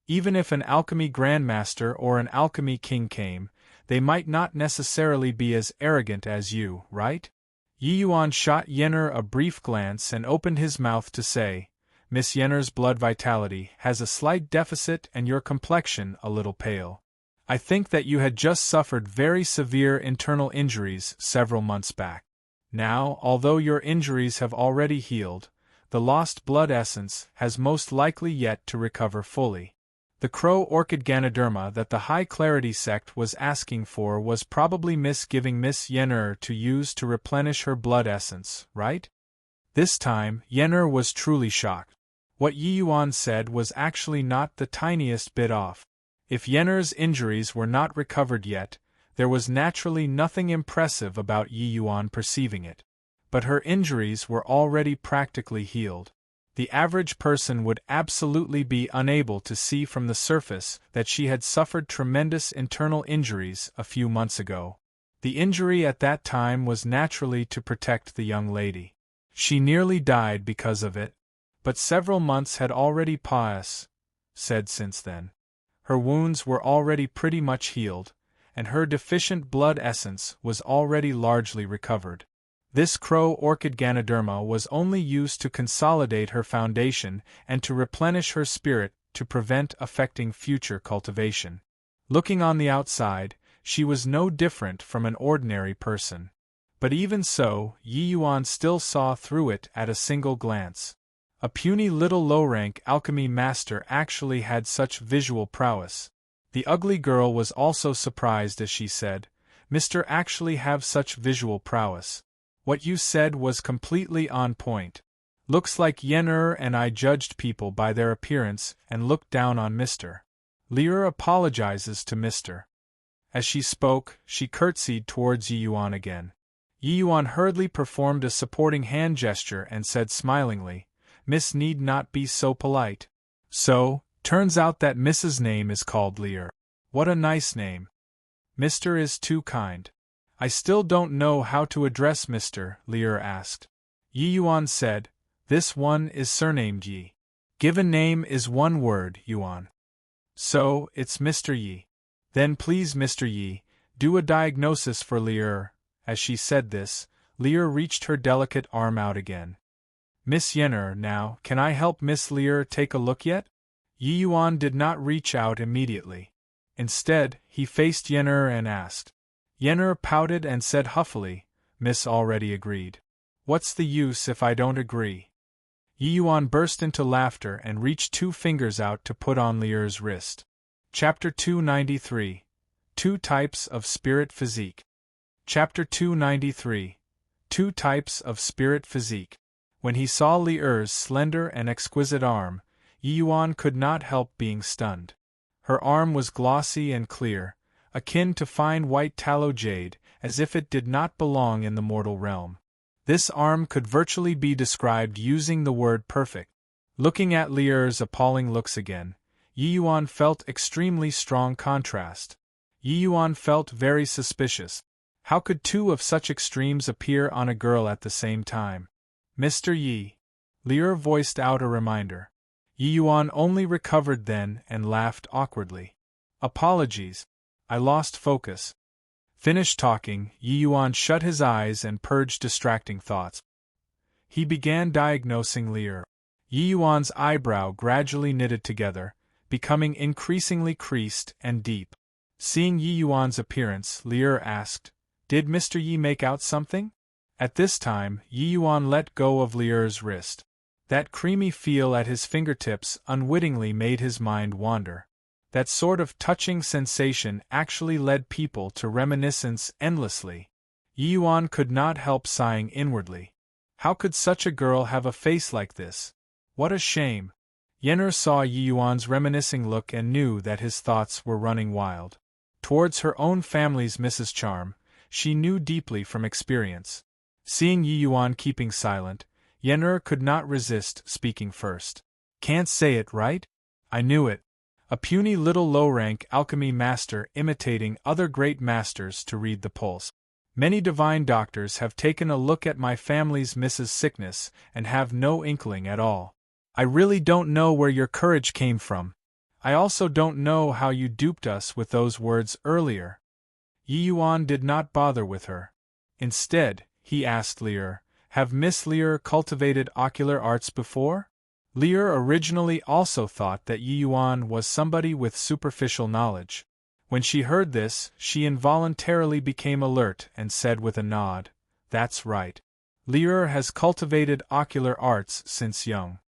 Even if an alchemy grandmaster or an alchemy king came, they might not necessarily be as arrogant as you, right?" Yi Yuan shot Yen'er a brief glance and opened his mouth to say, "Miss Yen'er's blood vitality has a slight deficit and your complexion a little pale. I think that you had just suffered very severe internal injuries several months back. Now, although your injuries have already healed, the lost blood essence has most likely yet to recover fully. The crow orchid Ganoderma that the High Clarity sect was asking for was probably giving Miss Yen'er to use to replenish her blood essence, right?" This time, Yen'er was truly shocked. What Yi Yuan said was actually not the tiniest bit off. If Yen'er's injuries were not recovered yet, there was naturally nothing impressive about Yi Yuan perceiving it. But her injuries were already practically healed. The average person would absolutely be unable to see from the surface that she had suffered tremendous internal injuries a few months ago. The injury at that time was naturally to protect the young lady. She nearly died because of it. But several months had already passed since then. Her wounds were already pretty much healed, and her deficient blood essence was already largely recovered. This crow orchid Ganoderma was only used to consolidate her foundation and to replenish her spirit to prevent affecting future cultivation. Looking on the outside, she was no different from an ordinary person. But even so, Yi Yuan still saw through it at a single glance. A puny little low-rank alchemy master actually had such visual prowess. The ugly girl was also surprised as she said, "Mr. actually have such visual prowess. What you said was completely on point. Looks like Yen and I judged people by their appearance and looked down on Mr. Lier apologizes to Mr." As she spoke, she curtsied towards Yi Yuan again. Yi Yuan hurriedly performed a supporting hand gesture and said smilingly, "Miss need not be so polite. So, turns out that Mrs. name is called Lier. What a nice name. Mr. is too kind." "I still don't know how to address Mr. Lier asked. Yi Yuan said, "This one is surnamed Yi. Given name is one word, Yuan. So, it's Mr. Yi. Then please Mr. Yi, do a diagnosis for Lier." As she said this, Lier reached her delicate arm out again. "Miss Yenner, now, can I help Miss Lier take a look yet?" Yi Yuan did not reach out immediately. Instead, he faced Yenner and asked. Yenner pouted and said huffily, "Miss already agreed. What's the use if I don't agree?" Yi Yuan burst into laughter and reached 2 fingers out to put on Lier's wrist. Chapter 293. 2 Types of Spirit Physique. Chapter 293. 2 Types of Spirit Physique. When he saw Lier's slender and exquisite arm, Yi Yuan could not help being stunned. Her arm was glossy and clear, akin to fine white tallow jade, as if it did not belong in the mortal realm. This arm could virtually be described using the word perfect. Looking at Lier's appalling looks again, Yi Yuan felt extremely strong contrast. Yi Yuan felt very suspicious. How could 2 of such extremes appear on a girl at the same time? "Mr. Yi." Lier voiced out a reminder. Yi Yuan only recovered then and laughed awkwardly. "Apologies. I lost focus." Finished talking, Yi Yuan shut his eyes and purged distracting thoughts. He began diagnosing Lier. Yi Yuan's eyebrow gradually knitted together, becoming increasingly creased and deep. Seeing Yi Yuan's appearance, Lier asked, "Did Mr. Yi make out something?" At this time, Yi Yuan let go of Lier's wrist. That creamy feel at his fingertips unwittingly made his mind wander. That sort of touching sensation actually led people to reminiscence endlessly. Yi Yuan could not help sighing inwardly. How could such a girl have a face like this? What a shame! Yenner saw Yi Yuan's reminiscing look and knew that his thoughts were running wild. Towards her own family's Mrs. Charm, she knew deeply from experience. Seeing Yi Yuan keeping silent, Yenner could not resist speaking first. "Can't say it, right? I knew it. A puny little low-rank alchemy master imitating other great masters to read the pulse. Many divine doctors have taken a look at my family's Mrs. Sickness and have no inkling at all. I really don't know where your courage came from. I also don't know how you duped us with those words earlier." Yi Yuan did not bother with her. Instead, he asked Lier, "Have Miss Lier cultivated ocular arts before?" Lier originally also thought that Yi Yuan was somebody with superficial knowledge. When she heard this, she involuntarily became alert and said with a nod, "That's right. Lier has cultivated ocular arts since young."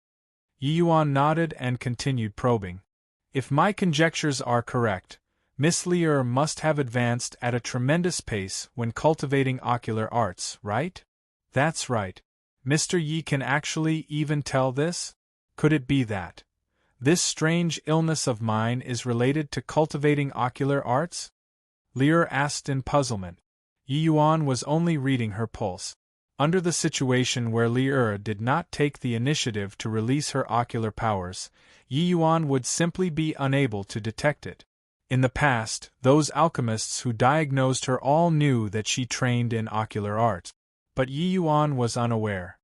Yi Yuan nodded and continued probing. "If my conjectures are correct, Miss Lier must have advanced at a tremendous pace when cultivating ocular arts, right?" "That's right. Mr. Yi can actually even tell this? Could it be that this strange illness of mine is related to cultivating ocular arts?" Lier asked in puzzlement. Yi Yuan was only reading her pulse. Under the situation where Lier did not take the initiative to release her ocular powers, Yi Yuan would simply be unable to detect it. In the past, those alchemists who diagnosed her all knew that she trained in ocular arts. But Yi Yuan was unaware.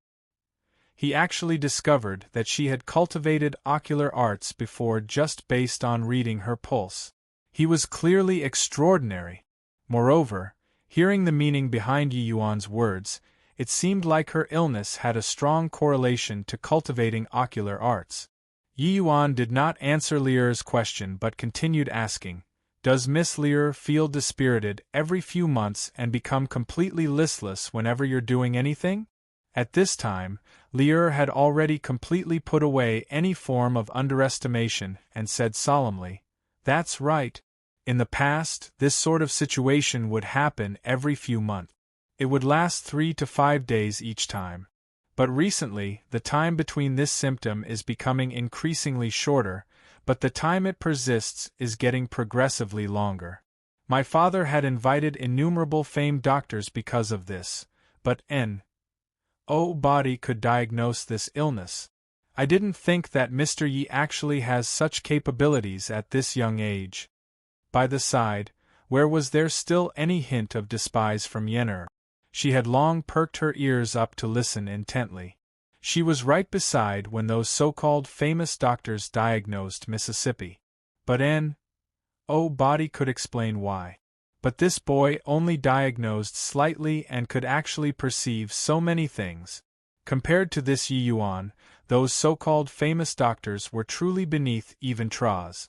He actually discovered that she had cultivated ocular arts before just based on reading her pulse. He was clearly extraordinary. Moreover, hearing the meaning behind Yi Yuan's words, It seemed like her illness had a strong correlation to cultivating ocular arts. Yi Yuan did not answer Lier's question but continued asking, "Does Miss Lier feel dispirited every few months and become completely listless whenever you're doing anything?" At this time, Lier had already completely put away any form of underestimation and said solemnly, "That's right. In the past, this sort of situation would happen every few months. It would last 3 to 5 days each time. But recently, the time between this symptom is becoming increasingly shorter, but the time it persists is getting progressively longer. My father had invited innumerable famed doctors because of this, but no body could diagnose this illness. I didn't think that Mr. Yi actually has such capabilities at this young age." By the side, where was there still any hint of despise from Yen'er? She had long perked her ears up to listen intently. She was right beside when those so-called famous doctors diagnosed Mississippi. But nobody could explain why. But this boy only diagnosed slightly and could actually perceive so many things. Compared to this Yi Yuan, those so-called famous doctors were truly beneath even Tra's.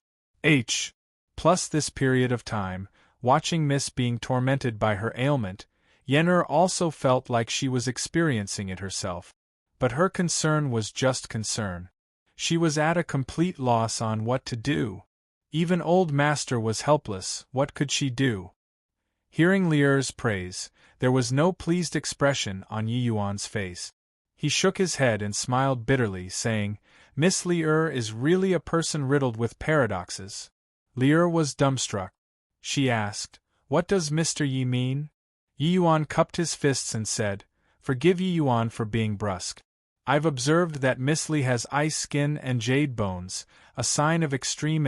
Plus this period of time, watching Miss being tormented by her ailment, Yen'er also felt like she was experiencing it herself. But her concern was just concern. She was at a complete loss on what to do. Even old master was helpless, what could she do? Hearing Lier's praise, there was no pleased expression on Yi Yuan's face. He shook his head and smiled bitterly, saying, "Miss Lier is really a person riddled with paradoxes." Lier was dumbstruck. She asked, "What does Mr. Yi mean?" Yi Yuan cupped his fists and said, "Forgive Yi Yuan for being brusque. I've observed that Miss Li has ice skin and jade bones, a sign of extreme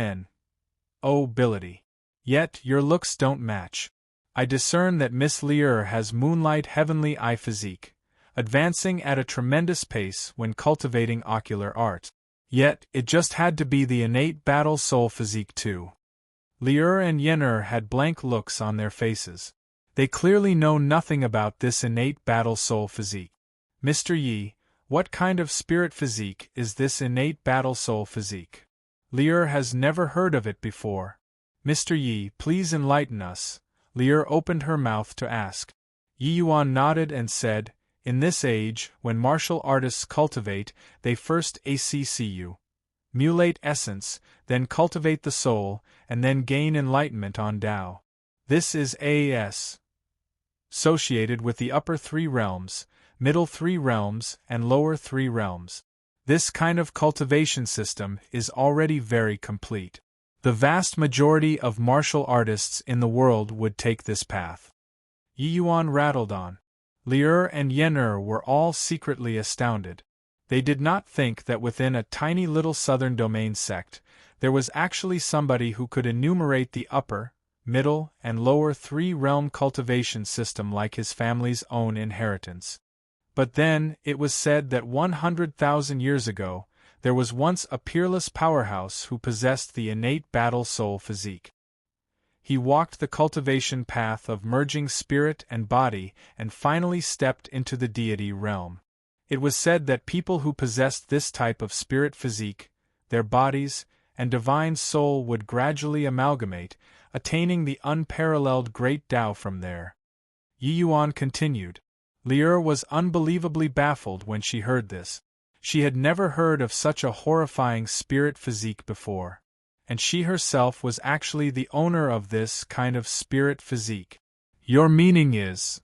ability. Yet your looks don't match. I discern that Miss Lier has moonlight heavenly eye physique, advancing at a tremendous pace when cultivating ocular art. Yet, it just had to be the innate battle soul physique too." Lier and Yen'er had blank looks on their faces. They clearly know nothing about this innate battle soul physique. "Mr. Yi, what kind of spirit physique is this innate battle soul physique? Lier has never heard of it before. Mr. Yi, please enlighten us." Lier opened her mouth to ask. Yi Yuan nodded and said, "In this age, when martial artists cultivate, they first mutilate essence, then cultivate the soul, and then gain enlightenment on Tao. This is associated with the upper 3 realms, middle 3 realms, and lower 3 realms. This kind of cultivation system is already very complete. The vast majority of martial artists in the world would take this path." Yi Yuan rattled on. Lier and Yen'er were all secretly astounded. They did not think that within a tiny little southern domain sect, there was actually somebody who could enumerate the upper, middle, and lower 3-realm cultivation system like his family's own inheritance. But then, it was said that 100,000 years ago, there was once a peerless powerhouse who possessed the innate battle soul physique. He walked the cultivation path of merging spirit and body and finally stepped into the deity realm. It was said that people who possessed this type of spirit physique, their bodies, and divine soul would gradually amalgamate, attaining the unparalleled great Tao from there. Yi Yuan continued. Lier was unbelievably baffled when she heard this. She had never heard of such a horrifying spirit physique before. And she herself was actually the owner of this kind of spirit physique. "Your meaning is..."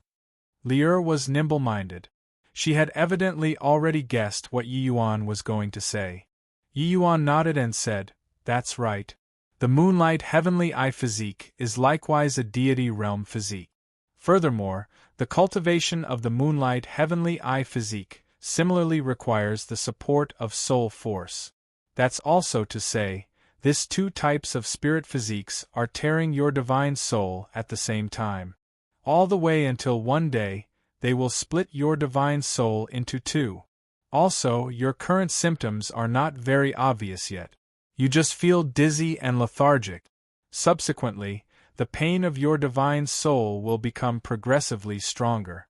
Lier was nimble-minded. She had evidently already guessed what Yi Yuan was going to say. Yi Yuan nodded and said, "That's right. The moonlight heavenly eye physique is likewise a deity realm physique. Furthermore, the cultivation of the moonlight heavenly eye physique similarly requires the support of soul force. That's also to say, these 2 types of spirit physiques are tearing your divine soul at the same time. All the way until one day, they will split your divine soul into 2. Also, your current symptoms are not very obvious yet. You just feel dizzy and lethargic. Subsequently, the pain of your divine soul will become progressively stronger.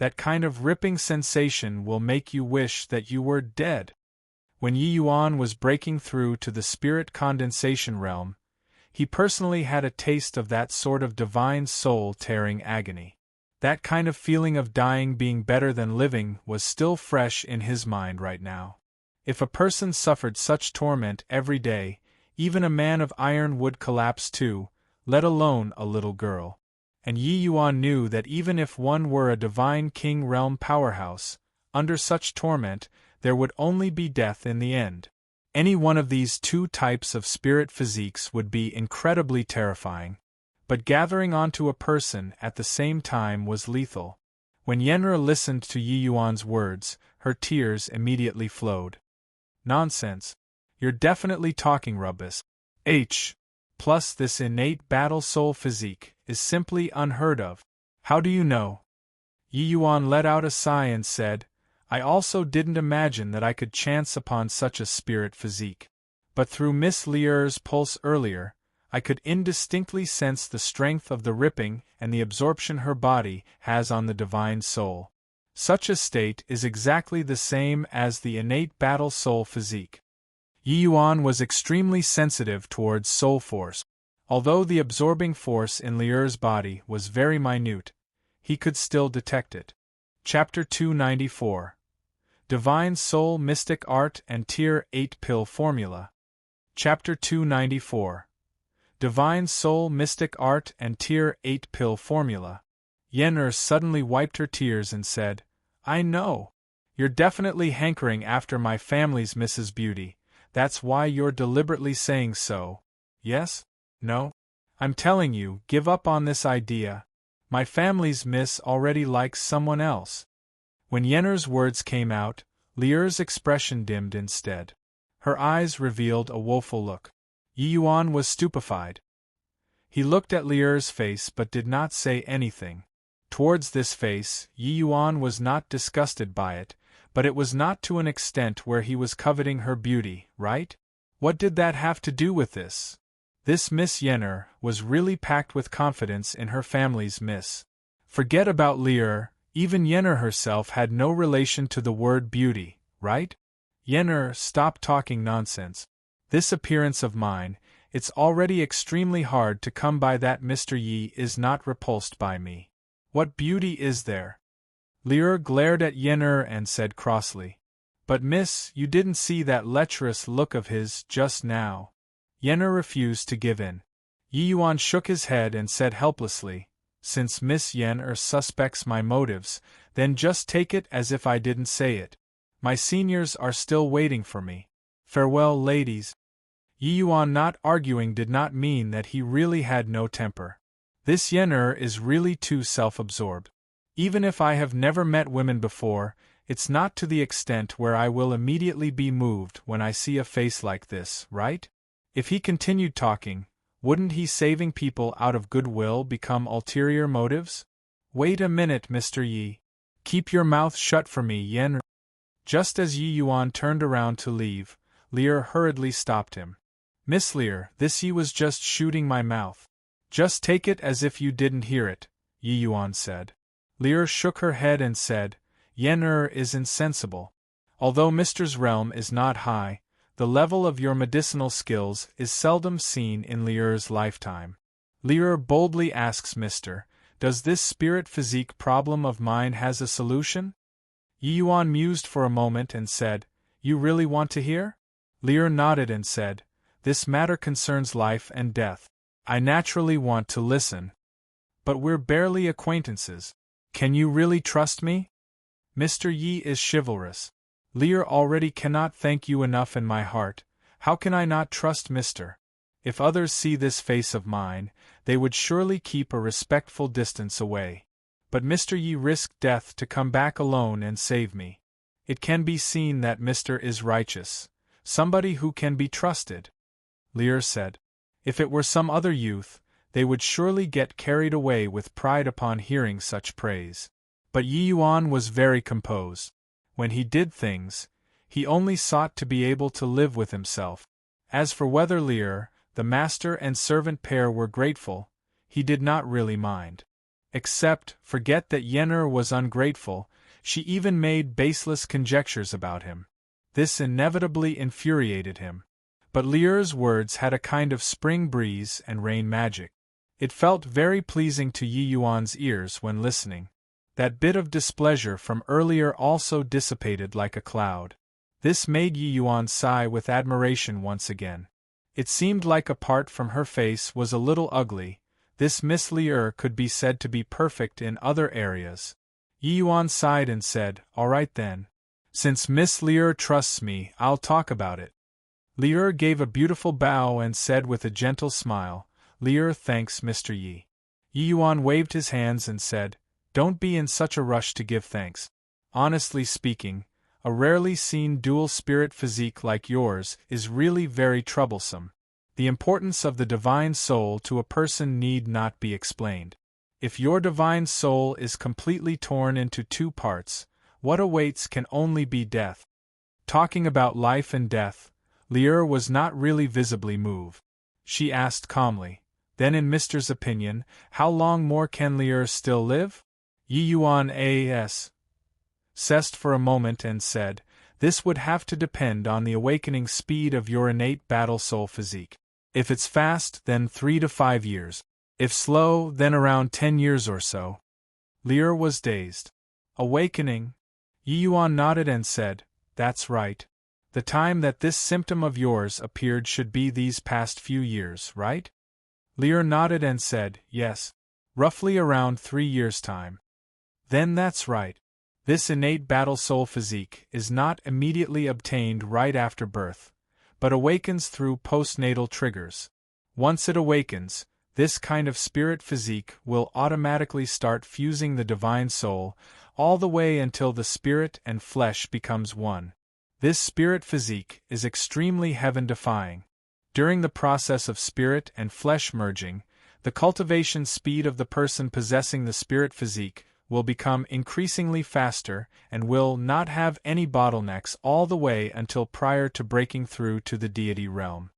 That kind of ripping sensation will make you wish that you were dead. When Yi Yuan was breaking through to the spirit condensation realm, he personally had a taste of that sort of divine soul-tearing agony. That kind of feeling of dying being better than living was still fresh in his mind right now. If a person suffered such torment every day, even a man of iron would collapse too, let alone a little girl. And Yi Yuan knew that even if one were a divine king realm powerhouse, under such torment, there would only be death in the end. Any one of these two types of spirit physiques would be incredibly terrifying, but gathering onto a person at the same time was lethal. When Yen'er listened to Yi Yuan's words, her tears immediately flowed. Nonsense. You're definitely talking rubbish. Plus this innate battle soul physique is simply unheard of. How do you know? Yi Yuan let out a sigh and said, I also didn't imagine that I could chance upon such a spirit physique. But through Miss Lier's pulse earlier, I could indistinctly sense the strength of the ripping and the absorption her body has on the divine soul. Such a state is exactly the same as the innate battle soul physique. Yi Yuan was extremely sensitive towards soul force. Although the absorbing force in Lier's body was very minute, he could still detect it. Chapter 294. Divine Soul Mystic Art and Tier 8 Pill Formula. Chapter 294. Divine Soul Mystic Art and Tier 8 Pill Formula. Yen'er suddenly wiped her tears and said, I know. You're definitely hankering after my family's Mrs. Beauty. That's why you're deliberately saying so. Yes? No? I'm telling you, give up on this idea. My family's miss already likes someone else. When Yen'er's words came out, Lier's expression dimmed instead. Her eyes revealed a woeful look. Yi Yuan was stupefied. He looked at Lier's face but did not say anything. Towards this face, Yi Yuan was not disgusted by it, but it was not to an extent where he was coveting her beauty, right? What did that have to do with this? This Miss Yen'er was really packed with confidence in her family's miss. Forget about Lier, even Yen'er herself had no relation to the word beauty, right? Yen'er, stop talking nonsense. This appearance of mine, it's already extremely hard to come by that Mr. Yi is not repulsed by me. What beauty is there? Lier glared at Yen'er and said crossly. But miss, you didn't see that lecherous look of his just now. Yen'er refused to give in. Yi Yuan shook his head and said helplessly, since Miss Yen'er suspects my motives, then just take it as if I didn't say it. My seniors are still waiting for me. Farewell, ladies. Yi Yuan not arguing did not mean that he really had no temper. This Yen'er is really too self-absorbed. Even if I have never met women before, it's not to the extent where I will immediately be moved when I see a face like this, right? If he continued talking, wouldn't he saving people out of goodwill become ulterior motives? Wait a minute, Mr. Yi. Keep your mouth shut for me, Yen'er. Just as Yi Yuan turned around to leave, Lier hurriedly stopped him. Miss Lier, this Yi was just shooting my mouth. Just take it as if you didn't hear it, Yi Yuan said. Lier shook her head and said, Yen'er is insensible. Although Mr.'s realm is not high, the level of your medicinal skills is seldom seen in Lier's lifetime. Lier boldly asks Mr. Does this spirit physique problem of mine has a solution? Yi Yuan mused for a moment and said, You really want to hear? Lier nodded and said, This matter concerns life and death. I naturally want to listen. But we're barely acquaintances. Can you really trust me? Mr. Yi is chivalrous. Lier already cannot thank you enough in my heart. How can I not trust Mr.? If others see this face of mine, they would surely keep a respectful distance away. But Mr. Yi risked death to come back alone and save me. It can be seen that Mr. is righteous, somebody who can be trusted. Lier said. If it were some other youth, they would surely get carried away with pride upon hearing such praise. But Yi Yuan was very composed. When he did things, he only sought to be able to live with himself. As for whether Lier, the master and servant pair were grateful, he did not really mind. Except, forget that Yennefer was ungrateful, she even made baseless conjectures about him. This inevitably infuriated him. But Liur's words had a kind of spring breeze and rain magic. It felt very pleasing to Yi Yuan's ears when listening. That bit of displeasure from earlier also dissipated like a cloud. This made Yi Yuan sigh with admiration once again. It seemed like apart from her face was a little ugly, this Miss Liur could be said to be perfect in other areas. Yi Yuan sighed and said, "All right then. Since Miss Liur trusts me, I'll talk about it." Liur gave a beautiful bow and said with a gentle smile, "Liur thanks Mr. Yi." Yi Yuan waved his hands and said, "Don't be in such a rush to give thanks. Honestly speaking, a rarely seen dual spirit physique like yours is really very troublesome. The importance of the divine soul to a person need not be explained. If your divine soul is completely torn into two parts, what awaits can only be death." Talking about life and death, Liur was not really visibly moved. She asked calmly, "Then in Mister's opinion, how long more can Liur still live?" Yi Yuan assessed for a moment and said, "This would have to depend on the awakening speed of your innate battle soul physique. If it's fast, then 3 to 5 years. If slow, then around 10 years or so." Liur was dazed. "Awakening?" Yi Yuan nodded and said, "That's right. The time that this symptom of yours appeared should be these past few years, right?" Liur nodded and said, "Yes. Roughly around 3 years' time." "Then that's right. This innate battle soul physique is not immediately obtained right after birth, but awakens through postnatal triggers. Once it awakens, this kind of spirit physique will automatically start fusing the divine soul, all the way until the spirit and flesh becomes one. This spirit physique is extremely heaven-defying. During the process of spirit and flesh merging, the cultivation speed of the person possessing the spirit physique will become increasingly faster and will not have any bottlenecks all the way until prior to breaking through to the deity realm."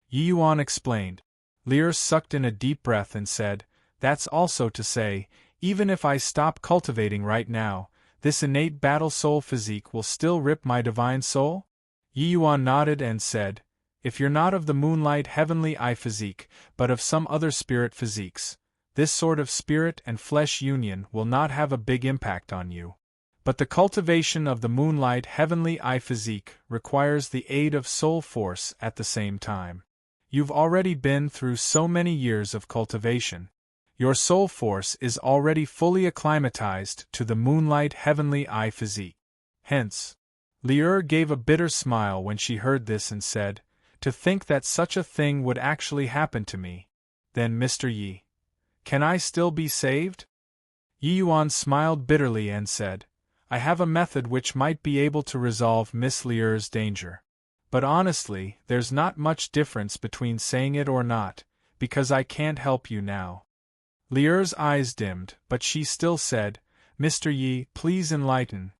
Yi Yuan explained. Liur sucked in a deep breath and said, "That's also to say, even if I stop cultivating right now, this innate battle soul physique will still rip my divine soul?" Yi Yuan nodded and said, "If you're not of the moonlight heavenly eye physique, but of some other spirit physiques, this sort of spirit and flesh union will not have a big impact on you. But the cultivation of the moonlight heavenly eye physique requires the aid of soul force at the same time. You've already been through so many years of cultivation. Your soul force is already fully acclimatized to the moonlight heavenly eye physique. Hence." Liur gave a bitter smile when she heard this and said, "To think that such a thing would actually happen to me. Then Mr. Yi, can I still be saved?" Yi Yuan smiled bitterly and said, "I have a method which might be able to resolve Miss Liur's danger. But honestly, there's not much difference between saying it or not, because I can't help you now." Liur's eyes dimmed, but she still said, "Mr. Yi, please enlighten."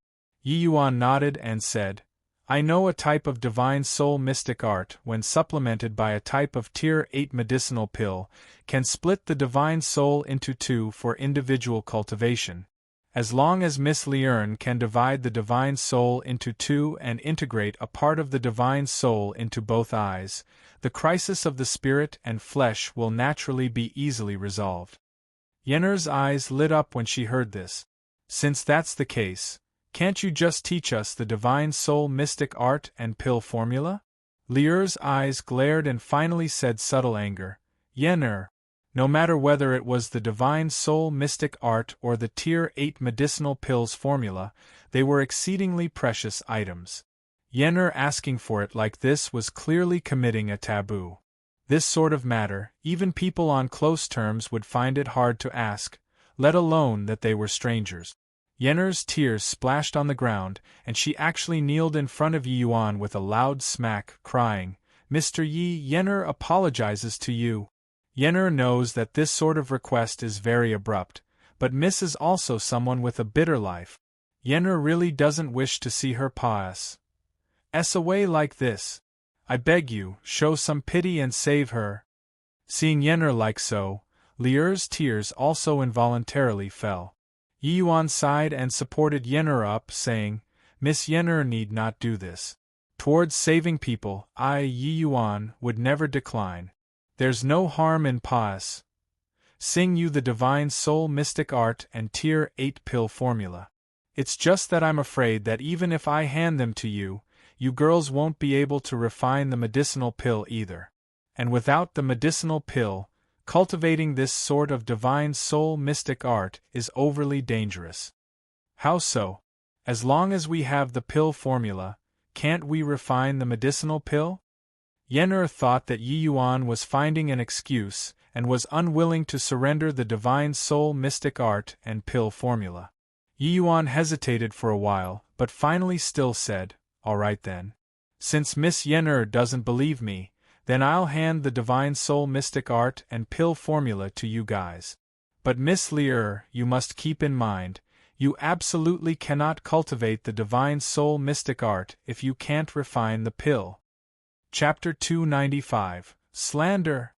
Yi Yuan nodded and said, "I know a type of divine soul mystic art when supplemented by a type of Tier 8 medicinal pill, can split the divine soul into two for individual cultivation. As long as Miss Liurn can divide the divine soul into two and integrate a part of the divine soul into both eyes, the crisis of the spirit and flesh will naturally be easily resolved." Yennefer's eyes lit up when she heard this. "Since that's the case, can't you just teach us the divine soul mystic art and pill formula?" Liur's eyes glared and finally said subtle anger, "Yennefer, no matter whether it was the divine soul mystic art or the Tier 8 medicinal pills formula, they were exceedingly precious items. Yennefer asking for it like this was clearly committing a taboo. This sort of matter, even people on close terms would find it hard to ask, let alone that they were strangers." Yennefer's tears splashed on the ground, and she actually kneeled in front of Yi Yuan with a loud smack, crying, "Mr. Yi, Yennefer apologizes to you." Yennefer knows that this sort of request is very abrupt, but Miss is also someone with a bitter life. Yennefer really doesn't wish to see her pass away like this. "I beg you, show some pity and save her." Seeing Yennefer like so, Lier's tears also involuntarily fell. Yi Yuan sighed and supported Yen'er up, saying, Miss Yen'er need not do this. Towards saving people, I, Yi Yuan, would never decline. There's no harm in pas. Sing you the divine soul mystic art and tier 8 pill formula. It's just that I'm afraid that even if I hand them to you, you girls won't be able to refine the medicinal pill either. And without the medicinal pill, cultivating this sort of divine soul mystic art is overly dangerous. How so? As long as we have the pill formula, can't we refine the medicinal pill? Yen'er thought that Yi Yuan was finding an excuse and was unwilling to surrender the divine soul mystic art and pill formula. Yi Yuan hesitated for a while, but finally still said, All right then. Since Miss Yen'er doesn't believe me, then I'll hand the divine soul mystic art and pill formula to you guys. But Miss Lier, you must keep in mind, you absolutely cannot cultivate the divine soul mystic art if you can't refine the pill. Chapter 295, Slander.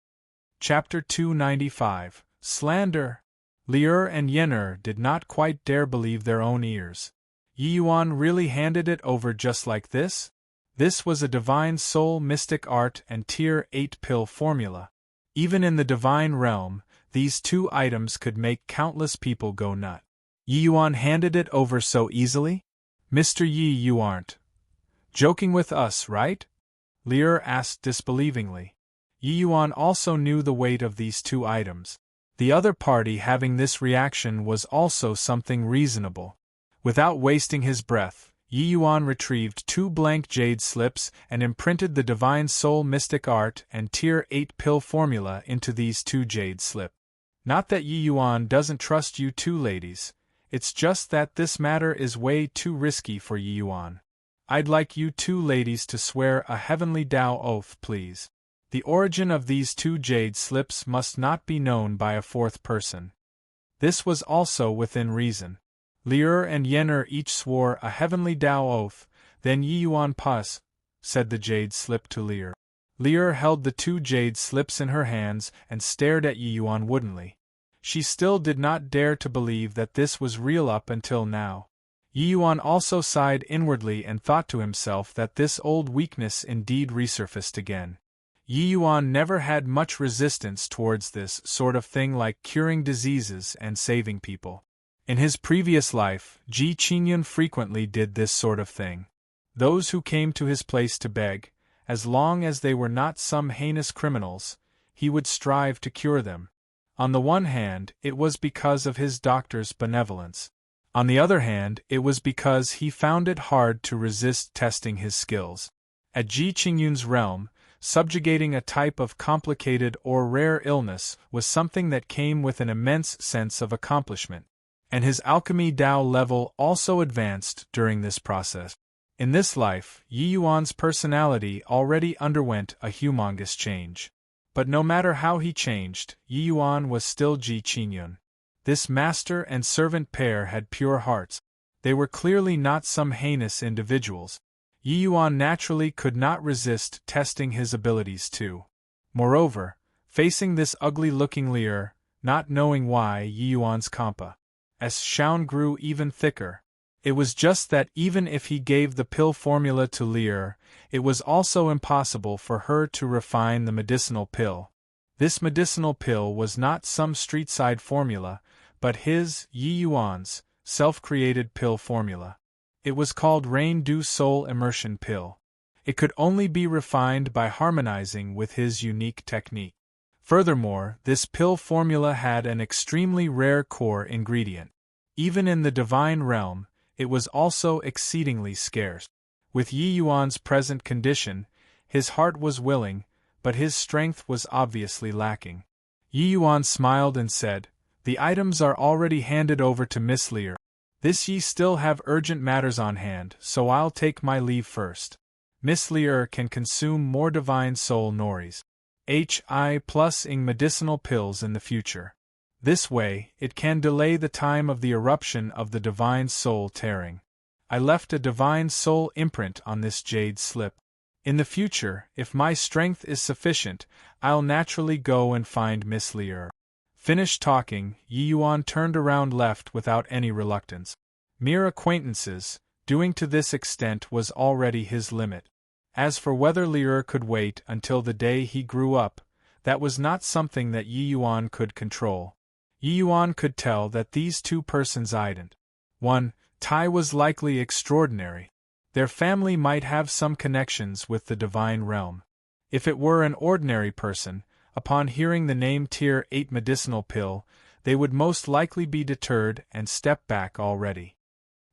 Chapter 295, Slander. Lier and Yen'er did not quite dare believe their own ears. Yi Yuan really handed it over just like this? This was a divine soul mystic art and tier 8 pill formula. Even in the divine realm, these two items could make countless people go nut. Yi Yuan handed it over so easily? Mr. Yi, you aren't joking with us, right? Lier asked disbelievingly. Yi Yuan also knew the weight of these two items. The other party having this reaction was also something reasonable. Without wasting his breath, Yi Yuan retrieved 2 blank jade slips and imprinted the divine soul mystic art and tier 8 pill formula into these 2 jade slips. Not that Yi Yuan doesn't trust you two ladies, it's just that this matter is way too risky for Yi Yuan. I'd like you two ladies to swear a heavenly Tao oath, please. The origin of these 2 jade slips must not be known by a fourth person. This was also within reason. Lier and Yen'er each swore a heavenly Tao oath, then Yi Yuan pas, said the jade slip to Lier. Lier held the 2 jade slips in her hands and stared at Yi Yuan woodenly. She still did not dare to believe that this was real up until now. Yi Yuan also sighed inwardly and thought to himself that this old weakness indeed resurfaced again. Yi Yuan never had much resistance towards this sort of thing like curing diseases and saving people. In his previous life, Ji Qingyun frequently did this sort of thing. Those who came to his place to beg, as long as they were not some heinous criminals, he would strive to cure them. On the one hand, it was because of his doctor's benevolence. On the other hand, it was because he found it hard to resist testing his skills. At Ji Qingyun's realm, subjugating a type of complicated or rare illness was something that came with an immense sense of accomplishment. And his alchemy Tao level also advanced during this process. In this life, Yi Yuan's personality already underwent a humongous change. But no matter how he changed, Yi Yuan was still Ji Qingyun. This master and servant pair had pure hearts. They were clearly not some heinous individuals. Yi Yuan naturally could not resist testing his abilities too. Moreover, facing this ugly-looking Lier, not knowing why Yi Yuan's Kampa as Shaun grew even thicker. It was just that even if he gave the pill formula to Lier, it was also impossible for her to refine the medicinal pill. This medicinal pill was not some street-side formula, but his, Yi Yuan's, self-created pill formula. It was called Rain Dew Soul Immersion Pill. It could only be refined by harmonizing with his unique technique. Furthermore, this pill formula had an extremely rare core ingredient. Even in the divine realm, it was also exceedingly scarce. With Yi Yuan's present condition, his heart was willing, but his strength was obviously lacking. Yi Yuan smiled and said, "The items are already handed over to Miss Lier. This ye still have urgent matters on hand, so I'll take my leave first. Miss Lier can consume more divine soul noris. Hi+ing medicinal pills in the future. This way, it can delay the time of the eruption of the divine soul tearing. I left a divine soul imprint on this jade slip. In the future, if my strength is sufficient, I'll naturally go and find Miss Lier. Finished talking, Yi Yuan turned around left without any reluctance. Mere acquaintances, doing to this extent was already his limit. As for whether Li'er could wait until the day he grew up, that was not something that Yi Yuan could control. Yi Yuan could tell that these two persons ident. 1. Tai was likely extraordinary. Their family might have some connections with the divine realm. If it were an ordinary person, upon hearing the name Tier 8 medicinal pill, they would most likely be deterred and step back already.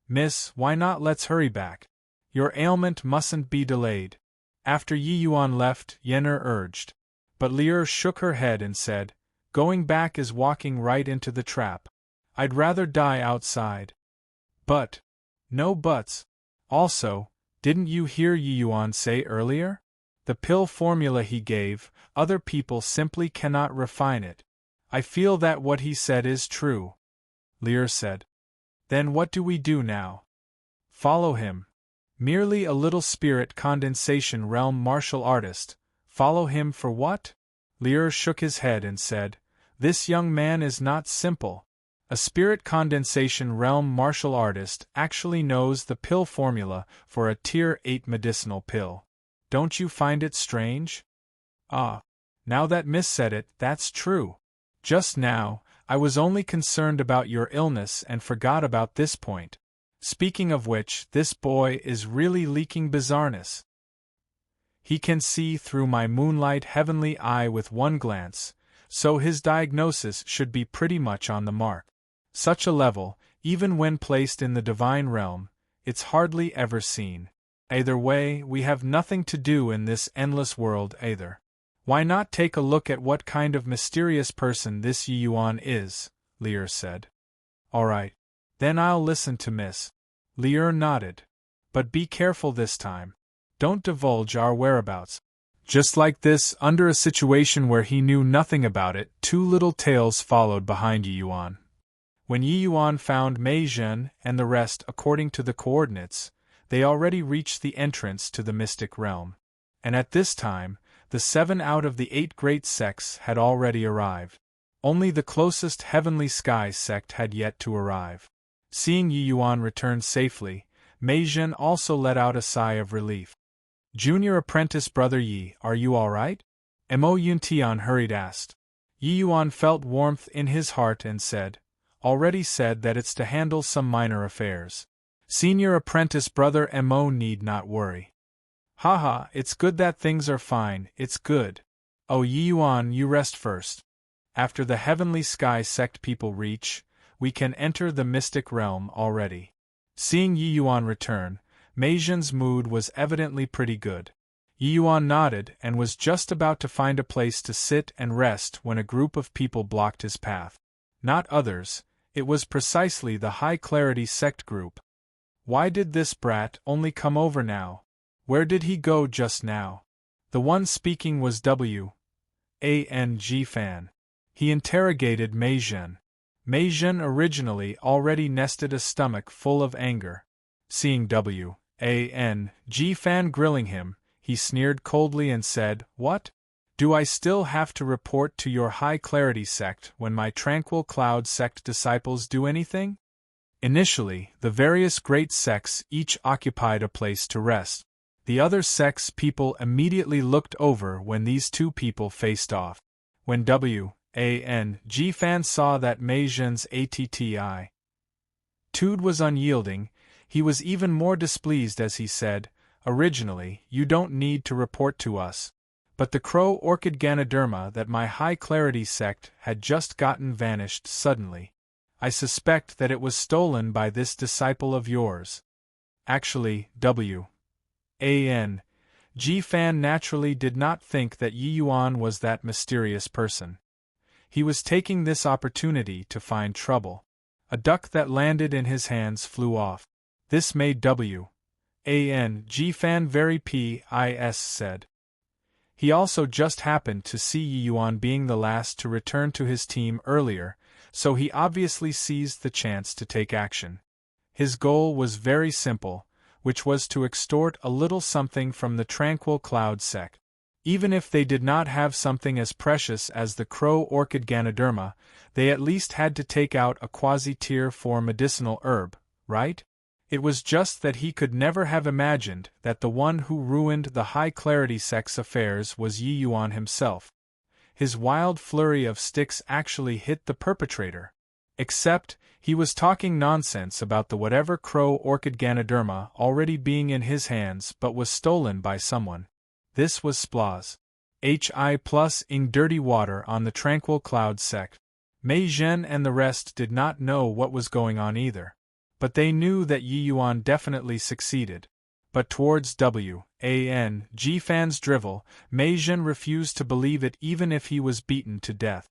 Miss, why not let's hurry back? Your ailment mustn't be delayed. After Yi Yuan left, Yen'er urged. But Li'er shook her head and said, going back is walking right into the trap. I'd rather die outside. But. No buts. Also, didn't you hear Yi Yuan say earlier? The pill formula he gave, other people simply cannot refine it. I feel that what he said is true. Li'er said. Then what do we do now? Follow him. Merely a little spirit condensation realm martial artist. Follow him for what? Li'er shook his head and said, this young man is not simple. A spirit condensation realm martial artist actually knows the pill formula for a Tier 8 medicinal pill. Don't you find it strange? Ah. Now that Miss said it, that's true. Just now, I was only concerned about your illness and forgot about this point. Speaking of which, this boy is really leaking bizarreness. He can see through my moonlight heavenly eye with one glance, so his diagnosis should be pretty much on the mark. Such a level, even when placed in the divine realm, it's hardly ever seen. Either way, we have nothing to do in this endless world either. Why not take a look at what kind of mysterious person this Yi Yuan is? Li'er said. All right. Then I'll listen to Miss. Li'er nodded. But be careful this time. Don't divulge our whereabouts. Just like this, under a situation where he knew nothing about it, two little tails followed behind Yi Yuan. When Yi Yuan found Mei Zhen and the rest according to the coordinates, they already reached the entrance to the mystic realm. And at this time, the 7 out of the 8 great sects had already arrived. Only the closest heavenly sky sect had yet to arrive. Seeing Yi Yuan return safely, Mei Zhen also let out a sigh of relief. Junior apprentice brother Yi, are you all right? Mo Yuntian hurried asked. Yi Yuan felt warmth in his heart and said, already said that it's to handle some minor affairs. Senior apprentice brother Mo need not worry. Haha, it's good that things are fine, it's good. Oh Yi Yuan, you rest first. After the heavenly sky sect people reach, we can enter the mystic realm already. Seeing Yi Yuan return, Mei Zhen's mood was evidently pretty good. Yi Yuan nodded and was just about to find a place to sit and rest when a group of people blocked his path. Not others, it was precisely the high-clarity sect group. Why did this brat only come over now? Where did he go just now? The one speaking was W. A.N.G. Fan. He interrogated Mei Zhen. Mei Zhen originally already nested a stomach full of anger. Seeing W. A.N.G. Fan grilling him, he sneered coldly and said, What? Do I still have to report to your high-clarity sect when my tranquil cloud sect disciples do anything? Initially, the various great sects each occupied a place to rest. The other sects people immediately looked over when these two people faced off. When W.A.N.G. Fan saw that Mei Zhen's attitude was unyielding, he was even more displeased as he said, Originally, you don't need to report to us. But the crow orchid Ganoderma that my high-clarity sect had just gotten vanished suddenly. I suspect that it was stolen by this disciple of yours. Actually, W.A.N.G. Fan naturally did not think that Yi Yuan was that mysterious person. He was taking this opportunity to find trouble. A duck that landed in his hands flew off. This made W.A.N.G. Fan very pissed said. He also just happened to see Yi Yuan being the last to return to his team earlier, so he obviously seized the chance to take action. His goal was very simple, which was to extort a little something from the tranquil cloud sect. Even if they did not have something as precious as the crow orchid Ganoderma, they at least had to take out a quasi-tier 4 medicinal herb, right? It was just that he could never have imagined that the one who ruined the high-clarity sex affairs was Yi Yuan himself. His wild flurry of sticks actually hit the perpetrator. Except, he was talking nonsense about the whatever crow orchid Ganoderma already being in his hands but was stolen by someone. This was Splaws. Hi plus ing dirty water on the tranquil cloud sect. Mei Zhen and the rest did not know what was going on either. But they knew that Yi Yuan definitely succeeded. But towards G Fan's drivel, Mei Zhen refused to believe it even if he was beaten to death.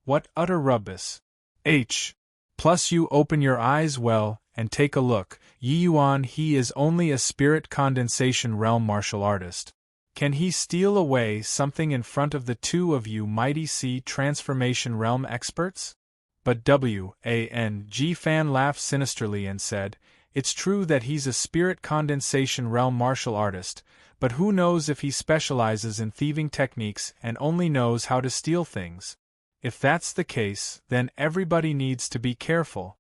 What utter rubbish. Plus you open your eyes well, and take a look, Yi Yuan he is only a spirit condensation realm martial artist. Can he steal away something in front of the two of you mighty sea transformation realm experts? But G Fan laughed sinisterly and said, it's true that he's a spirit condensation realm martial artist, but who knows if he specializes in thieving techniques and only knows how to steal things. If that's the case, then everybody needs to be careful,